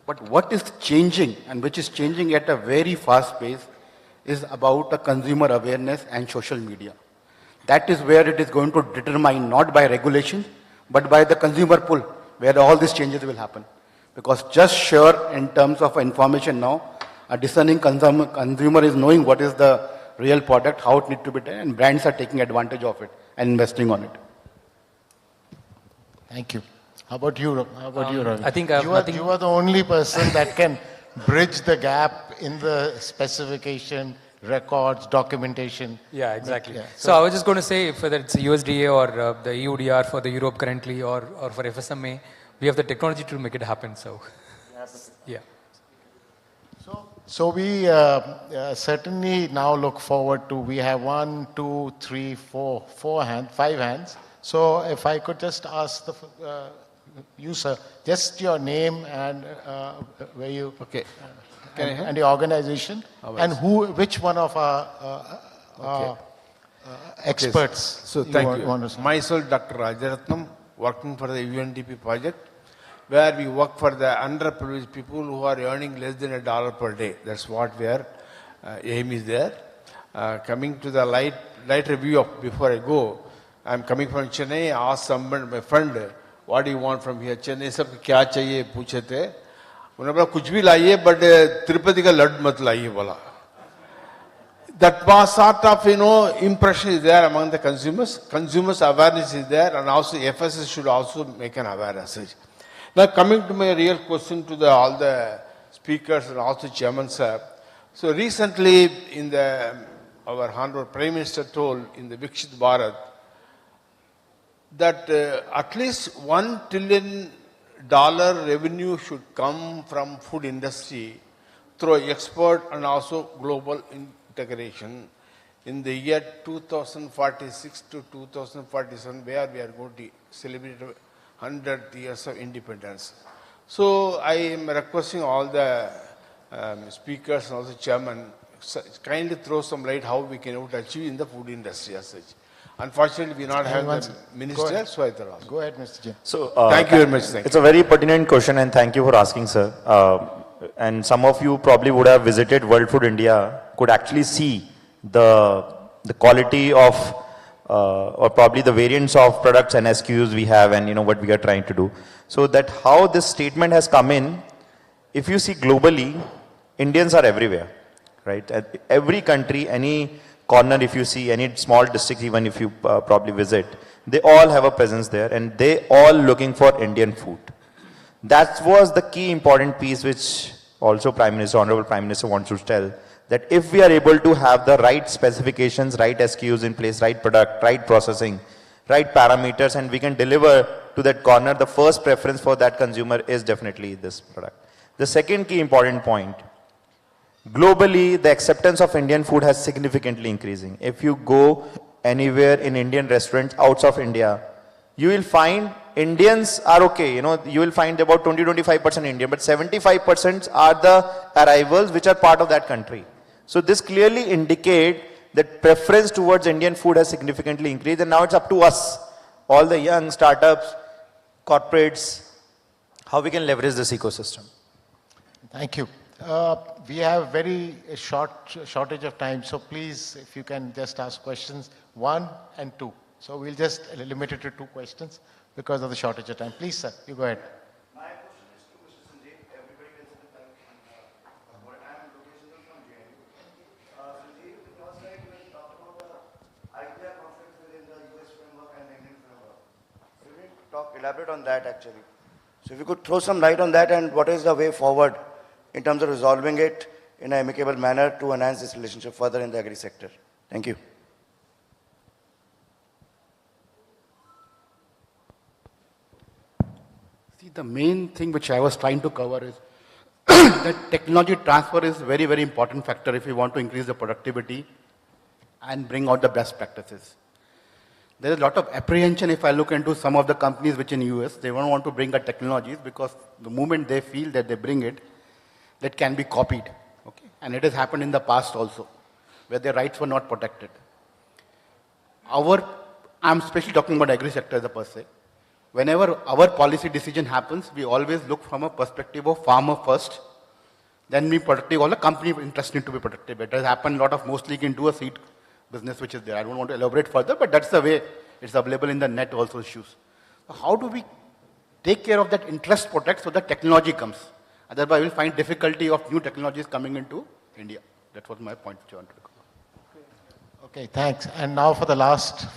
but what is changing, and which is changing at a very fast pace, is about the consumer awareness and social media. That is where it is going to determine, not by regulation, but by the consumer pull, where all these changes will happen. Because just sure in terms of information now, a discerning consumer is knowing what is the real product, how it needs to be done, and brands are taking advantage of it and investing on it. Thank you. How about you, Ravi? I think you are the only person that can bridge the gap in the specification, records, documentation. Yeah, exactly. Yeah. So I was just going to say, whether it's USDA or the EUDR for the Europe currently, or for FSMA, we have the technology to make it happen. So, yes. Yeah. So we certainly now look forward to, we have 1, 2, 3, 4, 5 hands. So if I could just ask you, sir, just your name and where you, and your organization, and which one of our experts. So thank you. Myself, Dr. Rajaratnam, working for the UNDP project, where we work for the underprivileged people who are earning less than $1 per day. That's what our aim is there. Coming to the light review of before I go, I'm coming from Chennai. I asked someone, my friend, what do you want from here? Chennai सब क्या चाहिए पूछे थे. उन्होंने बोला कुछ भी लाइए, but तिरुपति का लड्डू मत लाइए बोला. That was sort of impression is there among the consumers. Consumers awareness is there, and also FSS should also make an awareness. Now coming to my real question to all the speakers and also Chairman sir. So recently in our Honorable Prime Minister told in the Viksit Bharat that at least $1 trillion revenue should come from food industry through export and also global integration in the year 2046 to 2047, where we are going to celebrate 100 years of independence. So I am requesting all the speakers and also chairman, kindly throw some light how we can achieve in the food industry as such. Unfortunately, we not have the minister, so I thought. Go ahead, Mr. Jain. So, thank you very much. It's a very pertinent question, and thank you for asking, sir. And some of you probably would have visited World Food India, could actually see the quality of or probably the variants of products and SKUs we have, and what we are trying to do. So that how this statement has come in, if you see globally, Indians are everywhere, right? At every country, any corner, if you see any small district, even if you probably visit, they all have a presence there, and they all looking for Indian food. That was the key important piece which also Honorable Prime Minister wants to tell, that if we are able to have the right specifications, right SKUs in place, right product, right processing, right parameters, and we can deliver to that corner, the first preference for that consumer is definitely this product. The second key important point, globally, the acceptance of Indian food has significantly increasing. If you go anywhere in Indian restaurants outside of India, you will find Indians are okay. You will find about 20-25% Indian, but 75% are the arrivals which are part of that country. So this clearly indicates that preference towards Indian food has significantly increased, and now it's up to us, all the young startups, corporates, how we can leverage this ecosystem. Thank you. We have very shortage of time, so please, if you can just ask questions 1 and 2. So we'll just limit it to 2 questions because of the shortage of time. Please, sir, you go ahead. My question is to Mr. Sanjeev. Everybody can sit in what I am location from JNU. Sanjeev, last night when you talked about the idea conflict within the US framework and the Indian framework. So we need to elaborate on that actually. So if you could throw some light on that, and what is the way forward in terms of resolving it in an amicable manner to enhance this relationship further in the agri sector. Thank you. See, the main thing which I was trying to cover is that technology transfer is very, very important factor if you want to increase the productivity and bring out the best practices. There is a lot of apprehension if I look into some of the companies which in US, they don't want to bring the technologies because the moment they feel that they bring it, that can be copied. Okay? And it has happened in the past also, where their rights were not protected. I'm especially talking about agri sector as a per se. Whenever our policy decision happens, we always look from a perspective of farmer first, then be protective, all the company interest need to be protected. It has happened a lot of mostly into a seed business which is there. I don't want to elaborate further, but that's the way it's available in the net also issues. So how do we take care of that interest protect so that technology comes? Otherwise, we'll find difficulty of new technologies coming into India. That was my point which I wanted to cover. Okay, thanks. And now for the last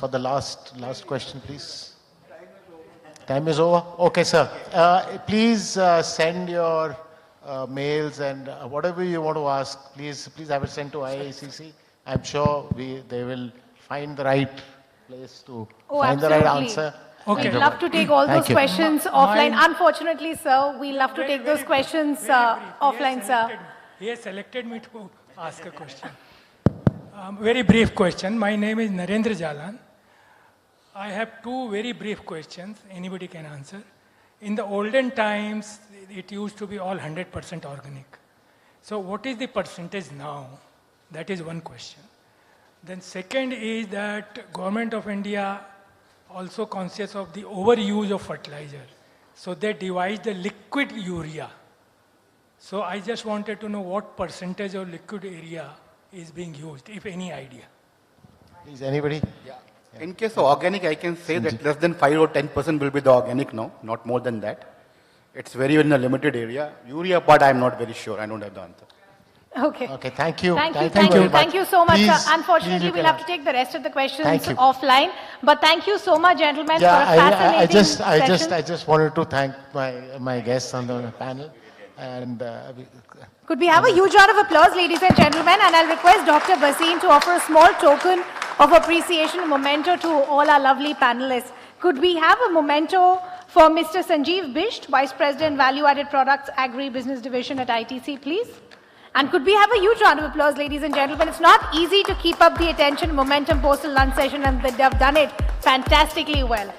question, please. Time is over. Okay, sir. Please send your mails and whatever you want to ask. Please have it sent to IACC. I'm sure they will find the right place to find the right answer. Okay. We'd love to take all those questions offline. Unfortunately, sir, we love to take those questions offline, sir. He has selected me to ask a question. Very brief question. My name is Narendra Jalan. I have 2 very brief questions. Anybody can answer. In the olden times, it used to be all 100% organic. So what is the percentage now? That is one question. Then second is that Government of India also conscious of the overuse of fertilizer. So they devise the liquid urea. So I just wanted to know what percentage of liquid urea is being used, if any idea. Please, anybody? Yeah. In case of organic, I can say that less than 5 or 10% will be the organic now, not more than that. It's very in a limited area. Urea part, I'm not very sure. I don't have the answer. Okay. Okay, thank you. Thank you so much, sir. Unfortunately, we'll have to take the rest of the questions offline. But thank you so much, gentlemen, for a fascinating session. I just wanted to thank my guests on the panel. And Could we have a huge round of applause, ladies and gentlemen? And I'll request Dr. Bhasin to offer a small token of appreciation, a memento to all our lovely panelists. Could we have a memento for Mr. Sanjeev Bisht, Vice President, Value-Added Products, Agri Business Division at ITC, please? And could we have a huge round of applause, ladies and gentlemen? It's not easy to keep up the attention momentum post the lunch session, and they have done it fantastically well.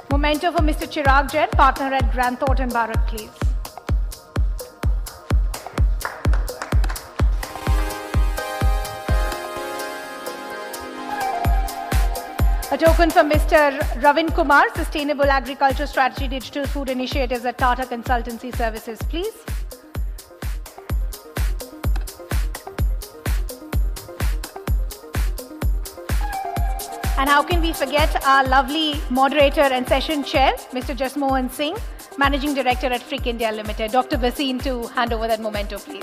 Memento for Mr. Chirag Jain, partner at Grant Thornton Bharat, please. A token from Mr. Ravin Kumar, Sustainable Agriculture Strategy Digital Food Initiatives at Tata Consultancy Services, please. And how can we forget our lovely moderator and session chair, Mr. Jasmohan Singh, Managing Director at Frick India Limited. Dr. Bhasin to hand over that memento, please.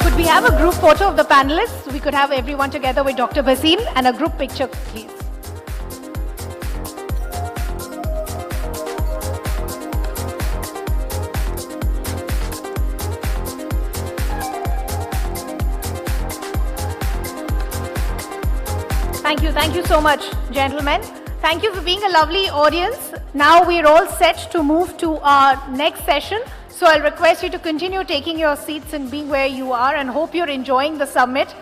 Could we have a group photo of the panelists? We could have everyone together with Dr. Bhasin and a group picture, please. Thank you so much, gentlemen. Thank you for being a lovely audience. Now we're all set to move to our next session. So I'll request you to continue taking your seats and being where you are, and hope you're enjoying the summit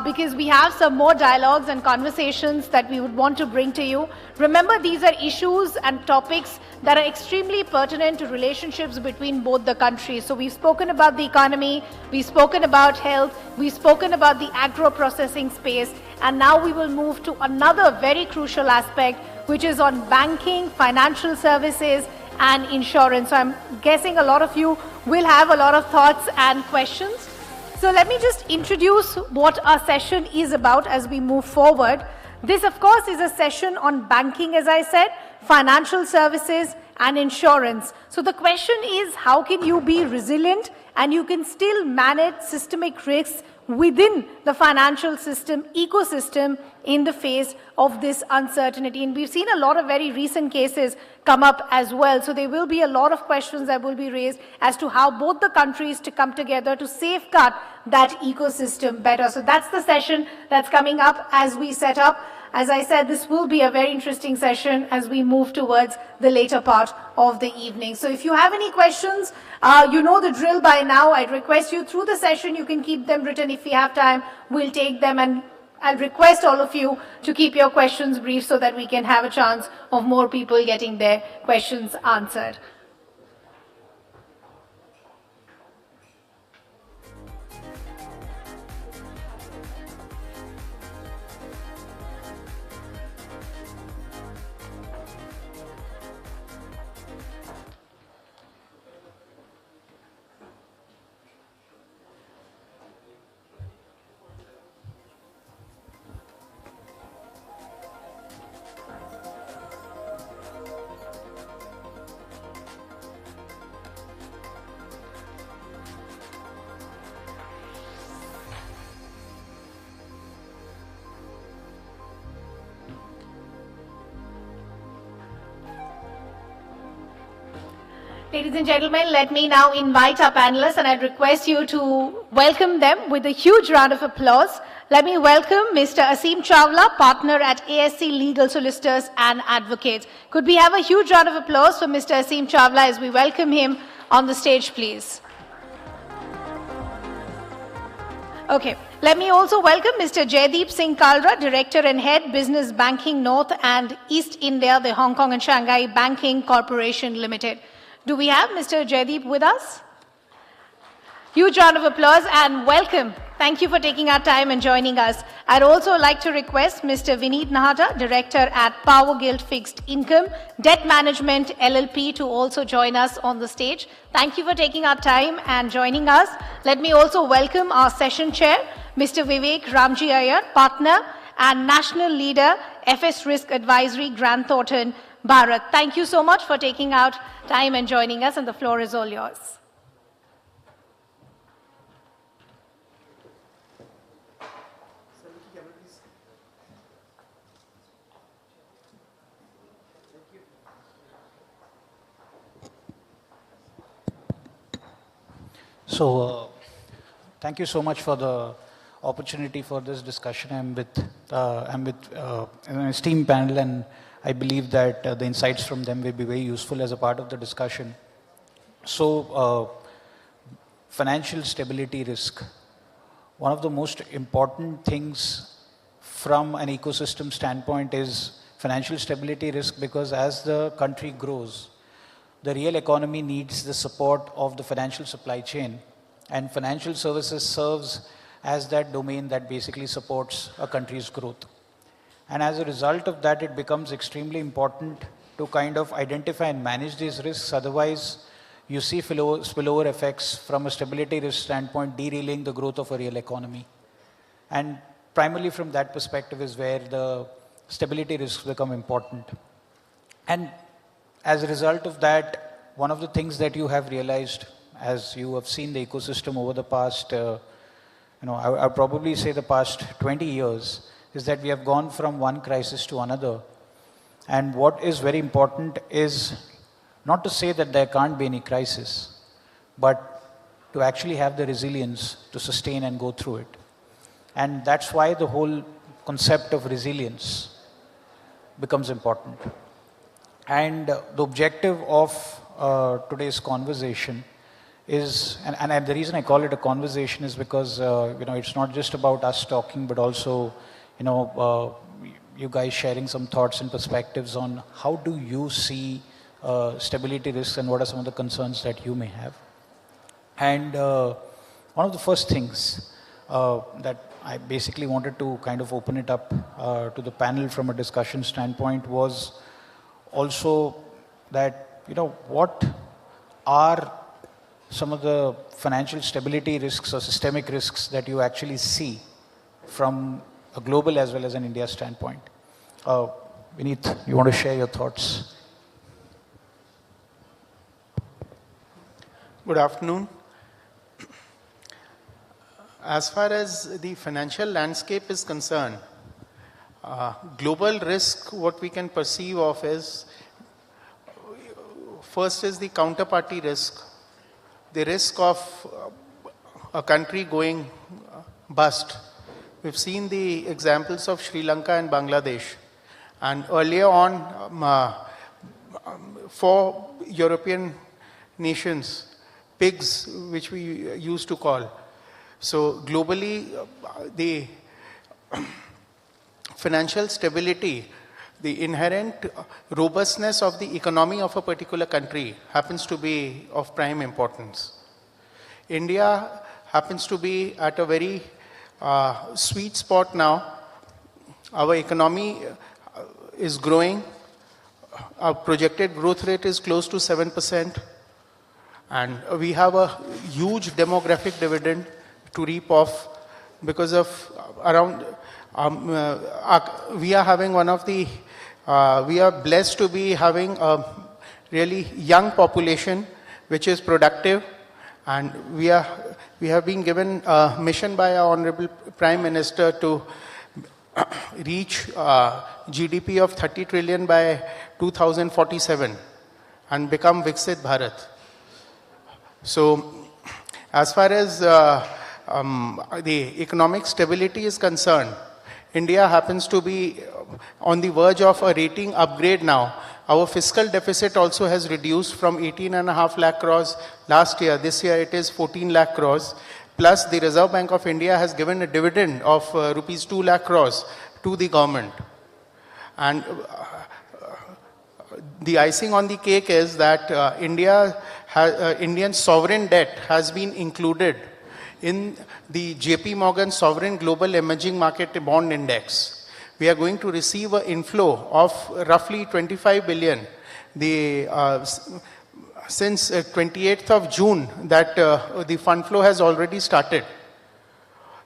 because we have some more dialogues and conversations that we would want to bring to you. Remember, these are issues and topics that are extremely pertinent to relationships between both the countries. So we've spoken about the economy, we've spoken about health, we've spoken about the agro-processing space, and now we will move to another very crucial aspect, which is on banking, financial services, and insurance. So I'm guessing a lot of you will have a lot of thoughts and questions. So let me just introduce what our session is about as we move forward. This, of course, is a session on banking, as I said, financial services, and insurance. So the question is, how can you be resilient and you can still manage systemic risks within the financial system ecosystem in the face of this uncertainty? And we've seen a lot of very recent cases come up as well. So there will be a lot of questions that will be raised as to how both the countries to come together to safeguard that ecosystem better. So that's the session that's coming up as we set up. As I said, this will be a very interesting session as we move towards the later part of the evening. So if you have any questions, you know the drill by now. I'd request you through the session, you can keep them written. If we have time, we'll take them, and I'll request all of you to keep your questions brief so that we can have a chance of more people getting their questions answered. Ladies and gentlemen, let me now invite our panelists, and I'd request you to welcome them with a huge round of applause. Let me welcome Mr. Aseem Chawla, partner at ASC Legal Solicitors and Advocates. Could we have a huge round of applause for Mr. Aseem Chawla as we welcome him on the stage, please? Okay. Let me also welcome Mr. Jaideep Singh Kalra, Director and Head, Business Banking North and East India, the Hong Kong and Shanghai Banking Corporation Limited. Do we have Mr. Jaideep with us? Huge round of applause and welcome. Thank you for taking our time and joining us. I'd also like to request Mr. Vineet Nahata, Director at Power Guild Fixed Income, Debt Management LLP, to also join us on the stage. Thank you for taking our time and joining us. Let me also welcome our session chair, Mr. Vivek Ramji Iyer, Partner and National Leader, FS Risk Advisory, Grant Thornton Bharat. Thank you so much for taking out time and joining us, and the floor is all yours. Thank you so much for the opportunity for this discussion. I'm with an esteemed panel, and I believe that the insights from them will be very useful as a part of the discussion. So, financial stability risk. One of the most important things from an ecosystem standpoint is financial stability risk, because as the country grows, the real economy needs the support of the financial supply chain, and financial services serves as that domain that basically supports a country's growth. And as a result of that, it becomes extremely important to kind of identify and manage these risks. Otherwise, you see spillover effects from a stability risk standpoint derailing the growth of a real economy. And primarily from that perspective is where the stability risks become important. And as a result of that, one of the things that you have realized as you have seen the ecosystem over the past, I'll probably say the past 20 years, is that we have gone from one crisis to another. And what is very important is not to say that there can't be any crisis, but to actually have the resilience to sustain and go through it. And that's why the whole concept of resilience becomes important. And the objective of today's conversation is, and the reason I call it a conversation is because, it's not just about us talking, but also, you guys sharing some thoughts and perspectives on how do you see stability risks and what are some of the concerns that you may have. And one of the first things that I basically wanted to kind of open it up to the panel from a discussion standpoint was also that, what are some of the financial stability risks or systemic risks that you actually see from a global as well as an India standpoint? Vineet, you want to share your thoughts? Good afternoon. As far as the financial landscape is concerned, global risk, what we can perceive of is, first is the counterparty risk, the risk of a country going bust. We've seen the examples of Sri Lanka and Bangladesh. And earlier on, for European nations, pigs, which we used to call. So globally, the financial stability, the inherent robustness of the economy of a particular country happens to be of prime importance. India happens to be at a very sweet spot now. Our economy is growing. Our projected growth rate is close to 7%. And we have a huge demographic dividend to reap off because of we are having we are blessed to be having a really young population which is productive, and we have been given a mission by our Honorable Prime Minister to reach GDP of 30 trillion by 2047 and become Viksit Bharat. So as far as the economic stability is concerned, India happens to be on the verge of a rating upgrade now. Our fiscal deficit also has reduced from 18.5 lakh crores last year. This year it is 14 lakh crores. Plus the Reserve Bank of India has given a dividend of rupees 2 lakh crores to the government. And the icing on the cake is that Indian sovereign debt has been included in the JP Morgan Sovereign Global Emerging Market Bond Index. We are going to receive an inflow of roughly 25 billion. Since 28th of June that the fund flow has already started.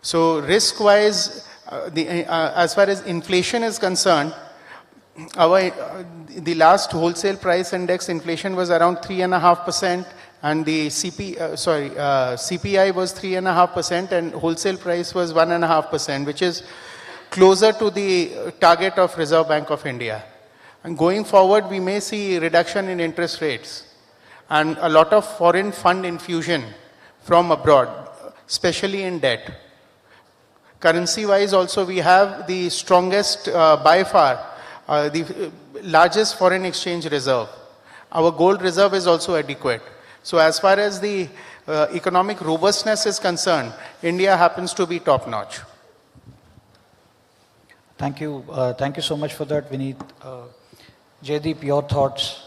So risk-wise, as far as inflation is concerned, the last wholesale price index inflation was around 3.5%, and the CPI was 3.5%, and wholesale price was 1.5%, which is closer to the target of Reserve Bank of India. And going forward, we may see reduction in interest rates and a lot of foreign fund infusion from abroad, especially in debt. Currency-wise also, we have the strongest, by far, the largest foreign exchange reserve. Our gold reserve is also adequate. So as far as the economic robustness is concerned, India happens to be top-notch. Thank you. Thank you so much for that, Vineet. Jaideep, your thoughts?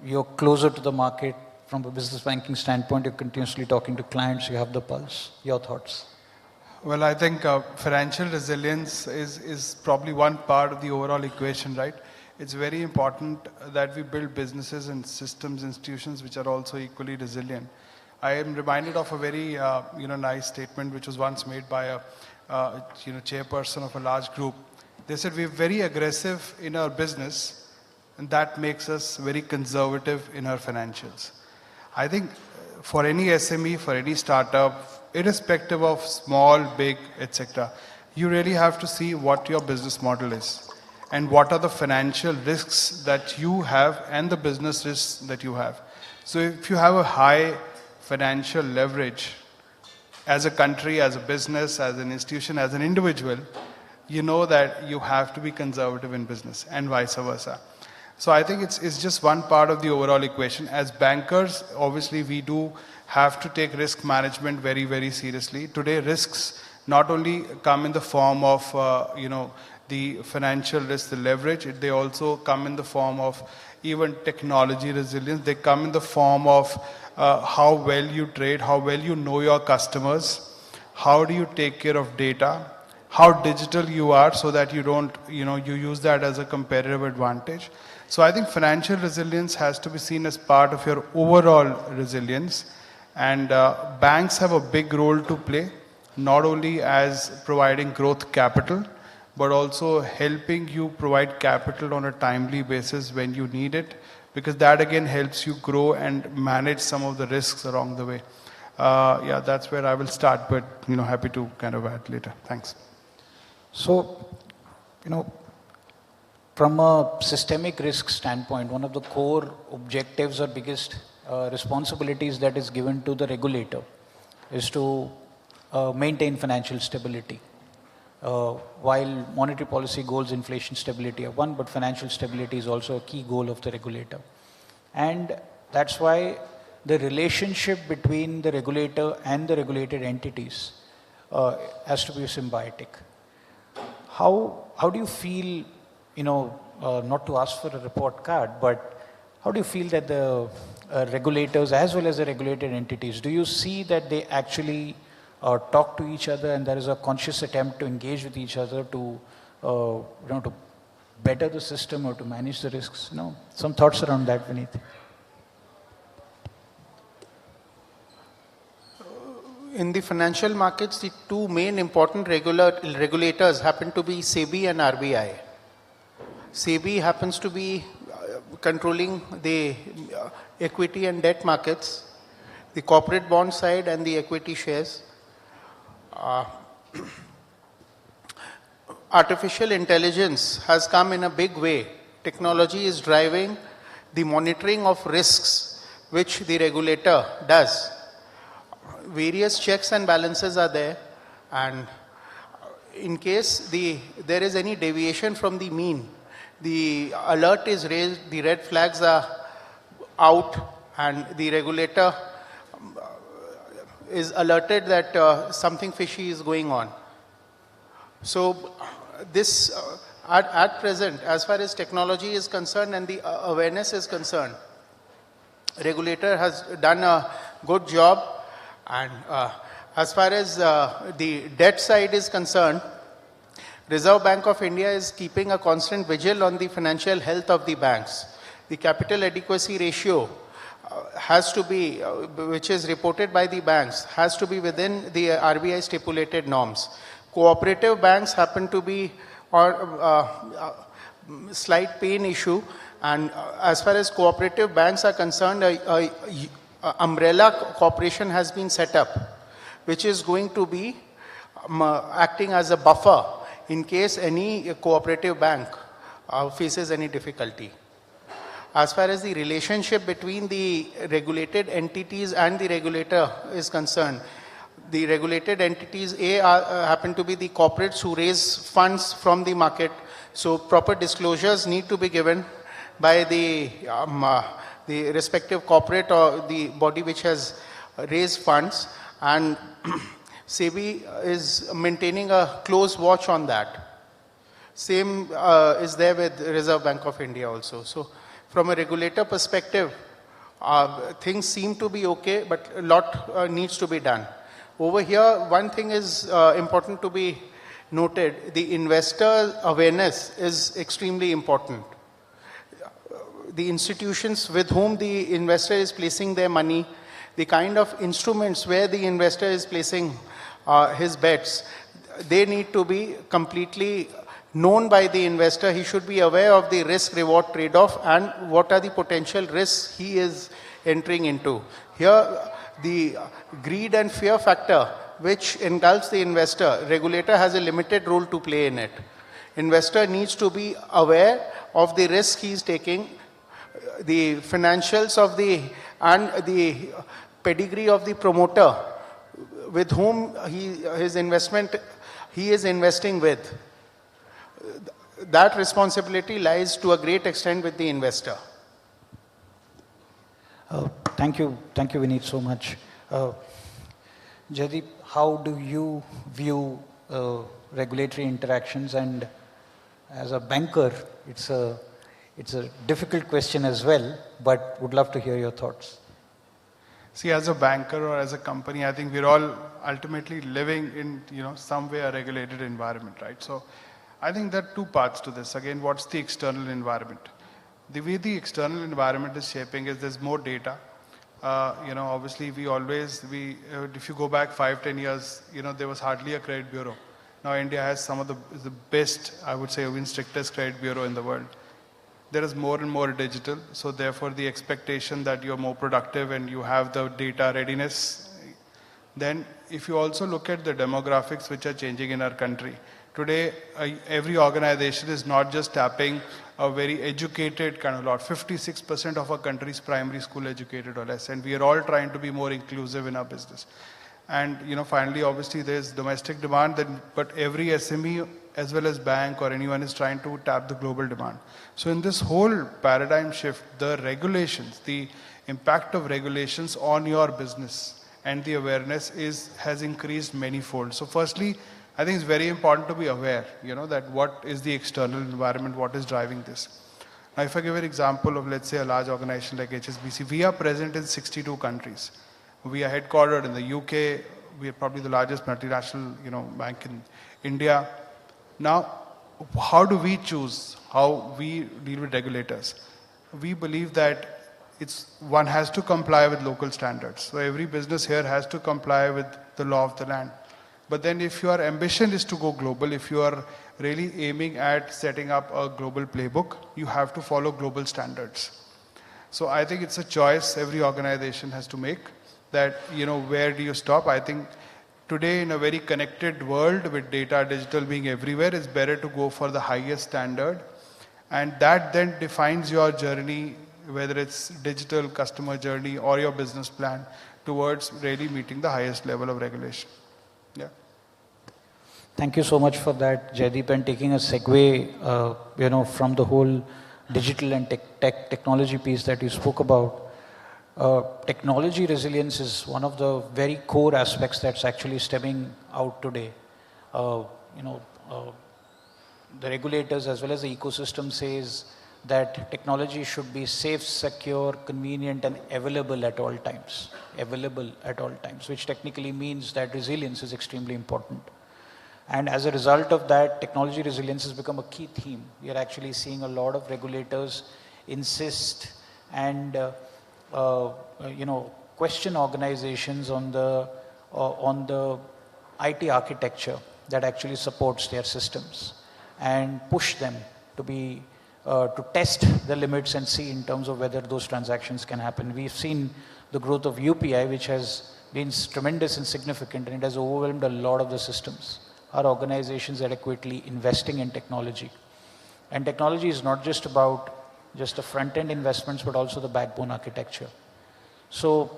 You're closer to the market from a business banking standpoint. You're continuously talking to clients. You have the pulse. Your thoughts? Well, I think financial resilience is probably one part of the overall equation, right? It's very important that we build businesses and systems, institutions which are also equally resilient. I am reminded of a very nice statement which was once made by a chairperson of a large group. They said, we're very aggressive in our business and that makes us very conservative in our financials. I think for any SME, for any startup, irrespective of small, big, etc., you really have to see what your business model is and what are the financial risks that you have and the business risks that you have. So if you have a high financial leverage as a country, as a business, as an institution, as an individual, you know that you have to be conservative in business and vice versa. So I think it's just one part of the overall equation. As bankers, obviously we do have to take risk management very, very seriously. Today, risks not only come in the form of, the financial risk, the leverage, they also come in the form of even technology resilience. They come in the form of how well you trade, how well you know your customers, how do you take care of data, how digital you are so that you don't, you use that as a competitive advantage. So I think financial resilience has to be seen as part of your overall resilience. And banks have a big role to play, not only as providing growth capital, but also helping you provide capital on a timely basis when you need it, because that again helps you grow and manage some of the risks along the way. Yeah, that's where I will start, but happy to kind of add later. Thanks. So, from a systemic risk standpoint, one of the core objectives or biggest responsibilities that is given to the regulator is to maintain financial stability. While monetary policy goals, inflation stability are one, but financial stability is also a key goal of the regulator. And that's why the relationship between the regulator and the regulated entities has to be symbiotic. How do you feel, not to ask for a report card, but how do you feel that the regulators as well as the regulated entities, do you see that they actually talk to each other and there is a conscious attempt to engage with each other to, to better the system or to manage the risks? Some thoughts around that, Vineet? In the financial markets, the two main important regulators happen to be SEBI and RBI. SEBI happens to be controlling the equity and debt markets, the corporate bond side and the equity shares. Artificial intelligence has come in a big way. Technology is driving the monitoring of risks, which the regulator does. Various checks and balances are there, and in case there is any deviation from the mean, the alert is raised, the red flags are out, and the regulator is alerted that something fishy is going on. So this, at present, as far as technology is concerned and the awareness is concerned, regulator has done a good job. And as far as the debt side is concerned, Reserve Bank of India is keeping a constant vigil on the financial health of the banks. The capital adequacy ratio has to be, which is reported by the banks, has to be within the RBI stipulated norms. Cooperative banks happen to be on slight pain issue, and as far as cooperative banks are concerned, umbrella corporation has been set up, which is going to be acting as a buffer in case any cooperative bank faces any difficulty. as far as the relationship between the regulated entities and the regulator is concerned, the regulated entities happen to be the corporates who raise funds from the market. So proper disclosures need to be given by the respective corporate or the body which has raised funds, and SEBI is maintaining a close watch on that. Same is there with Reserve Bank of India also. So from a regulator perspective, things seem to be okay, but a lot needs to be done. Over here, one thing is important to be noted. The investor awareness is extremely important. The institutions with whom the investor is placing their money, the kind of instruments where the investor is placing his bets, they need to be completely known by the investor. He should be aware of the risk-reward trade-off and what are the potential risks he is entering into. Here, the greed and fear factor which engulfs the investor, regulator has a limited role to play in it. Investor needs to be aware of the risk he is taking, the financials of and the pedigree of the promoter with whom he is investing with. That responsibility lies to a great extent with the investor. Thank you, Vineet, so much. Jaideep, how do you view regulatory interactions? And as a banker, it's a difficult question as well, but would love to hear your thoughts. See, as a banker or as a company, I think we're all ultimately living in, some way a regulated environment, right? So I think there are two parts to this. Again, what's the external environment? The way the external environment is shaping is there's more data. Obviously if you go back 5-10 years, there was hardly a credit bureau. Now India has some of the best, I would say, even strictest credit bureau in the world. There is more and more digital, so therefore the expectation that you're more productive and you have the data readiness. Then if you also look at the demographics which are changing in our country, today every organization is not just tapping a very educated kind of lot. 56% of our country is primary school educated or less, and we are all trying to be more inclusive in our business. And finally, obviously there's domestic demand, but every SME as well as bank or anyone is trying to tap the global demand. So in this whole paradigm shift, the regulations, the impact of regulations on your business and the awareness has increased manyfold. So firstly, I think it's very important to be aware, that what is the external environment, what is driving this. Now, if I give an example of, let's say, a large organization like HSBC, we are present in 62 countries. We are headquartered in the UK. We are probably the largest multinational, bank in India. Now, how do we choose how we deal with regulators? We believe that one has to comply with local standards. So every business here has to comply with the law of the land. But then if your ambition is to go global, if you are really aiming at setting up a global playbook, you have to follow global standards. So I think it's a choice every organization has to make that, where do you stop? I think today in a very connected world with data, digital being everywhere, it's better to go for the highest standard. And that then defines your journey, whether it's digital customer journey or your business plan towards really meeting the highest level of regulation. Yeah. Thank you so much for that, Jaideep, and taking a segue, from the whole digital and technology piece that you spoke about. Technology resilience is one of the very core aspects that's actually stemming out today. The regulators as well as the ecosystem says that technology should be safe, secure, convenient, and available at all times. Available at all times, which technically means that resilience is extremely important. And as a result of that, technology resilience has become a key theme. We are actually seeing a lot of regulators insist and question organizations on the IT architecture that actually supports their systems and push them to test the limits and see in terms of whether those transactions can happen. We've seen the growth of UPI, which has been tremendous and significant, and it has overwhelmed a lot of the systems. Are organizations adequately investing in technology? And technology is not just about just the front-end investments, but also the backbone architecture. So,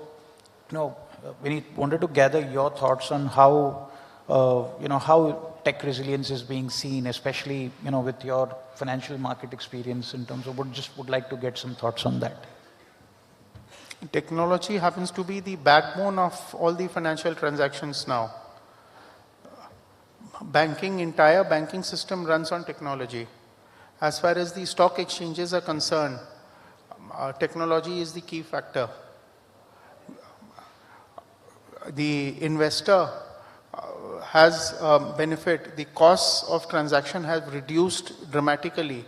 we wanted to gather your thoughts on how, how tech resilience is being seen, especially, with your financial market experience in terms of, would like to get some thoughts on that. Technology happens to be the backbone of all the financial transactions now. Entire banking system runs on technology. As far as the stock exchanges are concerned, technology is the key factor. The investor has benefit. The costs of transaction have reduced dramatically.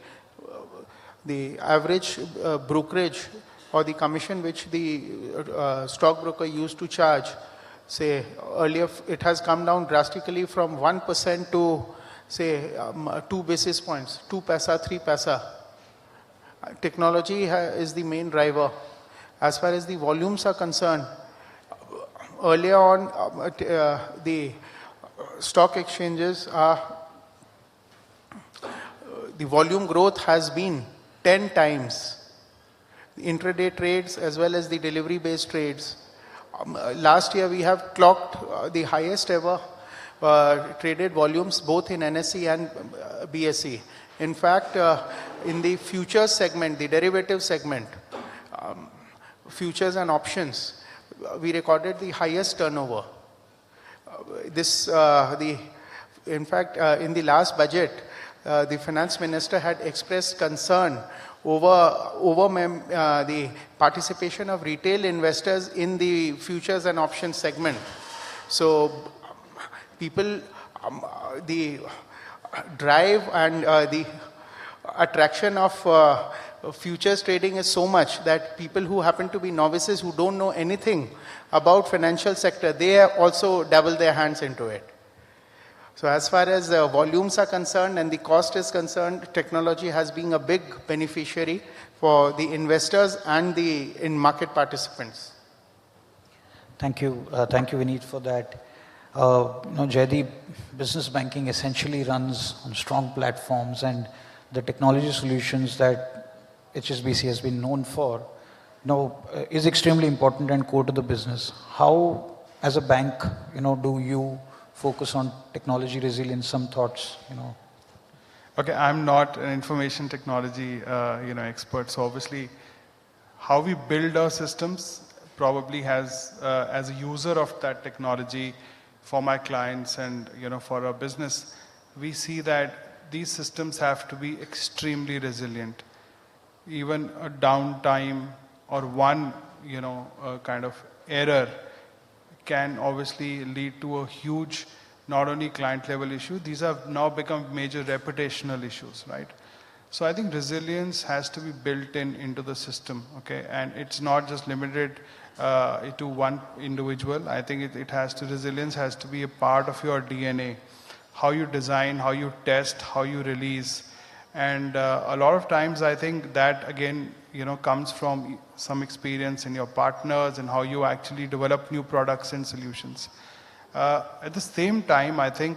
The average brokerage or the commission which the stockbroker used to charge, say earlier, it has come down drastically from 1% to say 2 basis points, 2 paisa, 3 paisa. Technology is the main driver. As far as the volumes are concerned, earlier on the stock exchanges the volume growth has been 10 times. Intraday trades as well as the delivery based trades. Last year we have clocked the highest ever traded volumes both in NSE and BSE. In fact, in the futures segment, the derivative segment, futures and options, we recorded the highest turnover. In fact, in the last budget, the finance minister had expressed concern over the participation of retail investors in the futures and options segment. So people, the drive and the attraction of futures trading is so much that people who happen to be novices who don't know anything about financial sector, they also dabble their hands into it. So as far as volumes are concerned and the cost is concerned, technology has been a big beneficiary for the investors and the in-market participants. Thank you, Vineet, for that. Jaideep, business banking essentially runs on strong platforms, and the technology solutions that HSBC has been known for, is extremely important and core to the business. How, as a bank, do you focus on technology resilience? Some thoughts, Okay, I'm not an information technology, expert. So obviously, how we build our systems probably has, as a user of that technology, for my clients and for our business, we see that these systems have to be extremely resilient. Even a downtime or one, kind of error can obviously lead to a huge, not only client level issue, these have now become major reputational issues, right? So I think resilience has to be built into the system, okay? And it's not just limited to one individual. I think resilience has to be a part of your DNA. How you design, how you test, how you release. And a lot of times I think that again, comes from some experience in your partners and how you actually develop new products and solutions. At the same time, I think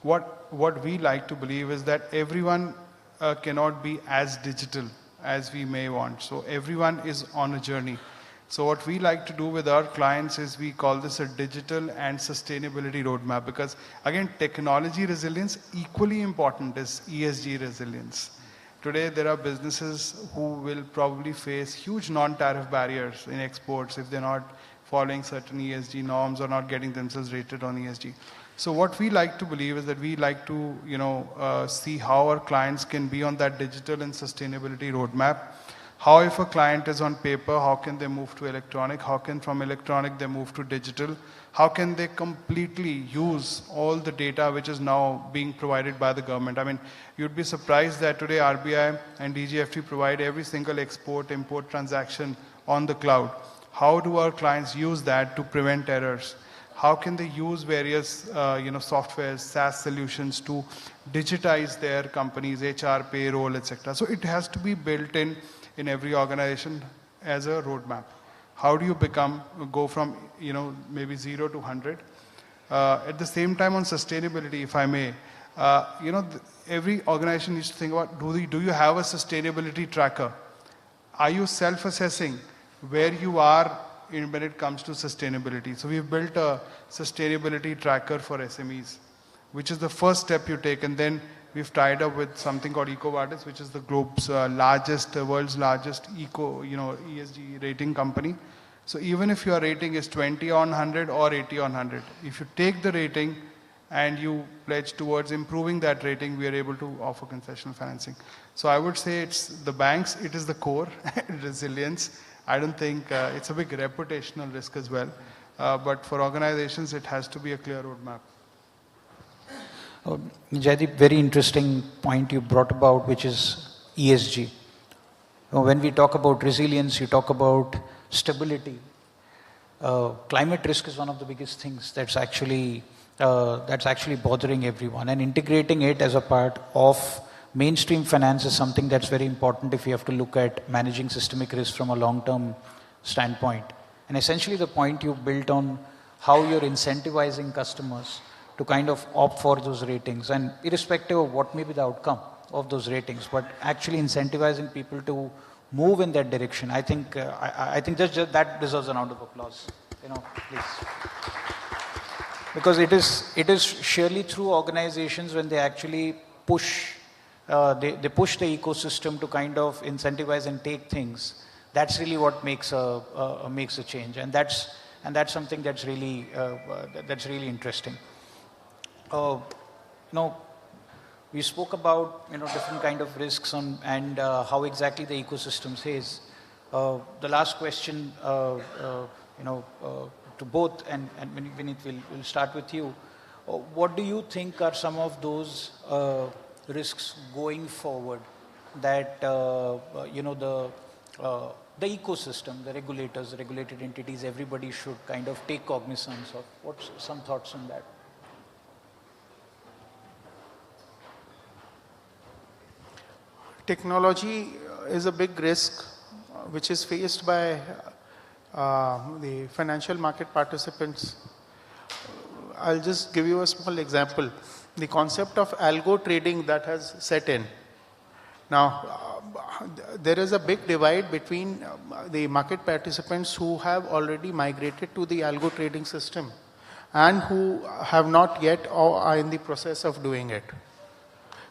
what we like to believe is that everyone cannot be as digital as we may want. So everyone is on a journey. So what we like to do with our clients is we call this a digital and sustainability roadmap, because again, technology resilience equally important is ESG resilience. Today, there are businesses who will probably face huge non-tariff barriers in exports if they're not following certain ESG norms or not getting themselves rated on ESG. So what we like to believe is that we like to, see how our clients can be on that digital and sustainability roadmap. How if a client is on paper, how can they move to electronic? How can from electronic they move to digital? How can they completely use all the data which is now being provided by the government? I mean, you'd be surprised that today RBI and DGFT provide every single export-import transaction on the cloud. How do our clients use that to prevent errors? How can they use various softwares, SaaS solutions to digitize their companies, HR, payroll, etc. So it has to be built in every organization as a roadmap. How do you go from maybe 0 to 100? At the same time on sustainability, if I may, every organization needs to think about, do you have a sustainability tracker? are you self-assessing where you are when it comes to sustainability? So we've built a sustainability tracker for SMEs, which is the first step you take, and then we've tied up with something called EcoVadis, which is the globe's world's largest ESG rating company. So even if your rating is 20 on 100 or 80 on 100, if you take the rating and you pledge towards improving that rating, we are able to offer concessional financing. So I would say it's the banks, it is the core resilience. I don't think it's a big reputational risk as well, but for organizations, it has to be a clear roadmap. Jaideep, very interesting point you brought about, which is ESG. When we talk about resilience, you talk about stability. Climate risk is one of the biggest things that's actually bothering everyone, and integrating it as a part of mainstream finance is something that's very important if you have to look at managing systemic risk from a long-term standpoint. And essentially the point you built on how you're incentivizing customers to kind of opt for those ratings, and irrespective of what may be the outcome of those ratings, but actually incentivizing people to move in that direction. I think that deserves a round of applause. Please. Because it is surely through organizations when they actually push, they push the ecosystem to kind of incentivize and take things. That's really what makes a change, and that's something that's really interesting. We spoke about different kind of risks and how exactly the ecosystem says. The last question, to both, and Vineet, we'll start with you. What do you think are some of those risks going forward that the ecosystem, the regulators, the regulated entities, everybody should kind of take cognizance of? What's some thoughts on that? Technology is a big risk which is faced by the financial market participants. I'll just give you a small example. The concept of algo trading that has set in. Now, there is a big divide between the market participants who have already migrated to the algo trading system and who have not yet or are in the process of doing it.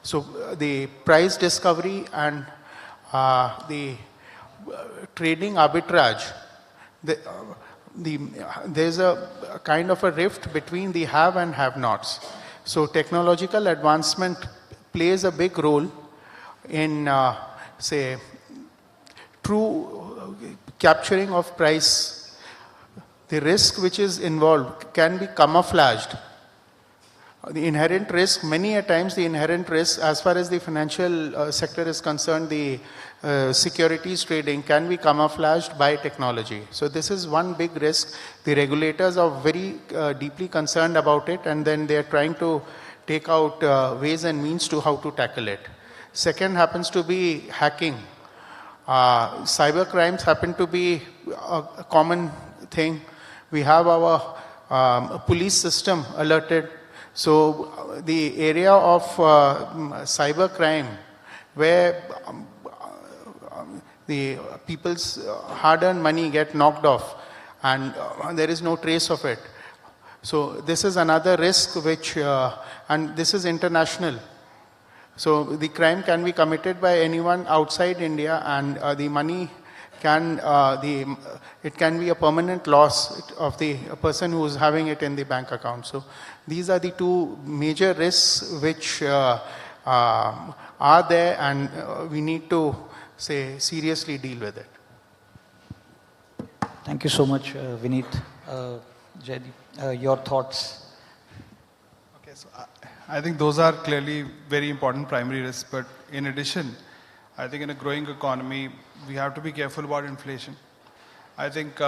So the price discovery and the trading arbitrage, there's a kind of a rift between the have and have-nots. So technological advancement plays a big role in, say, true capturing of price. The risk which is involved can be camouflaged. The inherent risk, many a times the inherent risk as far as the financial sector is concerned, the securities trading can be camouflaged by technology. So this is one big risk. The regulators are very deeply concerned about it, and then they are trying to take out ways and means to how to tackle it. Second happens to be hacking. Cyber crimes happen to be a common thing. We have our police system alerted. So the area of cyber crime where the people's hard-earned money get knocked off and there is no trace of it. So this is another risk which, and this is international. So the crime can be committed by anyone outside India, and the money can, it can be a permanent loss of the person who is having it in the bank account. So these are the two major risks which are there, and we need to seriously deal with it. Thank you so much, Vineet. Jaideep, your thoughts? Okay, so I think those are clearly very important primary risks, but in addition, I think in a growing economy, we have to be careful about inflation. I think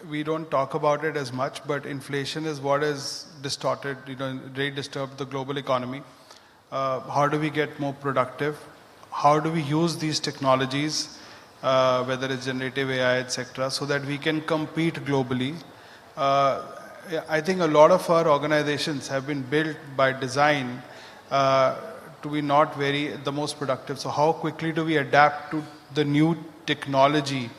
we don't talk about it as much, but inflation is what is distorted, really disturbed the global economy. How do we get more productive? How do we use these technologies, whether it's generative AI, etc., so that we can compete globally? I think a lot of our organizations have been built by design to be not the most productive. So how quickly do we adapt to the new technology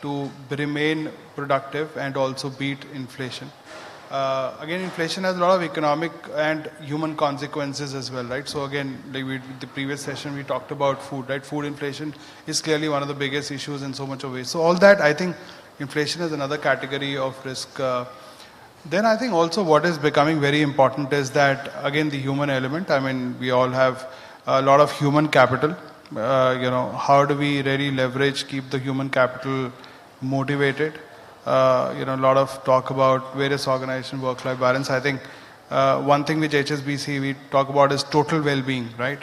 to remain productive and also beat inflation. Again, inflation has a lot of economic and human consequences as well, right? So again, like the previous session, we talked about food, right? Food inflation is clearly one of the biggest issues in so much of ways. So all that, I think inflation is another category of risk. Then I think also what is becoming very important is that, again, the human element. I mean, we all have a lot of human capital. How do we really leverage, keep the human capital motivated? A lot of talk about various organization work-life balance. I think one thing which HSBC we talk about is total well-being, right?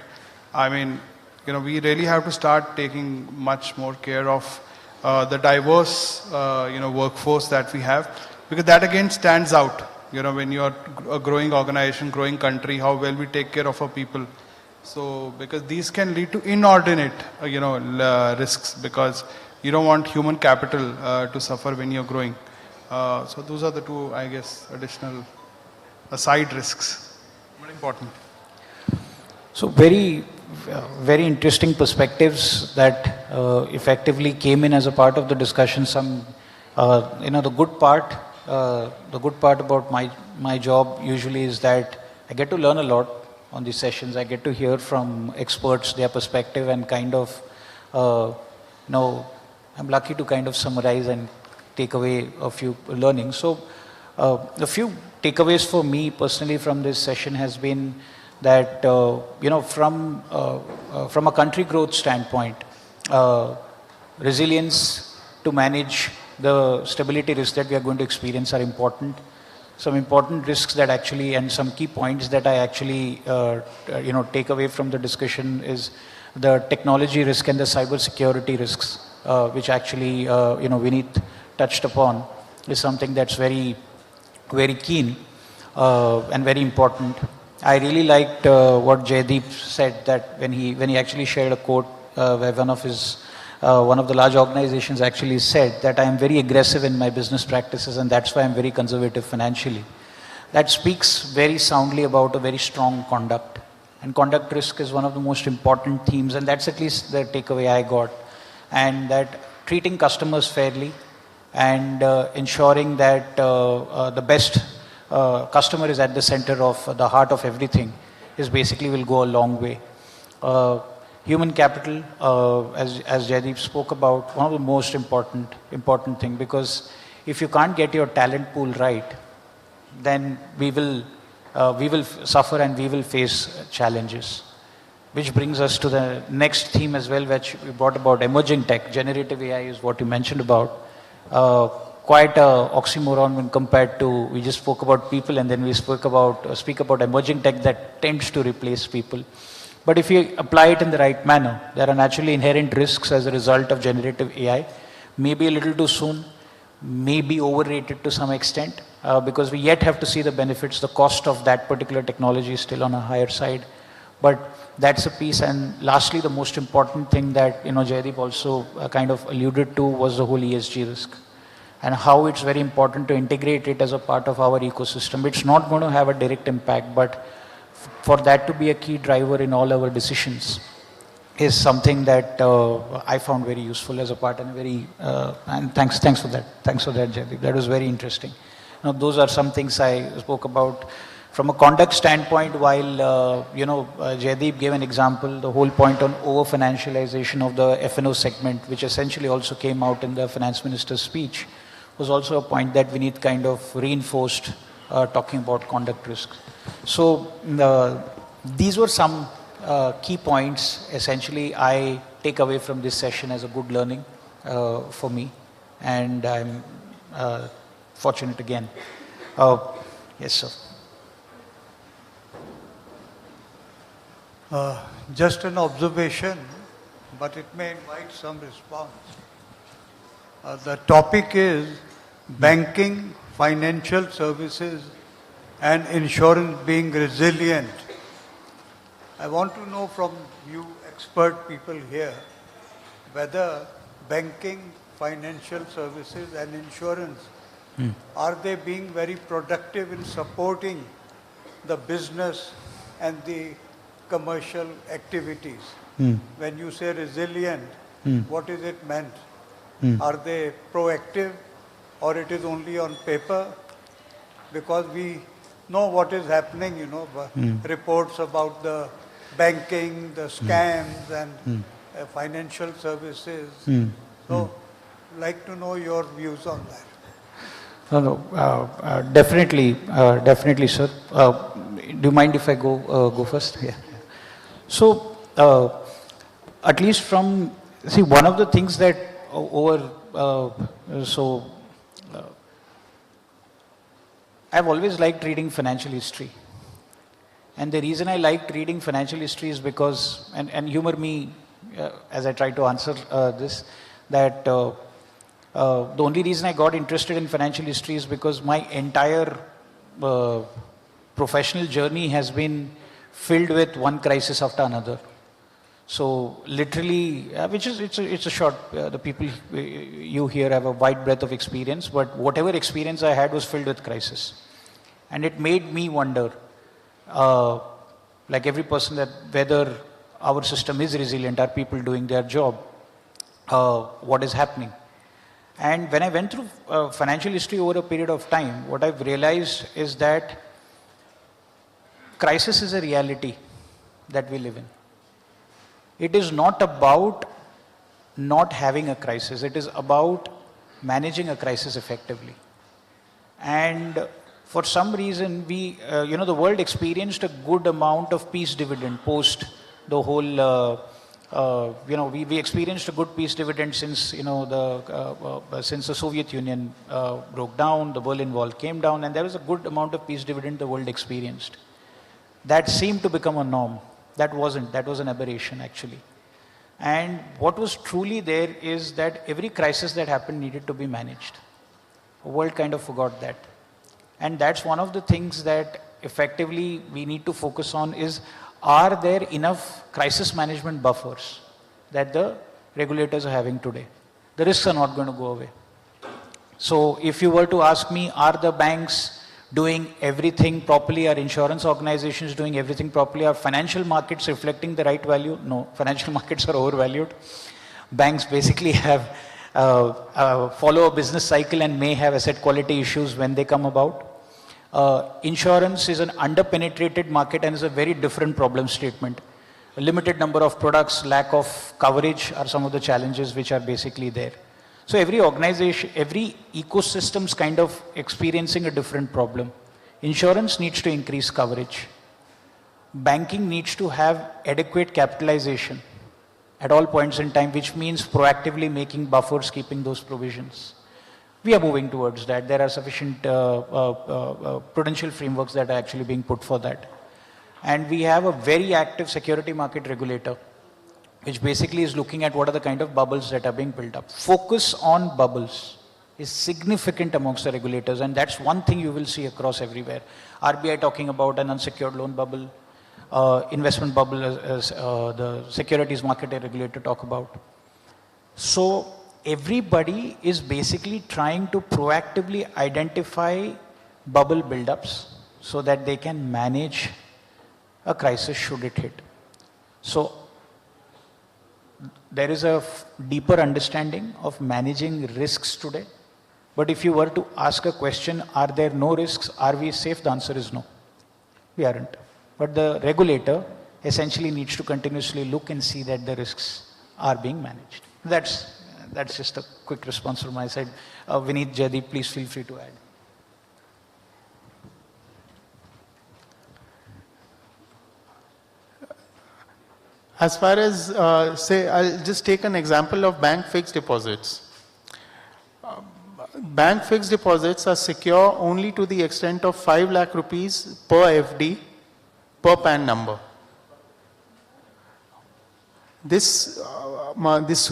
I mean, we really have to start taking much more care of the diverse, workforce that we have, because that again stands out. When you're a growing organization, growing country, how well we take care of our people. So, because these can lead to inordinate, risks, because you don't want human capital to suffer when you're growing. So those are the two, I guess, additional side risks. Very important. So very interesting perspectives that effectively came in as a part of the discussion. Some, the good part about my job usually is that I get to learn a lot on these sessions. I get to hear from experts, their perspective, and kind of, I'm lucky to kind of summarize and take away a few learnings. So a few takeaways for me personally from this session has been that, from a country growth standpoint, resilience to manage the stability risks that we are going to experience are important. Some important risks that actually, and some key points that I actually, take away from the discussion is the technology risk and the cyber security risks, which actually, Vineet touched upon, is something that's very, very keen and very important. I really liked what Jaideep said, that when he actually shared a quote where one of the large organizations actually said that I am very aggressive in my business practices and that's why I'm very conservative financially. That speaks very soundly about a very strong conduct. And conduct risk is one of the most important themes, and that's at least the takeaway I got. And that treating customers fairly and ensuring that the best customer is at the center of the heart of everything is basically will go a long way. Human capital, as Jaideep spoke about, one of the most important thing, because if you can't get your talent pool right, then we will suffer and we will face challenges. Which brings us to the next theme as well, which we brought about emerging tech. Generative AI is what you mentioned about. Quite a oxymoron when compared to, we just spoke about people and then we speak about emerging tech that tends to replace people. But if you apply it in the right manner, there are naturally inherent risks as a result of generative AI. Maybe a little too soon, maybe overrated to some extent, because we yet have to see the benefits. The cost of that particular technology is still on a higher side. But that's a piece. And lastly, the most important thing that Jaideep also kind of alluded to was the whole ESG risk, and how it's very important to integrate it as a part of our ecosystem. It's not going to have a direct impact, but for that to be a key driver in all our decisions is something that I found very useful as a part, and and thanks for that. Thanks for that, Jaideep. That was very interesting. Now, those are some things I spoke about. From a conduct standpoint, while Jaideep gave an example, the whole point on over-financialization of the F&O segment, which essentially also came out in the finance minister's speech, was also a point that Vineet kind of reinforced, talking about conduct risks. So these were some key points essentially I take away from this session as a good learning for me, and I'm fortunate again. Yes, sir. Just an observation, but it may invite some response. The topic is banking, financial services, and insurance being resilient. I want to know from you expert people here whether banking, financial services, and insurance, are they being very productive in supporting the business and the commercial activities? When you say resilient, what is it meant? Hmm. Are they proactive or it is only on paper? Because we know what is happening, you know, reports about the banking, the scams and financial services. So, like to know your views on that. No, definitely, definitely, sir. Do you mind if I go first? Yeah. So, at least from, see, one of the things that I've always liked reading financial history. And the reason I liked reading financial history is because, and humor me as I try to answer this, that the only reason I got interested in financial history is because my entire professional journey has been filled with one crisis after another. So literally, which is, it's a short, the people you here have a wide breadth of experience, but whatever experience I had was filled with crisis. And it made me wonder, like every person, that whether our system is resilient, are people doing their job, what is happening. And when I went through financial history over a period of time, what I've realized is that crisis is a reality that we live in. It is not about not having a crisis. It is about managing a crisis effectively. And for some reason, we, the world experienced a good amount of peace dividend post the whole, we experienced a good peace dividend since, since the Soviet Union broke down, the Berlin Wall came down, and there was a good amount of peace dividend the world experienced. That seemed to become a norm. That wasn't. That was an aberration, actually. And what was truly there is that every crisis that happened needed to be managed. The world kind of forgot that. And that's one of the things that effectively we need to focus on is, are there enough crisis management buffers that the regulators are having today? The risks are not going to go away. So if you were to ask me, are the banks doing everything properly? Are insurance organizations doing everything properly? Are financial markets reflecting the right value? No, financial markets are overvalued. Banks basically have follow a business cycle and may have asset quality issues when they come about. Insurance is an under-penetrated market and is a very different problem statement. A limited number of products, lack of coverage are some of the challenges which are basically there. So every organization, every ecosystem is kind of experiencing a different problem. Insurance needs to increase coverage. Banking needs to have adequate capitalization at all points in time, which means proactively making buffers, keeping those provisions. We are moving towards that. There are sufficient prudential frameworks that are actually being put for that. And we have a very active security market regulator, which basically is looking at what are the kind of bubbles that are being built up. Focus on bubbles is significant amongst the regulators, and that's one thing you will see across everywhere. RBI talking about an unsecured loan bubble, investment bubble as the securities market regulator talk about. So everybody is basically trying to proactively identify bubble buildups so that they can manage a crisis should it hit. So there is a deeper understanding of managing risks today. But if you were to ask a question, are there no risks? Are we safe? The answer is no. We aren't. But the regulator essentially needs to continuously look and see that the risks are being managed. That's just a quick response from my side. Vineet, Jaideep, please feel free to add. As far as, say, I'll just take an example of bank fixed deposits. Bank fixed deposits are secure only to the extent of 5 lakh rupees per FD per PAN number. This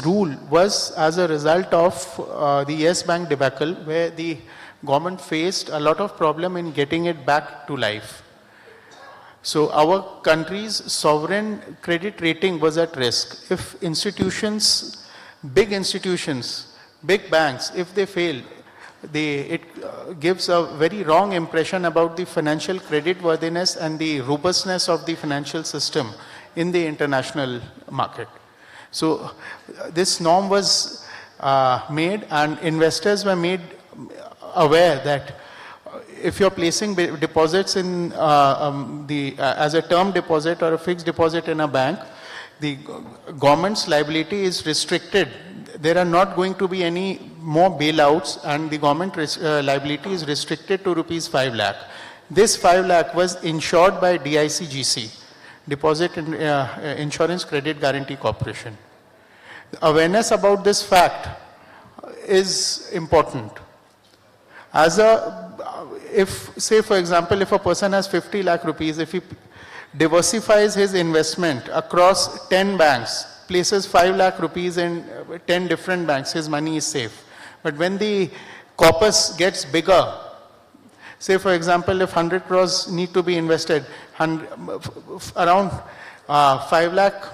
rule was as a result of the Yes Bank debacle, where the government faced a lot of problem in getting it back to life. So our country's sovereign credit rating was at risk. If institutions, big banks, if they fail, it gives a very wrong impression about the financial creditworthiness and the robustness of the financial system in the international market. So this norm was made, and investors were made aware that if you're placing deposits in as a term deposit or a fixed deposit in a bank, the government's liability is restricted. There are not going to be any more bailouts, and the government liability is restricted to rupees 5 lakh. This 5 lakh was insured by DICGC, Deposit Insurance Credit Guarantee Corporation. The awareness about this fact is important. If, say for example, if a person has 50 lakh rupees, if he diversifies his investment across 10 banks, places 5 lakh rupees in 10 different banks, his money is safe. But when the corpus gets bigger, say for example, if 100 crores need to be invested, around 5 lakh,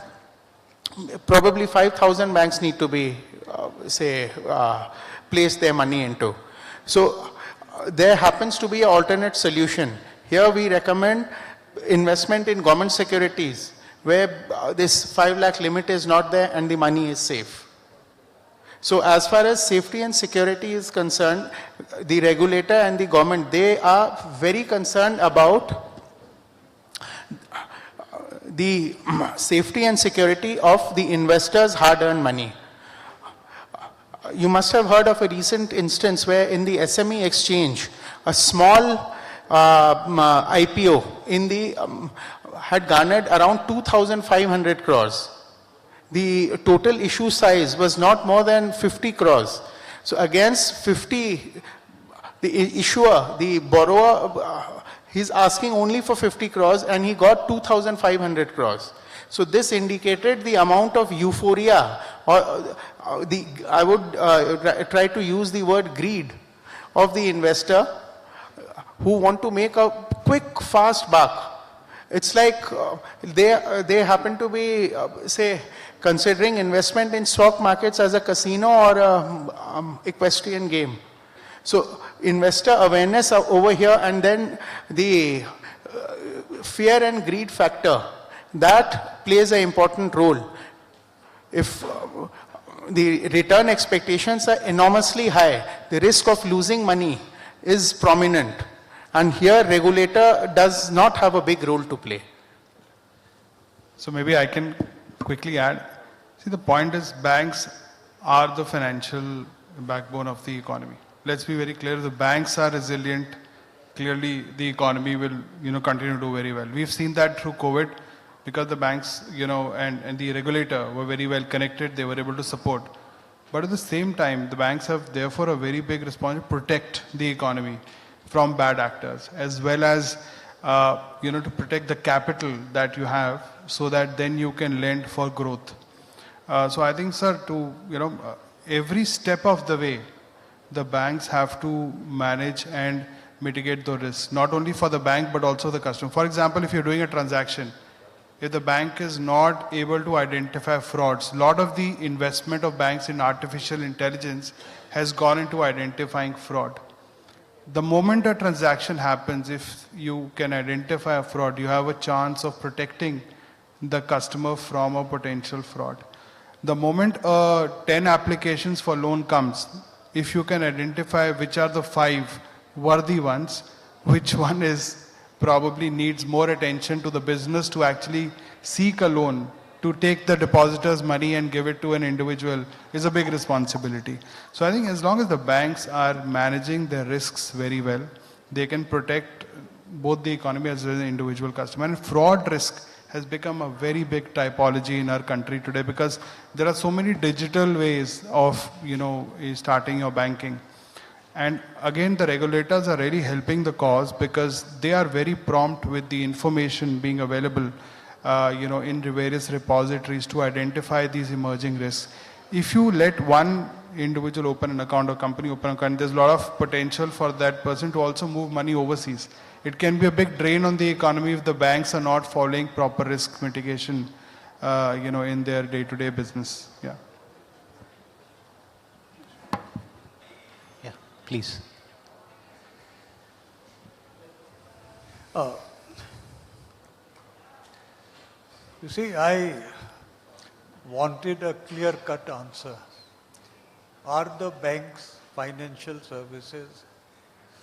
probably 5,000 banks need to be, place their money into. So there happens to be an alternate solution. Here we recommend investment in government securities, where this 5 lakh limit is not there and the money is safe. So as far as safety and security is concerned, the regulator and the government, they are very concerned about the safety and security of the investors' hard-earned money. You must have heard of a recent instance where in the SME exchange, a small IPO in the had garnered around 2,500 crores. The total issue size was not more than 50 crores. So against 50, the issuer, the borrower, he's asking only for 50 crores and he got 2,500 crores. So this indicated the amount of euphoria, or I would try to use the word greed of the investor who want to make a quick, fast buck. It's like they happen to be, say, considering investment in stock markets as a casino or a equestrian game. So investor awareness over here, and then the fear and greed factor, that plays an important role. If the return expectations are enormously high, the risk of losing money is prominent. And here regulator does not have a big role to play. So maybe I can quickly add. See, the point is banks are the financial backbone of the economy. Let's be very clear, the banks are resilient. Clearly the economy will continue to do very well. We've seen that through COVID, because the banks and the regulator were very well connected, they were able to support. But at the same time, the banks have therefore a very big responsibility to protect the economy from bad actors, as well as to protect the capital that you have, so that then you can lend for growth. So I think, sir, every step of the way, the banks have to manage and mitigate the risks, not only for the bank but also the customer. For example, if you're doing a transaction, if the bank is not able to identify frauds, a lot of the investment of banks in artificial intelligence has gone into identifying fraud. The moment a transaction happens, if you can identify a fraud, you have a chance of protecting the customer from a potential fraud. The moment 10 applications for loan comes, if you can identify which are the 5 worthy ones, which one is probably needs more attention to the business to actually seek a loan, to take the depositor's money and give it to an individual, is a big responsibility. So I think as long as the banks are managing their risks very well, they can protect both the economy as well as the individual customer. And fraud risk has become a very big typology in our country today, because there are so many digital ways of starting your banking. And again, the regulators are really helping the cause, because they are very prompt with the information being available in the various repositories to identify these emerging risks. If you let one individual open an account or company open an account, there's a lot of potential for that person to also move money overseas. It can be a big drain on the economy if the banks are not following proper risk mitigation, in their day-to-day business. Yeah. Yeah, please. You see, wanted a clear-cut answer. Are the banks, financial services,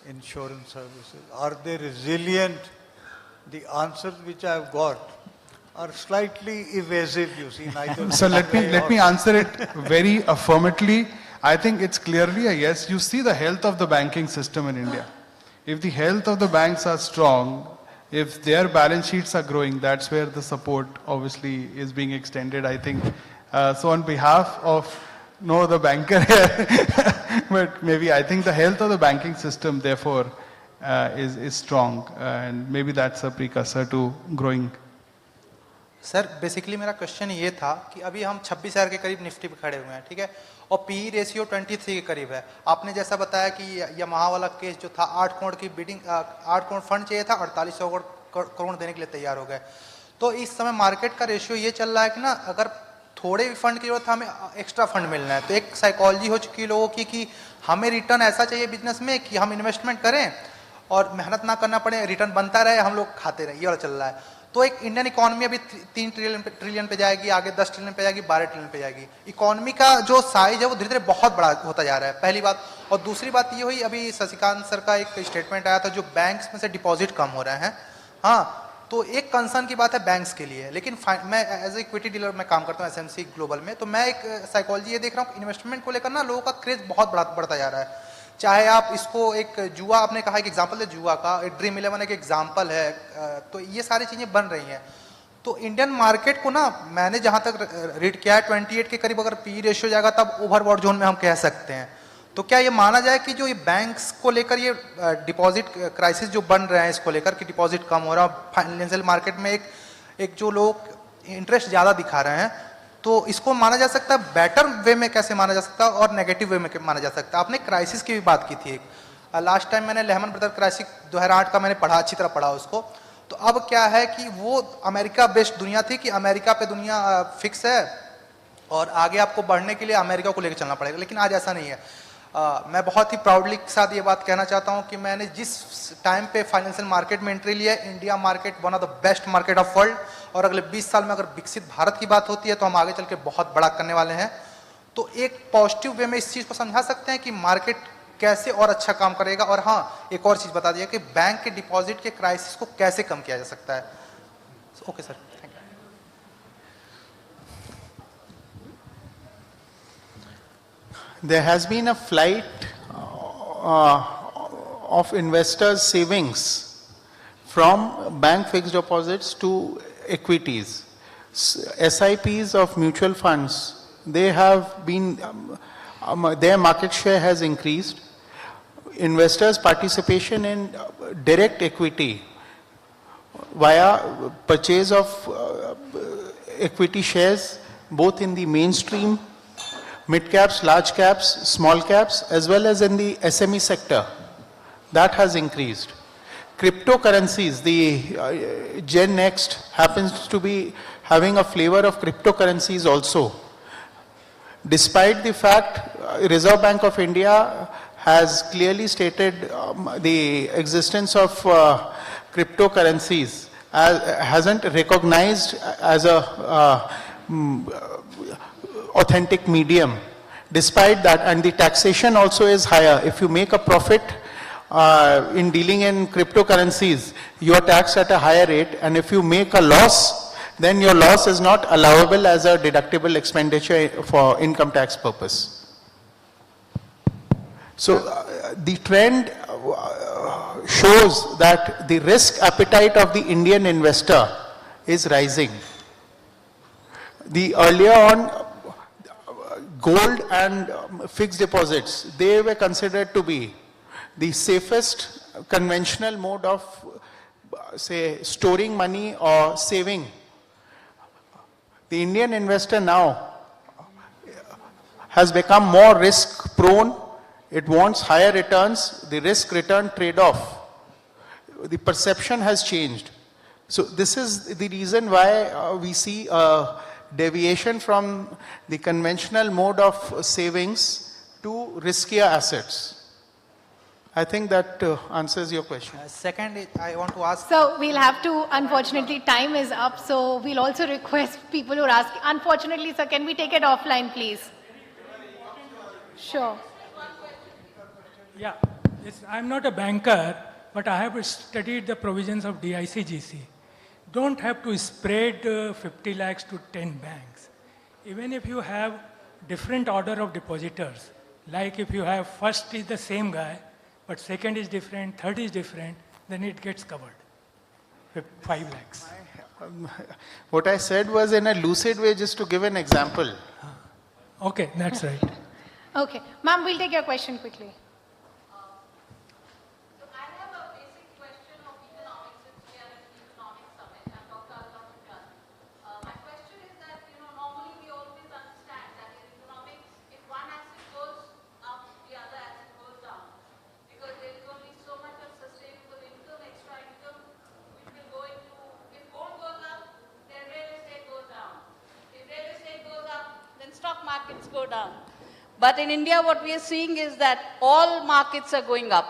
insurance services, are they resilient? The answers which I have got are slightly evasive, you see. Neither So let me answer it very affirmatively. I think it's clearly a yes. You see the health of the banking system in India. If the health of the banks are strong, if their balance sheets are growing, that's where the support obviously is being extended, I think. So on behalf of no other banker here, but maybe I think the health of the banking system therefore is strong, and maybe that's a precursor to growing. Sir basically मेरा question ये था कि अभी हम 26,000 के करीब Nifty पे खड़े हुए हैं, ठीक है, और पी रेशियो 23 के करीब है. आपने जैसा बताया कि यमाहा वाला केस जो था 8 करोड़ की बिडिंग 8 करोड़ फंड चाहिए था, 4800 करोड़ देने के लिए तैयार हो गए. तो इस समय मार्केट का रेशियो ये चल रहा है कि ना अगर थोड़े भी फंड की जरूरत है, हमें एक्स्ट्रा फंड मिलना है. तो एक साइकोलॉजी हो चुकी है लोगों की कि हमें रिटर्न ऐसा चाहिए बिजनेस में कि हम इन्वेस्टमेंट करें और मेहनत ना करना पड़े, रिटर्न बनता रहे, हम लोग खाते रहे. ये वाला चल रहा है. तो एक इंडियन इकोनॉमी अभी 3 ट्रिलियन पे जाएगी, आगे 10 ट्रिलियन पे जाएगी, 12 ट्रिलियन पे जाएगी. इकोनॉमी का जो साइज है वो धीरे धीरे बहुत बड़ा होता जा रहा है, पहली बात. और दूसरी बात ये हुई, अभी शशिकांत सर का एक स्टेटमेंट आया था जो बैंक्स में से डिपॉजिट कम हो रहे हैं. हाँ, तो एक कंसर्न की बात है बैंक्स के लिए. लेकिन मैं एज ए इक्विटी डीलर में काम करता हूँ एसएमसी ग्लोबल में, तो मैं एक साइकोलॉजी ये देख रहा हूँ इन्वेस्टमेंट को लेकर ना लोगों का क्रेज बहुत बढ़ता जा रहा है. चाहे आप इसको एक जुआ, आपने कहा एक एग्जांपल है जुआ का, ड्रीम 11 एक एग्जांपल है. तो ये सारी चीजें बन रही हैं. तो इंडियन मार्केट को ना मैंने जहां तक रीड किया है 28 के करीब अगर पी रेशियो जाएगा तब ओवरबॉट जोन में हम कह सकते हैं. तो क्या ये माना जाए कि जो ये बैंक्स को लेकर ये डिपॉजिट क्राइसिस जो बन रहे हैं इसको लेकर कि डिपॉजिट कम हो रहा है, फाइनेंशियल मार्केट में एक जो लोग इंटरेस्ट ज़्यादा दिखा रहे हैं, तो इसको माना जा सकता है बेटर वे में कैसे माना जा सकता है और नेगेटिव वे में माना जा सकता है. आपने क्राइसिस की भी बात की थी. लास्ट टाइम मैंने लेहमन ब्रदर क्राइसिस 2008 का मैंने पढ़ा, अच्छी तरह पढ़ा उसको. तो अब क्या है कि वो अमेरिका बेस्ड दुनिया थी कि अमेरिका पे दुनिया फिक्स है और आगे आपको बढ़ने के लिए अमेरिका को लेकर चलना पड़ेगा. लेकिन आज ऐसा नहीं है. मैं बहुत ही प्राउडली के साथ ये बात कहना चाहता हूँ कि मैंने जिस टाइम पे फाइनेंशियल मार्केट में एंट्री लिया, India market one of the best market of world, और अगले 20 साल में अगर विकसित भारत की बात होती है तो हम आगे चल के बहुत बड़ा करने वाले हैं. तो एक पॉजिटिव वे में इस चीज़ को समझा सकते हैं कि मार्केट कैसे और अच्छा काम करेगा. और हाँ, एक और चीज़ बता दिया कि बैंक के डिपॉजिट के क्राइसिस को कैसे कम किया जा सकता है. Okay sir, thank you. There has been a flight of investors' savings from bank fixed deposits to equities. SIPs of mutual funds, they have been, their market share has increased. Investors' participation in direct equity via purchase of equity shares both in the mainstream, mid caps, large caps, small caps, as well as in the SME sector, that has increased. Cryptocurrencies, the Gen Next happens to be having a flavor of cryptocurrencies also. Despite the fact Reserve Bank of India has clearly stated the existence of cryptocurrencies, hasn't recognized as a authentic medium. Despite that, and the taxation also is higher. If you make a profit in dealing in cryptocurrencies, you are taxed at a higher rate, and if you make a loss, then your loss is not allowable as a deductible expenditure for income tax purpose. So the trend shows that the risk appetite of the Indian investor is rising. The earlier on, gold and fixed deposits, they were considered to be the safest conventional mode of, say, storing money or saving. The Indian investor now has become more risk prone. It wants higher returns, the risk return trade-off. The perception has changed. So this is the reason why we see a deviation from the conventional mode of savings to riskier assets. I think that answers your question. Second, I want to ask. So we'll have to, unfortunately, time is up. So we'll also request people who are asking. Unfortunately, sir, can we take it offline, please? Sure. Yeah, I'm not a banker, but I have studied the provisions of DICGC. Don't have to spread 50 lakhs to 10 banks. Even if you have different order of depositors, like if you have first is the same guy, but second is different, third is different, then it gets covered. 5 lakhs. What I said was in a lucid way, just to give an example. Okay, that's right. Okay. Ma'am, we'll take your question quickly. Markets go down. But in India, what we are seeing is that all markets are going up.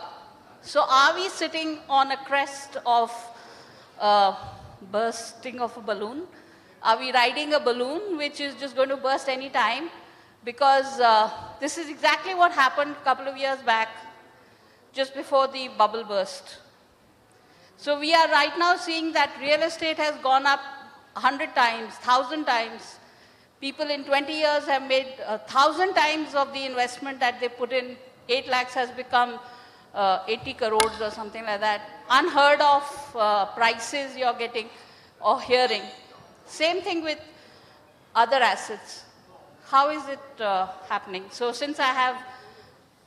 So are we sitting on a crest of bursting of a balloon? Are we riding a balloon which is just going to burst any time? Because this is exactly what happened a couple of years back, just before the bubble burst. So we are right now seeing that real estate has gone up 100 times, 1,000 times. People in 20 years have made 1,000 times of the investment that they put in. 8 lakhs has become 80 crores or something like that. Unheard of prices you're getting or hearing. Same thing with other assets. How is it happening? So since I have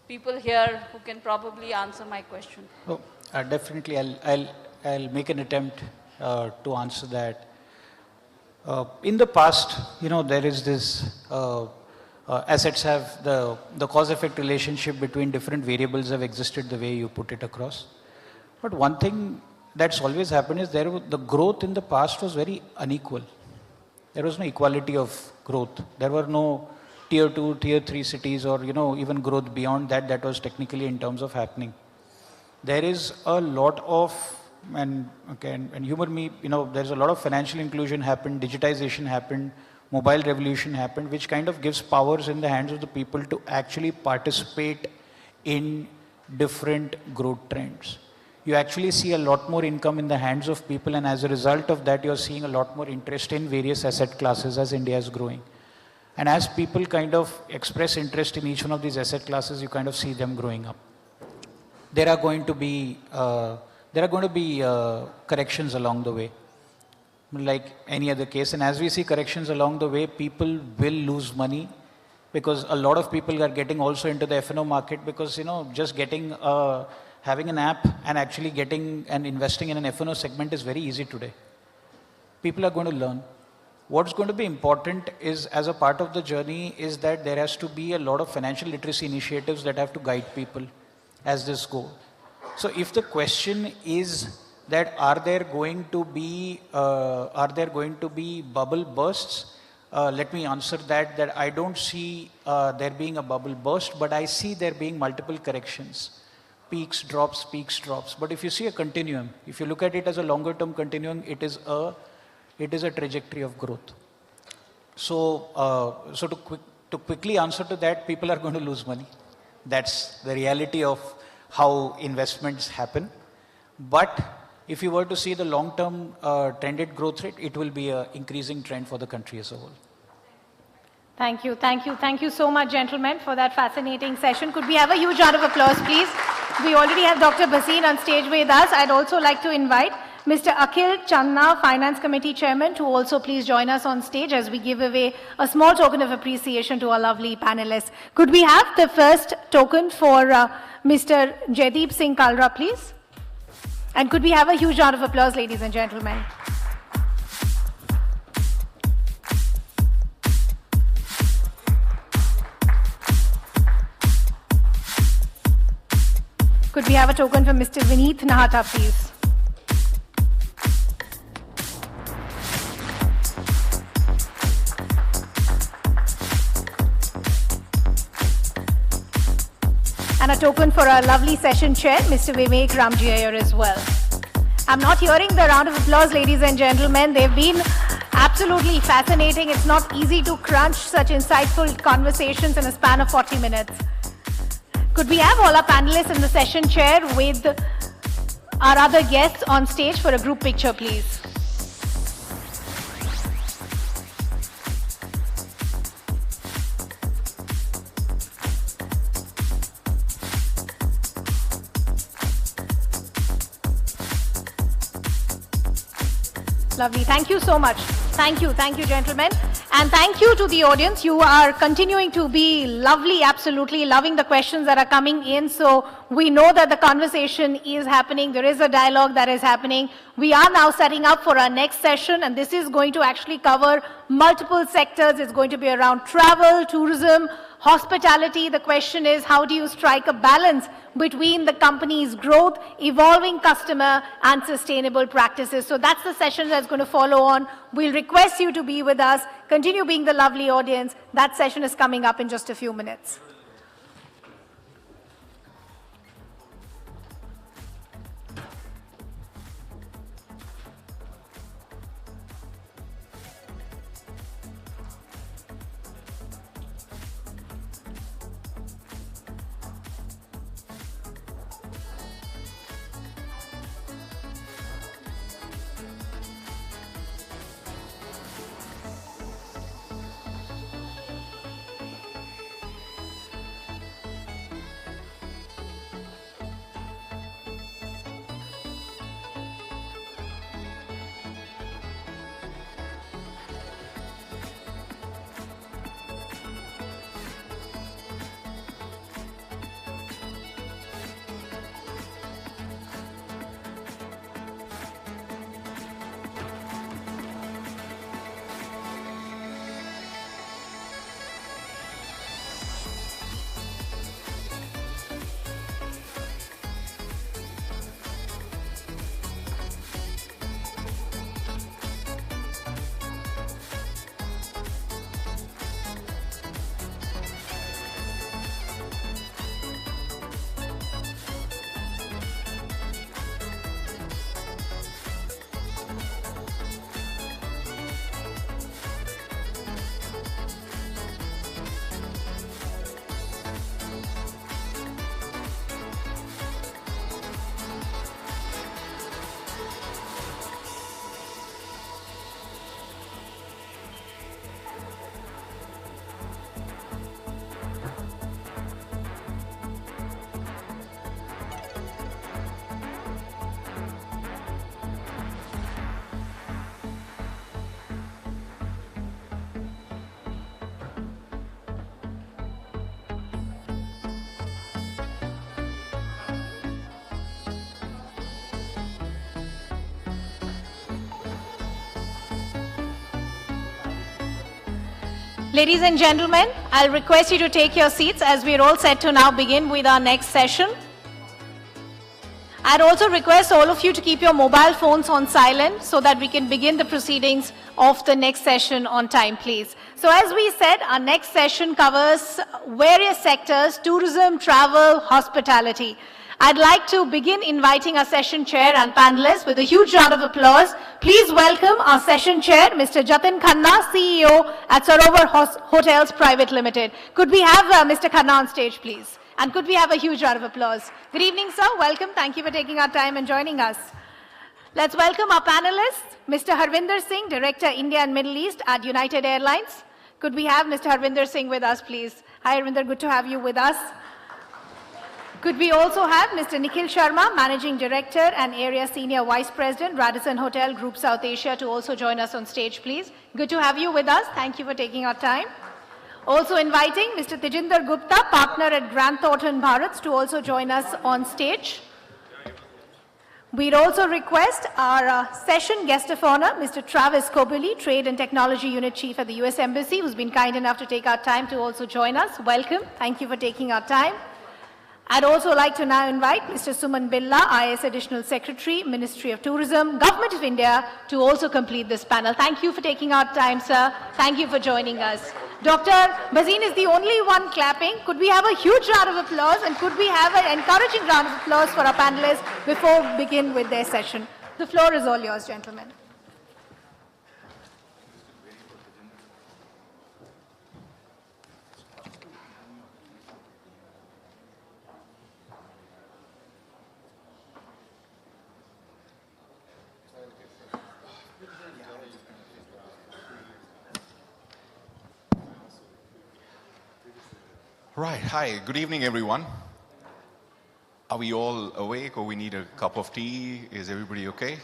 people here who can probably answer my question. Oh, definitely, I'll make an attempt to answer that. In the past, there is this, assets have, the cause-effect relationship between different variables have existed the way you put it across. But one thing that's always happened is the growth in the past was very unequal. There was no equality of growth. There were no tier 2, tier 3 cities or, even growth beyond that was technically in terms of happening. There is a lot of and humor me, there's a lot of financial inclusion happened, digitization happened, mobile revolution happened, which kind of gives powers in the hands of the people to actually participate in different growth trends. You actually see a lot more income in the hands of people, and as a result of that, you're seeing a lot more interest in various asset classes as India is growing. And as people kind of express interest in each one of these asset classes, you kind of see them growing up. There are going to be corrections along the way, like any other case. And as we see corrections along the way, people will lose money because a lot of people are getting also into the F&O market because, just getting, having an app and actually getting and investing in an F&O segment is very easy today. People are going to learn. What's going to be important is, as a part of the journey, is that there has to be a lot of financial literacy initiatives that have to guide people as this goes. So if the question is that are there going to be bubble bursts, let me answer that I don't see there being a bubble burst, but I see there being multiple corrections. Peaks, drops. But if you see a continuum, if you look at it as a longer term continuum, it is a trajectory of growth. So, to quickly answer to that, people are going to lose money. That's the reality of how investments happen. But if you were to see the long-term trended growth rate, it will be an increasing trend for the country as a whole. Thank you so much, gentlemen, for that fascinating session. Could we have a huge round of applause, please? We already have Dr. Bhasin on stage with us. I'd also like to invite Mr. Akhil Channa, Finance Committee Chairman, to also please join us on stage as we give away a small token of appreciation to our lovely panelists. Could we have the first token for Mr. Jaideep Singh Kalra, please? And could we have a huge round of applause, ladies and gentlemen? Could we have a token for Mr. Vineet Nahata, please? And a token for our lovely session chair, Mr. Vivek Ramji Iyer as well. I'm not hearing the round of applause, ladies and gentlemen. They've been absolutely fascinating. It's not easy to crunch such insightful conversations in a span of 40 minutes. Could we have all our panelists in the session chair with our other guests on stage for a group picture, please? Lovely. Thank you so much. Thank you, gentlemen. And thank you to the audience. You are continuing to be lovely, absolutely loving the questions that are coming in. So we know that the conversation is happening. There is a dialogue that is happening. We are now setting up for our next session, and this is going to actually cover multiple sectors. It's going to be around travel, tourism, hospitality. The question is, how do you strike a balance between the company's growth, evolving customer, and sustainable practices? So that's the session that's going to follow on. We'll request you to be with us. Continue being the lovely audience. That session is coming up in just a few minutes. Ladies and gentlemen, I'll request you to take your seats as we're all set to now begin with our next session. I'd also request all of you to keep your mobile phones on silent so that we can begin the proceedings of the next session on time, please. So as we said, our next session covers various sectors: tourism, travel, hospitality. I'd like to begin inviting our session chair and panelists with a huge round of applause. Please welcome our session chair, Mr. Jatin Khanna, CEO at Sarovar Hotels Private Limited. Could we have Mr. Khanna on stage, please? And could we have a huge round of applause? Good evening, sir. Welcome. Thank you for taking our time and joining us. Let's welcome our panelists, Mr. Harvinder Singh, Director, India and Middle East at United Airlines. Could we have Mr. Harvinder Singh with us, please? Hi, Harvinder. Good to have you with us. Could we also have Mr. Nikhil Sharma, Managing Director and Area Senior Vice President, Radisson Hotel Group South Asia, to also join us on stage, please? Good to have you with us. Thank you for taking our time. Also inviting Mr. Tejinder Gupta, Partner at Grant Thornton Bharat, to also join us on stage. We'd also request our session guest of honor, Mr. Travis Kobili, Trade and Technology Unit Chief at the US Embassy, who's been kind enough to take our time to also join us. Welcome. Thank you for taking our time. I'd also like to now invite Mr. Suman Billa, IAS Additional Secretary, Ministry of Tourism, Government of India, to also complete this panel. Thank you for taking our time, sir. Thank you for joining us. Dr. Bazin is the only one clapping. Could we have a huge round of applause and could we have an encouraging round of applause for our panelists before we begin with their session? The floor is all yours, gentlemen. Right, hi, good evening everyone. Are we all awake or we need a cup of tea? Is everybody okay?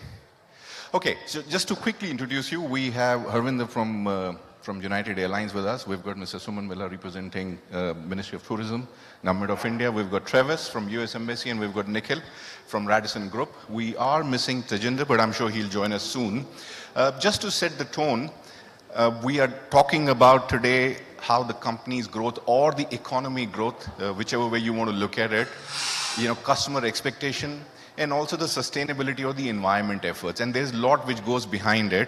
Okay, so just to quickly introduce you, we have Harvinder from United Airlines with us. We've got Mr. Suman Miller representing Ministry of Tourism, Government of India. We've got Travis from US Embassy and we've got Nikhil from Radisson Group. We are missing Tajinder, but I'm sure he'll join us soon. Just to set the tone, we are talking about today how the company's growth or the economy growth, whichever way you want to look at it, customer expectation, and also the sustainability or the environment efforts. And there's a lot which goes behind it.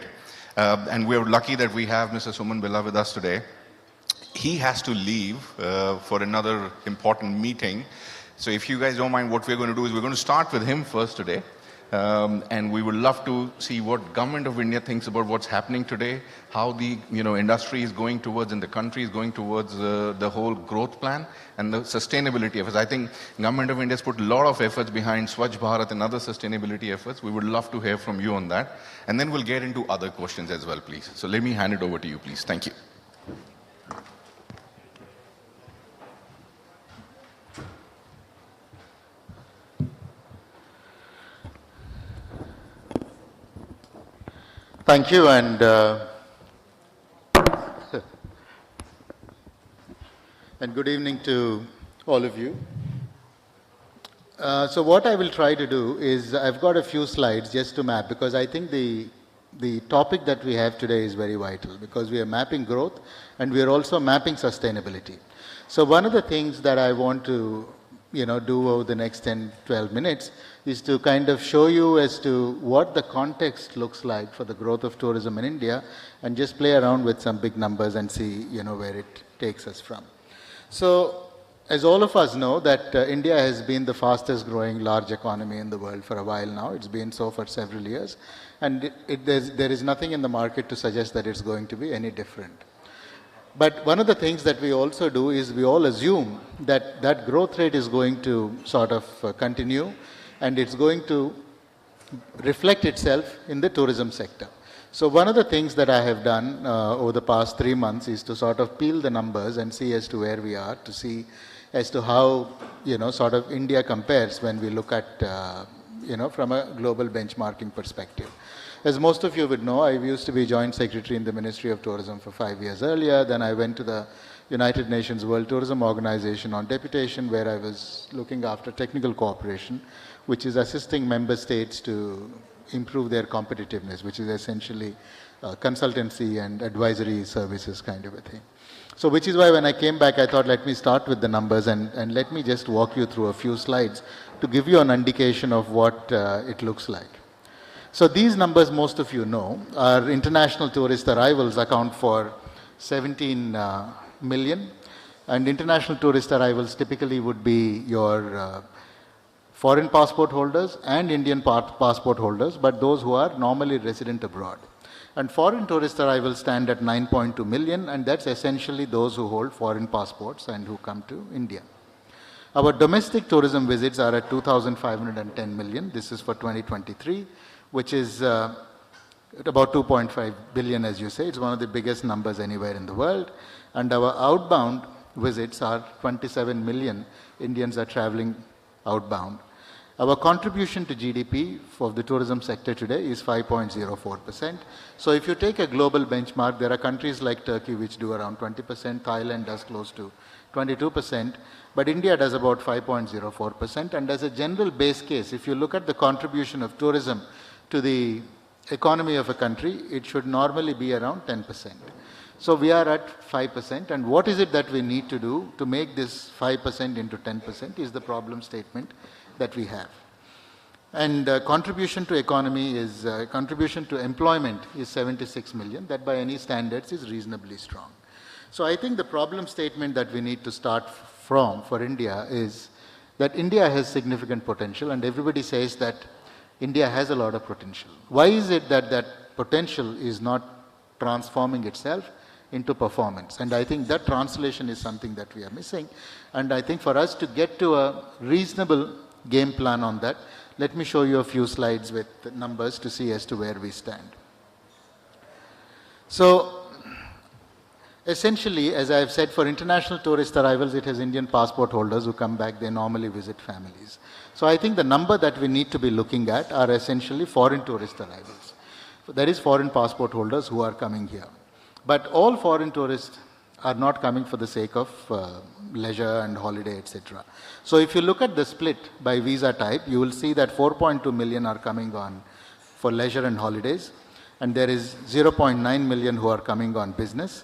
And we're lucky that we have Mr. Suman Billa with us today. He has to leave for another important meeting. So if you guys don't mind, what we're going to do is we're going to start with him first today. And we would love to see what Government of India thinks about what's happening today, how the industry is going towards and the country is going towards the whole growth plan and the sustainability efforts. I think Government of India has put a lot of efforts behind Swachh Bharat and other sustainability efforts. We would love to hear from you on that. And then we'll get into other questions as well, please. So let me hand it over to you, please. Thank you. Thank you, and good evening to all of you. So what I will try to do is, I've got a few slides just to map, because I think the topic that we have today is very vital, because we are mapping growth and we are also mapping sustainability. So one of the things that I want to do over the next 10-12 minutes is to kind of show you as to what the context looks like for the growth of tourism in India, and just play around with some big numbers and see where it takes us from. So as all of us know that India has been the fastest growing large economy in the world for a while now. It's been so for several years, and there is nothing in the market to suggest that it's going to be any different. But one of the things that we also do is we all assume that that growth rate is going to sort of continue, and it's going to reflect itself in the tourism sector. So one of the things that I have done over the past 3 months is to sort of peel the numbers and see as to where we are, to see as to how sort of India compares when we look at from a global benchmarking perspective. As most of you would know, I used to be Joint Secretary in the Ministry of Tourism for 5 years earlier. Then I went to the United Nations World Tourism Organization on deputation, where I was looking after technical cooperation, which is assisting member states to improve their competitiveness, which is essentially consultancy and advisory services kind of a thing. So which is why when I came back, I thought, let me start with the numbers and let me just walk you through a few slides to give you an indication of what it looks like. So these numbers, most of you know, our international tourist arrivals account for 17 million. And international tourist arrivals typically would be your foreign passport holders and Indian passport holders, but those who are normally resident abroad. And foreign tourist arrivals stand at 9.2 million, and that's essentially those who hold foreign passports and who come to India. Our domestic tourism visits are at 2,510 million. This is for 2023. Which is about 2.5 billion, as you say. It's one of the biggest numbers anywhere in the world. And our outbound visits are 27 million Indians are traveling outbound. Our contribution to GDP for the tourism sector today is 5.04%. So if you take a global benchmark, there are countries like Turkey which do around 20%, Thailand does close to 22%, but India does about 5.04%. And as a general base case, if you look at the contribution of tourism to the economy of a country, it should normally be around 10%. So we are at 5%, and what is it that we need to do to make this 5% into 10% is the problem statement that we have. And contribution to economy is, contribution to employment is 76 million. That by any standards is reasonably strong. So I think the problem statement that we need to start from for India is that India has significant potential, and everybody says that India has a lot of potential. Why is it that that potential is not transforming itself into performance? And I think that translation is something that we are missing. And I think for us to get to a reasonable game plan on that, let me show you a few slides with numbers to see as to where we stand. So essentially, as I have said, for international tourist arrivals, it has Indian passport holders who come back, they normally visit families. So I think the number that we need to be looking at are essentially foreign tourist arrivals. That is foreign passport holders who are coming here. But all foreign tourists are not coming for the sake of leisure and holiday, etc. So if you look at the split by visa type, you will see that 4.2 million are coming on for leisure and holidays, and there is 0.9 million who are coming on business,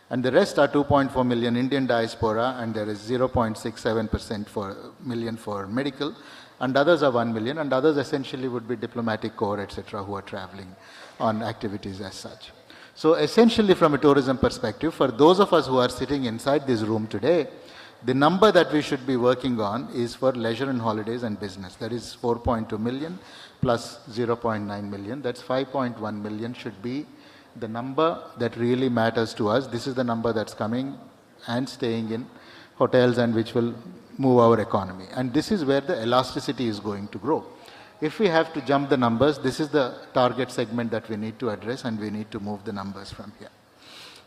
and the rest are 2.4 million Indian diaspora, and there is 0.67% million for medical, and others are 1 million, and others essentially would be diplomatic corps, etc., who are traveling on activities as such. So essentially from a tourism perspective, for those of us who are sitting inside this room today, the number that we should be working on is for leisure and holidays and business. That is 4.2 million plus 0.9 million. That's 5.1 million should be the number that really matters to us. This is the number that's coming and staying in hotels and which will move our economy. And this is where the elasticity is going to grow. If we have to jump the numbers, this is the target segment that we need to address, and we need to move the numbers from here.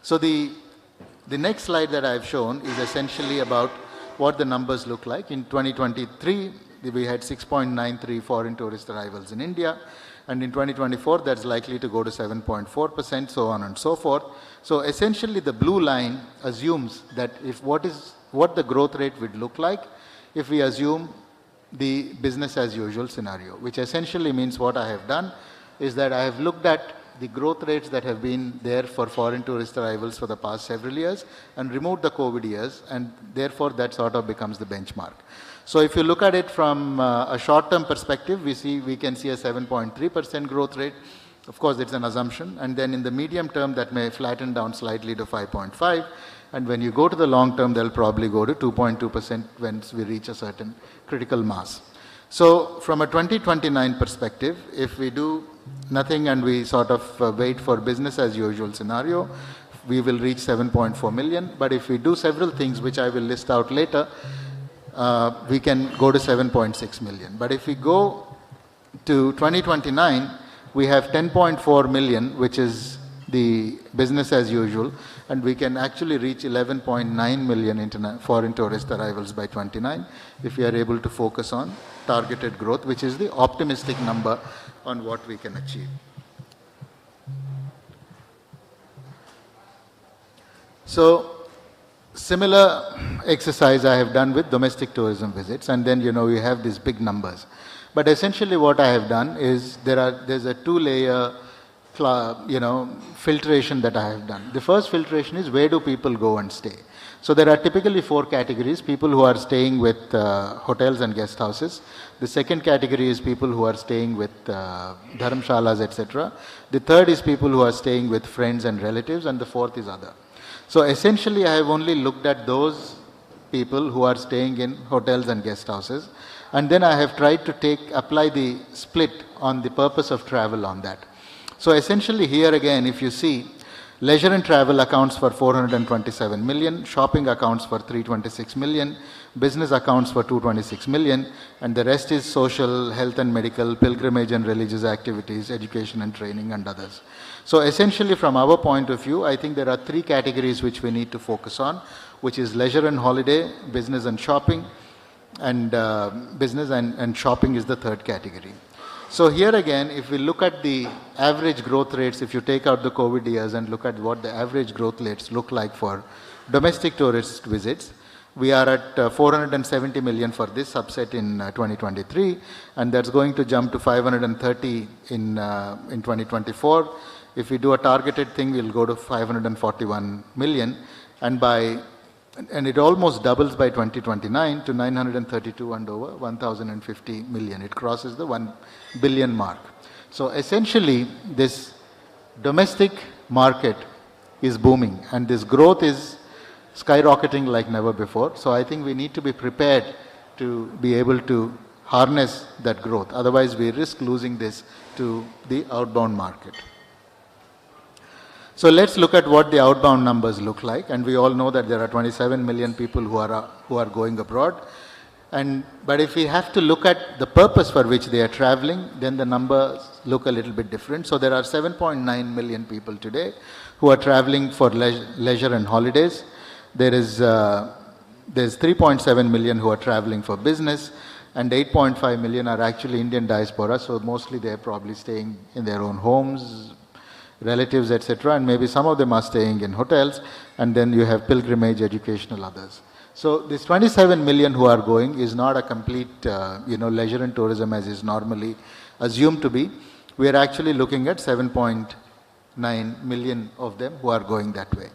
So the next slide that I've shown is essentially about what the numbers look like. In 2023, we had 6.93 foreign tourist arrivals in India, and in 2024, that's likely to go to 7.4%, so on and so forth. So essentially, the blue line assumes that what the growth rate would look like if we assume the business as usual scenario, which essentially means what I have done is that I have looked at the growth rates that have been there for foreign tourist arrivals for the past several years and removed the COVID years, and therefore that sort of becomes the benchmark. So if you look at it from a short-term perspective, we can see a 7.3% growth rate. Of course, it's an assumption. And then in the medium term, that may flatten down slightly to 5.5. And when you go to the long term, they'll probably go to 2.2% once we reach a certain critical mass. So from a 2029 perspective, if we do nothing and we sort of wait for business as usual scenario, we will reach 7.4 million. But if we do several things, which I will list out later, we can go to 7.6 million. But if we go to 2029, we have 10.4 million, which is the business as usual, and we can actually reach 11.9 million foreign tourist arrivals by 29 if we are able to focus on targeted growth, which is the optimistic number on what we can achieve. So similar exercise I have done with domestic tourism visits, and then we have these big numbers. But essentially what I have done is there's a two-layer filtration that I have done. The first filtration is where do people go and stay. So there are typically 4 categories: people who are staying with hotels and guest houses. The second category is people who are staying with dharamshalas, etc. The third is people who are staying with friends and relatives, and the fourth is other. So essentially I have only looked at those people who are staying in hotels and guest houses, and then I have tried to apply the split on the purpose of travel on that. So essentially here again, if you see, leisure and travel accounts for 427 million, shopping accounts for 326 million, business accounts for 226 million, and the rest is social, health and medical, pilgrimage and religious activities, education and training, and others. So essentially from our point of view, I think there are 3 categories which we need to focus on, which is leisure and holiday, business and shopping, and business and shopping is the third category. So here again, if we look at the average growth rates, if you take out the COVID years and look at what the average growth rates look like for domestic tourist visits, we are at 470 million for this subset in 2023, and that's going to jump to 530 in 2024. If we do a targeted thing, we'll go to 541 million, and it almost doubles by 2029 to 932 and over 1,050 million. It crosses the 1 billion mark. So essentially, this domestic market is booming, and this growth is skyrocketing like never before. So I think we need to be prepared to be able to harness that growth. Otherwise, we risk losing this to the outbound market. So let's look at what the outbound numbers look like. And we all know that there are 27 million people who are going abroad. But if we have to look at the purpose for which they are traveling, then the numbers look a little bit different. So there are 7.9 million people today who are traveling for leisure and holidays. There's 3.7 million who are traveling for business, and 8.5 million are actually Indian diaspora. So mostly they are probably staying in their own homes, relatives, etc. And maybe some of them are staying in hotels. And then you have pilgrimage, educational, others. So this 27 million who are going is not a complete, leisure and tourism as is normally assumed to be. We are actually looking at 7.9 million of them who are going that way.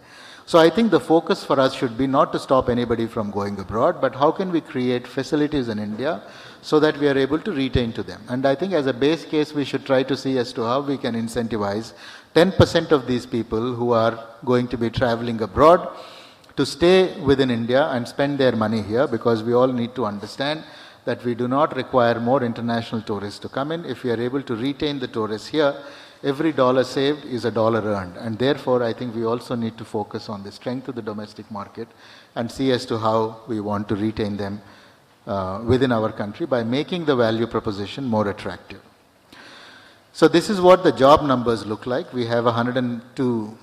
So I think the focus for us should be not to stop anybody from going abroad, but how can we create facilities in India so that we are able to retain to them. And I think as a base case, we should try to see as to how we can incentivize 10% of these people who are going to be traveling abroad to stay within India and spend their money here, because we all need to understand that we do not require more international tourists to come in. If we are able to retain the tourists here, every dollar saved is a dollar earned. And therefore, I think we also need to focus on the strength of the domestic market and see as to how we want to retain them within our country by making the value proposition more attractive. So this is what the job numbers look like. We have 102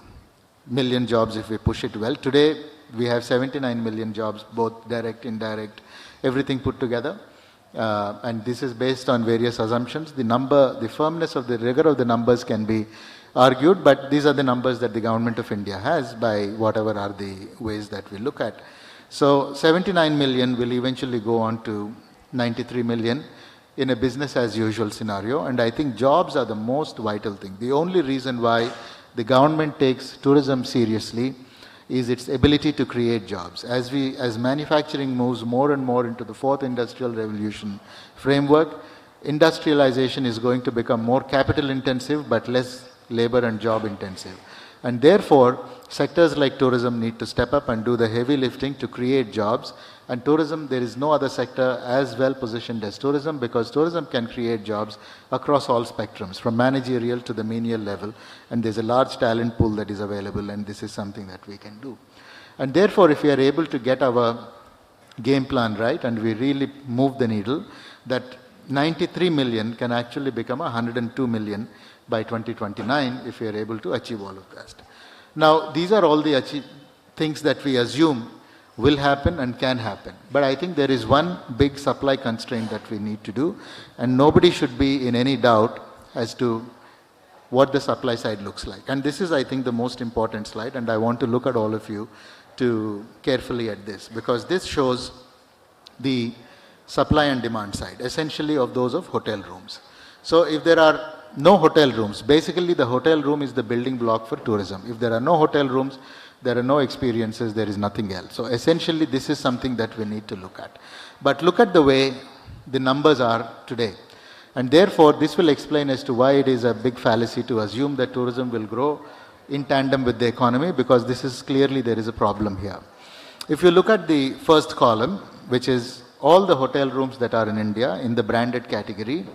million jobs if we push it well. Today, we have 79 million jobs, both direct, indirect, everything put together. And this is based on various assumptions. The firmness of the rigor of the numbers can be argued, but these are the numbers that the government of India has by whatever are the ways that we look at. So 79 million will eventually go on to 93 million in a business as usual scenario. And I think jobs are the most vital thing. The only reason why the government takes tourism seriously is its ability to create jobs. As manufacturing moves more and more into the fourth industrial revolution framework, industrialization is going to become more capital intensive but less labor and job intensive. And therefore, sectors like tourism need to step up and do the heavy lifting to create jobs. And tourism, there is no other sector as well positioned as tourism, because tourism can create jobs across all spectrums, from managerial to the menial level. And there's a large talent pool that is available, and this is something that we can do. And therefore, if we are able to get our game plan right and we really move the needle, that 93 million can actually become 102 million by 2029 if we are able to achieve all of that. Now, these are all the things that we assume will happen and can happen. But I think there is one big supply constraint that we need to do, and nobody should be in any doubt as to what the supply side looks like. And this is, I think, the most important slide, and I want to look at all of you to carefully at this, because this shows the supply and demand side, essentially of those of hotel rooms. So if there are no hotel rooms, basically the hotel room is the building block for tourism. If there are no hotel rooms, there are no experiences, there is nothing else. So essentially this is something that we need to look at. But look at the way the numbers are today. And therefore this will explain as to why it is a big fallacy to assume that tourism will grow in tandem with the economy, because this is clearly there is a problem here. If you look at the first column, which is all the hotel rooms that are in India in the branded category,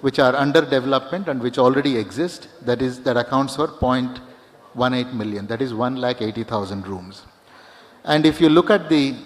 which are under development and which already exist, that accounts for 0.18 million, that is 1,80,000 rooms. And if you look at the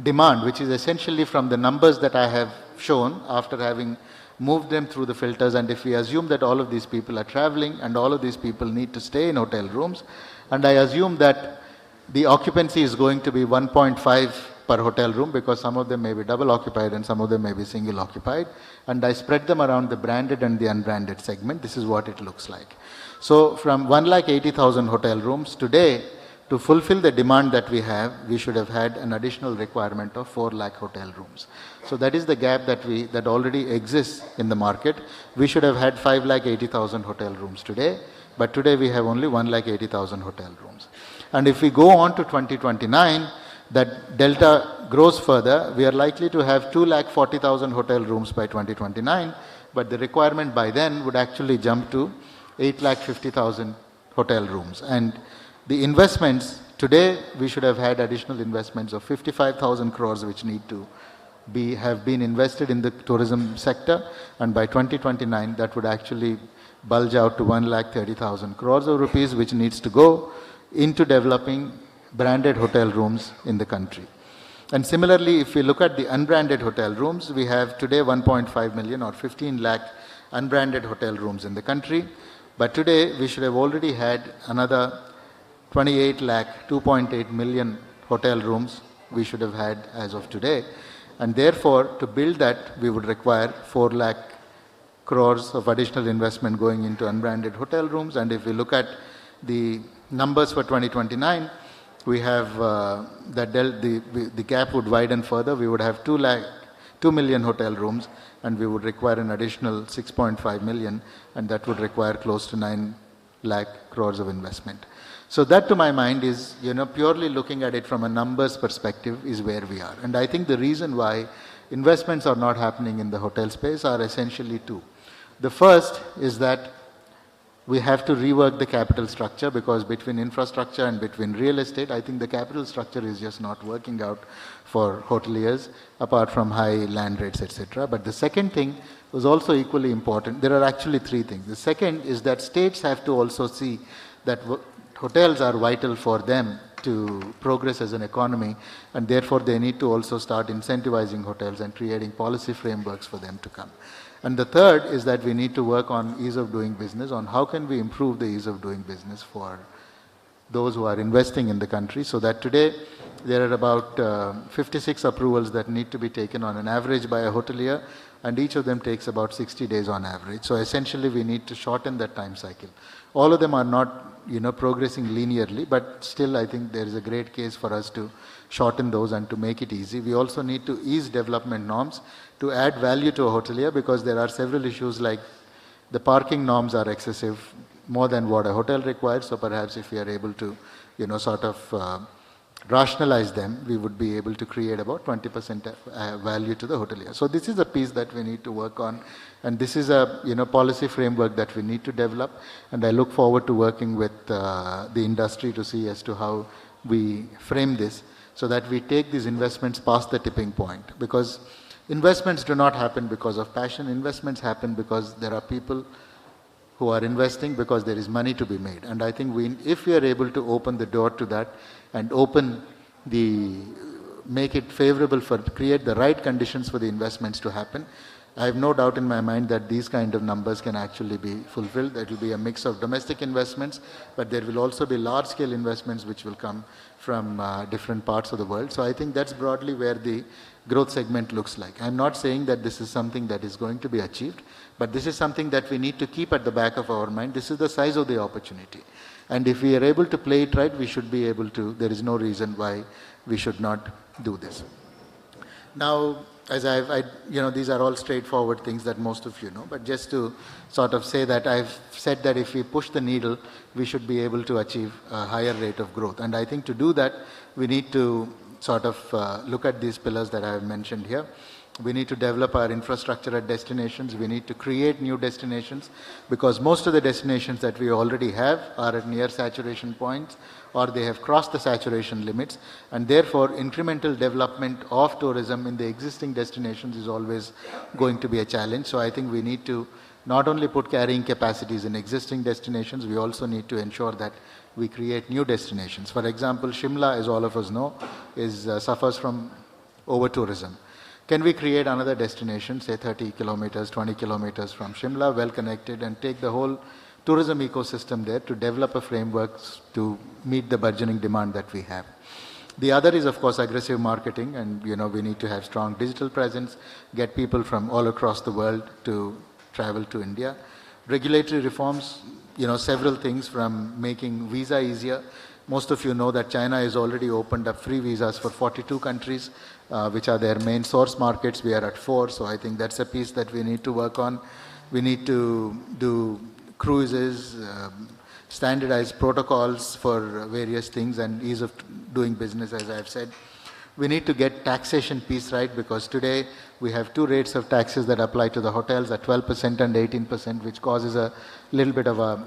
demand, which is essentially from the numbers that I have shown after having moved them through the filters, and if we assume that all of these people are traveling and all of these people need to stay in hotel rooms, and I assume that the occupancy is going to be 1.5 per hotel room, because some of them may be double occupied and some of them may be single occupied, and I spread them around the branded and the unbranded segment, this is what it looks like. So from 1,80,000 hotel rooms today, to fulfill the demand that we have, we should have had an additional requirement of 4 lakh hotel rooms. So that is the gap that already exists in the market. We should have had 5,80,000 hotel rooms today, but today we have only 1,80,000 hotel rooms. And if we go on to 2029, that delta grows further. We are likely to have 2,40,000 hotel rooms by 2029, but the requirement by then would actually jump to 8,50,000 hotel rooms. And the investments Today, we should have had additional investments of 55,000 crores which need to have been invested in the tourism sector, and by 2029 that would actually bulge out to 1,30,000 crores of rupees, which needs to go into developing branded hotel rooms in the country. And similarly, if we look at the unbranded hotel rooms, we have today 1.5 million or 15 lakh unbranded hotel rooms in the country. But today, we should have already had another 28 lakh, 2.8 million hotel rooms we should have had as of today. And therefore, to build that, we would require 4 lakh crores of additional investment going into unbranded hotel rooms. And if we look at the numbers for 2029, we have the gap would widen further. We would have 2 million hotel rooms, and we would require an additional 6.5 million, and that would require close to 9 lakh crores of investment. So that, to my mind, is, purely looking at it from a numbers perspective is where we are. And I think the reason why investments are not happening in the hotel space are essentially two. The first is that we have to rework the capital structure, because between infrastructure and between real estate, I think the capital structure is just not working out for hoteliers, apart from high land rates, etc. But the second thing was also equally important. There are actually three things. The second is that states have to also see that hotels are vital for them to progress as an economy, and therefore they need to also start incentivizing hotels and creating policy frameworks for them to come. And the third is that we need to work on ease of doing business, on how can we improve the ease of doing business for those who are investing in the country, so that today there are about 56 approvals that need to be taken on an average by a hotelier, and each of them takes about 60 days on average. So essentially we need to shorten that time cycle. All of them are not, progressing linearly, but still I think there is a great case for us to shorten those and to make it easy. We also need to ease development norms to add value to a hotelier, because there are several issues like the parking norms are excessive, more than what a hotel requires. So perhaps if we are able to, rationalize them, we would be able to create about 20% value to the hotelier. So this is a piece that we need to work on, and this is a policy framework that we need to develop, and I look forward to working with the industry to see as to how we frame this, so that we take these investments past the tipping point. Because investments do not happen because of passion. Investments happen because there are people who are investing because there is money to be made. And I think if we are able to open the door to that and make it favorable create the right conditions for the investments to happen, I have no doubt in my mind that these kind of numbers can actually be fulfilled. There will be a mix of domestic investments, but there will also be large scale investments which will come from different parts of the world. So I think that's broadly where the growth segment looks like. I'm not saying that this is something that is going to be achieved, but this is something that we need to keep at the back of our mind. This is the size of the opportunity. And if we are able to play it right, we should be able to. There is no reason why we should not do this. Now, as these are all straightforward things that most of you know, but just to sort of say that I've said that if we push the needle, we should be able to achieve a higher rate of growth. And I think to do that, we need to sort of look at these pillars that I have mentioned here. We need to develop our infrastructure at destinations. We need to create new destinations, because most of the destinations that we already have are at near saturation points, or they have crossed the saturation limits, and therefore incremental development of tourism in the existing destinations is always going to be a challenge. So I think we need to not only put carrying capacities in existing destinations, we also need to ensure that we create new destinations. For example, Shimla, as all of us know, suffers from over-tourism. Can we create another destination, say 30 kilometers, 20 kilometers from Shimla, well connected, and take the whole tourism ecosystem there to develop a framework to meet the burgeoning demand that we have? The other is, of course, aggressive marketing, and we need to have strong digital presence, get people from all across the world to travel to India. Regulatory reforms, several things, from making visa easier. Most of you know that China has already opened up free visas for 42 countries, which are their main source markets. We are at 4, so I think that's a piece that we need to work on. We need to do cruises, standardized protocols for various things, and ease of doing business, as I've said. We need to get taxation piece right, because today we have two rates of taxes that apply to the hotels at 12% and 18%, which causes a little bit of a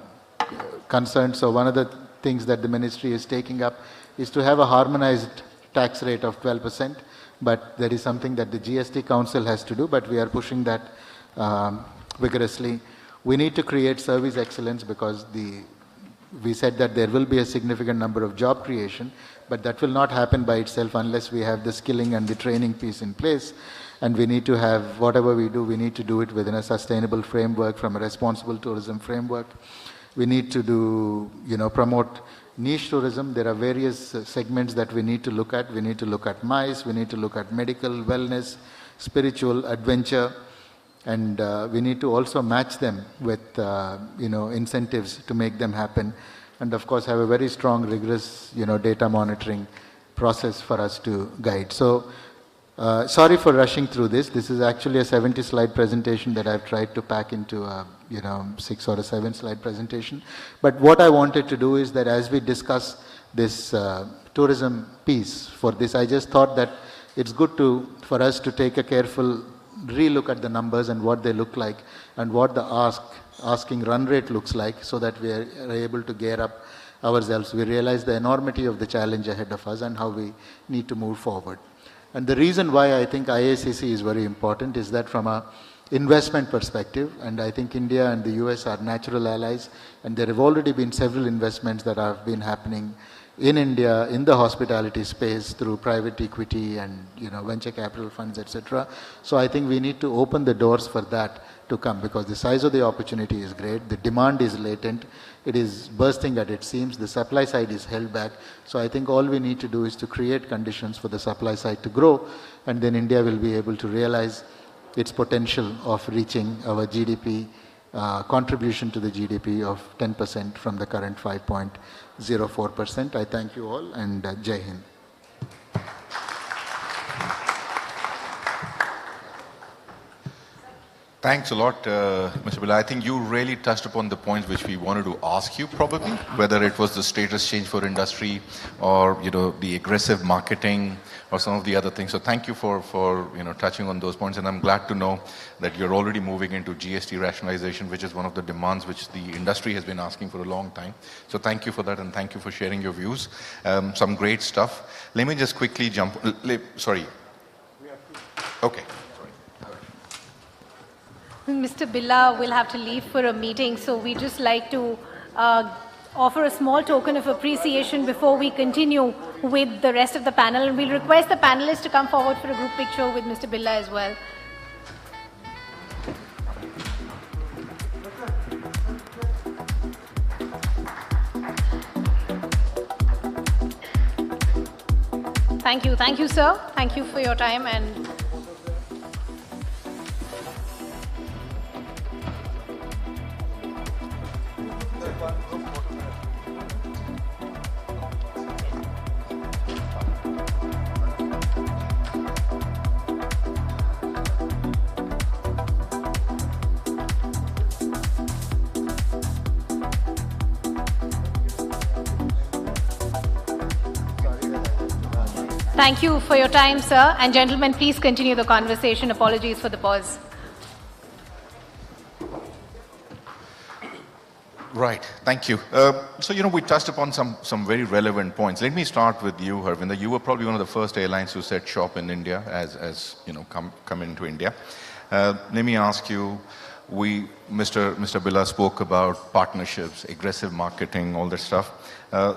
concern. So one of the things that the ministry is taking up is to have a harmonized tax rate of 12%, but there is something that the GST Council has to do, but we are pushing that vigorously. We need to create service excellence because we said that there will be a significant number of job creation, but that will not happen by itself unless we have the skilling and the training piece in place. And we need to have, whatever we do, we need to do it within a sustainable framework, from a responsible tourism framework. We need to do, promote niche tourism. There are various segments that we need to look at. We need to look at MICE, we need to look at medical, wellness, spiritual, adventure, and we need to also match them with, incentives to make them happen. And of course have a very strong, rigorous, data monitoring process for us to guide. So, sorry for rushing through this. This is actually a 70-slide presentation that I've tried to pack into a 6 or a 7-slide presentation. But what I wanted to do is that as we discuss this tourism piece for this, I just thought that it's good for us to take a careful relook at the numbers and what they look like and what the asking run rate looks like, so that we are able to gear up ourselves. We realize the enormity of the challenge ahead of us and how we need to move forward. And the reason why I think IACC is very important is that from a investment perspective, and I think India and the US are natural allies, and there have already been several investments that have been happening in India in the hospitality space through private equity and venture capital funds, etc. So I think we need to open the doors for that to come, because the size of the opportunity is great, the demand is latent, it is bursting at its seams, the supply side is held back. So I think all we need to do is to create conditions for the supply side to grow, and then India will be able to realize its potential of reaching our GDP, contribution to the GDP of 10% from the current 5.04%. I thank you all, and Jai Hind. Thanks a lot, Mr. Billa. I think you really touched upon the points which we wanted to ask you probably, whether it was the status change for industry or, the aggressive marketing or some of the other things. So thank you for touching on those points. And I'm glad to know that you're already moving into GST rationalization, which is one of the demands which the industry has been asking for a long time. So thank you for that, and thank you for sharing your views. Some great stuff. Let me just quickly jump, sorry. Okay. Mr. Billa will have to leave for a meeting, so we just like to offer a small token of appreciation before we continue with the rest of the panel. And we'll request the panelists to come forward for a group picture with Mr. Billa as well. Thank you. Thank you, sir. Thank you for your time. And thank you for your time, sir. And gentlemen, please continue the conversation. Apologies for the pause. Right, thank you. So, we touched upon some very relevant points. Let me start with you, Harvinder. You were probably one of the first airlines who set shop in India as come into India. Let me ask you, Mr. Billa spoke about partnerships, aggressive marketing, all that stuff.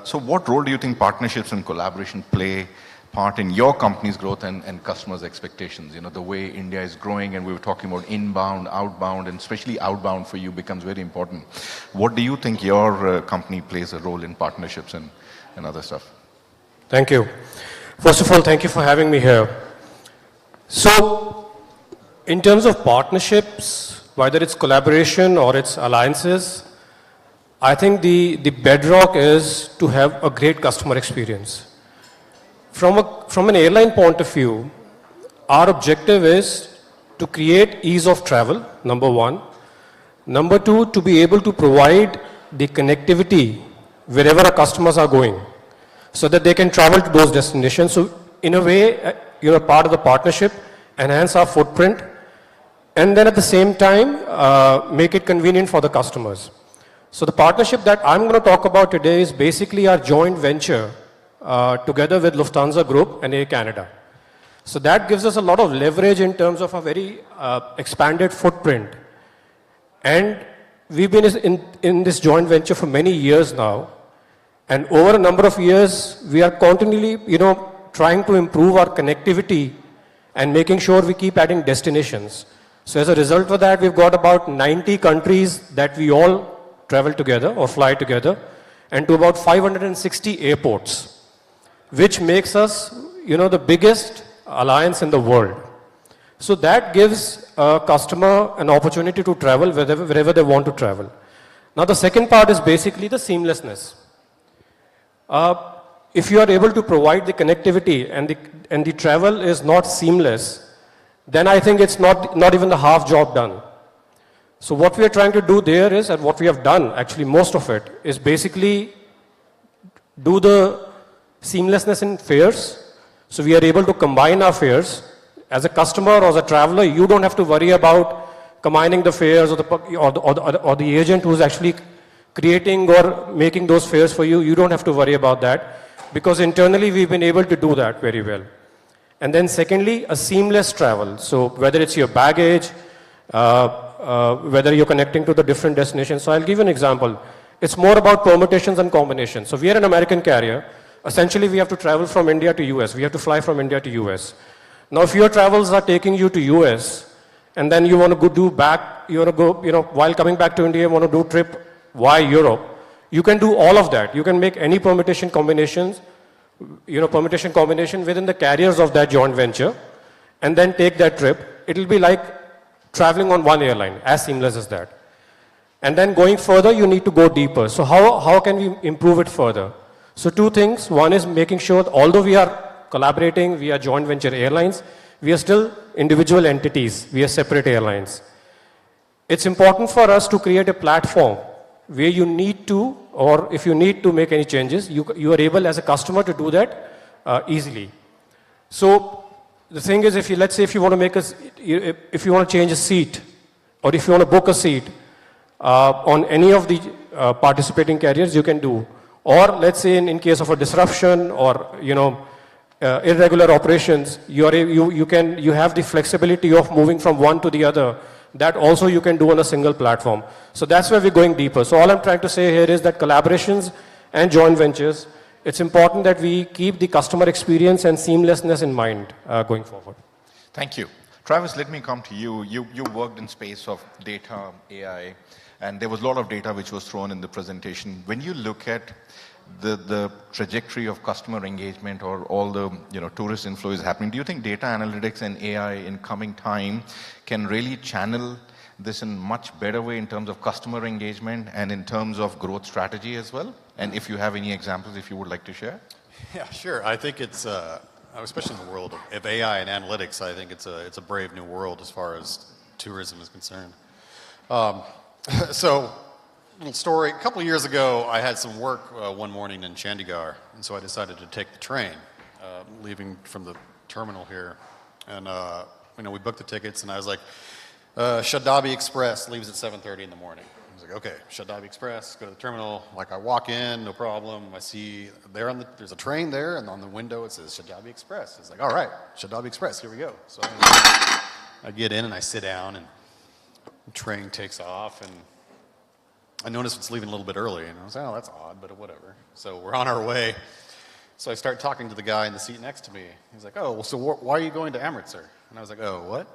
So what role do you think partnerships and collaboration play part in your company's growth and customers' expectations? The way India is growing, and we were talking about inbound, outbound, and especially outbound for you becomes very important. What do you think your company plays a role in partnerships and other stuff? Thank you. First of all, thank you for having me here. So, in terms of partnerships, whether it's collaboration or it's alliances, I think the bedrock is to have a great customer experience. From an airline point of view, our objective is to create ease of travel, number one. Number two, to be able to provide the connectivity wherever our customers are going, so that they can travel to those destinations. So in a way, part of the partnership, enhance our footprint, and then at the same time, make it convenient for the customers. So the partnership that I'm going to talk about today is basically our joint venture together with Lufthansa Group and Air Canada. So that gives us a lot of leverage in terms of a very expanded footprint. And we've been in this joint venture for many years now. And over a number of years, we are continually, trying to improve our connectivity and making sure we keep adding destinations. So as a result of that, we've got about 90 countries that we all travel together or fly together, and to about 560 airports, which makes us, the biggest alliance in the world. So that gives a customer an opportunity to travel wherever they want to travel. Now the second part is basically the seamlessness. If you are able to provide the connectivity and the travel is not seamless, then I think it's not even the half job done. So what we are trying to do there is, and what we have done, actually most of it, is basically do the seamlessness in fares. So we are able to combine our fares. As a customer or as a traveler, you don't have to worry about combining the fares or the agent who's actually creating or making those fares for you. You don't have to worry about that, because internally we've been able to do that very well. And then secondly, a seamless travel. So whether it's your baggage, whether you're connecting to the different destinations. So I'll give you an example. It's more about permutations and combinations. So we are an American carrier. Essentially, we have to travel from India to US. We have to fly from India to US. Now, if your travels are taking you to US, and then you want to go, while coming back to India, you want to do a trip via Europe, you can do all of that. You can make any permutation combination within the carriers of that joint venture, and then take that trip. It'll be like traveling on one airline, as seamless as that. And then going further, you need to go deeper. So how can we improve it further? So two things. One is making sure that although we are collaborating, we are joint venture airlines, we are still individual entities. We are separate airlines. It's important for us to create a platform where you need to, or if you need to make any changes, you are able as a customer to do that easily. So the thing is, let's say if you want to change a seat, or if you want to book a seat on any of the participating carriers, you can do. Or let's say in case of a disruption or irregular operations, you have the flexibility of moving from one to the other. That also you can do on a single platform. So that's where we're going deeper. So all I'm trying to say here is that collaborations and joint ventures, it's important that we keep the customer experience and seamlessness in mind going forward. Thank you. Travis, let me come to you. You worked in space of data, AI, and there was a lot of data which was thrown in the presentation. When you look at the trajectory of customer engagement or all the tourist inflow is happening, do you think data analytics and AI in coming time can really channel this in much better way in terms of customer engagement and in terms of growth strategy as well? And if you have any examples, if you would like to share. Yeah, sure. I think it's, especially in the world of AI and analytics, I think it's a brave new world as far as tourism is concerned. So, little story. A couple of years ago, I had some work one morning in Chandigarh, and so I decided to take the train, leaving from the terminal here. And we booked the tickets, and I was like, Shadabi Express leaves at 7:30 in the morning. I was like, okay, Shadabi Express, go to the terminal. Like, I walk in, no problem. I see there's a train there, and on the window it says Shadabi Express. It's like, all right, Shadabi Express, here we go. So I get in and I sit down, and the train takes off, and I noticed it's leaving a little bit early, and I was like, oh, that's odd, but whatever. So we're on our way. So I start talking to the guy in the seat next to me. He's like, oh, well, so why are you going to Amritsar? And I was like, oh, what?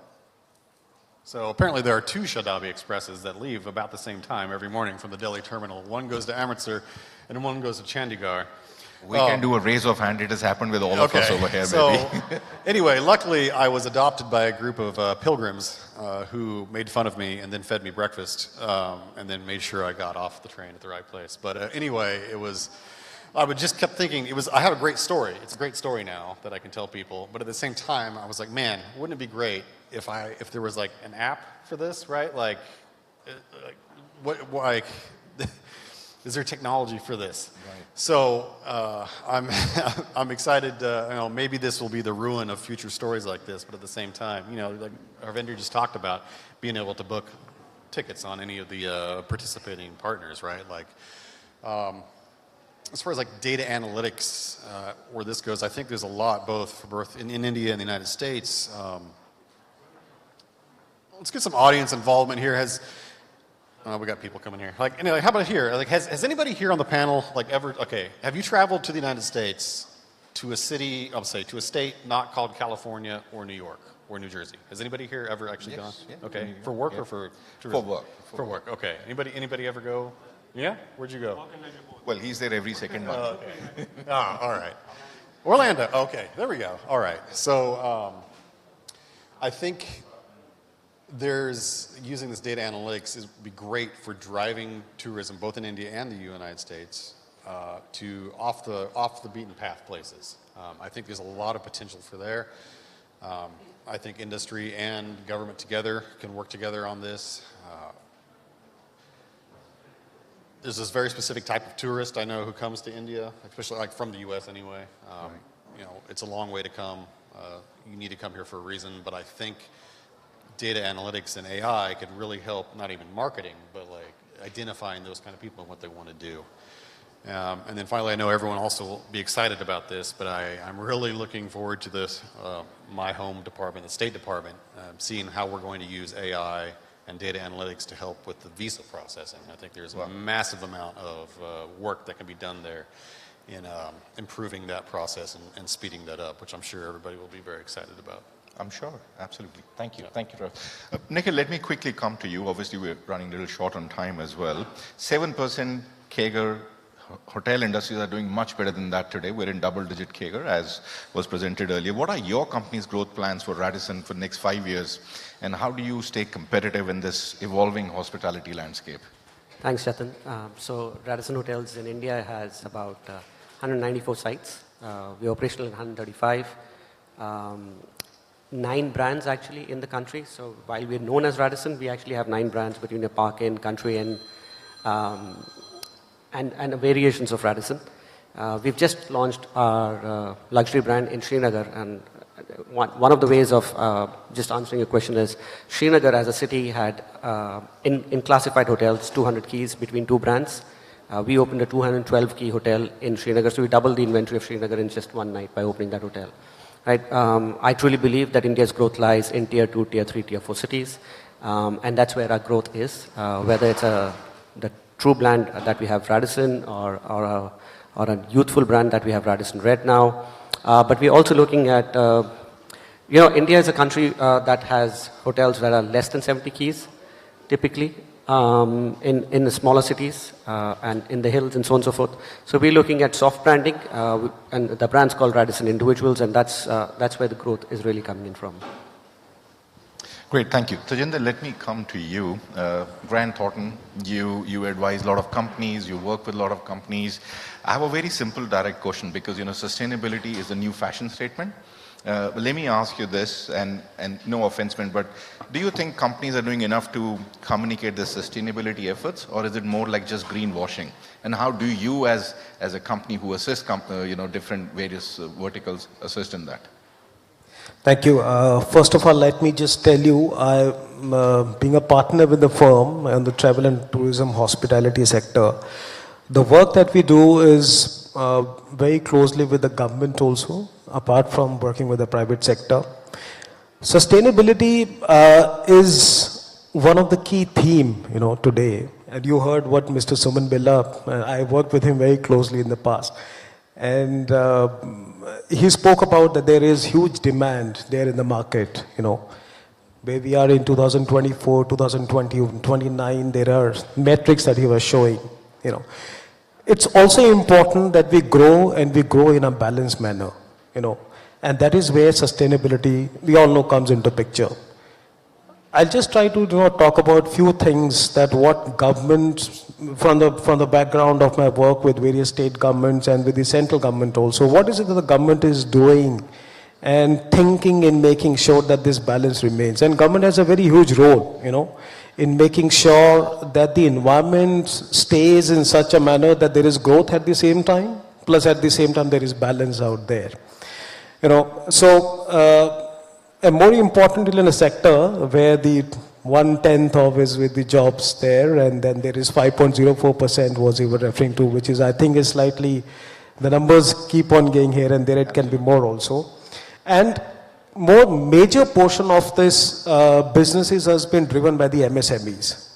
So apparently there are two Shadabi Expresses that leave about the same time every morning from the Delhi terminal. One goes to Amritsar, and one goes to Chandigarh. We can do a raise of hand. It has happened with all of us over here, so, maybe. Anyway, luckily I was adopted by a group of pilgrims who made fun of me and then fed me breakfast and then made sure I got off the train at the right place. But anyway, I would just kept thinking, I have a great story. It's a great story now that I can tell people. But at the same time, I was like, man, wouldn't it be great if there was like an app for this, right? Like is there technology for this? Right. So I'm excited. Maybe this will be the ruin of future stories like this. But at the same time, like our vendor just talked about, being able to book tickets on any of the participating partners, right? Like, as far as like data analytics, where this goes, I think there's a lot both in India and the United States. Let's get some audience involvement here. We got people coming here. Like, anyway, how about here? Like, has anybody here on the panel have you traveled to the United States to a city, to a state not called California or New York or New Jersey? Has anybody here ever actually gone? Yeah. Okay, for work or for tourism? For work. For work. Okay. Anybody ever go? Yeah? Where'd you go? Well, he's there every second month. Okay. All right. Orlando. Okay, there we go. All right. So I think using this data analytics would be great for driving tourism both in India and the United States to off the beaten path places. I think there's a lot of potential for there. I think industry and government together can work together on this. There's this very specific type of tourist I know who comes to India, especially like from the US anyway. It's a long way to come. You need to come here for a reason, but I think data analytics and AI could really help, not even marketing, but like identifying those kind of people and what they want to do. And then finally, I know everyone also will be excited about this, but I'm really looking forward to this, my home department, the State Department, seeing how we're going to use AI and data analytics to help with the visa processing. I think there's a massive amount of work that can be done there in improving that process and speeding that up, which I'm sure everybody will be very excited about. I'm sure, absolutely. Thank you. Thank you, Rav. Nikhil, let me quickly come to you. Obviously, we're running a little short on time as well. 7% CAGR. Hotel industries are doing much better than that today. We're in double-digit CAGR, as was presented earlier. What are your company's growth plans for Radisson for the next 5 years? And how do you stay competitive in this evolving hospitality landscape? Thanks, Jatin. So Radisson Hotels in India has about 194 sites. We're operational in 135. 9 brands actually in the country. So while we're known as Radisson, we actually have 9 brands between a Park Inn, Country Inn, and variations of Radisson. We've just launched our luxury brand in Srinagar, and one of the ways of just answering your question is Srinagar as a city had in classified hotels 200 keys between 2 brands. We opened a 212 key hotel in Srinagar, so we doubled the inventory of Srinagar in just one night by opening that hotel. Right? I truly believe that India's growth lies in tier 2, tier 3, tier 4 cities, and that's where our growth is, whether it's the true brand that we have Radisson or a youthful brand that we have Radisson Red now. But we're also looking at, India is a country that has hotels that are less than 70 keys, typically, in the smaller cities and in the hills and so on and so forth. So we're looking at soft branding, and the brand's called Radisson Individuals, and that's where the growth is really coming in from. Great, thank you. Tajinder, let me come to you. Grant Thornton, you advise a lot of companies, you work with a lot of companies. I have a very simple, direct question because, sustainability is a new fashion statement. Let me ask you this, and no offense meant, but do you think companies are doing enough to communicate their sustainability efforts, or is it more like just greenwashing? And how do you, as a company who assists, different various verticals, assist in that? Thank you. First of all, let me just tell you, I'm being a partner with the firm in the travel and tourism hospitality sector. The work that we do is very closely with the government also, apart from working with the private sector. Sustainability is one of the key theme, today. And you heard what Mr. Suman Billa, I worked with him very closely in the past. And he spoke about that there is huge demand there in the market, where we are in 2024, 2029, there are metrics that he was showing, It's also important that we grow and we grow in a balanced manner, and that is where sustainability, we all know, comes into picture. I'll just try to talk about few things that what government, from the background of my work with various state governments and with the central government also, what is it that the government is doing and thinking in making sure that this balance remains. And government has a very huge role, in making sure that the environment stays in such a manner that there is growth at the same time, plus at the same time there is balance out there. And more importantly in a sector where the 1/10 of is with the jobs there, and then there is 5.04% was you were referring to, which is, I think, is slightly, the numbers keep on going here and there, it can be more also. And more major portion of this businesses has been driven by the MSMEs,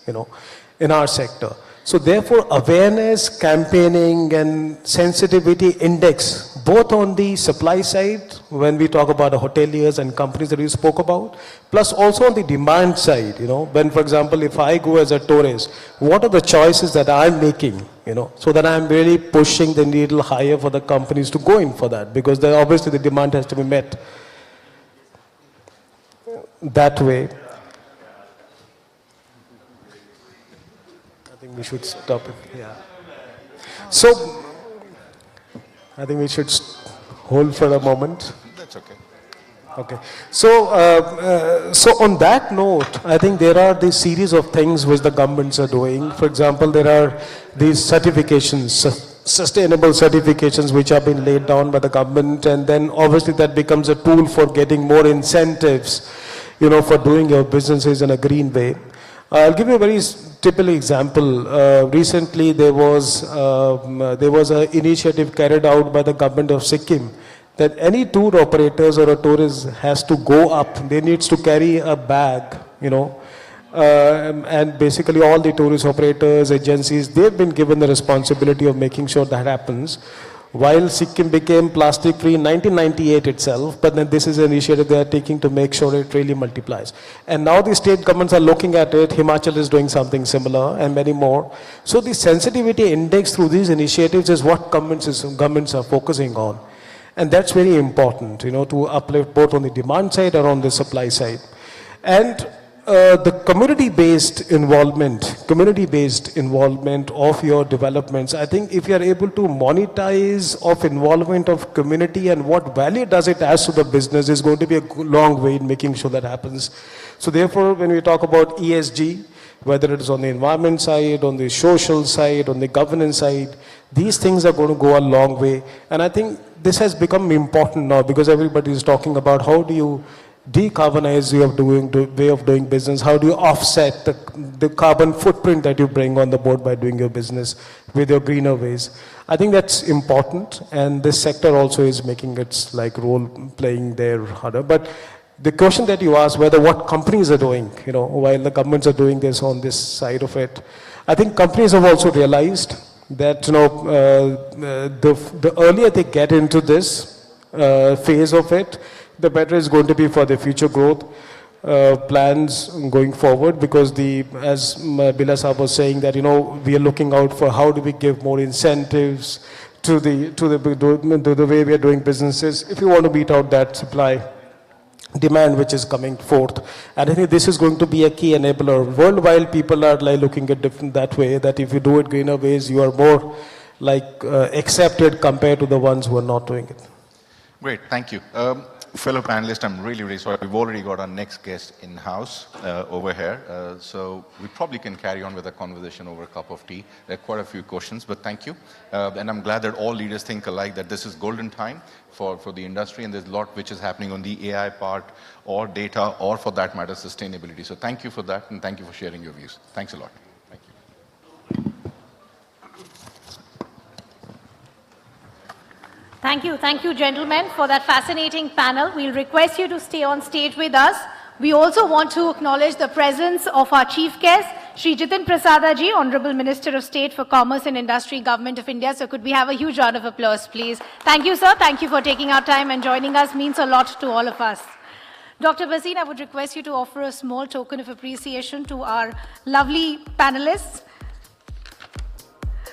in our sector. So therefore, awareness, campaigning and sensitivity index, both on the supply side, when we talk about the hoteliers and companies that you spoke about, plus also on the demand side, when, for example, if I go as a tourist, what are the choices that I'm making, so that I'm really pushing the needle higher for the companies to go in for that, because obviously the demand has to be met that way. I think we should stop it. Yeah. So, I think we should hold for a moment. That's okay. Okay. So, so on that note, I think there are this series of things which the governments are doing. For example, there are these certifications, sustainable certifications which have been laid down by the government, and then obviously that becomes a tool for getting more incentives, for doing your businesses in a green way. I'll give you a very typical example. Recently, there was an initiative carried out by the government of Sikkim that any tour operators or a tourist has to go up. They needs to carry a bag, and basically all the tourist operators, agencies, they've been given the responsibility of making sure that happens. While Sikkim became plastic free in 1998 itself, but then this is an initiative they are taking to make sure it really multiplies. And now the state governments are looking at it. Himachal is doing something similar and many more. So the sensitivity index through these initiatives is what governments are focusing on. And that's very important, to uplift both on the demand side or on the supply side. And the community-based involvement of your developments, I think if you are able to monetize of involvement of community and what value does it add to the business is going to be a long way in making sure that happens. So therefore, when we talk about ESG, whether it is on the environment side, on the social side, on the governance side, these things are going to go a long way. And I think this has become important now because everybody is talking about how do you decarbonize way of doing business, how do you offset the carbon footprint that you bring on the board by doing your business with your greener ways. I think that's important, and this sector also is making its role playing there harder. But the question that you asked, whether what companies are doing, while the governments are doing this on this side of it, I think companies have also realized that the earlier they get into this phase of it, the better it's going to be for the future growth plans going forward, because as Bila Saab was saying that, we are looking out for how do we give more incentives to the way we are doing businesses if you want to beat out that supply demand which is coming forth. And I think this is going to be a key enabler. Worldwide, people are looking at different that way, that if you do it greener ways, you are more accepted compared to the ones who are not doing it. Great, thank you. Fellow panelists, I'm really, really sorry. We've already got our next guest in-house over here. So we probably can carry on with the conversation over a cup of tea. There are quite a few questions, but thank you. And I'm glad that all leaders think alike, that this is golden time for the industry, and there's a lot which is happening on the AI part or data or, for that matter, sustainability. So thank you for that, and thank you for sharing your views. Thanks a lot. Thank you. Thank you, gentlemen, for that fascinating panel. We'll request you to stay on stage with us. We also want to acknowledge the presence of our chief guest, Shri Jitin Prasada Ji, Honorable Minister of State for Commerce and Industry, Government of India. So could we have a huge round of applause, please? Thank you, sir. Thank you for taking our time and joining us. Means a lot to all of us. Dr. Bhasin, I would request you to offer a small token of appreciation to our lovely panelists.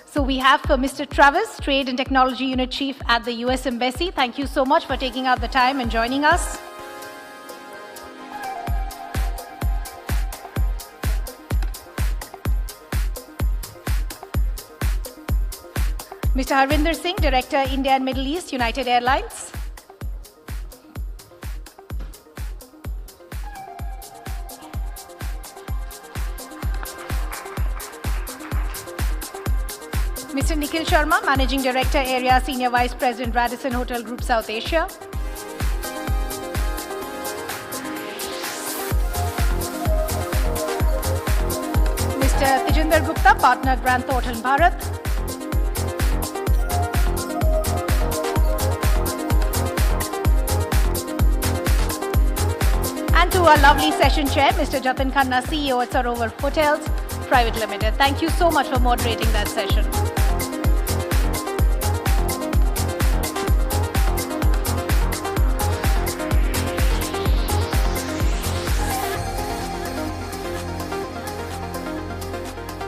So we have Mr. Travis, Trade and Technology Unit Chief at the US Embassy. Thank you so much for taking out the time and joining us. Mr. Harvinder Singh, Director, India and Middle East, United Airlines. Mr. Nikhil Sharma, Managing Director, Area Senior Vice President, Radisson Hotel Group, South Asia. Mr. Tejinder Gupta, partner Grant Thornton Bharat. And to our lovely session chair, Mr. Jatin Khanna, CEO at Sarovar Hotels Private Limited. Thank you so much for moderating that session.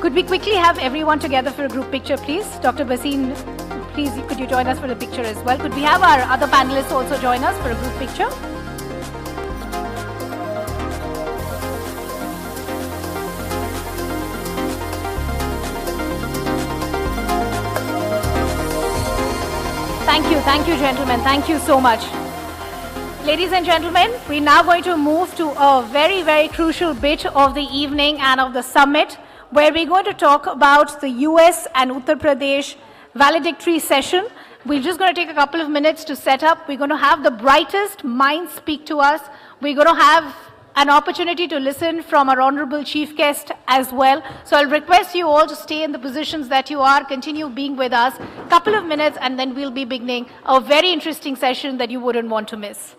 Could we quickly have everyone together for a group picture, please? Dr. Basin, please, could you join us for the picture as well? Could we have our other panelists also join us for a group picture? Thank you, gentlemen. Thank you so much. Ladies and gentlemen, we're now going to move to a very, very crucial bit of the evening and of the summit, where we're going to talk about the US and Uttar Pradesh valedictory session. We're just going to take a couple of minutes to set up. We're going to have the brightest minds speak to us. We're going to have an opportunity to listen from our honorable chief guest as well. So I'll request you all to stay in the positions that you are, continue being with us, a couple of minutes, and then we'll be beginning a very interesting session that you wouldn't want to miss.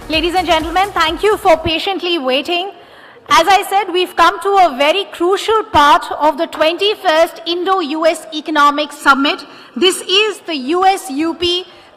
Ladies and gentlemen, thank you for patiently waiting. As I said, we've come to a very crucial part of the 21st Indo-US Economic Summit. This is the US-UP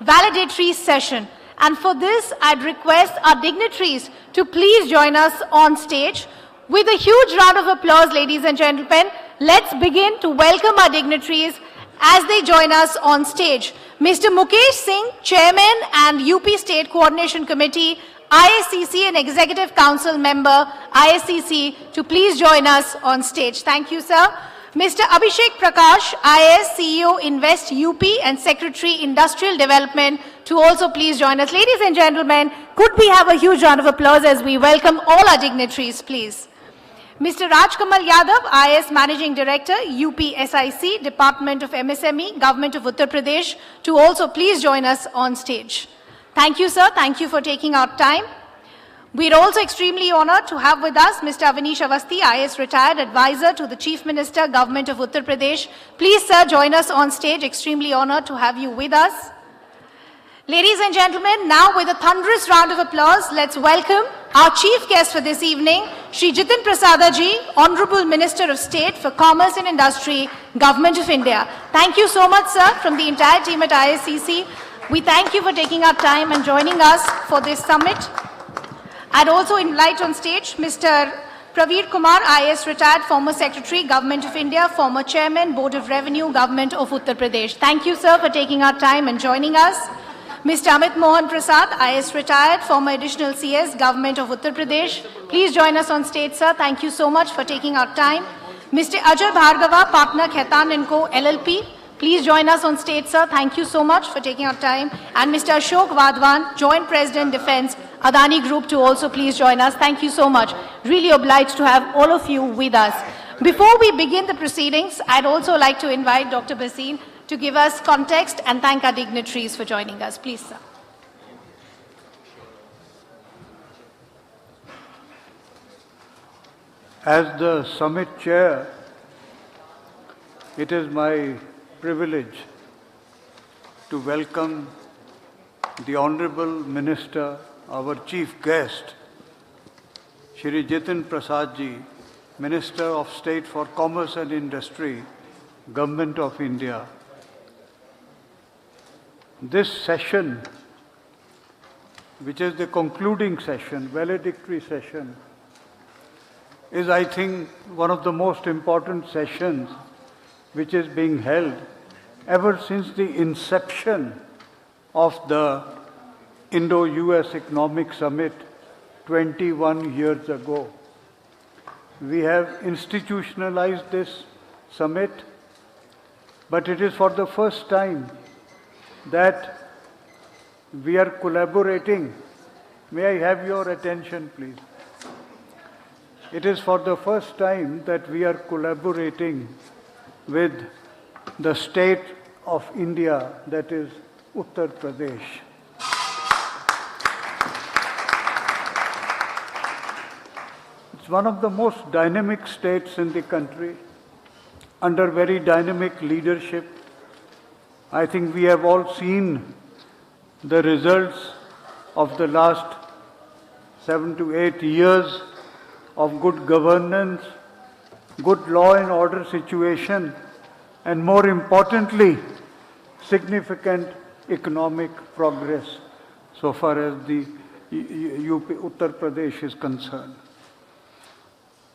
valedictory session. And for this, I'd request our dignitaries to please join us on stage. With a huge round of applause, ladies and gentlemen, let's begin to welcome our dignitaries as they join us on stage. Mr. Mukesh Singh, Chairman and UP State Coordination Committee, ISCC and Executive Council Member, ISCC, to please join us on stage. Thank you, sir. Mr. Abhishek Prakash, IS, CEO, Invest UP and Secretary, Industrial Development, to also please join us. Ladies and gentlemen, could we have a huge round of applause as we welcome all our dignitaries, please. Mr. Rajkamal Yadav, IS Managing Director, UP SIC, Department of MSME, Government of Uttar Pradesh, to also please join us on stage. Thank you, sir. Thank you for taking our time. We're also extremely honored to have with us Mr. Avanish Avasthi, IS Retired Advisor to the Chief Minister, Government of Uttar Pradesh. Please, sir, join us on stage. Extremely honored to have you with us. Ladies and gentlemen, now with a thunderous round of applause, let's welcome our chief guest for this evening, Shri Jitin Prasada Ji, Honorable Minister of State for Commerce and Industry, Government of India. Thank you so much, sir, from the entire team at ISCC. We thank you for taking our time and joining us for this summit. I'd also invite on stage Mr. Praveer Kumar, IS Retired, former Secretary, Government of India, former Chairman, Board of Revenue, Government of Uttar Pradesh. Thank you, sir, for taking our time and joining us. Mr. Amit Mohan Prasad, IS Retired, former Additional CS, Government of Uttar Pradesh. Please join us on stage, sir. Thank you so much for taking our time. Mr. Ajay Bhargava, Partner, Khaitan & Co. LLP. Please join us on stage, sir. Thank you so much for taking our time. And Mr. Ashok Vadwan, Joint President, Defense, Adani Group, to also please join us. Thank you so much. Really obliged to have all of you with us. Before we begin the proceedings, I'd also like to invite Dr. Bhasin to give us context and thank our dignitaries for joining us. Please, sir. As the summit chair, it is my privilege to welcome the Honorable Minister, our chief guest, Shri Jitin Prasad Ji, Minister of State for Commerce and Industry, Government of India. This session, which is the concluding session, valedictory session, is, I think, one of the most important sessions which is being held ever since the inception of the Indo-US Economic Summit 21 years ago. We have institutionalized this summit, but it is for the first time that we are collaborating. May I have your attention, please? It is for the first time that we are collaborating with the state of India, that is Uttar Pradesh. It's one of the most dynamic states in the country, under very dynamic leadership. I think we have all seen the results of the last 7 to 8 years of good governance, good law and order situation, and more importantly, significant economic progress so far as the Uttar Pradesh is concerned.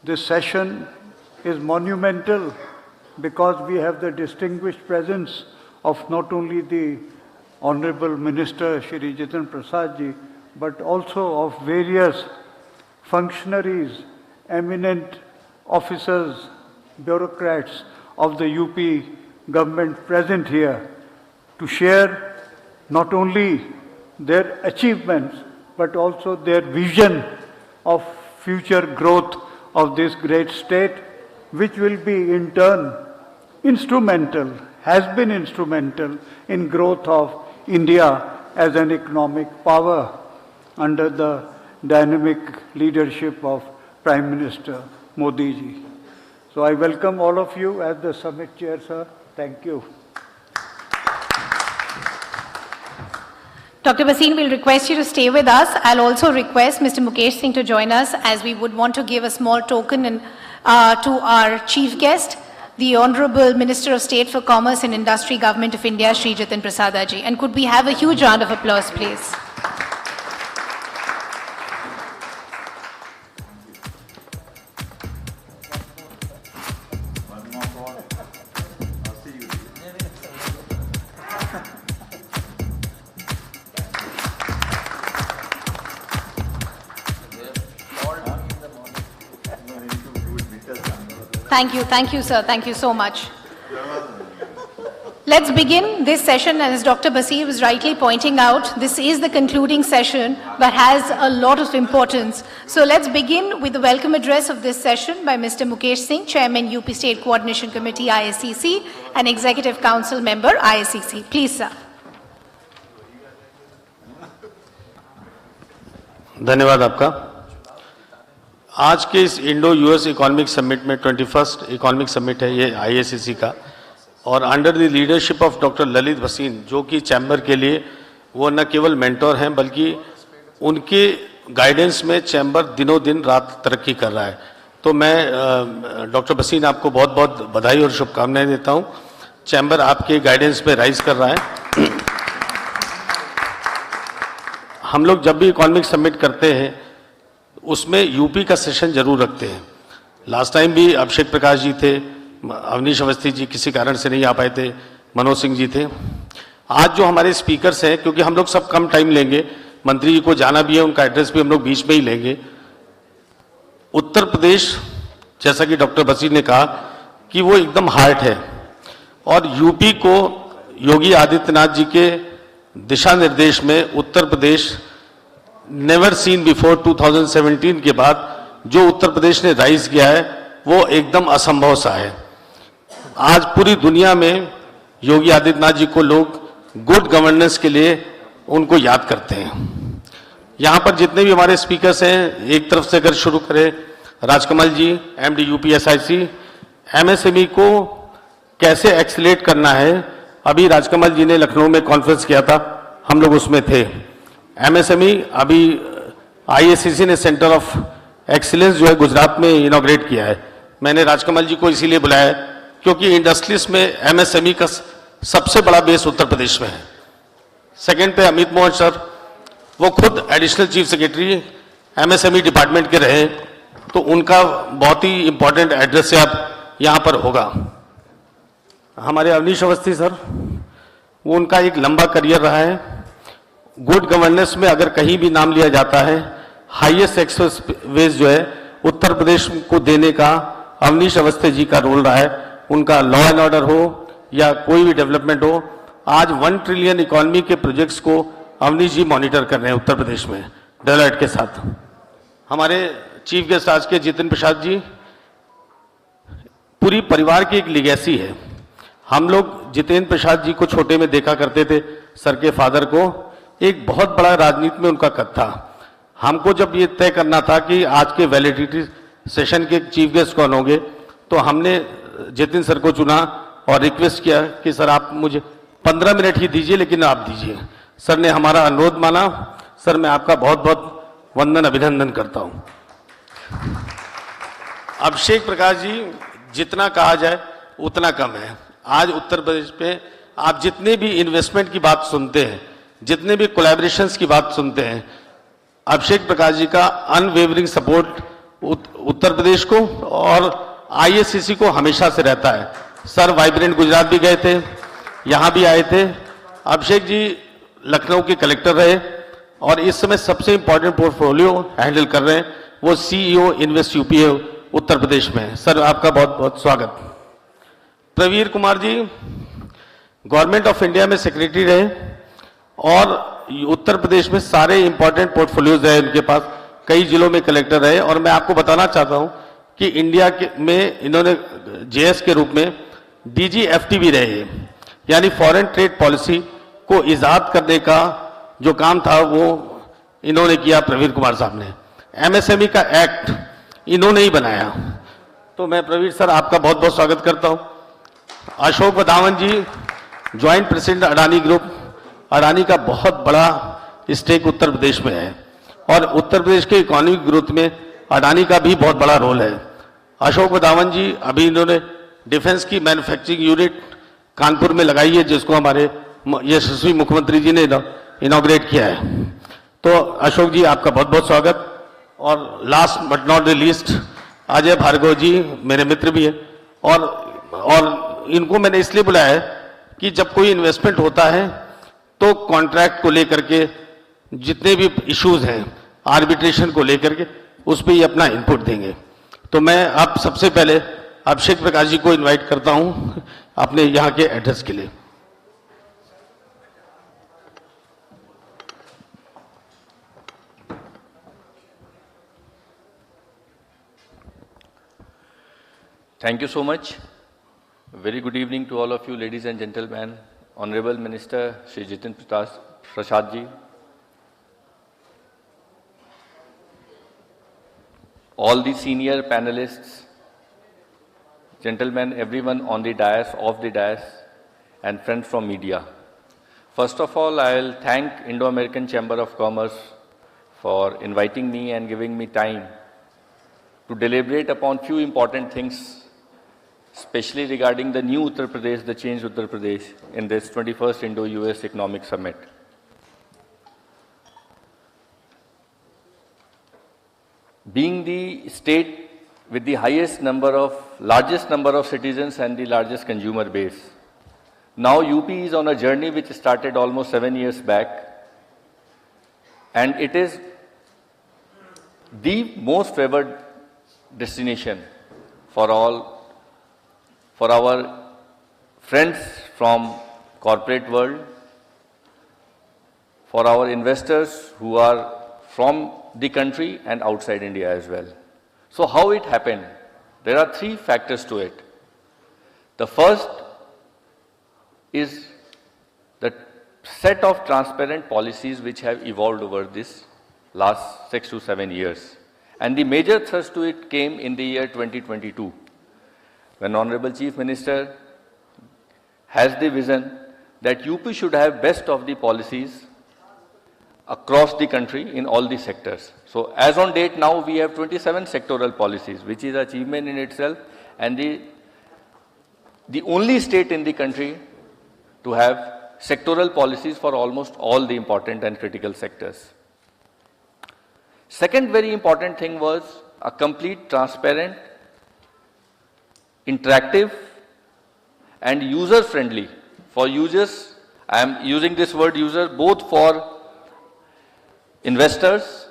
This session is monumental because we have the distinguished presence of not only the Honorable Minister Shri Jitin Prasad Ji, but also of various functionaries, eminent officers, bureaucrats of the UP government present here to share not only their achievements, but also their vision of future growth of this great state, which will be in turn instrumental, has been instrumental in growth of India as an economic power under the dynamic leadership of Prime Minister Modi ji. So I welcome all of you as the summit chair, sir. Thank you. Dr. Bhasin, we'll request you to stay with us. I'll also request Mr. Mukesh Singh to join us, as we would want to give a small token to our chief guest, the Honorable Minister of State for Commerce and Industry, Government of India, Shri Jitin Prasada Ji. And could we have a huge round of applause, please? Thank you, sir. Thank you so much. Let's begin this session, and as Dr. Basir was rightly pointing out, this is the concluding session, but has a lot of importance. So let's begin with the welcome address of this session by Mr. Mukesh Singh, Chairman, UP State Coordination Committee, ISCC, and Executive Council Member, ISCC. Please, sir. धन्यवाद आपका। आज के इस Indo US economic summit में 21st economic summit है ये ISCC का, और under the leadership of doctor Lalit Bhasin, जो कि चैम्बर के लिए वो न केवल मेंटोर हैं बल्कि उनके गाइडेंस में चैम्बर दिनों दिन रात तरक्की कर रहा है। तो मैं डॉक्टर भसीन आपको बहुत बहुत बधाई और शुभकामनाएं देता हूं। चैम्बर आपके गाइडेंस में राइज कर रहा है। हम लोग जब भी इकोनॉमिक समिट करते हैं उसमें यूपी का सेशन जरूर रखते हैं। लास्ट टाइम भी अभिषेक प्रकाश जी थे, अवनीश अवस्थी जी किसी कारण से नहीं आ पाए थे, मनोज सिंह जी थे। आज जो हमारे स्पीकर्स हैं, क्योंकि हम लोग सब कम टाइम लेंगे, मंत्री जी को जाना भी है, उनका एड्रेस भी हम लोग बीच में ही लेंगे। उत्तर प्रदेश, जैसा कि डॉक्टर बसीर ने कहा कि वो एकदम हार्ट है, और यूपी को योगी आदित्यनाथ जी के दिशा निर्देश में Uttar Pradesh never seen before 2017 के बाद जो उत्तर प्रदेश ने राइज किया है वो एकदम असंभव सा है। आज पूरी दुनिया में योगी आदित्यनाथ जी को लोग गुड गवर्नेंस के लिए उनको याद करते हैं। यहाँ पर जितने भी हमारे स्पीकर्स हैं, एक तरफ से अगर शुरू करें, राजकमल जी एमडी यूपीएसआईसी, एमएसएमई को कैसे एक्सीलेट करना है। अभी राजकमल जी ने लखनऊ में कॉन्फ्रेंस किया था, हम लोग उसमें थे। एमएसएमई अभी आईएससीसी ने सेंटर ऑफ एक्सीलेंस जो है गुजरात में इनॉग्रेट किया है। मैंने राजकमल जी को इसीलिए बुलाया क्योंकि इंडस्ट्रीज में एमएसएमई का सबसे बड़ा बेस उत्तर प्रदेश में है। सेकंड पे अमित मोहन सर, वो खुद additional chief secretary MSME department के रहे, तो उनका बहुत ही इंपॉर्टेंट एड्रेस से अब यहाँ पर होगा। हमारे अवनीश अवस्थी सर, वो उनका एक लंबा करियर रहा है। गुड गवर्नेंस में अगर कहीं भी नाम लिया जाता है, हाईएस्ट एक्सेस वेज जो है उत्तर प्रदेश को देने का अवनीश अवस्थी जी का रोल रहा है। उनका लॉ एंड ऑर्डर हो या कोई भी डेवलपमेंट हो, आज 1 ट्रिलियन इकोनॉमी के प्रोजेक्ट्स को अवनीश जी मॉनिटर कर रहे हैं उत्तर प्रदेश में डेलोइट के साथ। हमारे चीफ गेस्ट आज के जितिन प्रसाद जी, पूरी परिवार की एक लिगेसी है। हम लोग जितेंद्र प्रसाद जी को छोटे में देखा करते थे, सर के फादर को। एक बहुत बड़ा राजनीति में उनका कद था। हमको जब ये तय करना था कि आज के वैलिडिटी सेशन के चीफ गेस्ट कौन होंगे, तो हमने जितिन सर को चुना और रिक्वेस्ट किया कि सर आप मुझे 15 मिनट ही दीजिए, लेकिन आप दीजिए। सर ने हमारा अनुरोध माना। सर मैं आपका बहुत बहुत वंदन अभिनंदन करता हूं। अभिषेक प्रकाश जी, जितना कहा जाए उतना कम है। आज उत्तर प्रदेश पे आप जितने भी इन्वेस्टमेंट की बात सुनते हैं, जितने भी कोलैबोरेशंस की बात सुनते हैं, अभिषेक प्रकाश जी का अनवेवरिंग सपोर्ट उत्तर प्रदेश को और आईएससीसी को हमेशा से रहता है। सर वाइब्रेंट गुजरात भी गए थे, यहाँ भी आए थे। अभिषेक जी लखनऊ के कलेक्टर रहे और इस समय सबसे इंपॉर्टेंट पोर्टफोलियो हैंडल कर रहे हैं, वो सीईओ इन्वेस्ट यूपी है उत्तर प्रदेश में। सर आपका बहुत बहुत स्वागत। Pravir Kumar ji government of India में सेक्रेटरी रहे और उत्तर प्रदेश में सारे इंपॉर्टेंट पोर्टफोलियोज रहे उनके पास, कई जिलों में कलेक्टर रहे। और मैं आपको बताना चाहता हूं कि इंडिया में इन्होंने जेएस के रूप में डीजीएफटी भी रहे, यानी फॉरेन ट्रेड पॉलिसी को इजाद करने का जो काम था वो इन्होंने किया, प्रवीर कुमार साहब ने। एमएसएमई का एक्ट इन्होंने ही बनाया। तो मैं प्रवीर सर आपका बहुत बहुत स्वागत करता हूं। Ashok Wadhawan ji joint president Adani group, Adani का बहुत बड़ा स्टेक उत्तर प्रदेश में है और उत्तर प्रदेश के इकोनॉमिक ग्रोथ में अडानी का भी बहुत बड़ा रोल है। अशोक वधावन जी अभी इन्होंने डिफेंस की मैन्युफैक्चरिंग यूनिट कानपुर में लगाई है, जिसको हमारे यशस्वी मुख्यमंत्री जी ने इनॉग्रेट किया है। तो अशोक जी आपका बहुत बहुत स्वागत। और last but not the least Ajay Bhargava ji मेरे मित्र भी हैं और इनको मैंने इसलिए बुलाया है कि जब कोई इन्वेस्टमेंट होता है तो कॉन्ट्रैक्ट को लेकर के जितने भी इश्यूज हैं, आर्बिट्रेशन को लेकर के, उस पर ये अपना इनपुट देंगे। तो मैं आप सबसे पहले अभिषेक प्रकाश जी को इनवाइट करता हूं अपने यहाँ के एड्रेस के लिए। Thank you so much. Very good evening to all of you, ladies and gentlemen. Honorable Minister Shri Jitin Prasad ji, all the senior panelists, gentlemen, everyone on the dais, off the dais, and friends from media. First of all, I'll thank Indo-American Chamber of Commerce for inviting me and giving me time to deliberate upon few important things, especially regarding the new Uttar Pradesh, the changed Uttar Pradesh, in this 21st Indo-US Economic Summit. Being the state with the largest number of citizens and the largest consumer base, now UP is on a journey which started almost 7 years back, and it is the most favored destination for our friends from corporate world, for our investors who are from the country and outside India as well. So how it happened? There are three factors to it. The first is the set of transparent policies which have evolved over this last 6 to 7 years. And the major thrust to it came in the year 2022, when Honorable Chief Minister has the vision that UP should have best of the policies across the country in all the sectors. So as on date now, we have 27 sectoral policies, which is achievement in itself, and the only state in the country to have sectoral policies for almost all the important and critical sectors. Second very important thing was a complete, transparent, interactive and user-friendly. For users, I am using this word user both for investors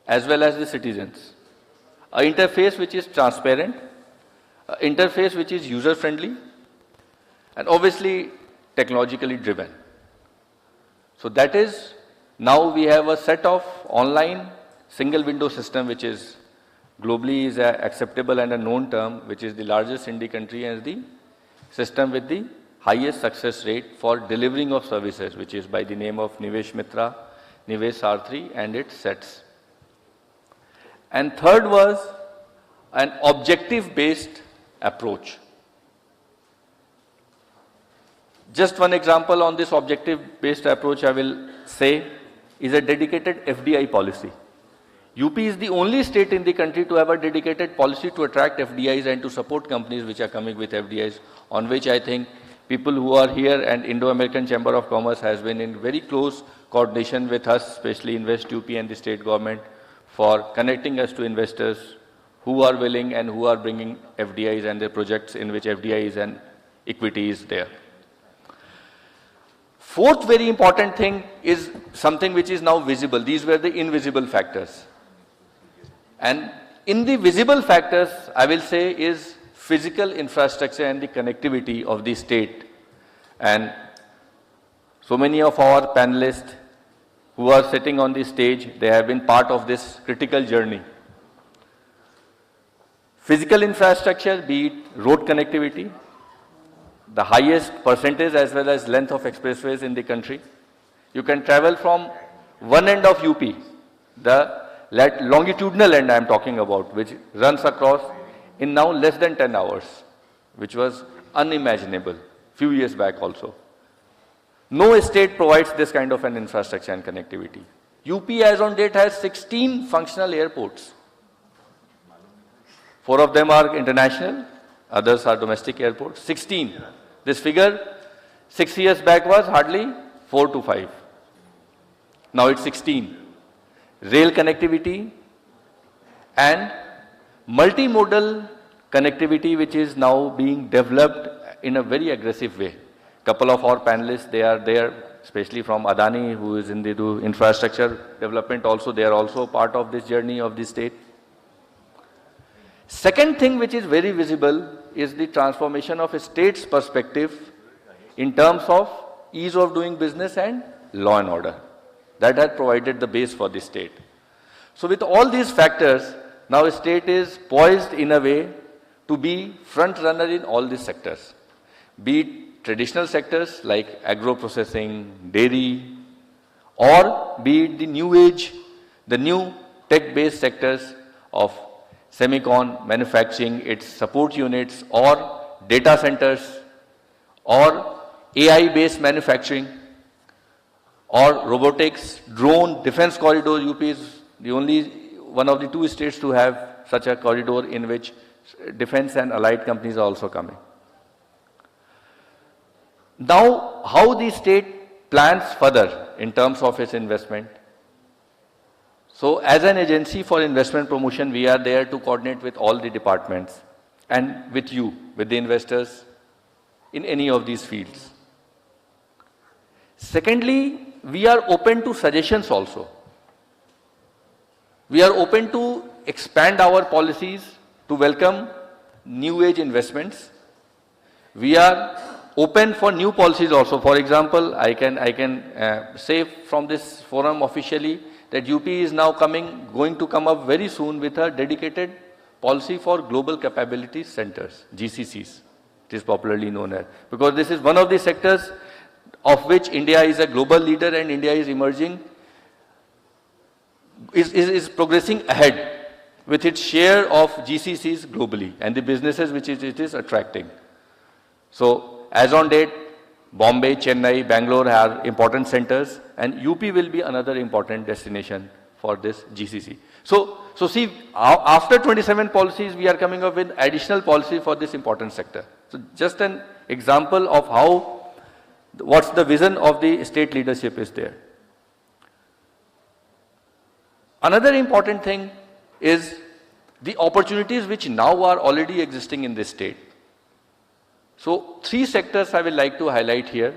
as well as the citizens. An interface which is transparent, an interface which is user-friendly, and obviously technologically driven. So that is, now we have a set of online single window system which is globally is acceptable and a known term, which is the largest in the country and the system with the highest success rate for delivering of services, which is by the name of Nivesh Mitra, Nivesh R3 and its sets. And third was an objective-based approach. Just one example on this objective-based approach I will say is a dedicated FDI policy. UP is the only state in the country to have a dedicated policy to attract FDIs and to support companies which are coming with FDIs, on which I think people who are here and Indo-American Chamber of Commerce has been in very close coordination with us, especially Invest UP and the state government, for connecting us to investors who are willing and who are bringing FDIs and their projects in which FDIs and equity is there. Fourth very important thing is something which is now visible. These were the invisible factors. And in the visible factors, I will say, is physical infrastructure and the connectivity of the state. And so many of our panelists who are sitting on the stage, they have been part of this critical journey. Physical infrastructure, be it road connectivity, the highest percentage as well as length of expressways in the country. You can travel from one end of UP, the longitudinal end I am talking about, which runs across in now less than 10 hours, which was unimaginable few years back also. No state provides this kind of an infrastructure and connectivity. UP as on date has 16 functional airports. 4 of them are international, others are domestic airports. 16. This figure 6 years back was hardly 4 to 5. Now it's 16. Rail connectivity and multimodal connectivity, which is now being developed in a very aggressive way. Couple of our panelists, they are there, especially from Adani, who is in the infrastructure development also. They are also part of this journey of the state. Second thing which is very visible is the transformation of a state's perspective in terms of ease of doing business and law and order. That had provided the base for the state. So with all these factors, now a state is poised in a way to be front runner in all these sectors, be it traditional sectors like agro processing, dairy, or be it the new age, the new tech-based sectors of semicon, manufacturing, its support units, or data centers, or AI-based manufacturing, or robotics, drone, defense corridor. UP is the only one of the 2 states to have such a corridor in which defense and allied companies are also coming. Now, how the state plans further in terms of its investment? So, as an agency for investment promotion, we are there to coordinate with all the departments and with you, with the investors in any of these fields. Secondly, we are open to suggestions also. We are open to expand our policies to welcome new age investments. We are open for new policies also. For example, I can say from this forum officially that UP is now going to come up very soon with a dedicated policy for global capability centers, GCCs. It is popularly known as, because this is one of the sectors of which India is a global leader and India is emerging, is progressing ahead with its share of GCCs globally and the businesses which it is attracting. So, as on date, Bombay, Chennai, Bangalore are important centers, and UP will be another important destination for this GCC. So see, after 27 policies, we are coming up with additional policy for this important sector. So just an example of how, what's the vision of the state leadership is there. Another important thing is the opportunities which now are already existing in this state. So 3 sectors I will like to highlight here,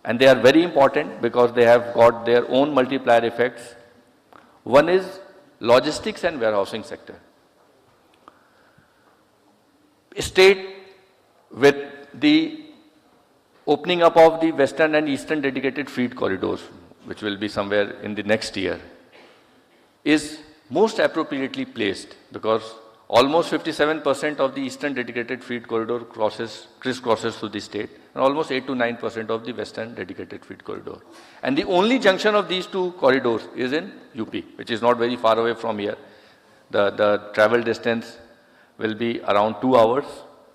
and they are very important because they have got their own multiplier effects. One is logistics and warehousing sector. A state with the opening up of the western and eastern dedicated freight corridors, which will be somewhere in the next year, is most appropriately placed because almost 57% of the eastern dedicated freight corridor crisscrosses through the state, and almost 8 to 9% of the western dedicated freight corridor. And the only junction of these 2 corridors is in UP, which is not very far away from here. The travel distance will be around 2 hours,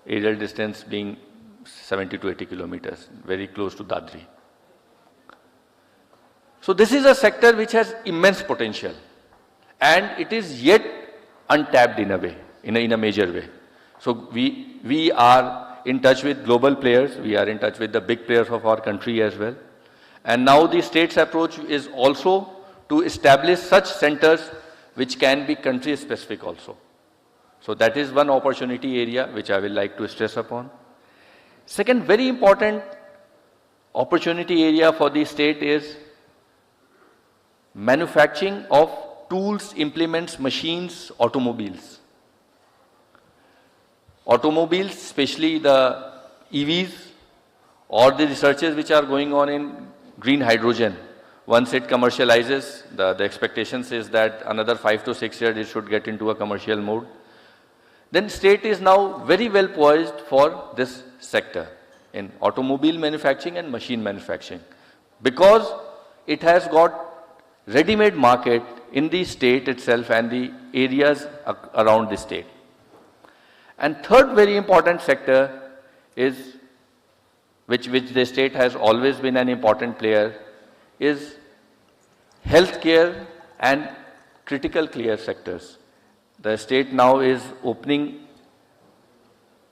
aerial distance being 70 to 80 kilometers, very close to Dadri. So this is a sector which has immense potential, and it is yet untapped in a way, in a major way. So we are in touch with global players, we are in touch with the big players of our country as well. And now the state's approach is also to establish such centers which can be country specific also. So that is one opportunity area which I will like to stress upon. Second very important opportunity area for the state is manufacturing of tools, implements, machines, automobiles. Automobiles, especially the EVs or the researches which are going on in green hydrogen. Once it commercializes, the expectations is that another 5 to 6 years it should get into a commercial mode. Then state is now very well poised for this sector in automobile manufacturing and machine manufacturing, because it has got ready-made market in the state itself and the areas around the state. And third very important sector is, which the state has always been an important player, is healthcare and critical care sectors. The state now is opening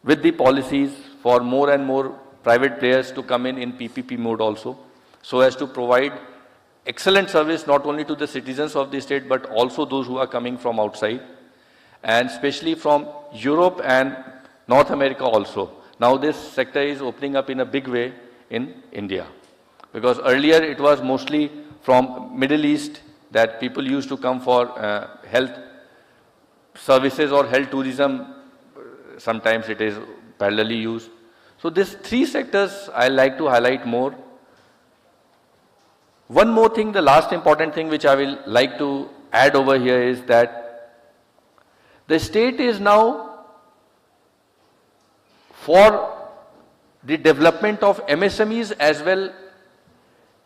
with the policies for more and more private players to come in PPP mode also, so as to provide excellent service not only to the citizens of the state but also those who are coming from outside, and especially from Europe and North America also. Now this sector is opening up in a big way in India, because earlier it was mostly from Middle East that people used to come for health services or health tourism sometimes it is parallelly used. So these three sectors I like to highlight more. One more thing, the last important thing which I will like to add over here is that the state is now for the development of MSMEs as well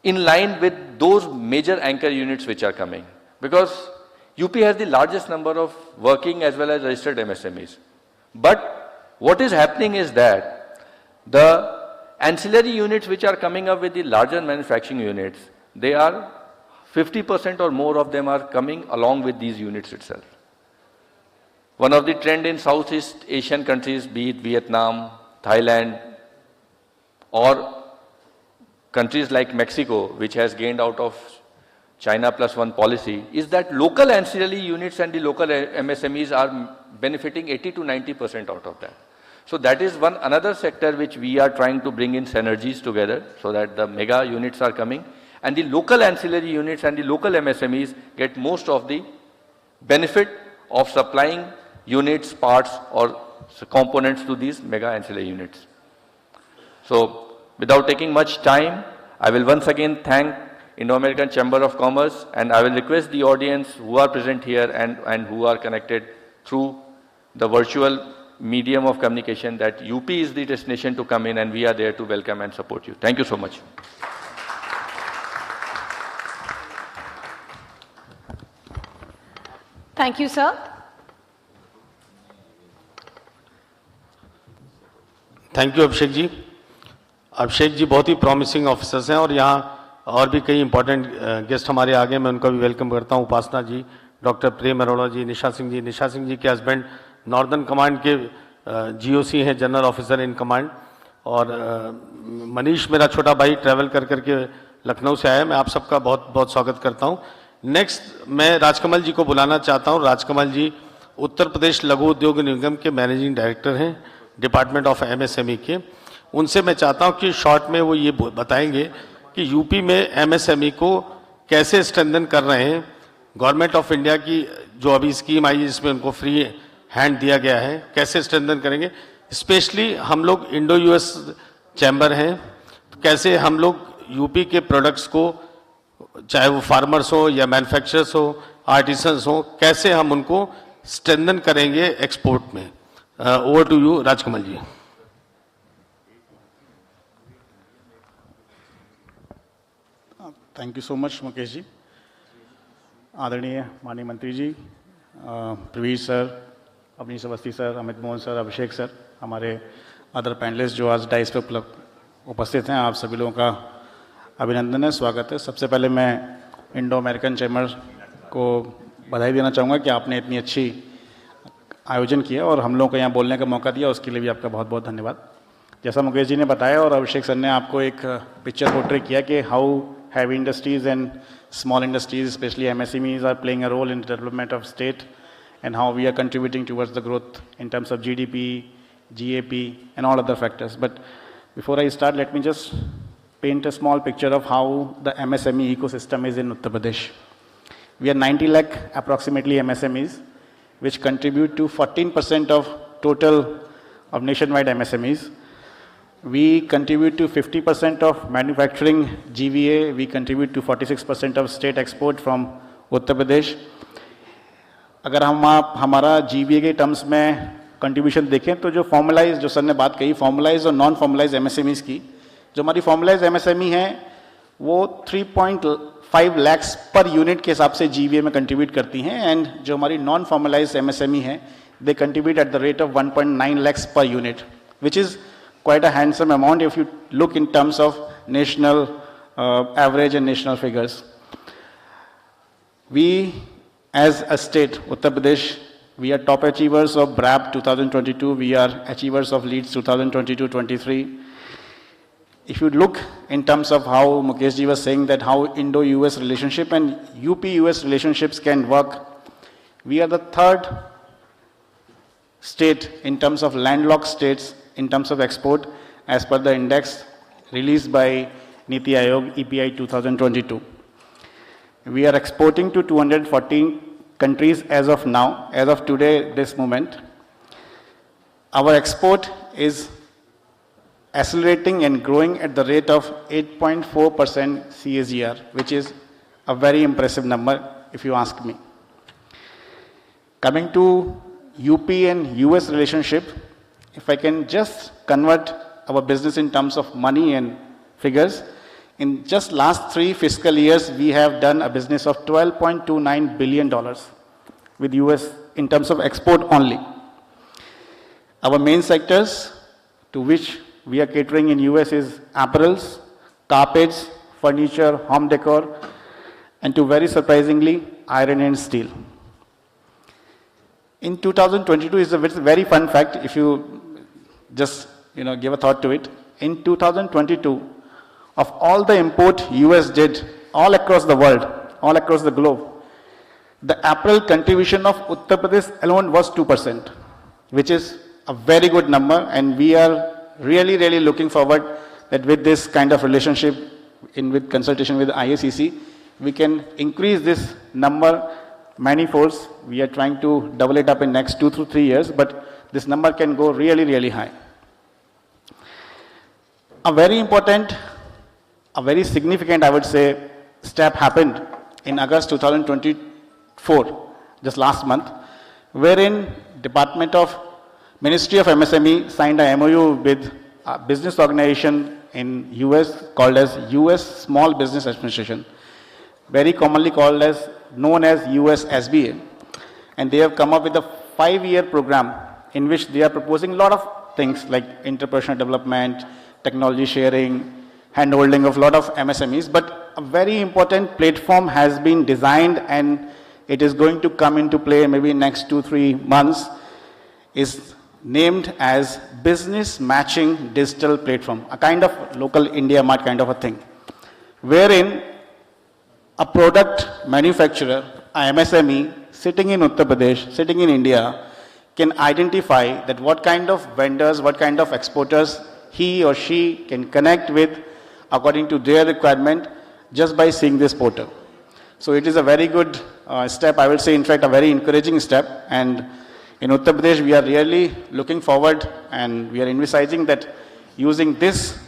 in line with those major anchor units which are coming. Because UP has the largest number of working as well as registered MSMEs. But what is happening is that the ancillary units which are coming up with the larger manufacturing units, they are 50% or more of them are coming along with these units itself. One of the trend in Southeast Asian countries, be it Vietnam, Thailand, or countries like Mexico, which has gained out of China Plus One policy, is that local ancillary units and the local MSMEs are benefiting 80 to 90% out of that. So that is another sector which we are trying to bring in synergies together so that the mega units are coming and the local ancillary units and the local MSMEs get most of the benefit of supplying units, parts or components to these mega ancillary units. So without taking much time, I will once again thank Indo-American Chamber of Commerce, and I will request the audience who are present here and who are connected through the virtual medium of communication that UP is the destination to come in and we are there to welcome and support you. Thank you so much. Thank you, sir. Thank you Abhishek ji. Abhishek ji बहुत ही promising officers हैं और यहाँ और भी कई important guest हमारे आगे, मैं उनका भी वेलकम करता हूँ. उपासना जी, डॉक्टर प्रेम अरोड़ा जी, निशा सिंह जी के हस्बैंड नॉर्दर्न कमांड के जीओसी हैं, जनरल ऑफिसर इन कमांड, और मनीष मेरा छोटा भाई ट्रैवल कर करके लखनऊ से आया. मैं आप सबका बहुत बहुत स्वागत करता हूँ. नेक्स्ट मैं राजकमल जी को बुलाना चाहता हूँ. राजकमल जी उत्तर प्रदेश लघु उद्योग निगम के मैनेजिंग डायरेक्टर हैं, डिपार्टमेंट ऑफ एमएसएमई के. उनसे मैं चाहता हूँ कि शॉर्ट में वो ये बताएंगे कि यूपी में एमएसएमई को कैसे स्ट्रेंथन कर रहे हैं. गवर्नमेंट ऑफ इंडिया की जो अभी स्कीम आई जिसमें उनको फ्री हैंड दिया गया है, कैसे स्ट्रेंथन करेंगे. स्पेशली हम लोग इंडो यूएस चैम्बर हैं, तो कैसे हम लोग यूपी के प्रोडक्ट्स को, चाहे वो फार्मर्स हो या मैन्युफैक्चरर्स हो, आर्टिसंस हो, कैसे हम उनको स्ट्रेंथन करेंगे एक्सपोर्ट में. Over to you Rajkamal ji. Thank you so much Mukesh ji. आदरणीय माननीय मंत्री जी, Praveer sir, Avnish Awasthi sir, Amit Mohan sir, Abhishek sir, हमारे अदर पैनलिस्ट जो आज डाइस पे उपस्थित हैं, आप सभी लोगों का अभिनंदन है, स्वागत है. सबसे पहले मैं इंडो अमेरिकन चैम्बर को बधाई देना चाहूँगा कि आपने इतनी अच्छी आयोजन किया और हम लोगों को यहाँ बोलने का मौका दिया, उसके लिए भी आपका बहुत बहुत धन्यवाद. जैसा मुकेश जी ने बताया और अभिषेक सर ने आपको एक पिक्चर पोर्ट्रे किया कि how heavy industries and small industries, especially MSMEs, are playing a role in the development of state and how we are contributing towards the growth in terms of GDP, GAP and all other factors. But before I start, let me just paint a small picture of how the MSME ecosystem is in Uttar Pradesh. We are 90 lakh approximately MSMEs, which contribute to 14% of total of nationwide MSMEs. We contribute to 50% of manufacturing GVA. We contribute to 46% of state export from Uttar Pradesh. अगर हमारा GVA के terms में contribution देखें तो जो formalise, जो sir ने बात कही फॉर्मलाइज और नॉन फॉर्मलाइज MSMEs की, जो हमारी फॉर्मलाइज MSME है वो 3.5 lakhs पर यूनिट के हिसाब से GVA में कंट्रीब्यूट करती हैं, एंड जो हमारी नॉन फॉर्मलाइज MSME है they contribute at the rate of 1.9 lakhs per unit, which is quite a handsome amount if you look in terms of national average and national figures. We as a state, Uttar Pradesh, we are top achievers of BRAP 2022, we are achievers of LEADS 2022-23. If you look in terms of how Mukesh ji was saying that how Indo-US relationship and UP-US relationships can work, we are the third state in terms of landlocked states in terms of export as per the index released by Niti Aayog EPI 2022. We are exporting to 214 countries as of now, as of today, this moment. Our export is accelerating and growing at the rate of 8.4% CAGR, which is a very impressive number if you ask me. Coming to UP and US relationship, if I can just convert our business in terms of money and figures, in just last 3 fiscal years, we have done a business of $12.29 billion with US in terms of export only. Our main sectors to which we are catering in US is apparels, carpets, furniture, home decor, and to very surprisingly, iron and steel. In 2022 is a very fun fact if you just give a thought to it. In 2022, of all the import US did all across the world, all across the globe, the apparel contribution of Uttar Pradesh alone was 2%, which is a very good number, and we are really looking forward that with this kind of relationship with consultation with IACC, we can increase this number manifolds. We are trying to double it up in next 2 to 3 years, but this number can go really high. A very important, a very significant, I would say, step happened in August 2024, just last month, wherein Department of Ministry of MSME signed a MOU with a business organization in US called as US Small Business Administration, very commonly known as US SBA. And they have come up with a 5-year program in which they are proposing a lot of things like entrepreneurial development, technology sharing, handholding of a lot of MSMEs, but a very important platform has been designed and it is going to come into play maybe next 2-3 months, is named as Business Matching Digital Platform, a kind of local India Mart kind of a thing, wherein a product manufacturer, a MSME, sitting in Uttar Pradesh, sitting in India, can identify that what kind of vendors, what kind of exporters he or she can connect with according to their requirement just by seeing this portal. So it is a very good step, I will say, in fact, a very encouraging step. And in Uttar Pradesh, we are really looking forward and we are envisaging that using this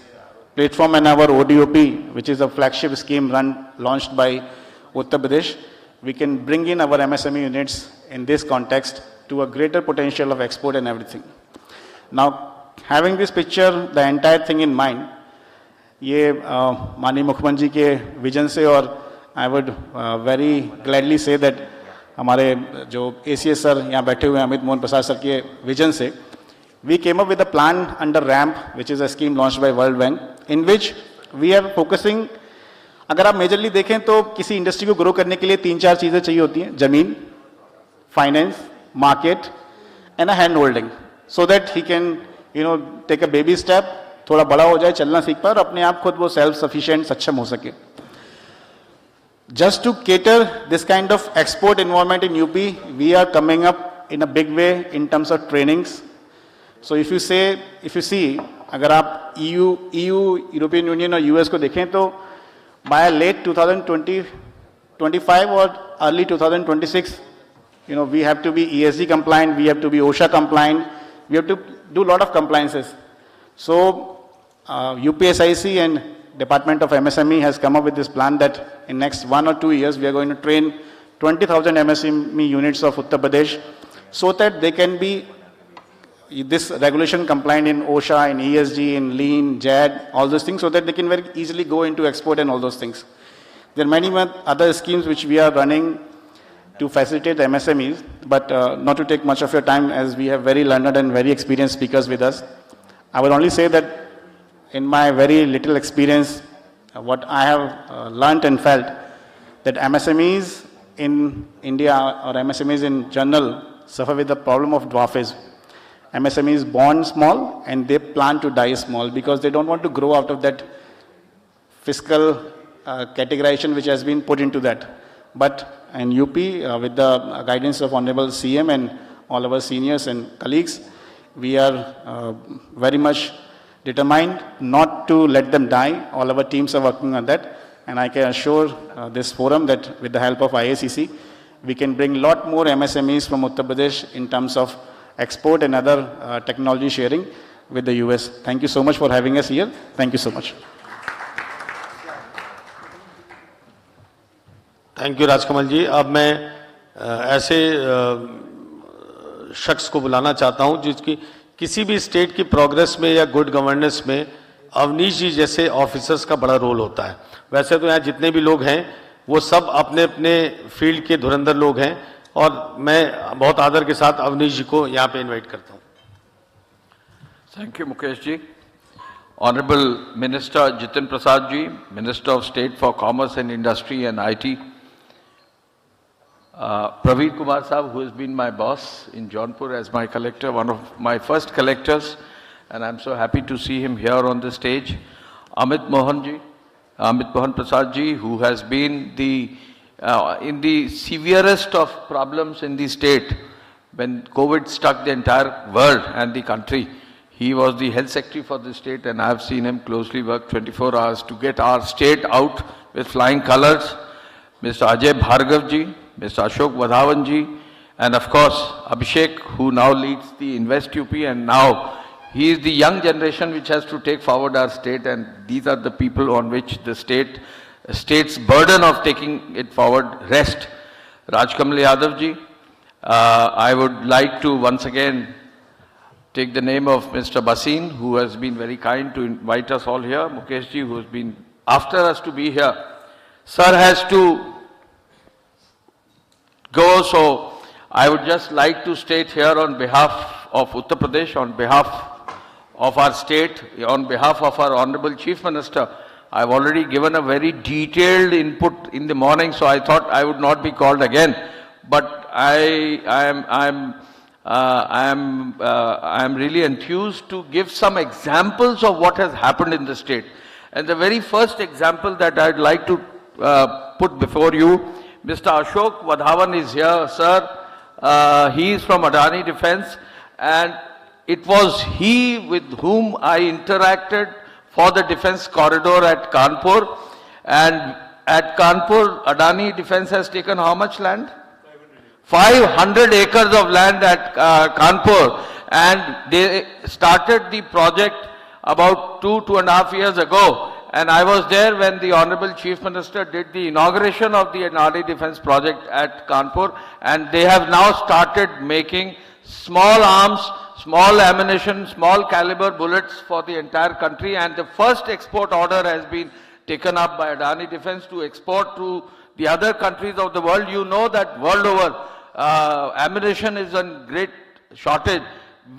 platform and our ODOP, which is a flagship scheme launched by Uttar Pradesh, we can bring in our MSME units in this context to a greater potential of export and everything. Now, having this picture, the entire thing in mind, ये माननीय मुख्यमंत्री जी के vision से, और I would very gladly say that हमारे जो ACS sir यहाँ बैठे हुए हैं, अमित मोहन प्रसाद सर के विजन से, we came up with a plan under RAMP, which is a scheme launched by World Bank, in which we are focusing, अगर आप मेजरली देखें तो किसी इंडस्ट्री को ग्रो करने के लिए 3-4 चीज़ें चाहिए होती हैं, जमीन, finance, market and a hand holding, so that he can take a baby step, थोड़ा बड़ा हो जाए, चलना सीख पाए और अपने आप खुद वो सेल्फ सफिशिएंट सक्षम हो सके. Just to cater this kind of export environment in UP, we are coming up in a big way in terms of trainings. So if you see, अगर आप EU, European Union और US को देखें तो by late 2025 or early 2026, we have to be ESG compliant, we have to be OSHA compliant, we have to do a lot of compliances. So UPSIC and Department of MSME has come up with this plan that in next 1 or 2 years we are going to train 20,000 MSME units of Uttar Pradesh so that they can be this regulation compliant in OSHA, in ESG, in Lean, JAD, all those things, so that they can very easily go into export and all those things. There are many other schemes which we are running to facilitate the MSMEs, but not to take much of your time as we have very learned and very experienced speakers with us. I will only say that in my very little experience, what I have learnt and felt, that MSMEs in India or MSMEs in general suffer with the problem of dwarfism. MSMEs born small and they plan to die small because they don't want to grow out of that fiscal categorization which has been put into that. But in UP, with the guidance of Honorable CM and all our seniors and colleagues, we are very much determined not to let them die. All our teams are working on that. And I can assure this forum that with the help of IACC, we can bring a lot more MSMEs from Uttar Pradesh in terms of export and other technology sharing with the US. Thank you so much for having us here. Thank you so much. Thank you Rajkamal ji. अब मैं ऐसे शख्स को बुलाना चाहता हूं जिसकी किसी भी स्टेट की प्रोग्रेस में या गुड गवर्नेंस में अवनीश जी जैसे ऑफिसर्स का बड़ा रोल होता है. वैसे तो यहाँ जितने भी लोग हैं वो सब अपने अपने फील्ड के धुरंधर लोग हैं और मैं बहुत आदर के साथ अवनीश जी को यहाँ पे इनवाइट करता हूँ. Thank you Mukesh ji. Honourable minister Jitin Prasad ji, minister of state for commerce and industry and IT. Praveer Kumar Saab, who has been my boss in Jaunpur as my collector, one of my first collectors, and I'm so happy to see him here on the stage. Amit Mohan Prasad ji, who has been in the severest of problems in the state when COVID struck the entire world and the country. He was the health secretary for the state, and I've seen him closely work 24 hours to get our state out with flying colors. Mr. Ajay Bhargav ji, Mr. Ashok Vadhavan ji, and of course Abhishek, who now leads the Invest UP, and now he is the young generation which has to take forward our state, and these are the people on which the state's burden of taking it forward rests. Rajkamal Yadav ji, I would like to once again take the name of Mr. Basin, who has been very kind to invite us all here. Mukesh ji, who has been after us to be here. Sir has to go, so I would just like to state here on behalf of Uttar Pradesh, on behalf of our state, on behalf of our Honorable Chief Minister. I've already given a very detailed input in the morning, so I thought I would not be called again. But I am really enthused to give some examples of what has happened in the state. And the very first example that I'd like to put before you, Mr. Ashok Vadhavan is here, sir. He is from Adani Defence, and it was he with whom I interacted for the defence corridor at Kanpur. And at Kanpur, Adani Defence has taken how much land? 500 acres of land at Kanpur, and they started the project about 2.5 years ago. And I was there when the Honorable Chief Minister did the inauguration of the Adani Defence project at Kanpur, and they have now started making small arms, small ammunition, small caliber bullets for the entire country, and the first export order has been taken up by Adani Defence to export to the other countries of the world. You know that world over ammunition is in great shortage.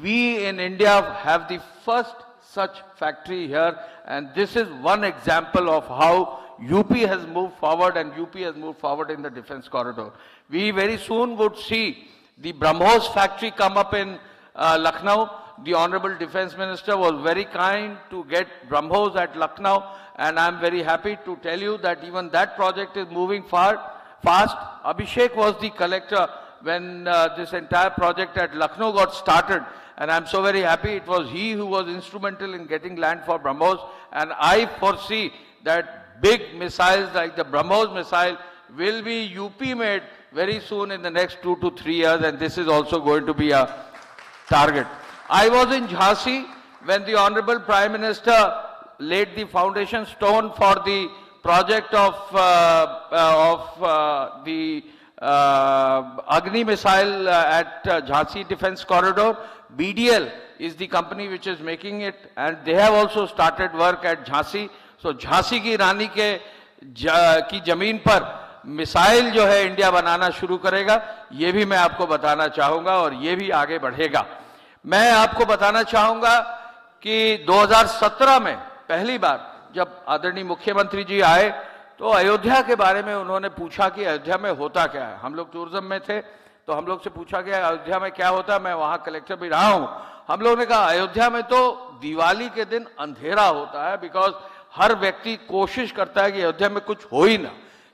We in India have the first such factory here, and this is one example of how UP has moved forward, and UP has moved forward in the defence corridor. We very soon would see the BrahMos factory come up in Lucknow. The Honorable Defence Minister was very kind to get BrahMos at Lucknow, and I am very happy to tell you that even that project is moving fast. Abhishek was the collector when this entire project at Lucknow got started, and I am so very happy. It was he who was instrumental in getting land for BrahMos, and I foresee that big missiles like the BrahMos missile will be UP made very soon in the next 2 to 3 years, and this is also going to be a target. I was in Jhansi when the Honorable Prime Minister laid the foundation stone for the project of the Agni missile at Jhansi Defence Corridor. BDL is the company which is making it, and they have also started work at Jhansi. So Jhansi की रानी की जमीन पर missile जो है India बनाना शुरू करेगा, ये भी मैं आपको बताना चाहूँगा, और ये भी आगे बढ़ेगा. मैं आपको बताना चाहूँगा कि 2017 में पहली बार जब आदरणीय मुख्यमंत्री जी आए तो अयोध्या के बारे में उन्होंने पूछा कि अयोध्या में होता क्या है. हम लोग टूरिज्म में थे तो हम लोग से पूछा गया अयोध्या में क्या होता है. मैं वहाँ कलेक्टर भी रहा हूँ. हम लोगों ने कहा अयोध्या में तो दिवाली के दिन अंधेरा होता है, बिकॉज हर व्यक्ति कोशिश करता है कि अयोध्या में कुछ हो ही ना,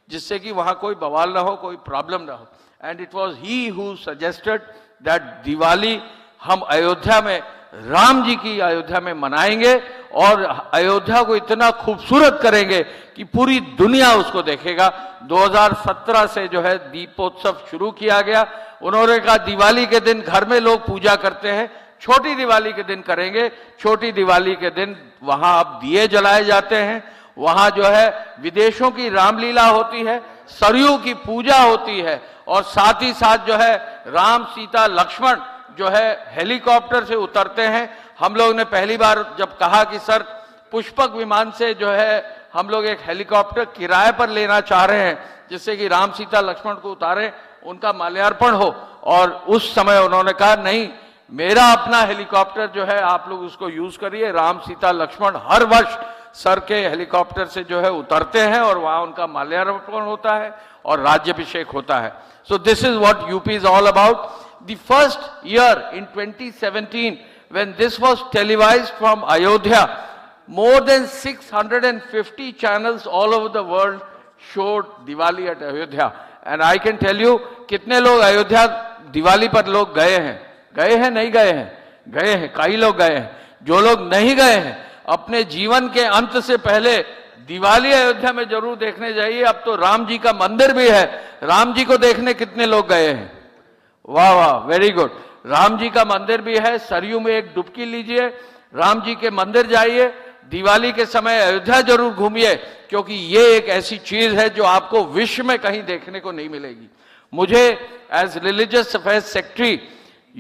जिससे कि वहाँ कोई बवाल ना हो, कोई प्रॉब्लम ना हो. And it was he who suggested that Diwali हम अयोध्या में राम जी की अयोध्या में मनाएंगे और अयोध्या को इतना खूबसूरत करेंगे कि पूरी दुनिया उसको देखेगा। 2017 से जो है दीपोत्सव शुरू किया गया। उन्होंने कहा दिवाली के दिन घर में लोग पूजा करते हैं, छोटी दिवाली के दिन करेंगे। छोटी दिवाली के दिन वहां अब दिए जलाए जाते हैं, वहां जो है विदेशों की रामलीला होती है, सरयू की पूजा होती है और साथ ही साथ जो है राम सीता लक्ष्मण जो है हेलीकॉप्टर से उतरते हैं। हम लोग ने पहली बार जब कहा कि सर पुष्पक विमान से जो है हम लोग एक हेलीकॉप्टर किराए पर लेना चाह रहे हैं जिससे कि राम सीता लक्ष्मण को उतारें, उनका माल्यार्पण हो, और उस समय उन्होंने कहा नहीं, मेरा अपना हेलीकॉप्टर जो है आप लोग उसको यूज करिए। राम सीता लक्ष्मण हर वर्ष सर के हेलीकॉप्टर से जो है उतरते हैं और वहां उनका माल्यार्पण होता है और राज्याभिषेक होता है। So this is what UP is all about. The first year in 2017 when this was televised from Ayodhya, more than 650 channels all over the world showed Diwali at Ayodhya, and I can tell you कितने लोग अयोध्या दिवाली पर लोग गए हैं नहीं गए हैं, गए हैं, कई लोग गए हैं। जो लोग नहीं गए हैं अपने जीवन के अंत से पहले दिवाली अयोध्या में जरूर देखने जाइए। अब तो राम जी का मंदिर भी है, राम जी को देखने कितने लोग गए हैं? वाह वाह, वेरी गुड। राम जी का मंदिर भी है, सरयू में एक डुबकी लीजिए, राम जी के मंदिर जाइए, दिवाली के समय अयोध्या जरूर घूमिए, क्योंकि ये एक ऐसी चीज है जो आपको विश्व में कहीं देखने को नहीं मिलेगी। मुझे as religious affairs secretary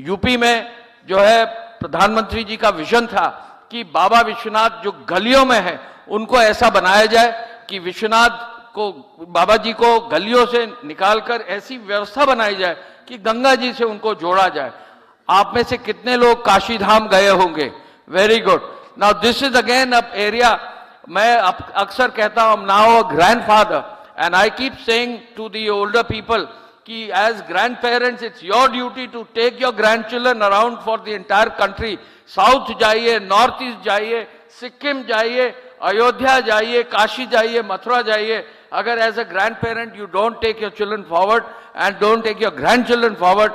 UP में जो है प्रधानमंत्री जी का विजन था कि बाबा विश्वनाथ जो गलियों में है उनको ऐसा बनाया जाए कि विश्वनाथ को, बाबा जी को गलियों से निकालकर ऐसी व्यवस्था बनाई जाए कि गंगा जी से उनको जोड़ा जाए। आप में से कितने लोग काशी धाम गए होंगे? Very good. Now this is again a area, मैं अक्सर कहता हूं now a grandfather and I keep saying to the older people कि as grand parents it's your duty to take your grand children around for the entire country. South जाइए, north east जाइए, सिक्किम जाइए, अयोध्या जाइए, काशी जाइए, मथुरा जाइए। अगर as a grand parent you don't take your children forward and don't take your grand children forward,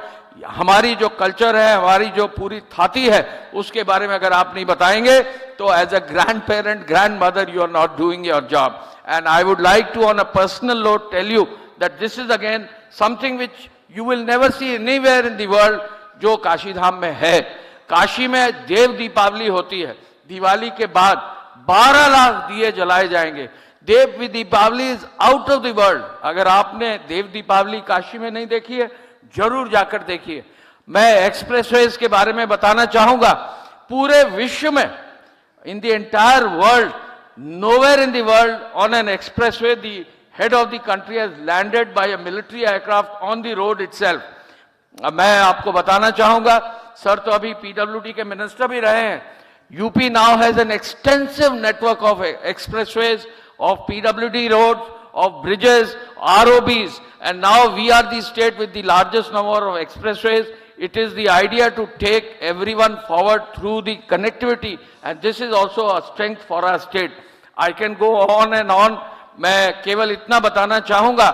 हमारी जो culture है, हमारी जो पूरी थाती है, उसके बारे में अगर आप नहीं बताएंगे तो as a grand parent, grand mother, you are not doing your job. And I would like to on a personal note tell you that this is again something which you will never see anywhere in the world, जो काशी धाम में है। काशी में देव दीपावली होती है, दिवाली के बाद 12 लाख दिए जलाए जाएंगे। Dev Deepawali is out of the world. अगर आपने देव दीपावली काशी में नहीं देखी है, जरूर जाकर देखिए। मैं एक्सप्रेसवेज के बारे में बताना चाहूंगा। पूरे विश्व में, in the entire world, nowhere in the world on an expressway the head of the country has landed by a military aircraft on the road itself. मैं आपको बताना चाहूंगा, सर तो अभी पीडब्ल्यूडी के मिनिस्टर भी रहे हैं। UP now has an extensive network of expressways, of PWD roads, of bridges, ROBs, and now we are the state with the largest number of expressways. It is the idea to take everyone forward through the connectivity, and this is also a strength for our state. I can go on and on. मैं केवल इतना बताना चाहूंगा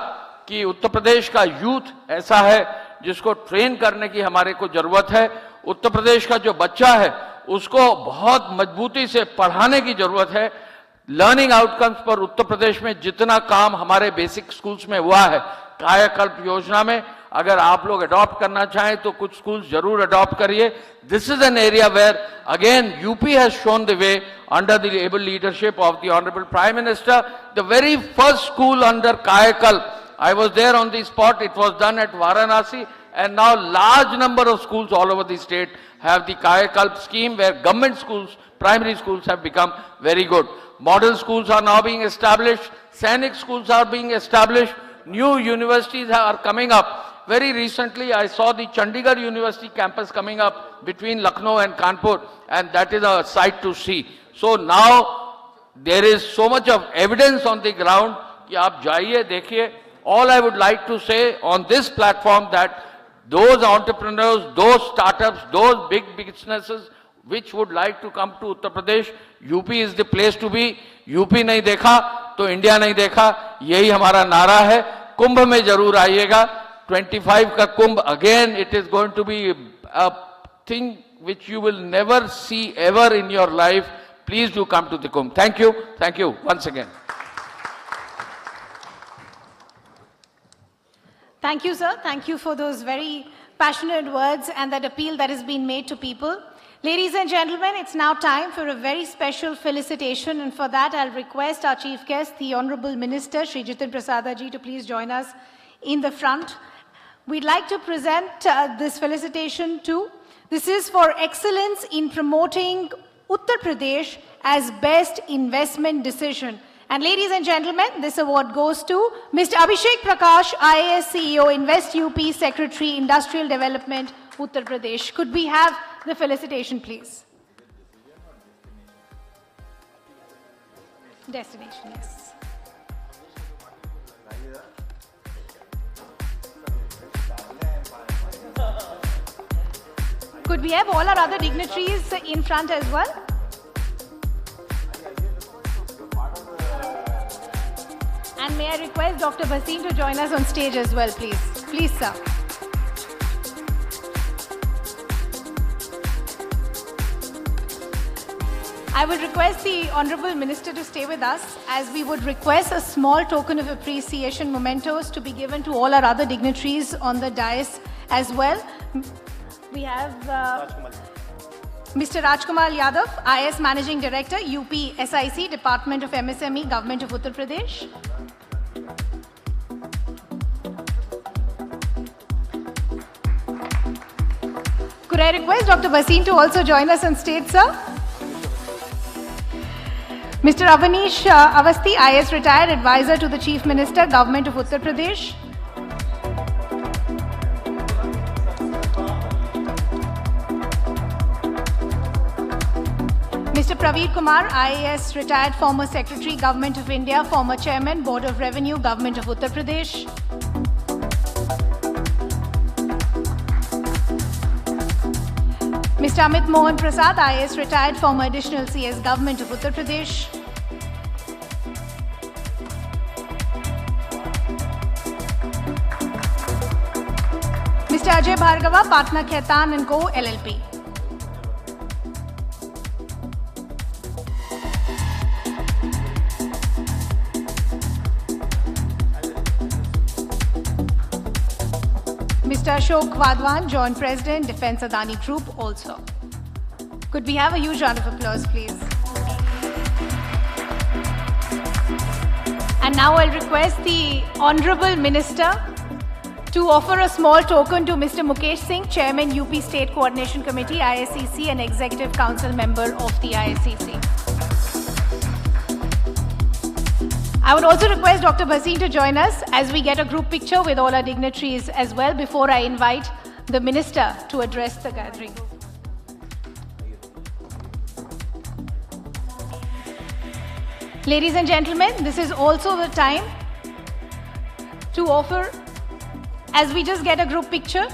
कि उत्तर प्रदेश का youth ऐसा है जिसको ट्रेन करने की हमारे को जरूरत है। उत्तर प्रदेश का जो बच्चा है उसको बहुत मजबूती से पढ़ाने की जरूरत है। लर्निंग आउटकम्स पर उत्तर प्रदेश में जितना काम हमारे बेसिक स्कूल्स में हुआ है, कायाकल्प योजना में, अगर आप लोग अडॉप्ट करना चाहें तो कुछ स्कूल्स जरूर अडॉप्ट करिए। This is an area where again UP has shown the way under the able leadership of the honourable prime minister. The very first school under Kayakalp, I was there on the spot, it was done at Varanasi, and now large number of schools all over the state have the Kayakalp scheme where government schools, primary schools have become very good. Model schools are now being established, Sainik schools are being established, new universities are coming up. Very recently I saw the Chandigarh University campus coming up between Lucknow and Kanpur, and that is a sight to see. So now there is so much of evidence on the ground कि आप जाइए देखिए। All I would like to say on this platform that those entrepreneurs, those startups, those big businesses which would like to come to Uttar Pradesh, UP is the place to be. UP नहीं देखा तो India नहीं देखा, यही हमारा नारा है। कुंभ में जरूर आइएगा, 25 का कुंभ, again it is going to be a thing which you will never see ever in your life. Please do come to the Kumbh. Thank you once again. Thank you, sir. Thank you for those very passionate words and that appeal that has been made to people. Ladies and gentlemen, it's now time for a very special felicitation, and for that I'll request our chief guest, the Honorable Minister, Shri Jitin Prasada ji, to please join us in the front. We'd like to present this felicitation to, this is for excellence in promoting Uttar Pradesh as best investment decision. And ladies and gentlemen, this award goes to Mr. Abhishek Prakash, IAS CEO, Invest UP Secretary, Industrial Development, Uttar Pradesh. Could we have the felicitation, please? Destination, yes. Could we have all our other dignitaries in front as well? And may I request Dr. Bhasin to join us on stage as well, please. Please, sir. I would request the Honorable Minister to stay with us, as we would request a small token of appreciation mementos to be given to all our other dignitaries on the dais as well. We have Mr. Rajkumar Yadav, IAS Managing Director, UP SIC, Department of MSME, Government of Uttar Pradesh. Could I request Dr. Bhasin to also join us on stage, sir? Mr. Avanish Avasthi, IAS Retired Advisor to the Chief Minister, Government of Uttar Pradesh. Mr. Praveer Kumar, IAS Retired Former Secretary, Government of India, Former Chairman, Board of Revenue, Government of Uttar Pradesh. Mr. Amit Mohan Prasad, IAS Retired Former Additional CS, Government of Uttar Pradesh. Mr. Ajay Bhargava, Partner Khaitan & Co. LLP. Mr. Ashok Vadwan, Joint President, Defense Adani Group also. Could we have a huge round of applause, please? And now I'll request the Honorable Minister to offer a small token to Mr. Mukesh Singh, Chairman, UP State Coordination Committee, ISCC, and Executive Council Member of the ISCC. I would also request Dr. Bhasin to join us as we get a group picture with all our dignitaries as well before I invite the Minister to address the gathering. Ladies and gentlemen, this is also the time to offer, as we just get a group picture,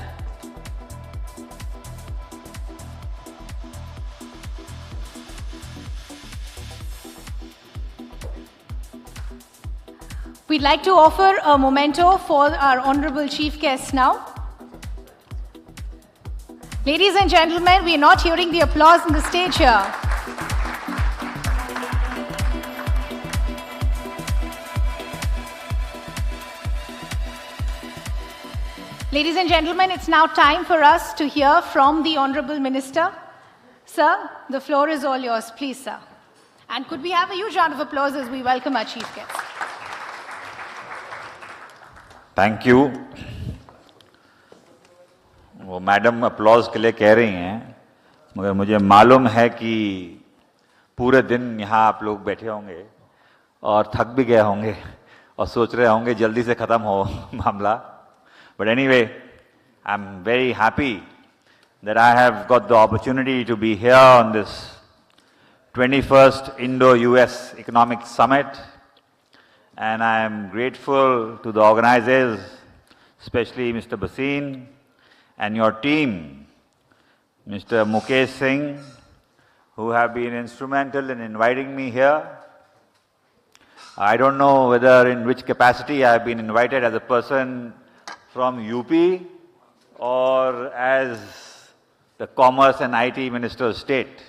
we'd like to offer a memento for our honorable chief guests now. Ladies and gentlemen, we are not hearing the applause on the stage here. Ladies and gentlemen, it's now time for us to hear from the Honorable Minister. Sir, the floor is all yours, please, sir. And could we have a huge round of applause as we welcome our chief guest? Thank you. वो madam applause के लिए कह रही हैं, मगर मुझे मालूम है कि पूरे दिन यहाँ आप लोग बैठे होंगे और थक भी गए होंगे और सोच रहे होंगे जल्दी से ख़त्म हो मामला। But anyway, I'm very happy that I have got the opportunity to be here on this 21st Indo-US Economic Summit. And I am grateful to the organizers, especially Mr. Bhasin and your team, Mr. Mukesh Singh, who have been instrumental in inviting me here. I don't know whether in which capacity I have been invited, as a person from UP or as the Commerce and IT Minister of State.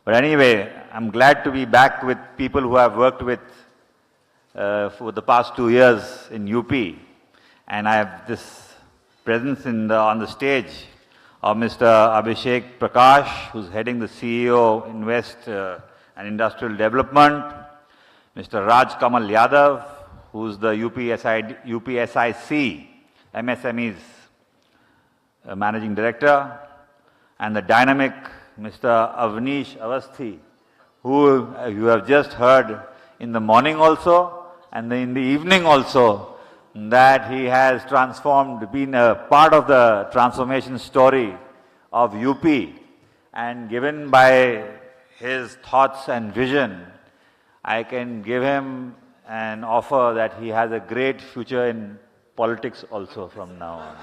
But anyway, I'm glad to be back with people who I've worked with for the past 2 years in UP. And I have this presence on the stage of Mr. Abhishek Prakash, who's heading the CEO Invest and Industrial Development, Mr. Raj Kamal Yadav, who's the UPSIC MSMEs Managing Director, and the dynamic Mr. Avnish Avasthi, who you have just heard in the morning also and in the evening also, that he has transformed, been a part of the transformation story of UP, and given by his thoughts and vision, I can give him an offer that he has a great future in politics also from now on.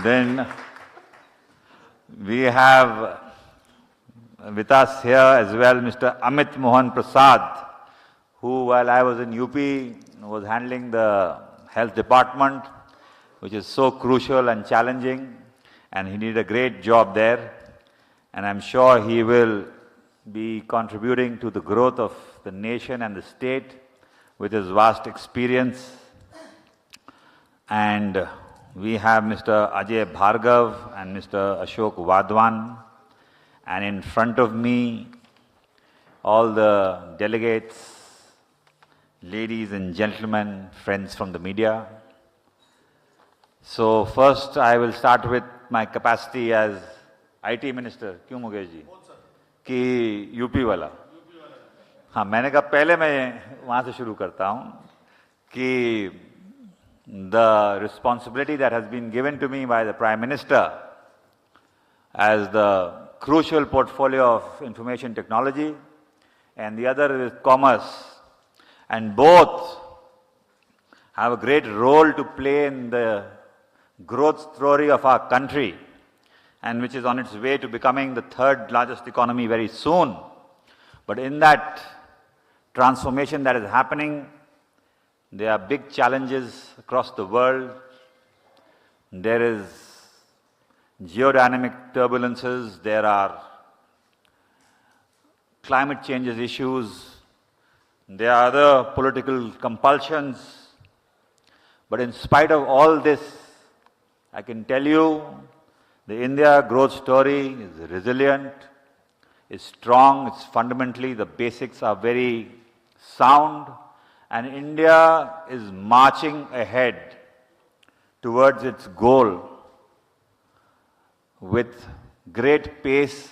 Then we have with us here as well Mr. Amit Mohan Prasad, who while I was in UP was handling the health department, which is so crucial and challenging, and he did a great job there, and I'm sure he will be contributing to the growth of the nation and the state with his vast experience. And we have Mr. Ajay Bhargav and Mr. Ashok Wadwan, and in front of me all the delegates, ladies and gentlemen, friends from the media. So first I will start with my capacity as IT Minister. क्यों मुकेश जी? कि UP वाला? हाँ, मैंने कहा पहले मैं वहाँ से शुरू करता हूँ कि the responsibility that has been given to me by the Prime Minister as the crucial portfolio of information technology, and the other is commerce, and both have a great role to play in the growth story of our country, and which is on its way to becoming the third largest economy very soon. But in that transformation that is happening, there are big challenges across the world. There is geodynamic turbulences, there are climate changes issues, there are other political compulsions. But in spite of all this, I can tell you the India growth story is resilient, is strong, it's fundamentally, the basics are very sound, and India is marching ahead towards its goal with great pace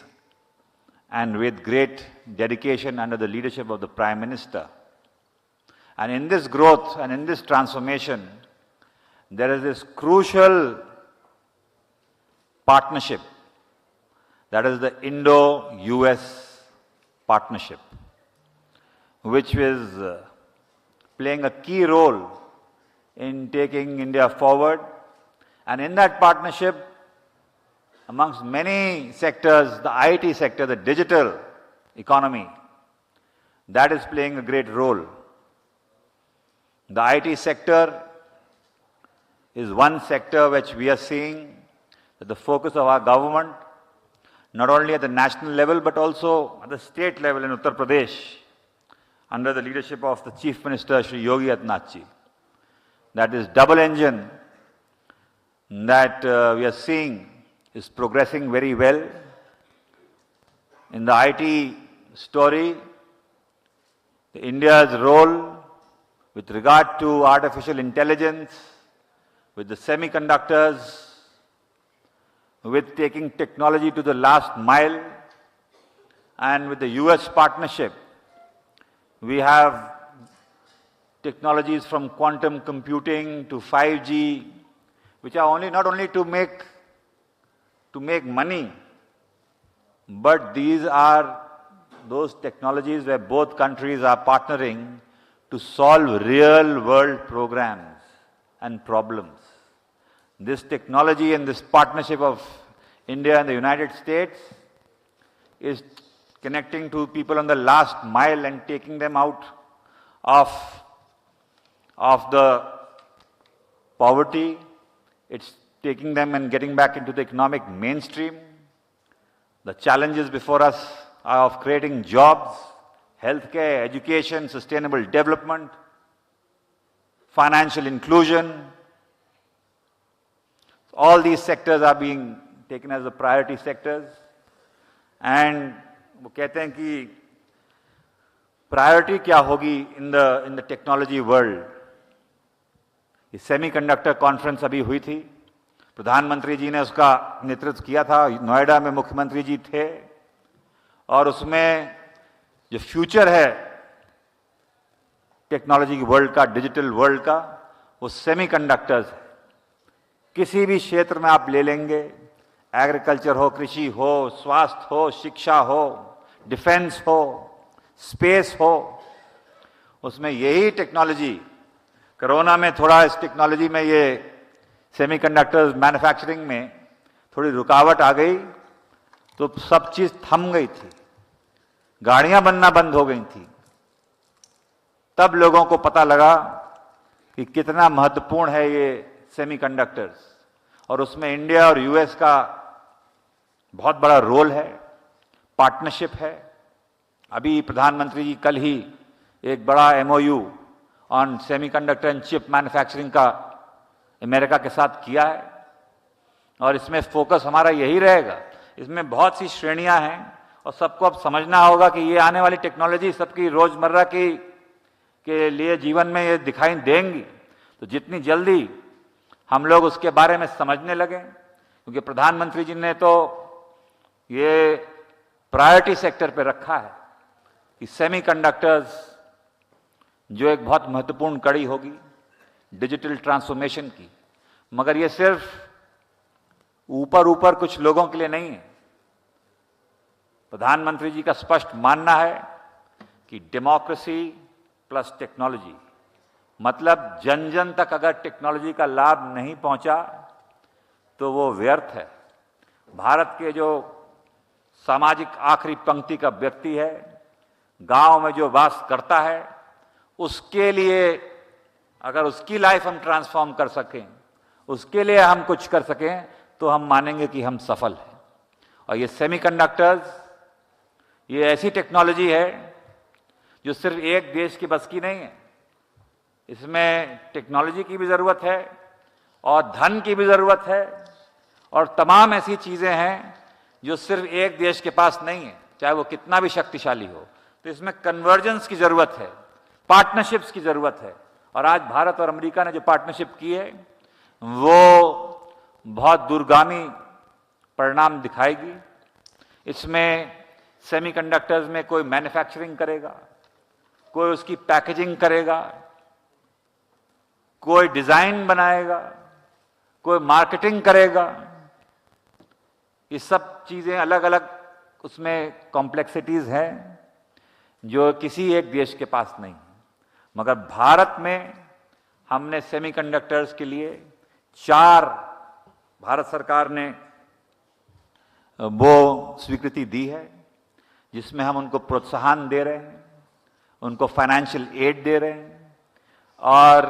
and with great dedication under the leadership of the Prime Minister. And in this growth and in this transformation, there is this crucial partnership, that is the Indo-US partnership, which is playing a key role in taking India forward. And in that partnership, amongst many sectors, the IT sector, the digital economy, that is playing a great role. The IT sector is one sector which we are seeing that the focus of our government, not only at the national level but also at the state level in Uttar Pradesh, under the leadership of the Chief Minister Shri Yogi Adityanath, that is double engine that we are seeing is progressing very well. In the IT story, India's role with regard to artificial intelligence, with the semiconductors, with taking technology to the last mile, and with the US partnership, we have technologies from quantum computing to 5G, which are not only to make money, but these are those technologies where both countries are partnering to solve real world programs and problems. This technology and this partnership of India and the United States is connecting to people on the last mile and taking them out of the poverty. It's taking them and getting back into the economic mainstream. The challenges before us are of creating jobs, healthcare, education, sustainable development, financial inclusion. All these sectors are being taken as the priority sectors. And वो कहते हैं कि priority क्या होगी in the technology world. ये semiconductor conference अभी हुई थी, प्रधानमंत्री जी ने उसका नेतृत्व किया था, नोएडा में मुख्यमंत्री जी थे, और उसमें जो फ्यूचर है टेक्नोलॉजी की वर्ल्ड का, डिजिटल वर्ल्ड का, वो सेमीकंडक्टर्स है। किसी भी क्षेत्र में आप ले लेंगे, एग्रीकल्चर हो, कृषि हो, स्वास्थ्य हो, शिक्षा हो, डिफेंस हो, स्पेस हो, उसमें यही टेक्नोलॉजी, कोरोना में थोड़ा इस टेक्नोलॉजी में ये सेमीकंडक्टर्स मैन्युफैक्चरिंग में थोड़ी रुकावट आ गई तो सब चीज थम गई थी, गाड़ियां बनना बंद हो गई थी। तब लोगों को पता लगा कि कितना महत्वपूर्ण है ये सेमीकंडक्टर्स, और उसमें इंडिया और यूएस का बहुत बड़ा रोल है, पार्टनरशिप है। अभी प्रधानमंत्री जी कल ही एक बड़ा MOU on semiconductor and chip manufacturing का अमेरिका के साथ किया है, और इसमें फोकस हमारा यही रहेगा। इसमें बहुत सी श्रेणियां हैं और सबको अब समझना होगा कि ये आने वाली टेक्नोलॉजी सबकी रोजमर्रा के लिए जीवन में ये दिखाई देंगी, तो जितनी जल्दी हम लोग उसके बारे में समझने लगे, क्योंकि प्रधानमंत्री जी ने तो ये प्रायोरिटी सेक्टर पे रखा है कि सेमीकंडक्टर्स जो एक बहुत महत्वपूर्ण कड़ी होगी डिजिटल ट्रांसफॉर्मेशन की, मगर ये सिर्फ ऊपर ऊपर कुछ लोगों के लिए नहीं है। प्रधानमंत्री जी का स्पष्ट मानना है कि डेमोक्रेसी प्लस टेक्नोलॉजी, मतलब जन जन तक अगर टेक्नोलॉजी का लाभ नहीं पहुंचा तो वो व्यर्थ है। भारत के जो सामाजिक आखिरी पंक्ति का व्यक्ति है, गांव में जो वास करता है, उसके लिए अगर उसकी लाइफ हम ट्रांसफॉर्म कर सकें, उसके लिए हम कुछ कर सकें, तो हम मानेंगे कि हम सफल हैं। और ये सेमीकंडक्टर्स ये ऐसी टेक्नोलॉजी है जो सिर्फ एक देश की बस की नहीं है। इसमें टेक्नोलॉजी की भी जरूरत है और धन की भी जरूरत है, और तमाम ऐसी चीजें हैं जो सिर्फ एक देश के पास नहीं है, चाहे वो कितना भी शक्तिशाली हो। तो इसमें कन्वर्जेंस की जरूरत है, पार्टनरशिप्स की जरूरत है, और आज भारत और अमेरिका ने जो पार्टनरशिप की है वो बहुत दूरगामी परिणाम दिखाएगी। इसमें सेमीकंडक्टर्स में कोई मैन्युफैक्चरिंग करेगा, कोई उसकी पैकेजिंग करेगा, कोई डिजाइन बनाएगा, कोई मार्केटिंग करेगा। ये सब चीजें अलग अलग उसमें कॉम्प्लेक्सिटीज हैं जो किसी एक देश के पास नहीं है। मगर भारत में हमने सेमीकंडक्टर्स के लिए 4 भारत सरकार ने वो स्वीकृति दी है, जिसमें हम उनको प्रोत्साहन दे रहे हैं, उनको फाइनेंशियल एड दे रहे हैं, और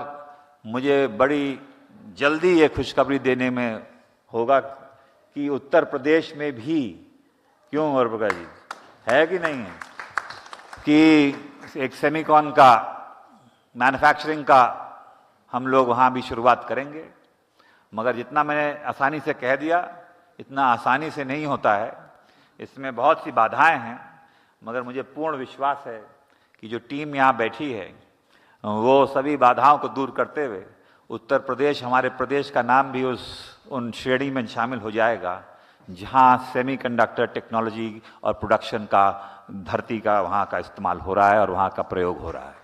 मुझे बड़ी जल्दी ये खुशखबरी देने में होगा कि उत्तर प्रदेश में भी, क्यों और प्रकाश जी, है कि नहीं है, कि एक सेमीकॉन का मैन्युफैक्चरिंग का हम लोग वहाँ भी शुरुआत करेंगे। मगर जितना मैंने आसानी से कह दिया, इतना आसानी से नहीं होता है, इसमें बहुत सी बाधाएं हैं। मगर मुझे पूर्ण विश्वास है कि जो टीम यहाँ बैठी है वो सभी बाधाओं को दूर करते हुए उत्तर प्रदेश, हमारे प्रदेश का नाम भी उन श्रेणी में शामिल हो जाएगा जहाँ सेमीकंडक्टर टेक्नोलॉजी और प्रोडक्शन का, धरती का वहाँ का इस्तेमाल हो रहा है और वहाँ का प्रयोग हो रहा है।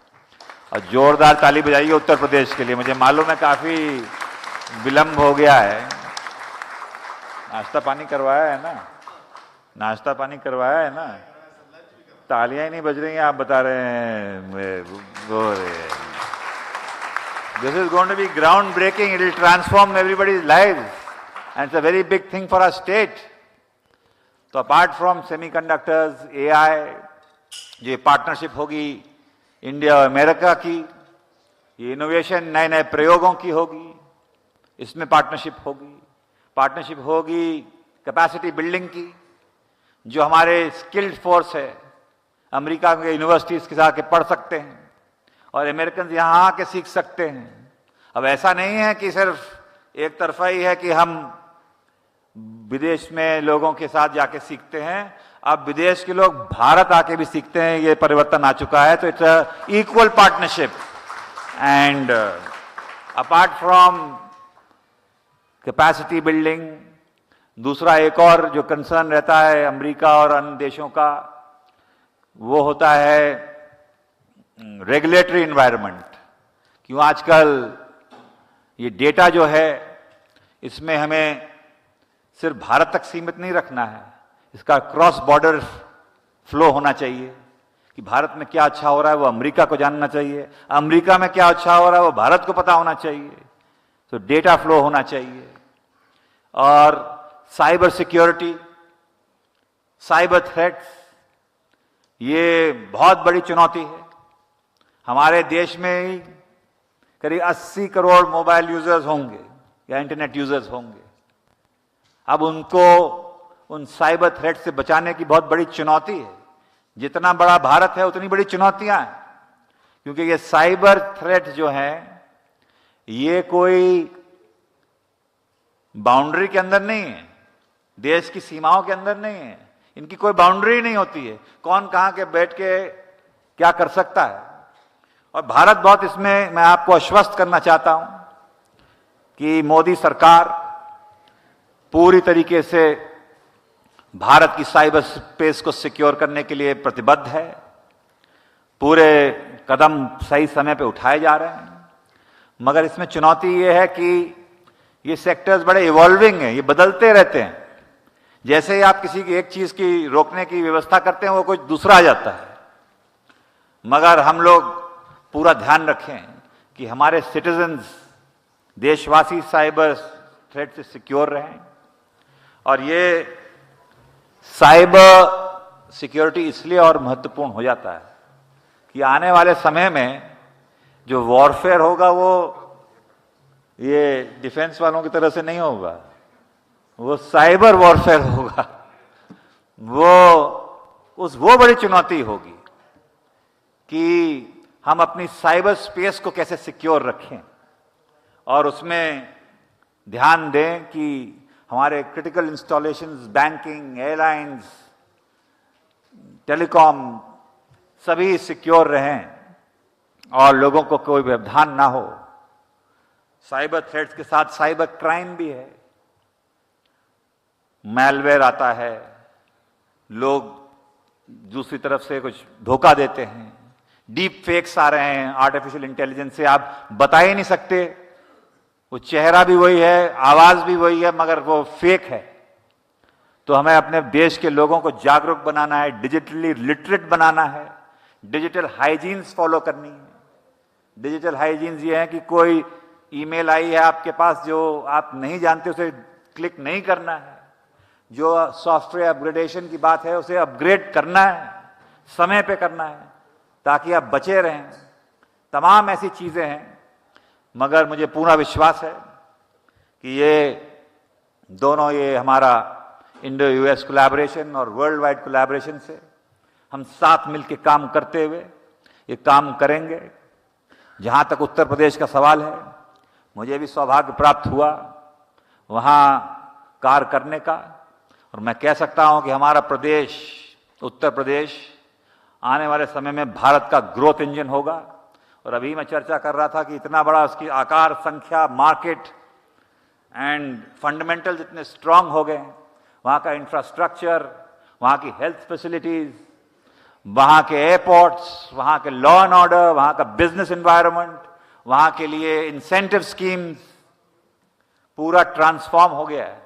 और जोरदार ताली बजाइए उत्तर प्रदेश के लिए। मुझे मालूम है काफ़ी विलम्ब हो गया है। नाश्ता पानी करवाया है ना? नाश्ता पानी करवाया है ना? तालियां ही नहीं बज रही हैं, आप बता रहे हैं। This is going to be groundbreaking. It will transform everybody's lives, and it's a very big thing for our state. तो apart from semiconductors, AI, ये पार्टनरशिप होगी इंडिया और अमेरिका की, ये इनोवेशन नए नए प्रयोगों की होगी, इसमें पार्टनरशिप होगी। पार्टनरशिप होगी कैपेसिटी बिल्डिंग की, जो हमारे स्किल्ड फोर्स है अमेरिका के यूनिवर्सिटीज के जाके पढ़ सकते हैं और अमेरिकन यहाँ आके सीख सकते हैं। अब ऐसा नहीं है कि सिर्फ एक तरफा ही है कि हम विदेश में लोगों के साथ जाके सीखते हैं, अब विदेश के लोग भारत आके भी सीखते हैं, ये परिवर्तन आ चुका है। तो it's a equal partnership and apart from capacity building, दूसरा एक और जो कंसर्न रहता है अमेरिका और अन्य देशों का, वो होता है रेगुलेटरी एनवायरनमेंट। क्यों आजकल ये डेटा जो है इसमें हमें सिर्फ भारत तक सीमित नहीं रखना है, इसका क्रॉस बॉर्डर फ्लो होना चाहिए कि भारत में क्या अच्छा हो रहा है वो अमेरिका को जानना चाहिए, अमेरिका में क्या अच्छा हो रहा है वो भारत को पता होना चाहिए। तो डेटा फ्लो होना चाहिए। और साइबर सिक्योरिटी, साइबर थ्रेट्स, ये बहुत बड़ी चुनौती है। हमारे देश में ही करीब 80 करोड़ मोबाइल यूजर्स होंगे या इंटरनेट यूजर्स होंगे। अब उनको उन साइबर थ्रेट से बचाने की बहुत बड़ी चुनौती है। जितना बड़ा भारत है उतनी बड़ी चुनौतियां हैं, क्योंकि ये साइबर थ्रेट जो है ये कोई बाउंड्री के अंदर नहीं है, देश की सीमाओं के अंदर नहीं है, इनकी कोई बाउंड्री नहीं होती है, कौन कहां के बैठ के क्या कर सकता है। और भारत बहुत इसमें, मैं आपको आश्वस्त करना चाहता हूं कि मोदी सरकार पूरी तरीके से भारत की साइबर स्पेस को सिक्योर करने के लिए प्रतिबद्ध है। पूरे कदम सही समय पे उठाए जा रहे हैं, मगर इसमें चुनौती ये है कि ये सेक्टर्स बड़े इवॉल्विंग हैं, ये बदलते रहते हैं। जैसे ही आप किसी की एक चीज की रोकने की व्यवस्था करते हैं वो कोई दूसरा आ जाता है। मगर हम लोग पूरा ध्यान रखें कि हमारे सिटीजन्स, देशवासी साइबर थ्रेट से सिक्योर रहें। और ये साइबर सिक्योरिटी इसलिए और महत्वपूर्ण हो जाता है कि आने वाले समय में जो वॉरफेयर होगा वो ये डिफेंस वालों की तरह से नहीं होगा, वो साइबर वॉरफेयर होगा। वो बड़ी चुनौती होगी कि हम अपनी साइबर स्पेस को कैसे सिक्योर रखें और उसमें ध्यान दें कि हमारे critical installations, banking, airlines, telecom सभी सिक्योर रहें और लोगों को कोई व्यवधान ना हो। साइबर थ्रेट्स के साथ साइबर क्राइम भी है, मैलवेयर आता है, लोग दूसरी तरफ से कुछ धोखा देते हैं, डीप फेक्स आ रहे हैं आर्टिफिशियल इंटेलिजेंस से, आप बता ही नहीं सकते, वो चेहरा भी वही है, आवाज भी वही है, मगर वो फेक है। तो हमें अपने देश के लोगों को जागरूक बनाना है, डिजिटली लिटरेट बनाना है, डिजिटल हाइजीन्स फॉलो करनी है। डिजिटल हाइजीन्स ये है कि कोई ईमेल आई है आपके पास जो आप नहीं जानते, उसे क्लिक नहीं करना है। जो सॉफ्टवेयर अपग्रेडेशन की बात है उसे अपग्रेड करना है, समय पे करना है, ताकि आप बचे रहें। तमाम ऐसी चीजें हैं, मगर मुझे पूरा विश्वास है कि ये दोनों, ये हमारा इंडो यूएस कोलैबोरेशन और वर्ल्ड वाइड कोलैबोरेशन से हम साथ मिलकर काम करते हुए ये काम करेंगे। जहां तक उत्तर प्रदेश का सवाल है, मुझे भी सौभाग्य प्राप्त हुआ वहां कार्य करने का, और मैं कह सकता हूं कि हमारा प्रदेश, उत्तर प्रदेश, आने वाले समय में भारत का ग्रोथ इंजन होगा। और अभी मैं चर्चा कर रहा था कि इतना बड़ा उसकी आकार, संख्या, मार्केट एंड फंडामेंटल जितने स्ट्रांग हो गए हैं, वहाँ का इंफ्रास्ट्रक्चर, वहाँ की हेल्थ फैसिलिटीज, वहाँ के एयरपोर्ट्स, वहाँ के लॉ एंड ऑर्डर, वहाँ का बिजनेस एनवायरनमेंट, वहाँ के लिए इंसेंटिव स्कीम्स, पूरा ट्रांसफॉर्म हो गया है।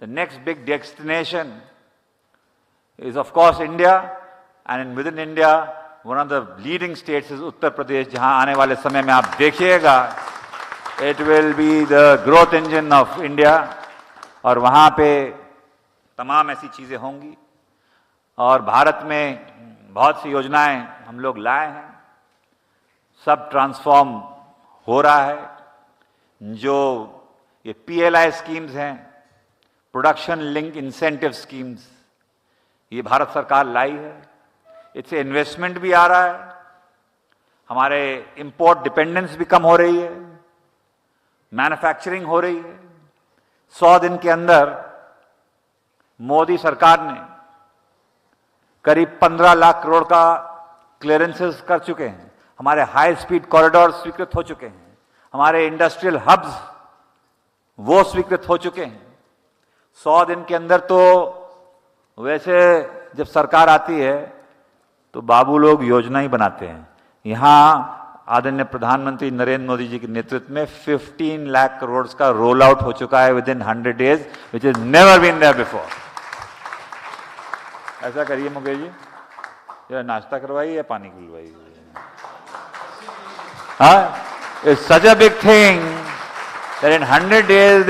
The next big destination is of course India, and with in India one of the leading states is Uttar Pradesh, जहां आने वाले समय में आप देखिएगा it will be the growth engine of India. और वहां पे तमाम ऐसी चीजें होंगी। और भारत में बहुत सी योजनाएं हम लोग लाए हैं, सब ट्रांसफॉर्म हो रहा है। जो ये PLI स्कीम्स हैं, प्रोडक्शन लिंक इंसेंटिव स्कीम्स, ये भारत सरकार लाई है। इससे इन्वेस्टमेंट भी आ रहा है, हमारे इंपोर्ट डिपेंडेंस भी कम हो रही है, मैन्युफैक्चरिंग हो रही है। 100 दिन के अंदर मोदी सरकार ने करीब 15 लाख करोड़ का क्लियरेंसेस कर चुके हैं, हमारे हाई स्पीड कॉरिडोर स्वीकृत हो चुके हैं, हमारे इंडस्ट्रियल हब्स वो स्वीकृत हो चुके हैं। 100 दिन के अंदर तो वैसे जब सरकार आती है तो बाबू लोग योजना ही बनाते हैं। यहां आदरणीय प्रधानमंत्री नरेंद्र मोदी जी के नेतृत्व में 15 लाख करोड़ का रोल आउट हो चुका है within 100 days, which is never been there before. ऐसा करिए मुकेश जी, या नाश्ता करवाइए या पानी पिलवाइए। हाँ, it's such a big thing that in 100 days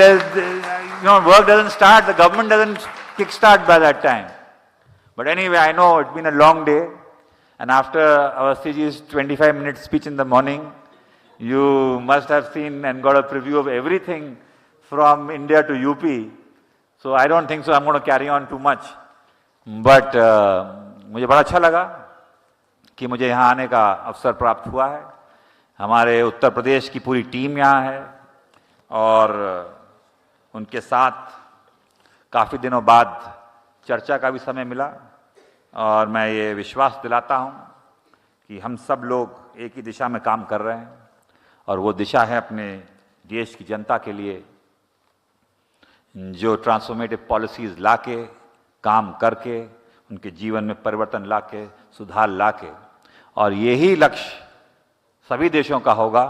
work doesn't start, the government doesn't kickstart by that time. But anyway, I know it's been a long day. And after Awasthi-ji's 25-minute speech in the morning, you must have seen and got a preview of everything from India to UP. So I don't think so I'm going to carry on too much. But मुझे बड़ा अच्छा लगा कि मुझे यहाँ आने का अवसर प्राप्त हुआ है। हमारे उत्तर प्रदेश की पूरी टीम यहाँ है और उनके साथ काफ़ी दिनों बाद चर्चा का भी समय मिला और मैं ये विश्वास दिलाता हूँ कि हम सब लोग एक ही दिशा में काम कर रहे हैं और वो दिशा है अपने देश की जनता के लिए जो ट्रांसफॉर्मेटिव पॉलिसीज़ लाके, काम करके, उनके जीवन में परिवर्तन लाके, सुधार लाके, और यही लक्ष्य सभी देशों का होगा।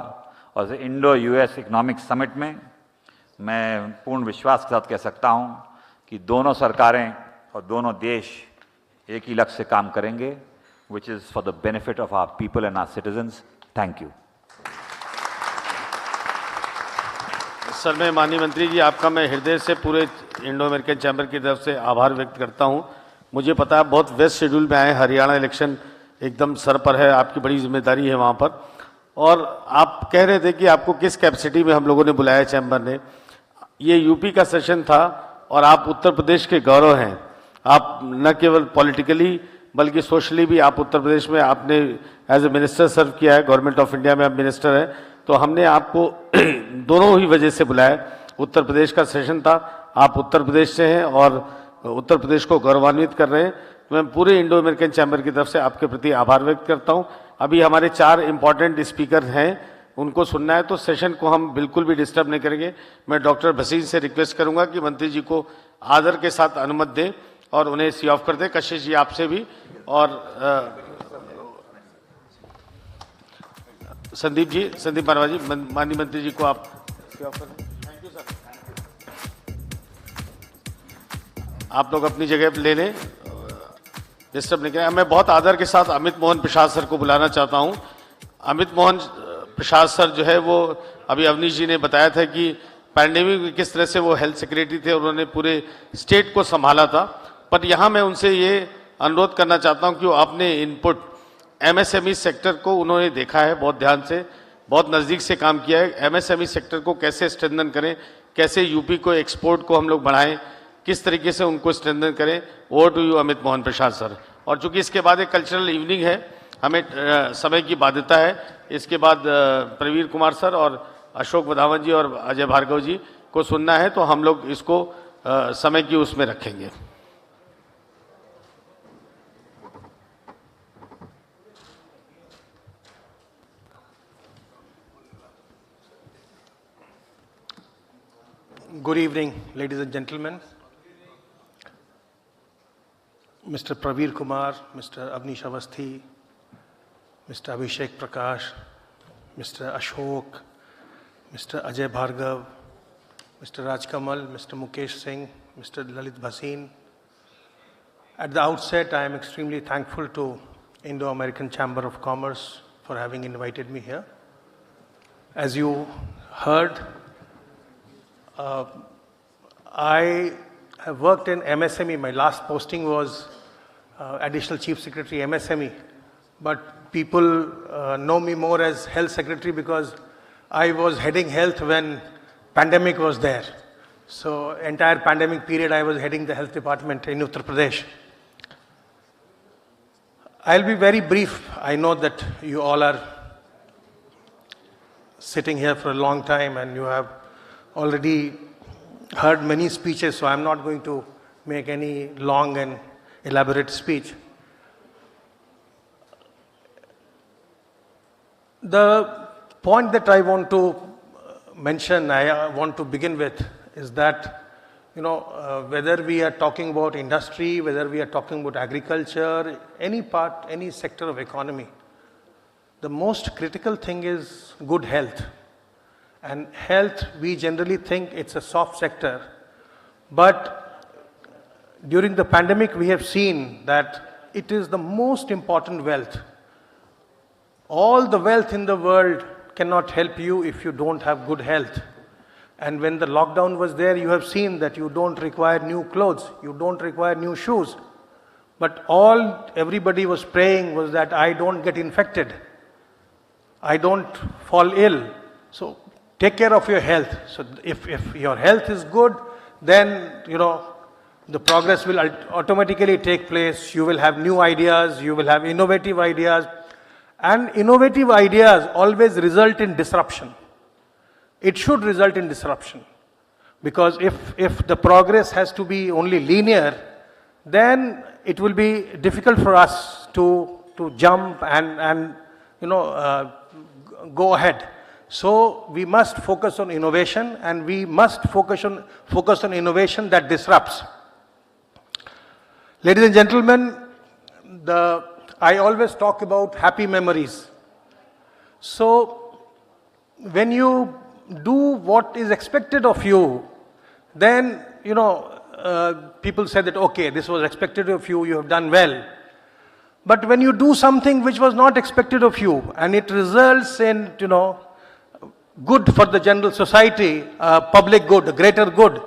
और इंडो-US इकोनॉमिक समिट में मैं पूर्ण विश्वास के साथ कह सकता हूँ कि दोनों सरकारें और दोनों देश एक ही लक्ष्य से काम करेंगे, which is for the benefit of our people and our citizens. Thank you. Sir, मैं माननीय मंत्री जी आपका मैं हृदय से पूरे इंडो अमेरिकन चैम्बर की तरफ से आभार व्यक्त करता हूं। मुझे पता है बहुत व्यस्त शेड्यूल में आए, हरियाणा इलेक्शन एकदम सर पर है, आपकी बड़ी जिम्मेदारी है वहां पर। और आप कह रहे थे कि आपको किस कैपेसिटी में हम लोगों ने बुलाया चैम्बर ने। ये यूपी का सेशन था और आप उत्तर प्रदेश के गौरव हैं। आप न केवल पॉलिटिकली बल्कि सोशली भी आप उत्तर प्रदेश में आपने एज ए मिनिस्टर सर्व किया है, गवर्नमेंट ऑफ इंडिया में आप मिनिस्टर हैं, तो हमने आपको दोनों ही वजह से बुलाया। उत्तर प्रदेश का सेशन था, आप उत्तर प्रदेश से हैं और उत्तर प्रदेश को गौरवान्वित कर रहे हैं। तो मैं पूरे इंडो अमेरिकन चैम्बर की तरफ से आपके प्रति आभार व्यक्त करता हूं। अभी हमारे 4 इंपॉर्टेंट स्पीकर हैं, उनको सुनना है, तो सेशन को हम बिल्कुल भी डिस्टर्ब नहीं करेंगे। मैं डॉक्टर भसीन से रिक्वेस्ट करूंगा कि मंत्री जी को आदर के साथ अनुमति दें और उन्हें सी ऑफ कर दें। कशिश जी आपसे भी, और संदीप जी, संदीप मारवा जी, माननीय मंत्री जी को आप सी ऑफ कर दें। Thank you sir. आप लोग अपनी जगह ले लें, डिस्टर्ब नहीं करें। मैं बहुत आदर के साथ अमित मोहन प्रसाद सर को बुलाना चाहता हूं। अमित मोहन प्रसाद सर जो है वो अभी अवनीश जी ने बताया था कि पैंडेमिक में किस तरह से वो हेल्थ सेक्रेटरी थे, उन्होंने पूरे स्टेट को संभाला था। पर यहाँ मैं उनसे ये अनुरोध करना चाहता हूँ कि वो अपने इनपुट MSME सेक्टर को उन्होंने देखा है बहुत ध्यान से, बहुत नज़दीक से काम किया है। MSME सेक्टर को कैसे स्ट्रेंथन करें, कैसे यूपी को एक्सपोर्ट को हम लोग बढ़ाएं, किस तरीके से उनको स्ट्रेंथन करें। Over to you Amit Mohan Prasad sir. और चूंकि इसके बाद एक कल्चरल इवनिंग है, हमें समय की बाध्यता है, इसके बाद प्रवीर कुमार सर और अशोक वधावन जी और अजय भार्गव जी को सुनना है, तो हम लोग इसको समय की उसमें रखेंगे। Good evening, ladies and gentlemen. Mr. Praveer Kumar, Mr. Avnish Awasthi, Mr. Abhishek Prakash, Mr. Ashok, Mr. Ajay Bhargav, Mr. Raj Kamal, Mr. Mukesh Singh, Mr. Lalit Bhasin. At the outset, I am extremely thankful to Indo-American Chamber of Commerce for having invited me here. As you heard, I have worked in MSME. My last posting was Additional Chief Secretary MSME, but people know me more as Health Secretary because I was heading health when pandemic was there. So entire pandemic period I was heading the health department in Uttar Pradesh. I'll be very brief. I know that you all are sitting here for a long time and you have already heard many speeches, so I'm not going to make any long and elaborate speech. The point that I want to mention, I want to begin with, is that whether we are talking about industry, whether we are talking about agriculture, any part, any sector of economy, the most critical thing is good health. And health, we generally think it's a soft sector. But during the pandemic, we have seen that it is the most important wealth. All the wealth in the world cannot help you if you don't have good health. And when the lockdown was there, you have seen that you don't require new clothes, you don't require new shoes. But all everybody was praying was that I don't get infected, I don't fall ill. So take care of your health. So if your health is good, then the progress will automatically take place. You will have new ideas, you will have innovative ideas. And innovative ideas always result in disruption. It should result in disruption. Because if the progress has to be only linear, then it will be difficult for us to jump and go ahead. So we must focus on innovation, and we must focus on innovation that disrupts. Ladies and gentlemen, I always talk about happy memories. So when you do what is expected of you, then people say that okay, this was expected of you, you have done well. But when you do something which was not expected of you, and it results in good for the general society, public good, a greater good,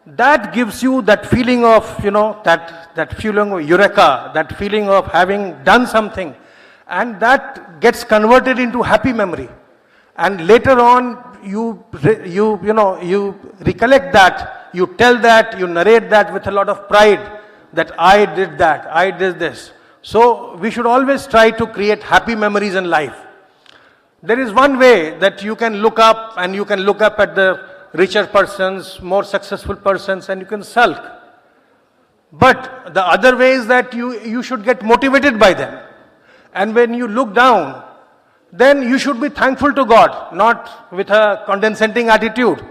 that gives you that feeling of that feeling of eureka, that feeling of having done something, and that gets converted into happy memory. And later on, you recollect that, you tell that, you narrate that with a lot of pride, that I did that, I did this. So we should always try to create happy memories in life. There is one way that you can look up, and you can look up at the richer persons, more successful persons, and you can sulk. But the other way is that you should get motivated by them. And when you look down, then you should be thankful to God, not with a condescending attitude,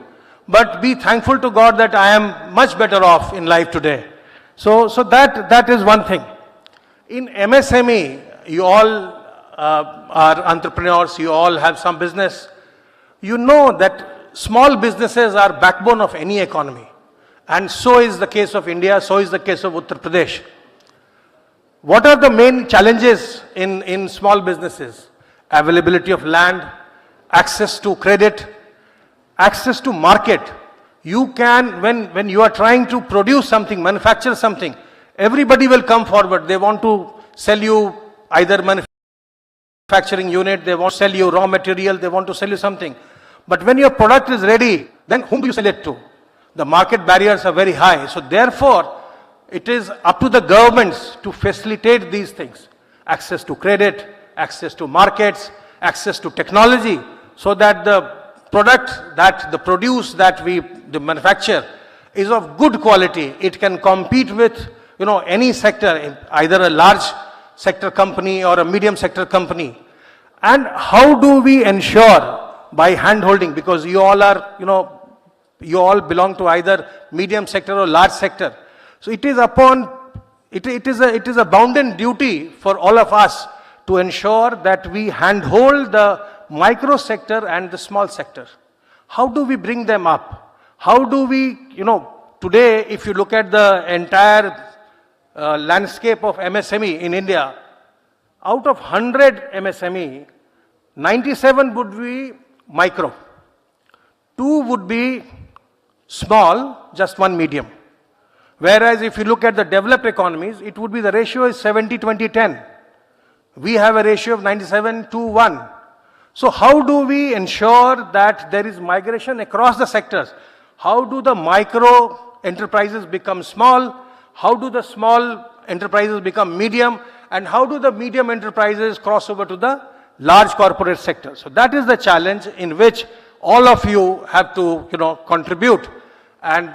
but be thankful to God that I am much better off in life today. So that is one thing. In MSME, you all are entrepreneurs, you all have some business. You know that small businesses are backbone of any economy. And so is the case of India, so is the case of Uttar Pradesh. What are the main challenges in small businesses? Availability of land, access to credit, access to market. You can, when you are trying to produce something, manufacture something, everybody will come forward. They want to sell you either manufacturing unit, they want to sell you raw material, they want to sell you something. But when your product is ready, then whom do you sell it to? The market barriers are very high. So therefore, it is up to the governments to facilitate these things. Access to credit, access to markets, access to technology, so that the product, that the produce that we manufacture is of good quality. It can compete with any sector, either a large sector company or a medium sector company. And how do we ensure by hand holding, because you all are, you all belong to either medium sector or large sector. So it is it is a bounden duty for all of us to ensure that we handhold the micro sector and the small sector. How do we bring them up? How do we, today if you look at the entire landscape of MSME in India, out of 100 MSME, 97 would be micro, 2 would be small, just 1 medium. Whereas if you look at the developed economies, it would be the ratio is 70-20-10. We have a ratio of 97-1. So how do we ensure that there is migration across the sectors? How do the micro enterprises become small? How do the small enterprises become medium? And how do the medium enterprises cross over to the large corporate sector? So that is the challenge in which all of you have to, contribute. And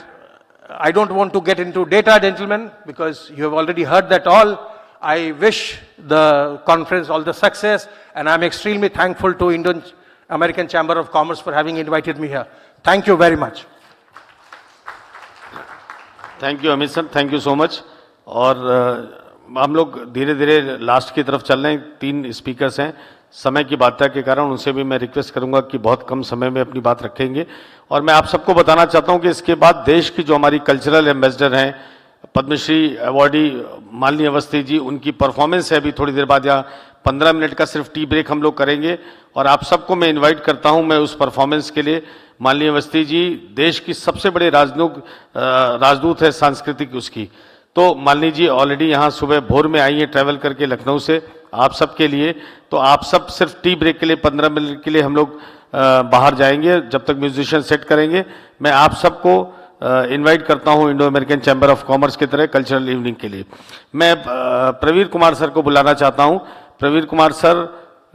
I don't want to get into data, gentlemen, because you have already heard that all. I wish the conference all the success, and I'm extremely thankful to Indo-American Chamber of Commerce for having invited me here. Thank you very much. Thank you Amit sir, thank you so much. और हम लोग धीरे धीरे last की तरफ चल रहे हैं. 3 स्पीकर्स हैं. समय की बाध्यता के कारण उनसे भी मैं रिक्वेस्ट करूंगा कि बहुत कम समय में अपनी बात रखेंगे. और मैं आप सबको बताना चाहता हूं कि इसके बाद देश की जो हमारी कल्चरल एम्बेसडर हैं, पद्मश्री अवार्डी मालिनी अवस्थी जी, उनकी परफॉर्मेंस है अभी थोड़ी देर बाद. यहाँ 15 मिनट का सिर्फ टी ब्रेक हम लोग करेंगे. और आप सबको मैं इन्वाइट करता हूं मैं उस परफॉर्मेंस के लिए. मालिनी अवस्थी जी देश की सबसे बड़े राजदूत है सांस्कृतिक उसकी. तो मालिनी जी ऑलरेडी यहाँ सुबह भोर में आई हैं ट्रैवल करके लखनऊ से आप सब के लिए. तो आप सब सिर्फ टी ब्रेक के लिए 15 मिनट के लिए हम लोग बाहर जाएंगे जब तक म्यूजिशियन सेट करेंगे. मैं आप सबको इनवाइट करता हूं Indo American chamber of commerce की तरह कल्चरल इवनिंग के लिए. मैं प्रवीर कुमार सर को बुलाना चाहता हूं. Pravir Kumar sir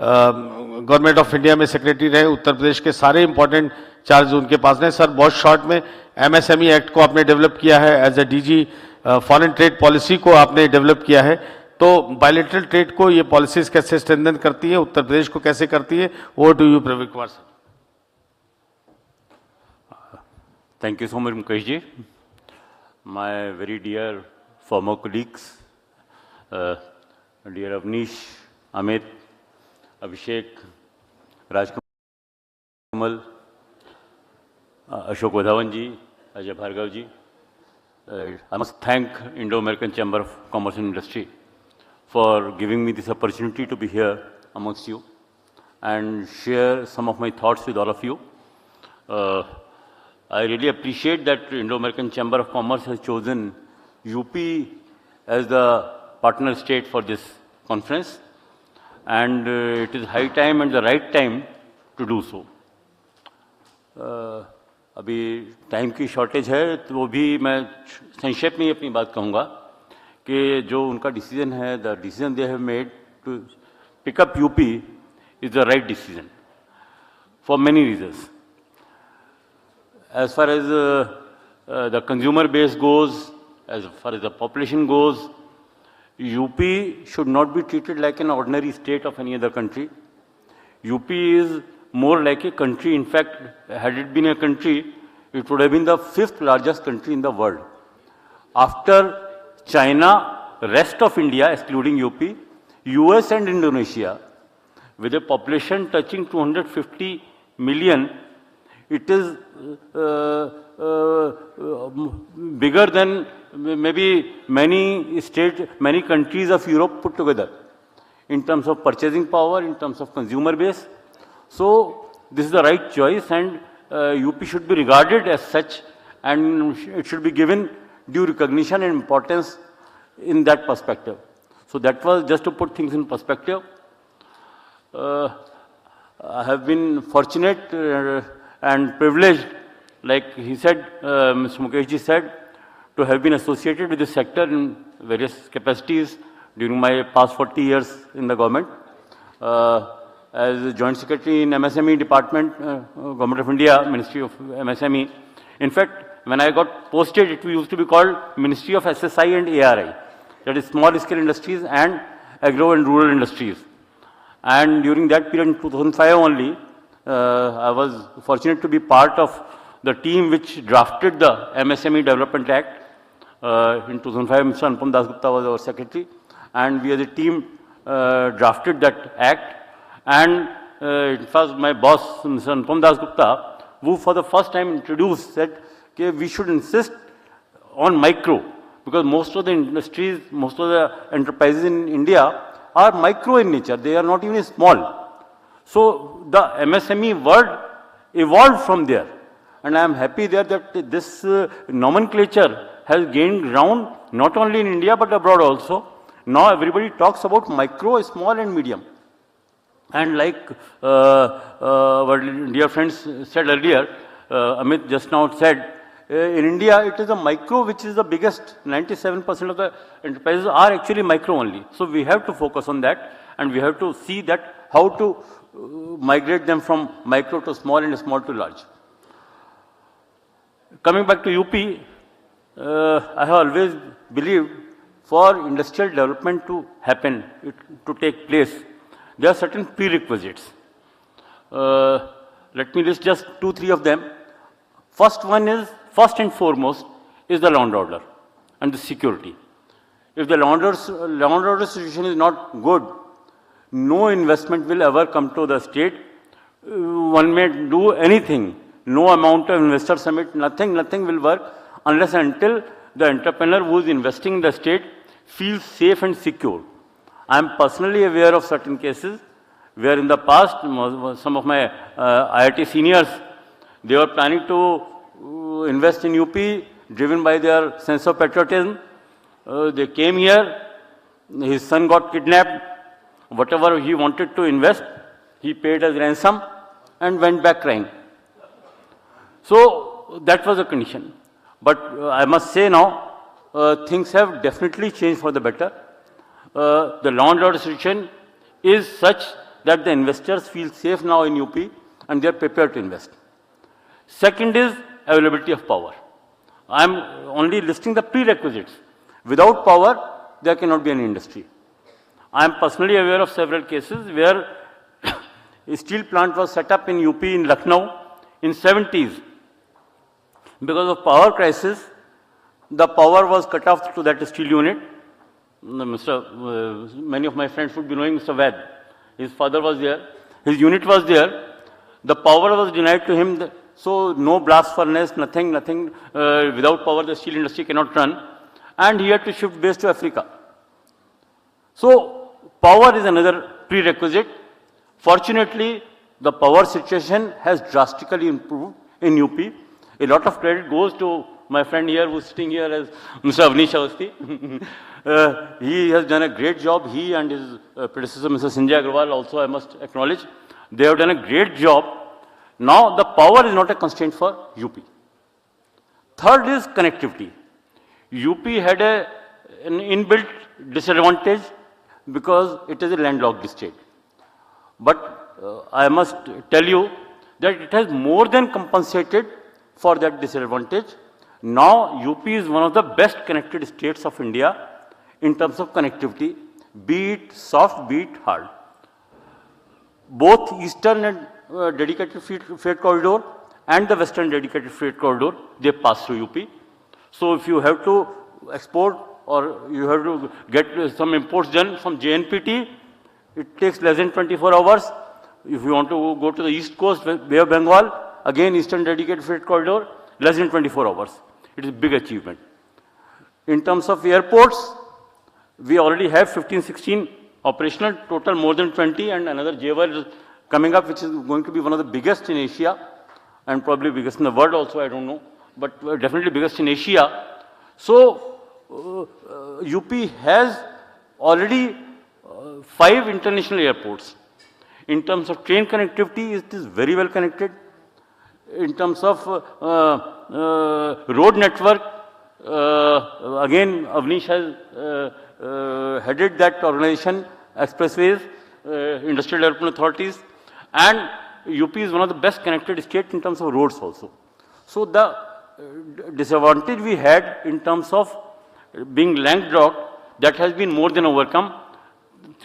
government of India में सेक्रेटरी रहे. उत्तर प्रदेश के सारे इंपॉर्टेंट चार्ज उनके पास हैं. सर बहुत शॉर्ट में एमएसएमई एक्ट को आपने डेवलप किया है. As a DG foreign trade policy को आपने डेवलप किया है. तो बायलैटरल ट्रेड को ये पॉलिसीज कैसे स्ट्रेंथन करती है, उत्तर प्रदेश को कैसे करती है? Over to you Pravir Kumar sir. Thank you so much, Mukesh ji. My very dear former colleagues, dear Avnish, Amit, Abhishek, Rajkamal, Ashok Wadhawan ji, Ajay Bhargav ji. I must thank Indo-American Chamber of Commerce and Industry for giving me this opportunity to be here amongst you and share some of my thoughts with all of you. I really appreciate that Indo-American Chamber of Commerce has chosen UP as the partner state for this conference, and it is high time and the right time to do so. अभी time की shortage है तो वो भी मैं संक्षेप में ही अपनी बात कहूँगा कि जो उनका डिसीजन है, the decision they have made to pick up UP is the right decision for many reasons. As far as the consumer base goes, as far as the population goes, UP should not be treated like an ordinary state of any other country. UP is more like a country. In fact, had it been a country, it would have been the 5th largest country in the world. After China, rest of India, excluding UP, US and Indonesia, with a population touching 250 million, it is bigger than maybe many countries of Europe put together in terms of purchasing power, in terms of consumer base. So this is the right choice, and UP should be regarded as such, and it should be given due recognition and importance in that perspective. So that was just to put things in perspective. I have been fortunate and privileged, like he said, Mr. Mukesh ji said, to have been associated with this sector in various capacities during my past 40 years in the government. As a Joint Secretary in MSME Department, Government of India, Ministry of MSME. In fact, when I got posted, it used to be called Ministry of SSI and ARI, that is Small Scale Industries and Agro and Rural Industries. And during that period, in 2005 only, I was fortunate to be part of the team which drafted the MSME Development Act. In 2005, Mr. Anupam Das Gupta was our secretary, and we as a team drafted that act. And it was my boss, Mr. Anupam Das Gupta, who for the first time introduced, said okay, we should insist on micro, because most of the industries, most of the enterprises in India are micro in nature. They are not even small. So the MSME word evolved from there, and I am happy there that this nomenclature has gained ground not only in India but abroad also. Now everybody talks about micro, small and medium. And like our dear friends said earlier, Amit just now said, in India it is a micro which is the biggest. 97% of the enterprises are actually micro only. So we have to focus on that, and we have to see that how to migrate them from micro to small and small to large. Coming back to UP, I have always believed for industrial development to happen, to take place, there are certain prerequisites. Let me list just 2-3 of them. First and foremost is the law and order and the security. If the law and order situation is not good, no investment will ever come to the state. One may do anything, no amount of investor summit, nothing will work unless and until the entrepreneur who is investing in the state feels safe and secure. I am personally aware of certain cases where in the past, some of my IIT seniors, they were planning to invest in UP, driven by their sense of patriotism. They came here, his son got kidnapped, whatever he wanted to invest, he paid as ransom and went back crying. So that was the condition. But I must say now, things have definitely changed for the better. The law and order situation is such that the investors feel safe now in UP and they are prepared to invest. Second is availability of power. I am only listing the prerequisites. Without power, there cannot be any industry. I am personally aware of several cases where a steel plant was set up in UP in Lucknow in 70s. Because of power crisis, the power was cut off to that steel unit. Many of my friends would be knowing Mr. Ved. His father was there. His unit was there. The power was denied to him. So no blast furnace, nothing. Without power, the steel industry cannot run. And he had to shift base to Africa. So power is another prerequisite. Fortunately, the power situation has drastically improved in UP. A lot of credit goes to my friend here who is sitting here as Mr. Avnish Awasthi. He has done a great job. He and his predecessor, Mr. Sanjay Agrawal, also I must acknowledge. They have done a great job. Now the power is not a constraint for UP. Third is connectivity. UP had an inbuilt disadvantage because it is a landlocked state. But I must tell you that it has more than compensated for that disadvantage. Now UP is one of the best connected states of India in terms of connectivity, be it soft, be it hard. Both eastern and dedicated freight corridor and the western dedicated freight corridor, they pass through UP. So if you have to export or you have to get some imports done from JNPT, it takes less than 24 hours. If you want to go to the east coast, Bay of Bengal, again eastern dedicated freight corridor, less than 24 hours. It is a big achievement. In terms of airports, we already have 15-16 operational, total more than 20, and another Jewar is coming up, which is going to be one of the biggest in Asia and probably biggest in the world also, I don't know, but definitely biggest in Asia. So UP has already 5 international airports. In terms of train connectivity, it is very well connected. In terms of road network, again Avnish has headed that organization, Expressways, Industrial Development Authorities, and UP is one of the best connected states in terms of roads also. So the disadvantage we had in terms of being landlocked, that has been more than overcome.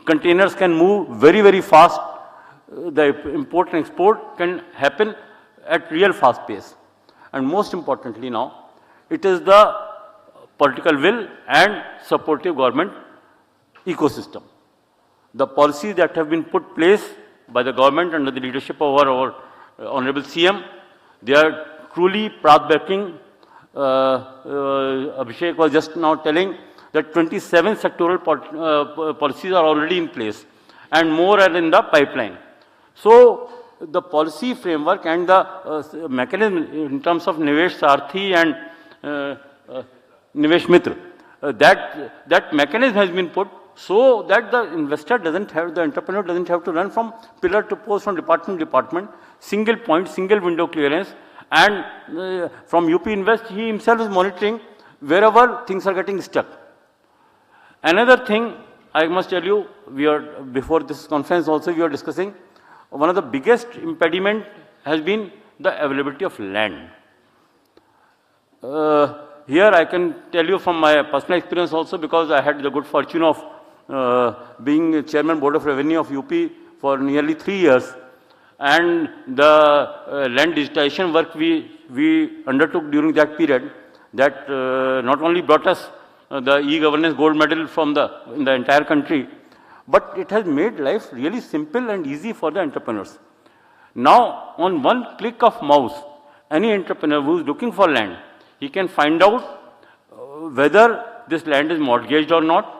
Containers can move very, very fast. The import and export can happen at real fast pace. And most importantly now, it is the political will and supportive government ecosystem. The policies that have been put place by the government under the leadership of our Honorable CM, they are truly path-breaking. Abhishek was just now telling that 27 sectoral policies are already in place and more are in the pipeline. So the policy framework and the mechanism in terms of Nivesh Sarthi and Nivesh Mitra, that mechanism has been put so that the investor doesn't have, the entrepreneur doesn't have to run from pillar to post, from department to department, single point, single window clearance, and from UP Invest, he himself is monitoring wherever things are getting stuck. Another thing I must tell you, before this conference also we are discussing, one of the biggest impediment has been the availability of land. Here I can tell you from my personal experience also, because I had the good fortune of being Chairman Board of Revenue of UP for nearly 3 years, and the land digitization work we undertook during that period, that not only brought us the e-governance gold medal from in the entire country, but it has made life really simple and easy for the entrepreneurs. Now, on one click of mouse, any entrepreneur who is looking for land, he can find out whether this land is mortgaged or not,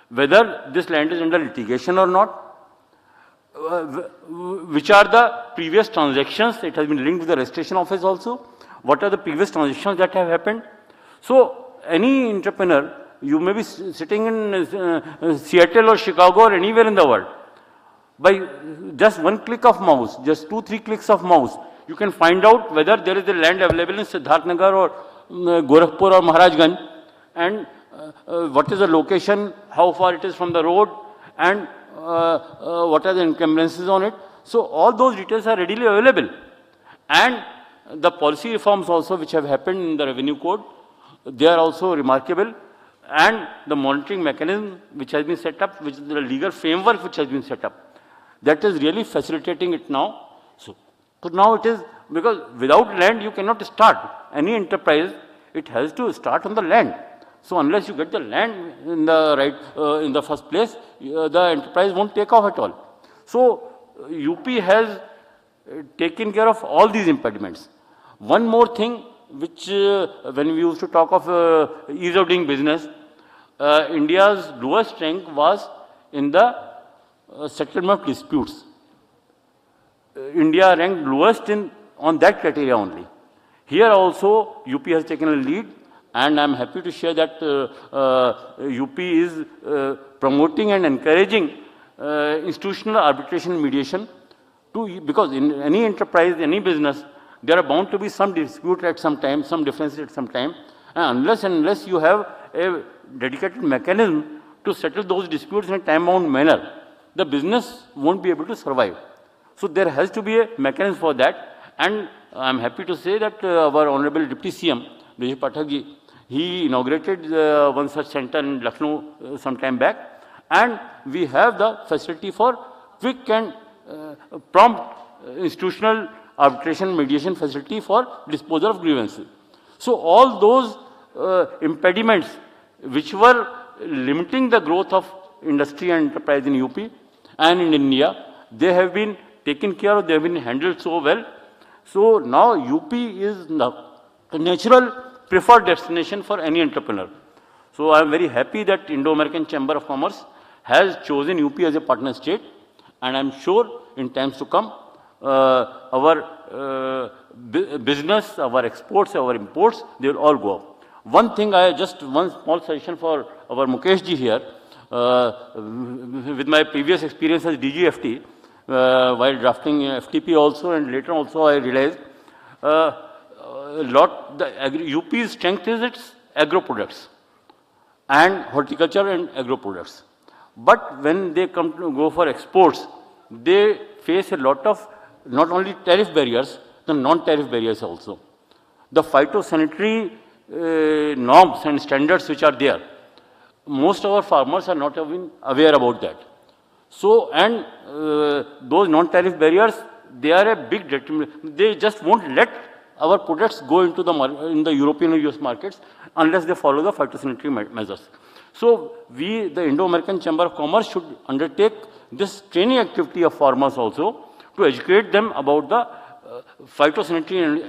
whether this land is under litigation or not, which are the previous transactions. It has been linked to the registration office also. What are the previous transactions that have happened? So, any entrepreneur, you may be sitting in Seattle or Chicago or anywhere in the world. By just one click of mouse, just 2-3 clicks of mouse, you can find out whether there is a land available in Siddharthnagar or Gorakhpur or Maharajganj, and what is the location, how far it is from the road, and what are the encumbrances on it. So all those details are readily available. And the policy reforms also which have happened in the revenue code, they are also remarkable. And the monitoring mechanism which has been set up, which is the legal framework which has been set up, that is really facilitating it now. So now it is, because without land you cannot start any enterprise. It has to start on the land. So unless you get the land in the in the first place, the enterprise won't take off at all. So UP has taken care of all these impediments. One more thing, which when we used to talk of ease of doing business, India's lowest rank was in the settlement of disputes. India ranked lowest on that criteria only. Here also UP has taken a lead, and I am happy to share that UP is promoting and encouraging institutional arbitration and mediation, because in any enterprise, any business, there are bound to be some dispute at some time, some differences at some time, and unless you have a dedicated mechanism to settle those disputes in a time-bound manner, the business won't be able to survive. So there has to be a mechanism for that, and I am happy to say that our Honorable Deputy CM, Vijay Pathak ji, he inaugurated one such center in Lucknow some time back, and we have the facility for quick and prompt institutional arbitration mediation facility for disposal of grievances. So all those impediments which were limiting the growth of industry and enterprise in UP and in India, they have been taken care of, they have been handled so well. So now UP is a natural preferred destination for any entrepreneur. So I am very happy that Indo-American Chamber of Commerce has chosen UP as a partner state, and I am sure in times to come our business, our exports, our imports, they will all go up. One thing, one small suggestion for our Mukesh ji here, with my previous experience as DGFT, while drafting FTP also, and later also I realized UP's strength is its agro products and horticulture and agro products. But when they go for exports, they face a lot of not only tariff barriers, the non-tariff barriers also. The phytosanitary norms and standards which are there, most of our farmers are not even aware about that. So, and those non-tariff barriers, they are a big detriment. They just won't let our products go into the European or US markets unless they follow the phytosanitary measures. So, the Indo-American Chamber of Commerce should undertake this training activity of farmers also to educate them about the phytosanitary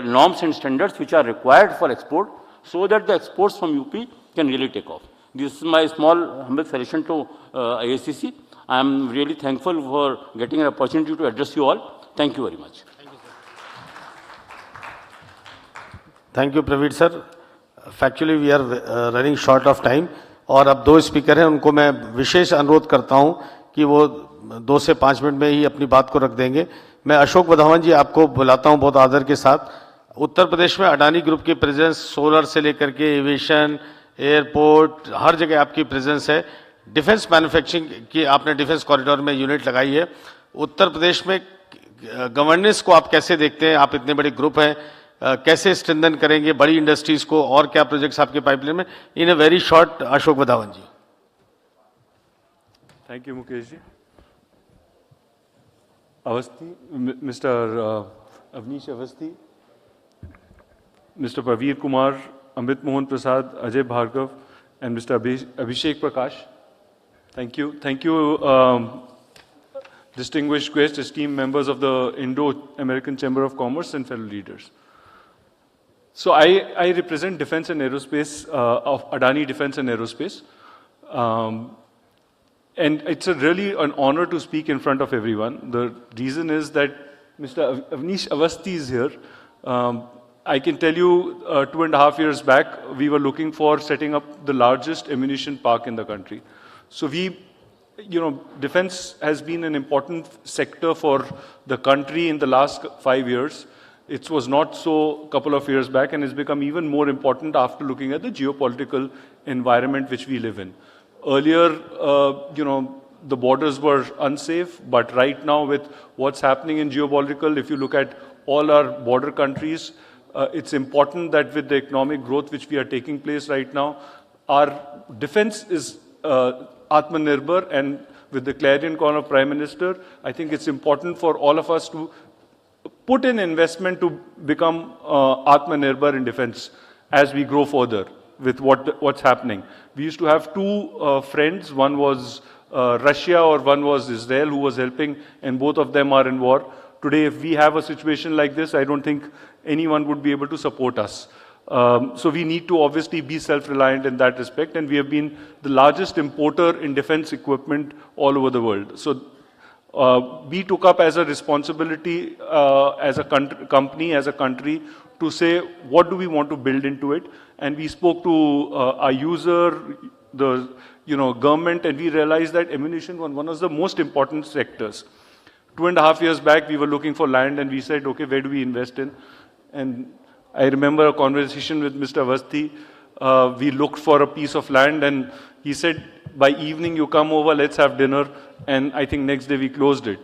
norms and standards which are required for export, so that the exports from UP can really take off. This is my small humble suggestion to IACC. I am really thankful for getting an opportunity to address you all. Thank you very much. Thank you, Praveer sir. Factually, we are running short of time. और अब 2 speaker हैं, उनको मैं विशेष अनुरोध करता हूं कि वो 2 से 5 मिनट में ही अपनी बात को रख देंगे। मैं अशोक वधावन जी आपको बुलाता हूं बहुत आदर के साथ। उत्तर प्रदेश में अडानी ग्रुप की प्रेजेंस सोलर से लेकर के एविएशन, एयरपोर्ट, हर जगह आपकी प्रेजेंस है। डिफेंस मैन्युफैक्चरिंग की आपने डिफेंस कॉरिडोर में यूनिट लगाई है। उत्तर प्रदेश में गवर्नेंस को आप कैसे देखते हैं? आप इतने बड़े ग्रुप हैं, कैसे स्ट्रेंथन करेंगे बड़ी इंडस्ट्रीज को, और क्या प्रोजेक्ट्स आपके पाइपलाइन में? In a very short, Ashok Wadhawan ji. Thank you Mukesh ji. Awasthi, mister Avnish Awasthi, mister Praveer Kumar, Amit Mohan Prasad, Ajay Bhargava, and Mr. Abhishek Prakash. Thank you. Thank you, distinguished guests, esteemed members of the Indo-American Chamber of Commerce and fellow leaders. So I represent Defense and Aerospace of Adani Defense and Aerospace. And it's really an honor to speak in front of everyone. The reason is that Mr. Avnish Avasthi is here. I can tell you 2.5 years back, we were looking for setting up the largest ammunition park in the country. So defense has been an important sector for the country in the last 5 years. It was not so a couple of years back, and it's become even more important after looking at the geopolitical environment which we live in. Earlier, the borders were unsafe, but right now with what's happening in geopolitical, if you look at all our border countries, it's important that with the economic growth which we are taking place right now, our defense is Atmanirbhar, and with the clarion call of Prime Minister, I think it's important for all of us to put in investment to become Atmanirbhar in defense as we grow further with what's happening. We used to have 2 friends, one was Russia or one was Israel who was helping, and both of them are in war. Today, if we have a situation like this, I don't think anyone would be able to support us. So we need to obviously be self-reliant in that respect, and we have been the largest importer in defense equipment all over the world. So we took up as a responsibility as a company, as a country, to say what do we want to build into it, and we spoke to our user, the government, and we realized that ammunition was one of the most important sectors. 2.5 years back, we were looking for land, and we said, okay, where do we invest in? And I remember a conversation with Mr. Avasthi. We looked for a piece of land, and he said, by evening you come over, let's have dinner. And I think next day we closed it.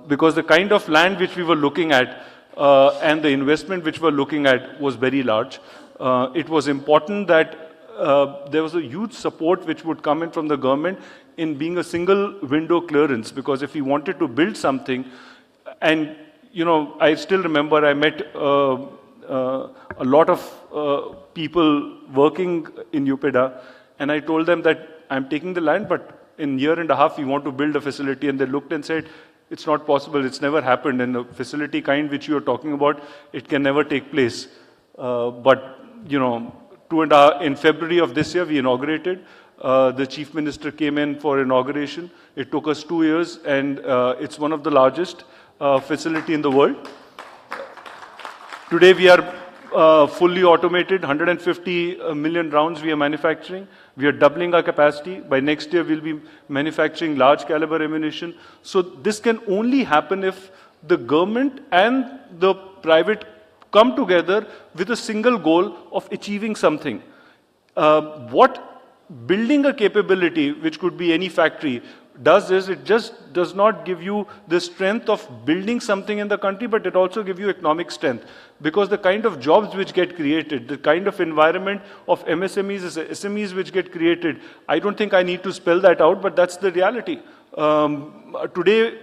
Because the kind of land which we were looking at and the investment which we were looking at was very large. It was important that there was a huge support which would come in from the government in being a single window clearance, because if we wanted to build something, and I still remember I met a lot of people working in UPEDA, and I told them that I'm taking the land, but in 1.5 years we want to build a facility, and they looked and said, it's not possible, it's never happened, and the facility kind which you are talking about, it can never take place. But in February of this year we inaugurated. The Chief Minister came in for inauguration. It took us 2 years, and it's one of the largest facility in the world. Today we are fully automated, 150 million rounds we are manufacturing. We are doubling our capacity. By next year we'll be manufacturing large caliber ammunition. So this can only happen if the government and the private come together with a single goal of achieving something. What building a capability, which could be any factory, does is it just does not give you the strength of building something in the country, but it also gives you economic strength. Because the kind of jobs which get created, the kind of environment of MSMEs, SMEs which get created, I don't think I need to spell that out, but that's the reality. Today,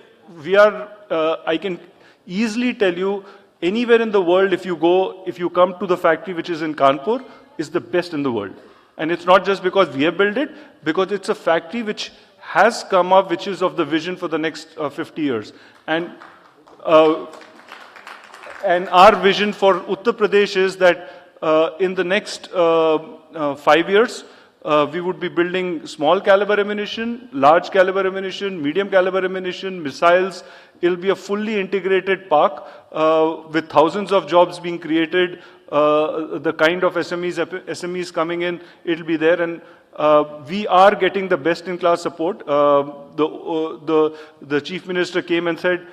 I can easily tell you, anywhere in the world, if you come to the factory which is in Kanpur, is the best in the world. And it's not just because we have built it, because it's a factory which has come up, which is of the vision for the next 50 years. And our vision for Uttar Pradesh is that in the next 5 years, we would be building small caliber ammunition, large caliber ammunition, medium caliber ammunition, missiles. It'll be a fully integrated park with thousands of jobs being created. The kind of SMEs coming in, it'll be there. And We are getting the best-in-class support. The Chief Minister came and said,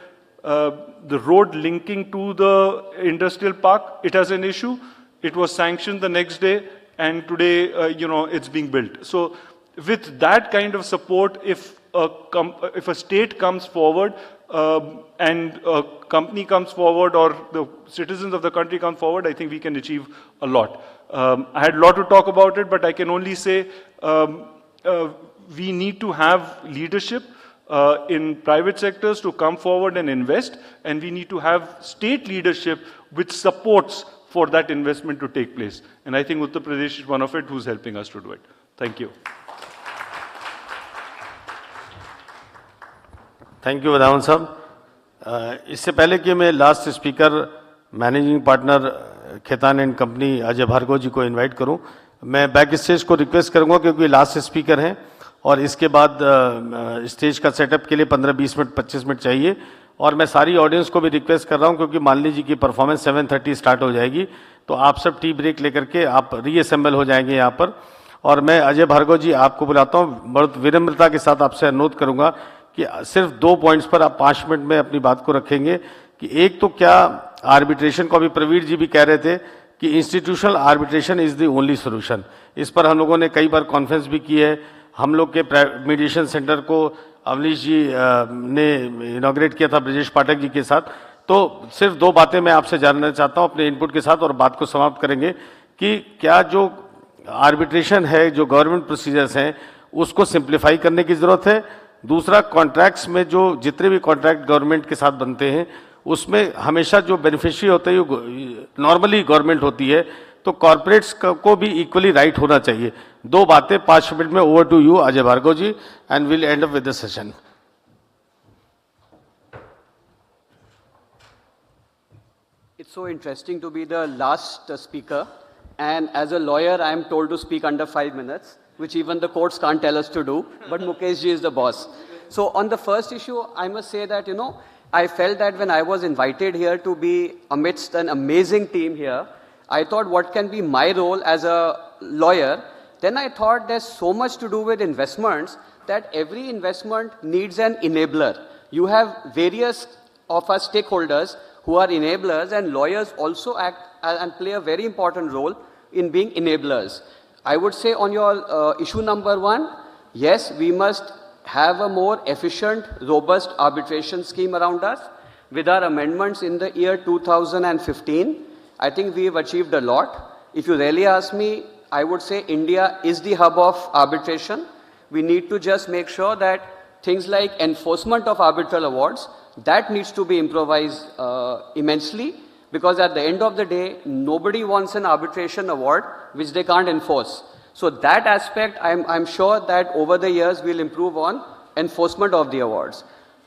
the road linking to the industrial park, it has an issue. It was sanctioned the next day, and today, it's being built. So with that kind of support, if a state comes forward and a company comes forward or the citizens of the country come forward, I think we can achieve a lot. I had a lot to talk about it, but I can only say we need to have leadership in private sectors to come forward and invest, and we need to have state leadership which supports for that investment to take place. And I think Uttar Pradesh is one of it who's helping us to do it. Thank you. Thank you Wadhawan sahab. इससे पहले कि मैं last speaker managing partner Khaitan and company Ajay Bhargava ji को invite करूं, मैं back stage को request करूंगा क्योंकि लास्ट स्पीकर हैं और इसके बाद स्टेज का सेटअप के लिए 15-20 मिनट 25 मिनट चाहिए. और मैं सारी ऑडियंस को भी रिक्वेस्ट कर रहा हूं क्योंकि मालिनी जी की परफॉर्मेंस 7:30 स्टार्ट हो जाएगी, तो आप सब टी ब्रेक लेकर के आप रीअसेंबल हो जाएंगे यहाँ पर. और मैं अजय भार्गव जी आपको बुलाता हूँ, बहुत विनम्रता के साथ आपसे अनुरोध करूंगा कि सिर्फ 2 पॉइंट्स पर आप 5 मिनट में अपनी बात को रखेंगे. कि एक तो क्या आर्बिट्रेशन को अभी प्रवीर जी भी कह रहे थे कि institutional arbitration is the only solution. इस पर हम लोगों ने कई बार कॉन्फ्रेंस भी की है. हम लोग के मीडिएशन सेंटर को अवनीश जी ने इनॉग्रेट किया था ब्रजेश पाठक जी के साथ. तो सिर्फ 2 बातें मैं आपसे जानना चाहता हूं अपने इनपुट के साथ और बात को समाप्त करेंगे कि क्या जो आर्बिट्रेशन है, जो गवर्नमेंट प्रोसीजर्स हैं, उसको सिंप्लीफाई करने की जरूरत है. दूसरा, कॉन्ट्रैक्ट्स में जो जितने भी कॉन्ट्रैक्ट गवर्नमेंट के साथ बनते हैं उसमें हमेशा जो बेनिफिशियरी होते हैं वो नॉर्मली गवर्नमेंट होती है, तो कॉर्पोरेट्स को भी इक्वली राइट होना चाहिए. 2 बातें 5 मिनट में. Over to you Ajay Bhargava ji and will end up with the session. It's so interesting to be the last speaker, and as a lawyer I am told to speak under 5 minutes, which even the courts can't tell us to do, but Mukesh ji is the boss. So on the first issue, I must say that, I felt that when I was invited here to be amidst an amazing team here, I thought what can be my role as a lawyer. Then I thought there's so much to do with investments that every investment needs an enabler. You have various of our stakeholders who are enablers, and lawyers also act and play a very important role in being enablers. I would say on your issue number 1, yes, we must have a more efficient, robust arbitration scheme around us. With our amendments in the year 2015, I think we've achieved a lot. If you really ask me, I would say India is the hub of arbitration. We need to just make sure that things like enforcement of arbitral awards, that needs to be improvised immensely, because at the end of the day, nobody wants an arbitration award which they can't enforce. So that aspect, I'm sure that over the years we'll improve on enforcement of the awards.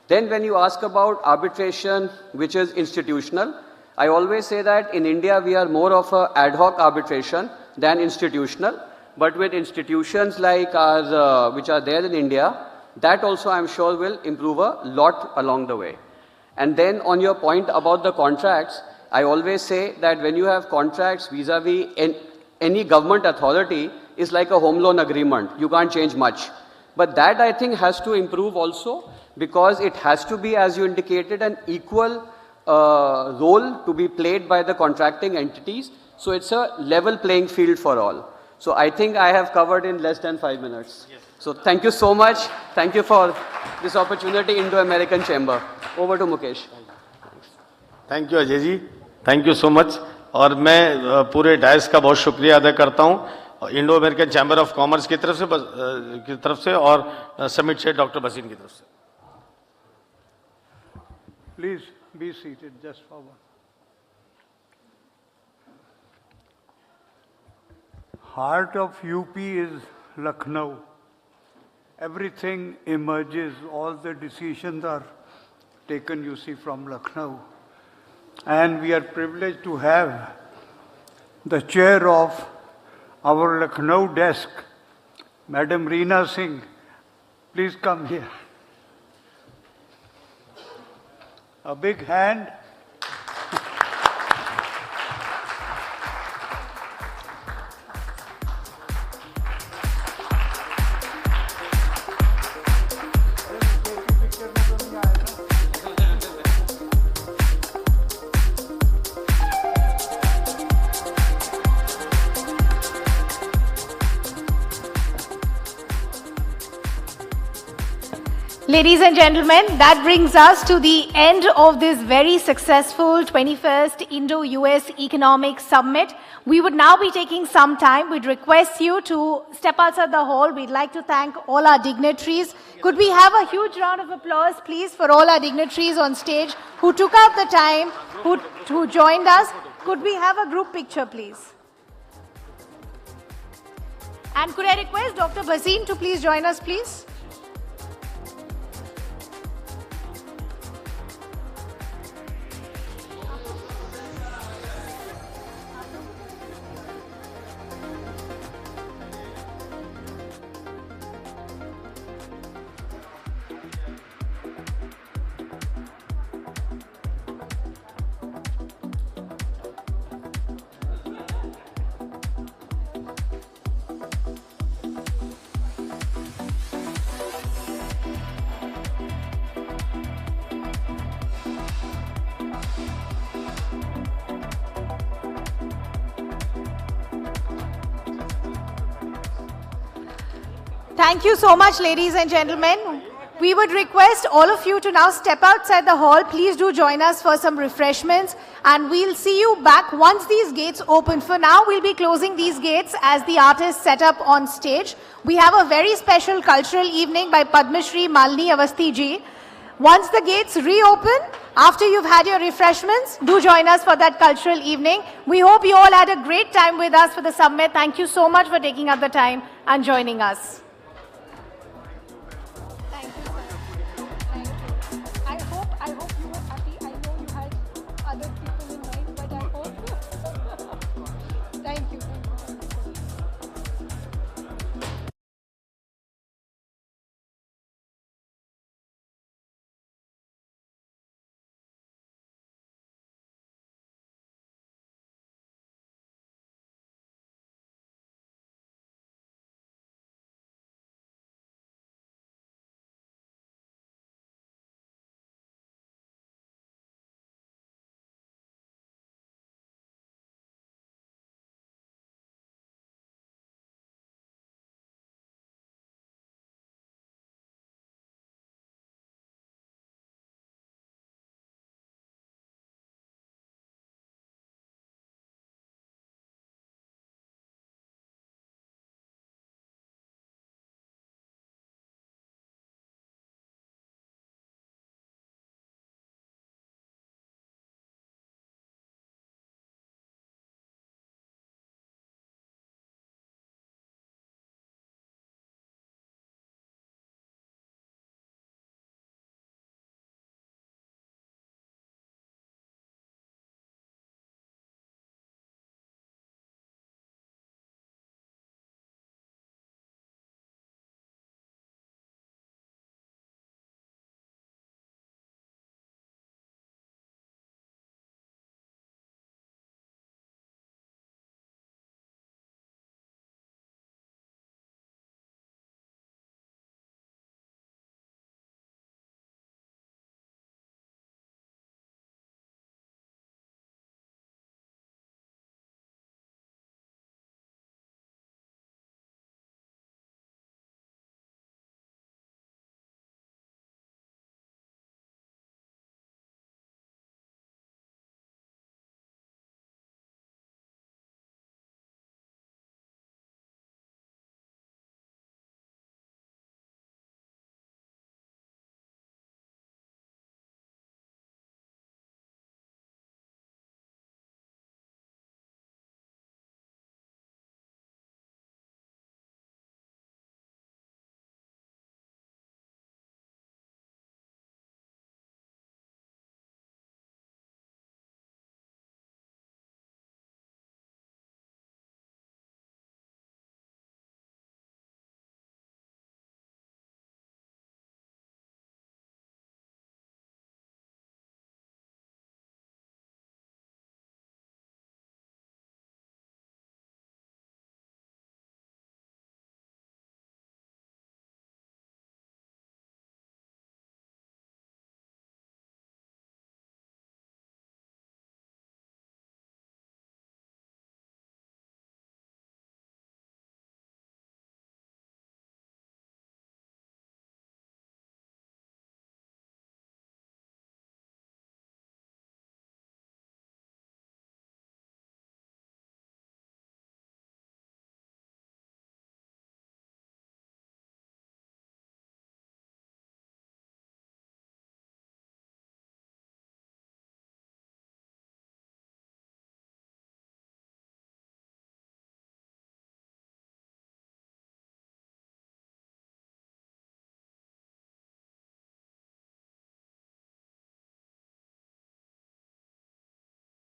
Then when you ask about arbitration which is institutional, I always say that in India we are more of a ad hoc arbitration than institutional. But with institutions like ours, which are there in India, that also I'm sure will improve a lot along the way. And then on your point about the contracts, I always say that when you have contracts vis-a-vis any government authority, is like a home loan agreement. You can't change much. But that I think has to improve also, because it has to be, as you indicated, an equal role to be played by the contracting entities. So it's a level playing field for all. So I think I have covered in less than 5 minutes. Yes. So thank you so much. Thank you for this opportunity, Indo-American Chamber. Over to Mukesh. Thank you Ajay ji, thank you so much. और मैं पूरे DISE का बहुत शुक्रिया अदा करता हूँ Indo American chamber of commerce की तरफ से और समिट से डॉक्टर बसीन की तरफ से. Please be seated just for one. Heart of UP is Lucknow. Everything emerges, all the decisions are taken, you see, from Lucknow. And we are privileged to have the chair of our Lucknow desk, Madam Reena Singh. Please come here. A big hand. Ladies and gentlemen, that brings us to the end of this very successful 21st Indo-US Economic Summit. We would now be taking some time. We'd request you to step outside the hall. We'd like to thank all our dignitaries. Could we have a huge round of applause, please, for all our dignitaries on stage who took out the time, who joined us. Could we have a group picture, please? And could I request Dr. Bhasin to please join us, please? Thank you so much, ladies and gentlemen. We would request all of you to now step outside the hall. Please do join us for some refreshments, and we'll see you back once these gates open. For now, we'll be closing these gates as the artists set up on stage. We have a very special cultural evening by Padma Shri Malini Avasthi ji. Once the gates reopen, after you've had your refreshments, do join us for that cultural evening. We hope you all had a great time with us for the summit. Thank you so much for taking up the time and joining us.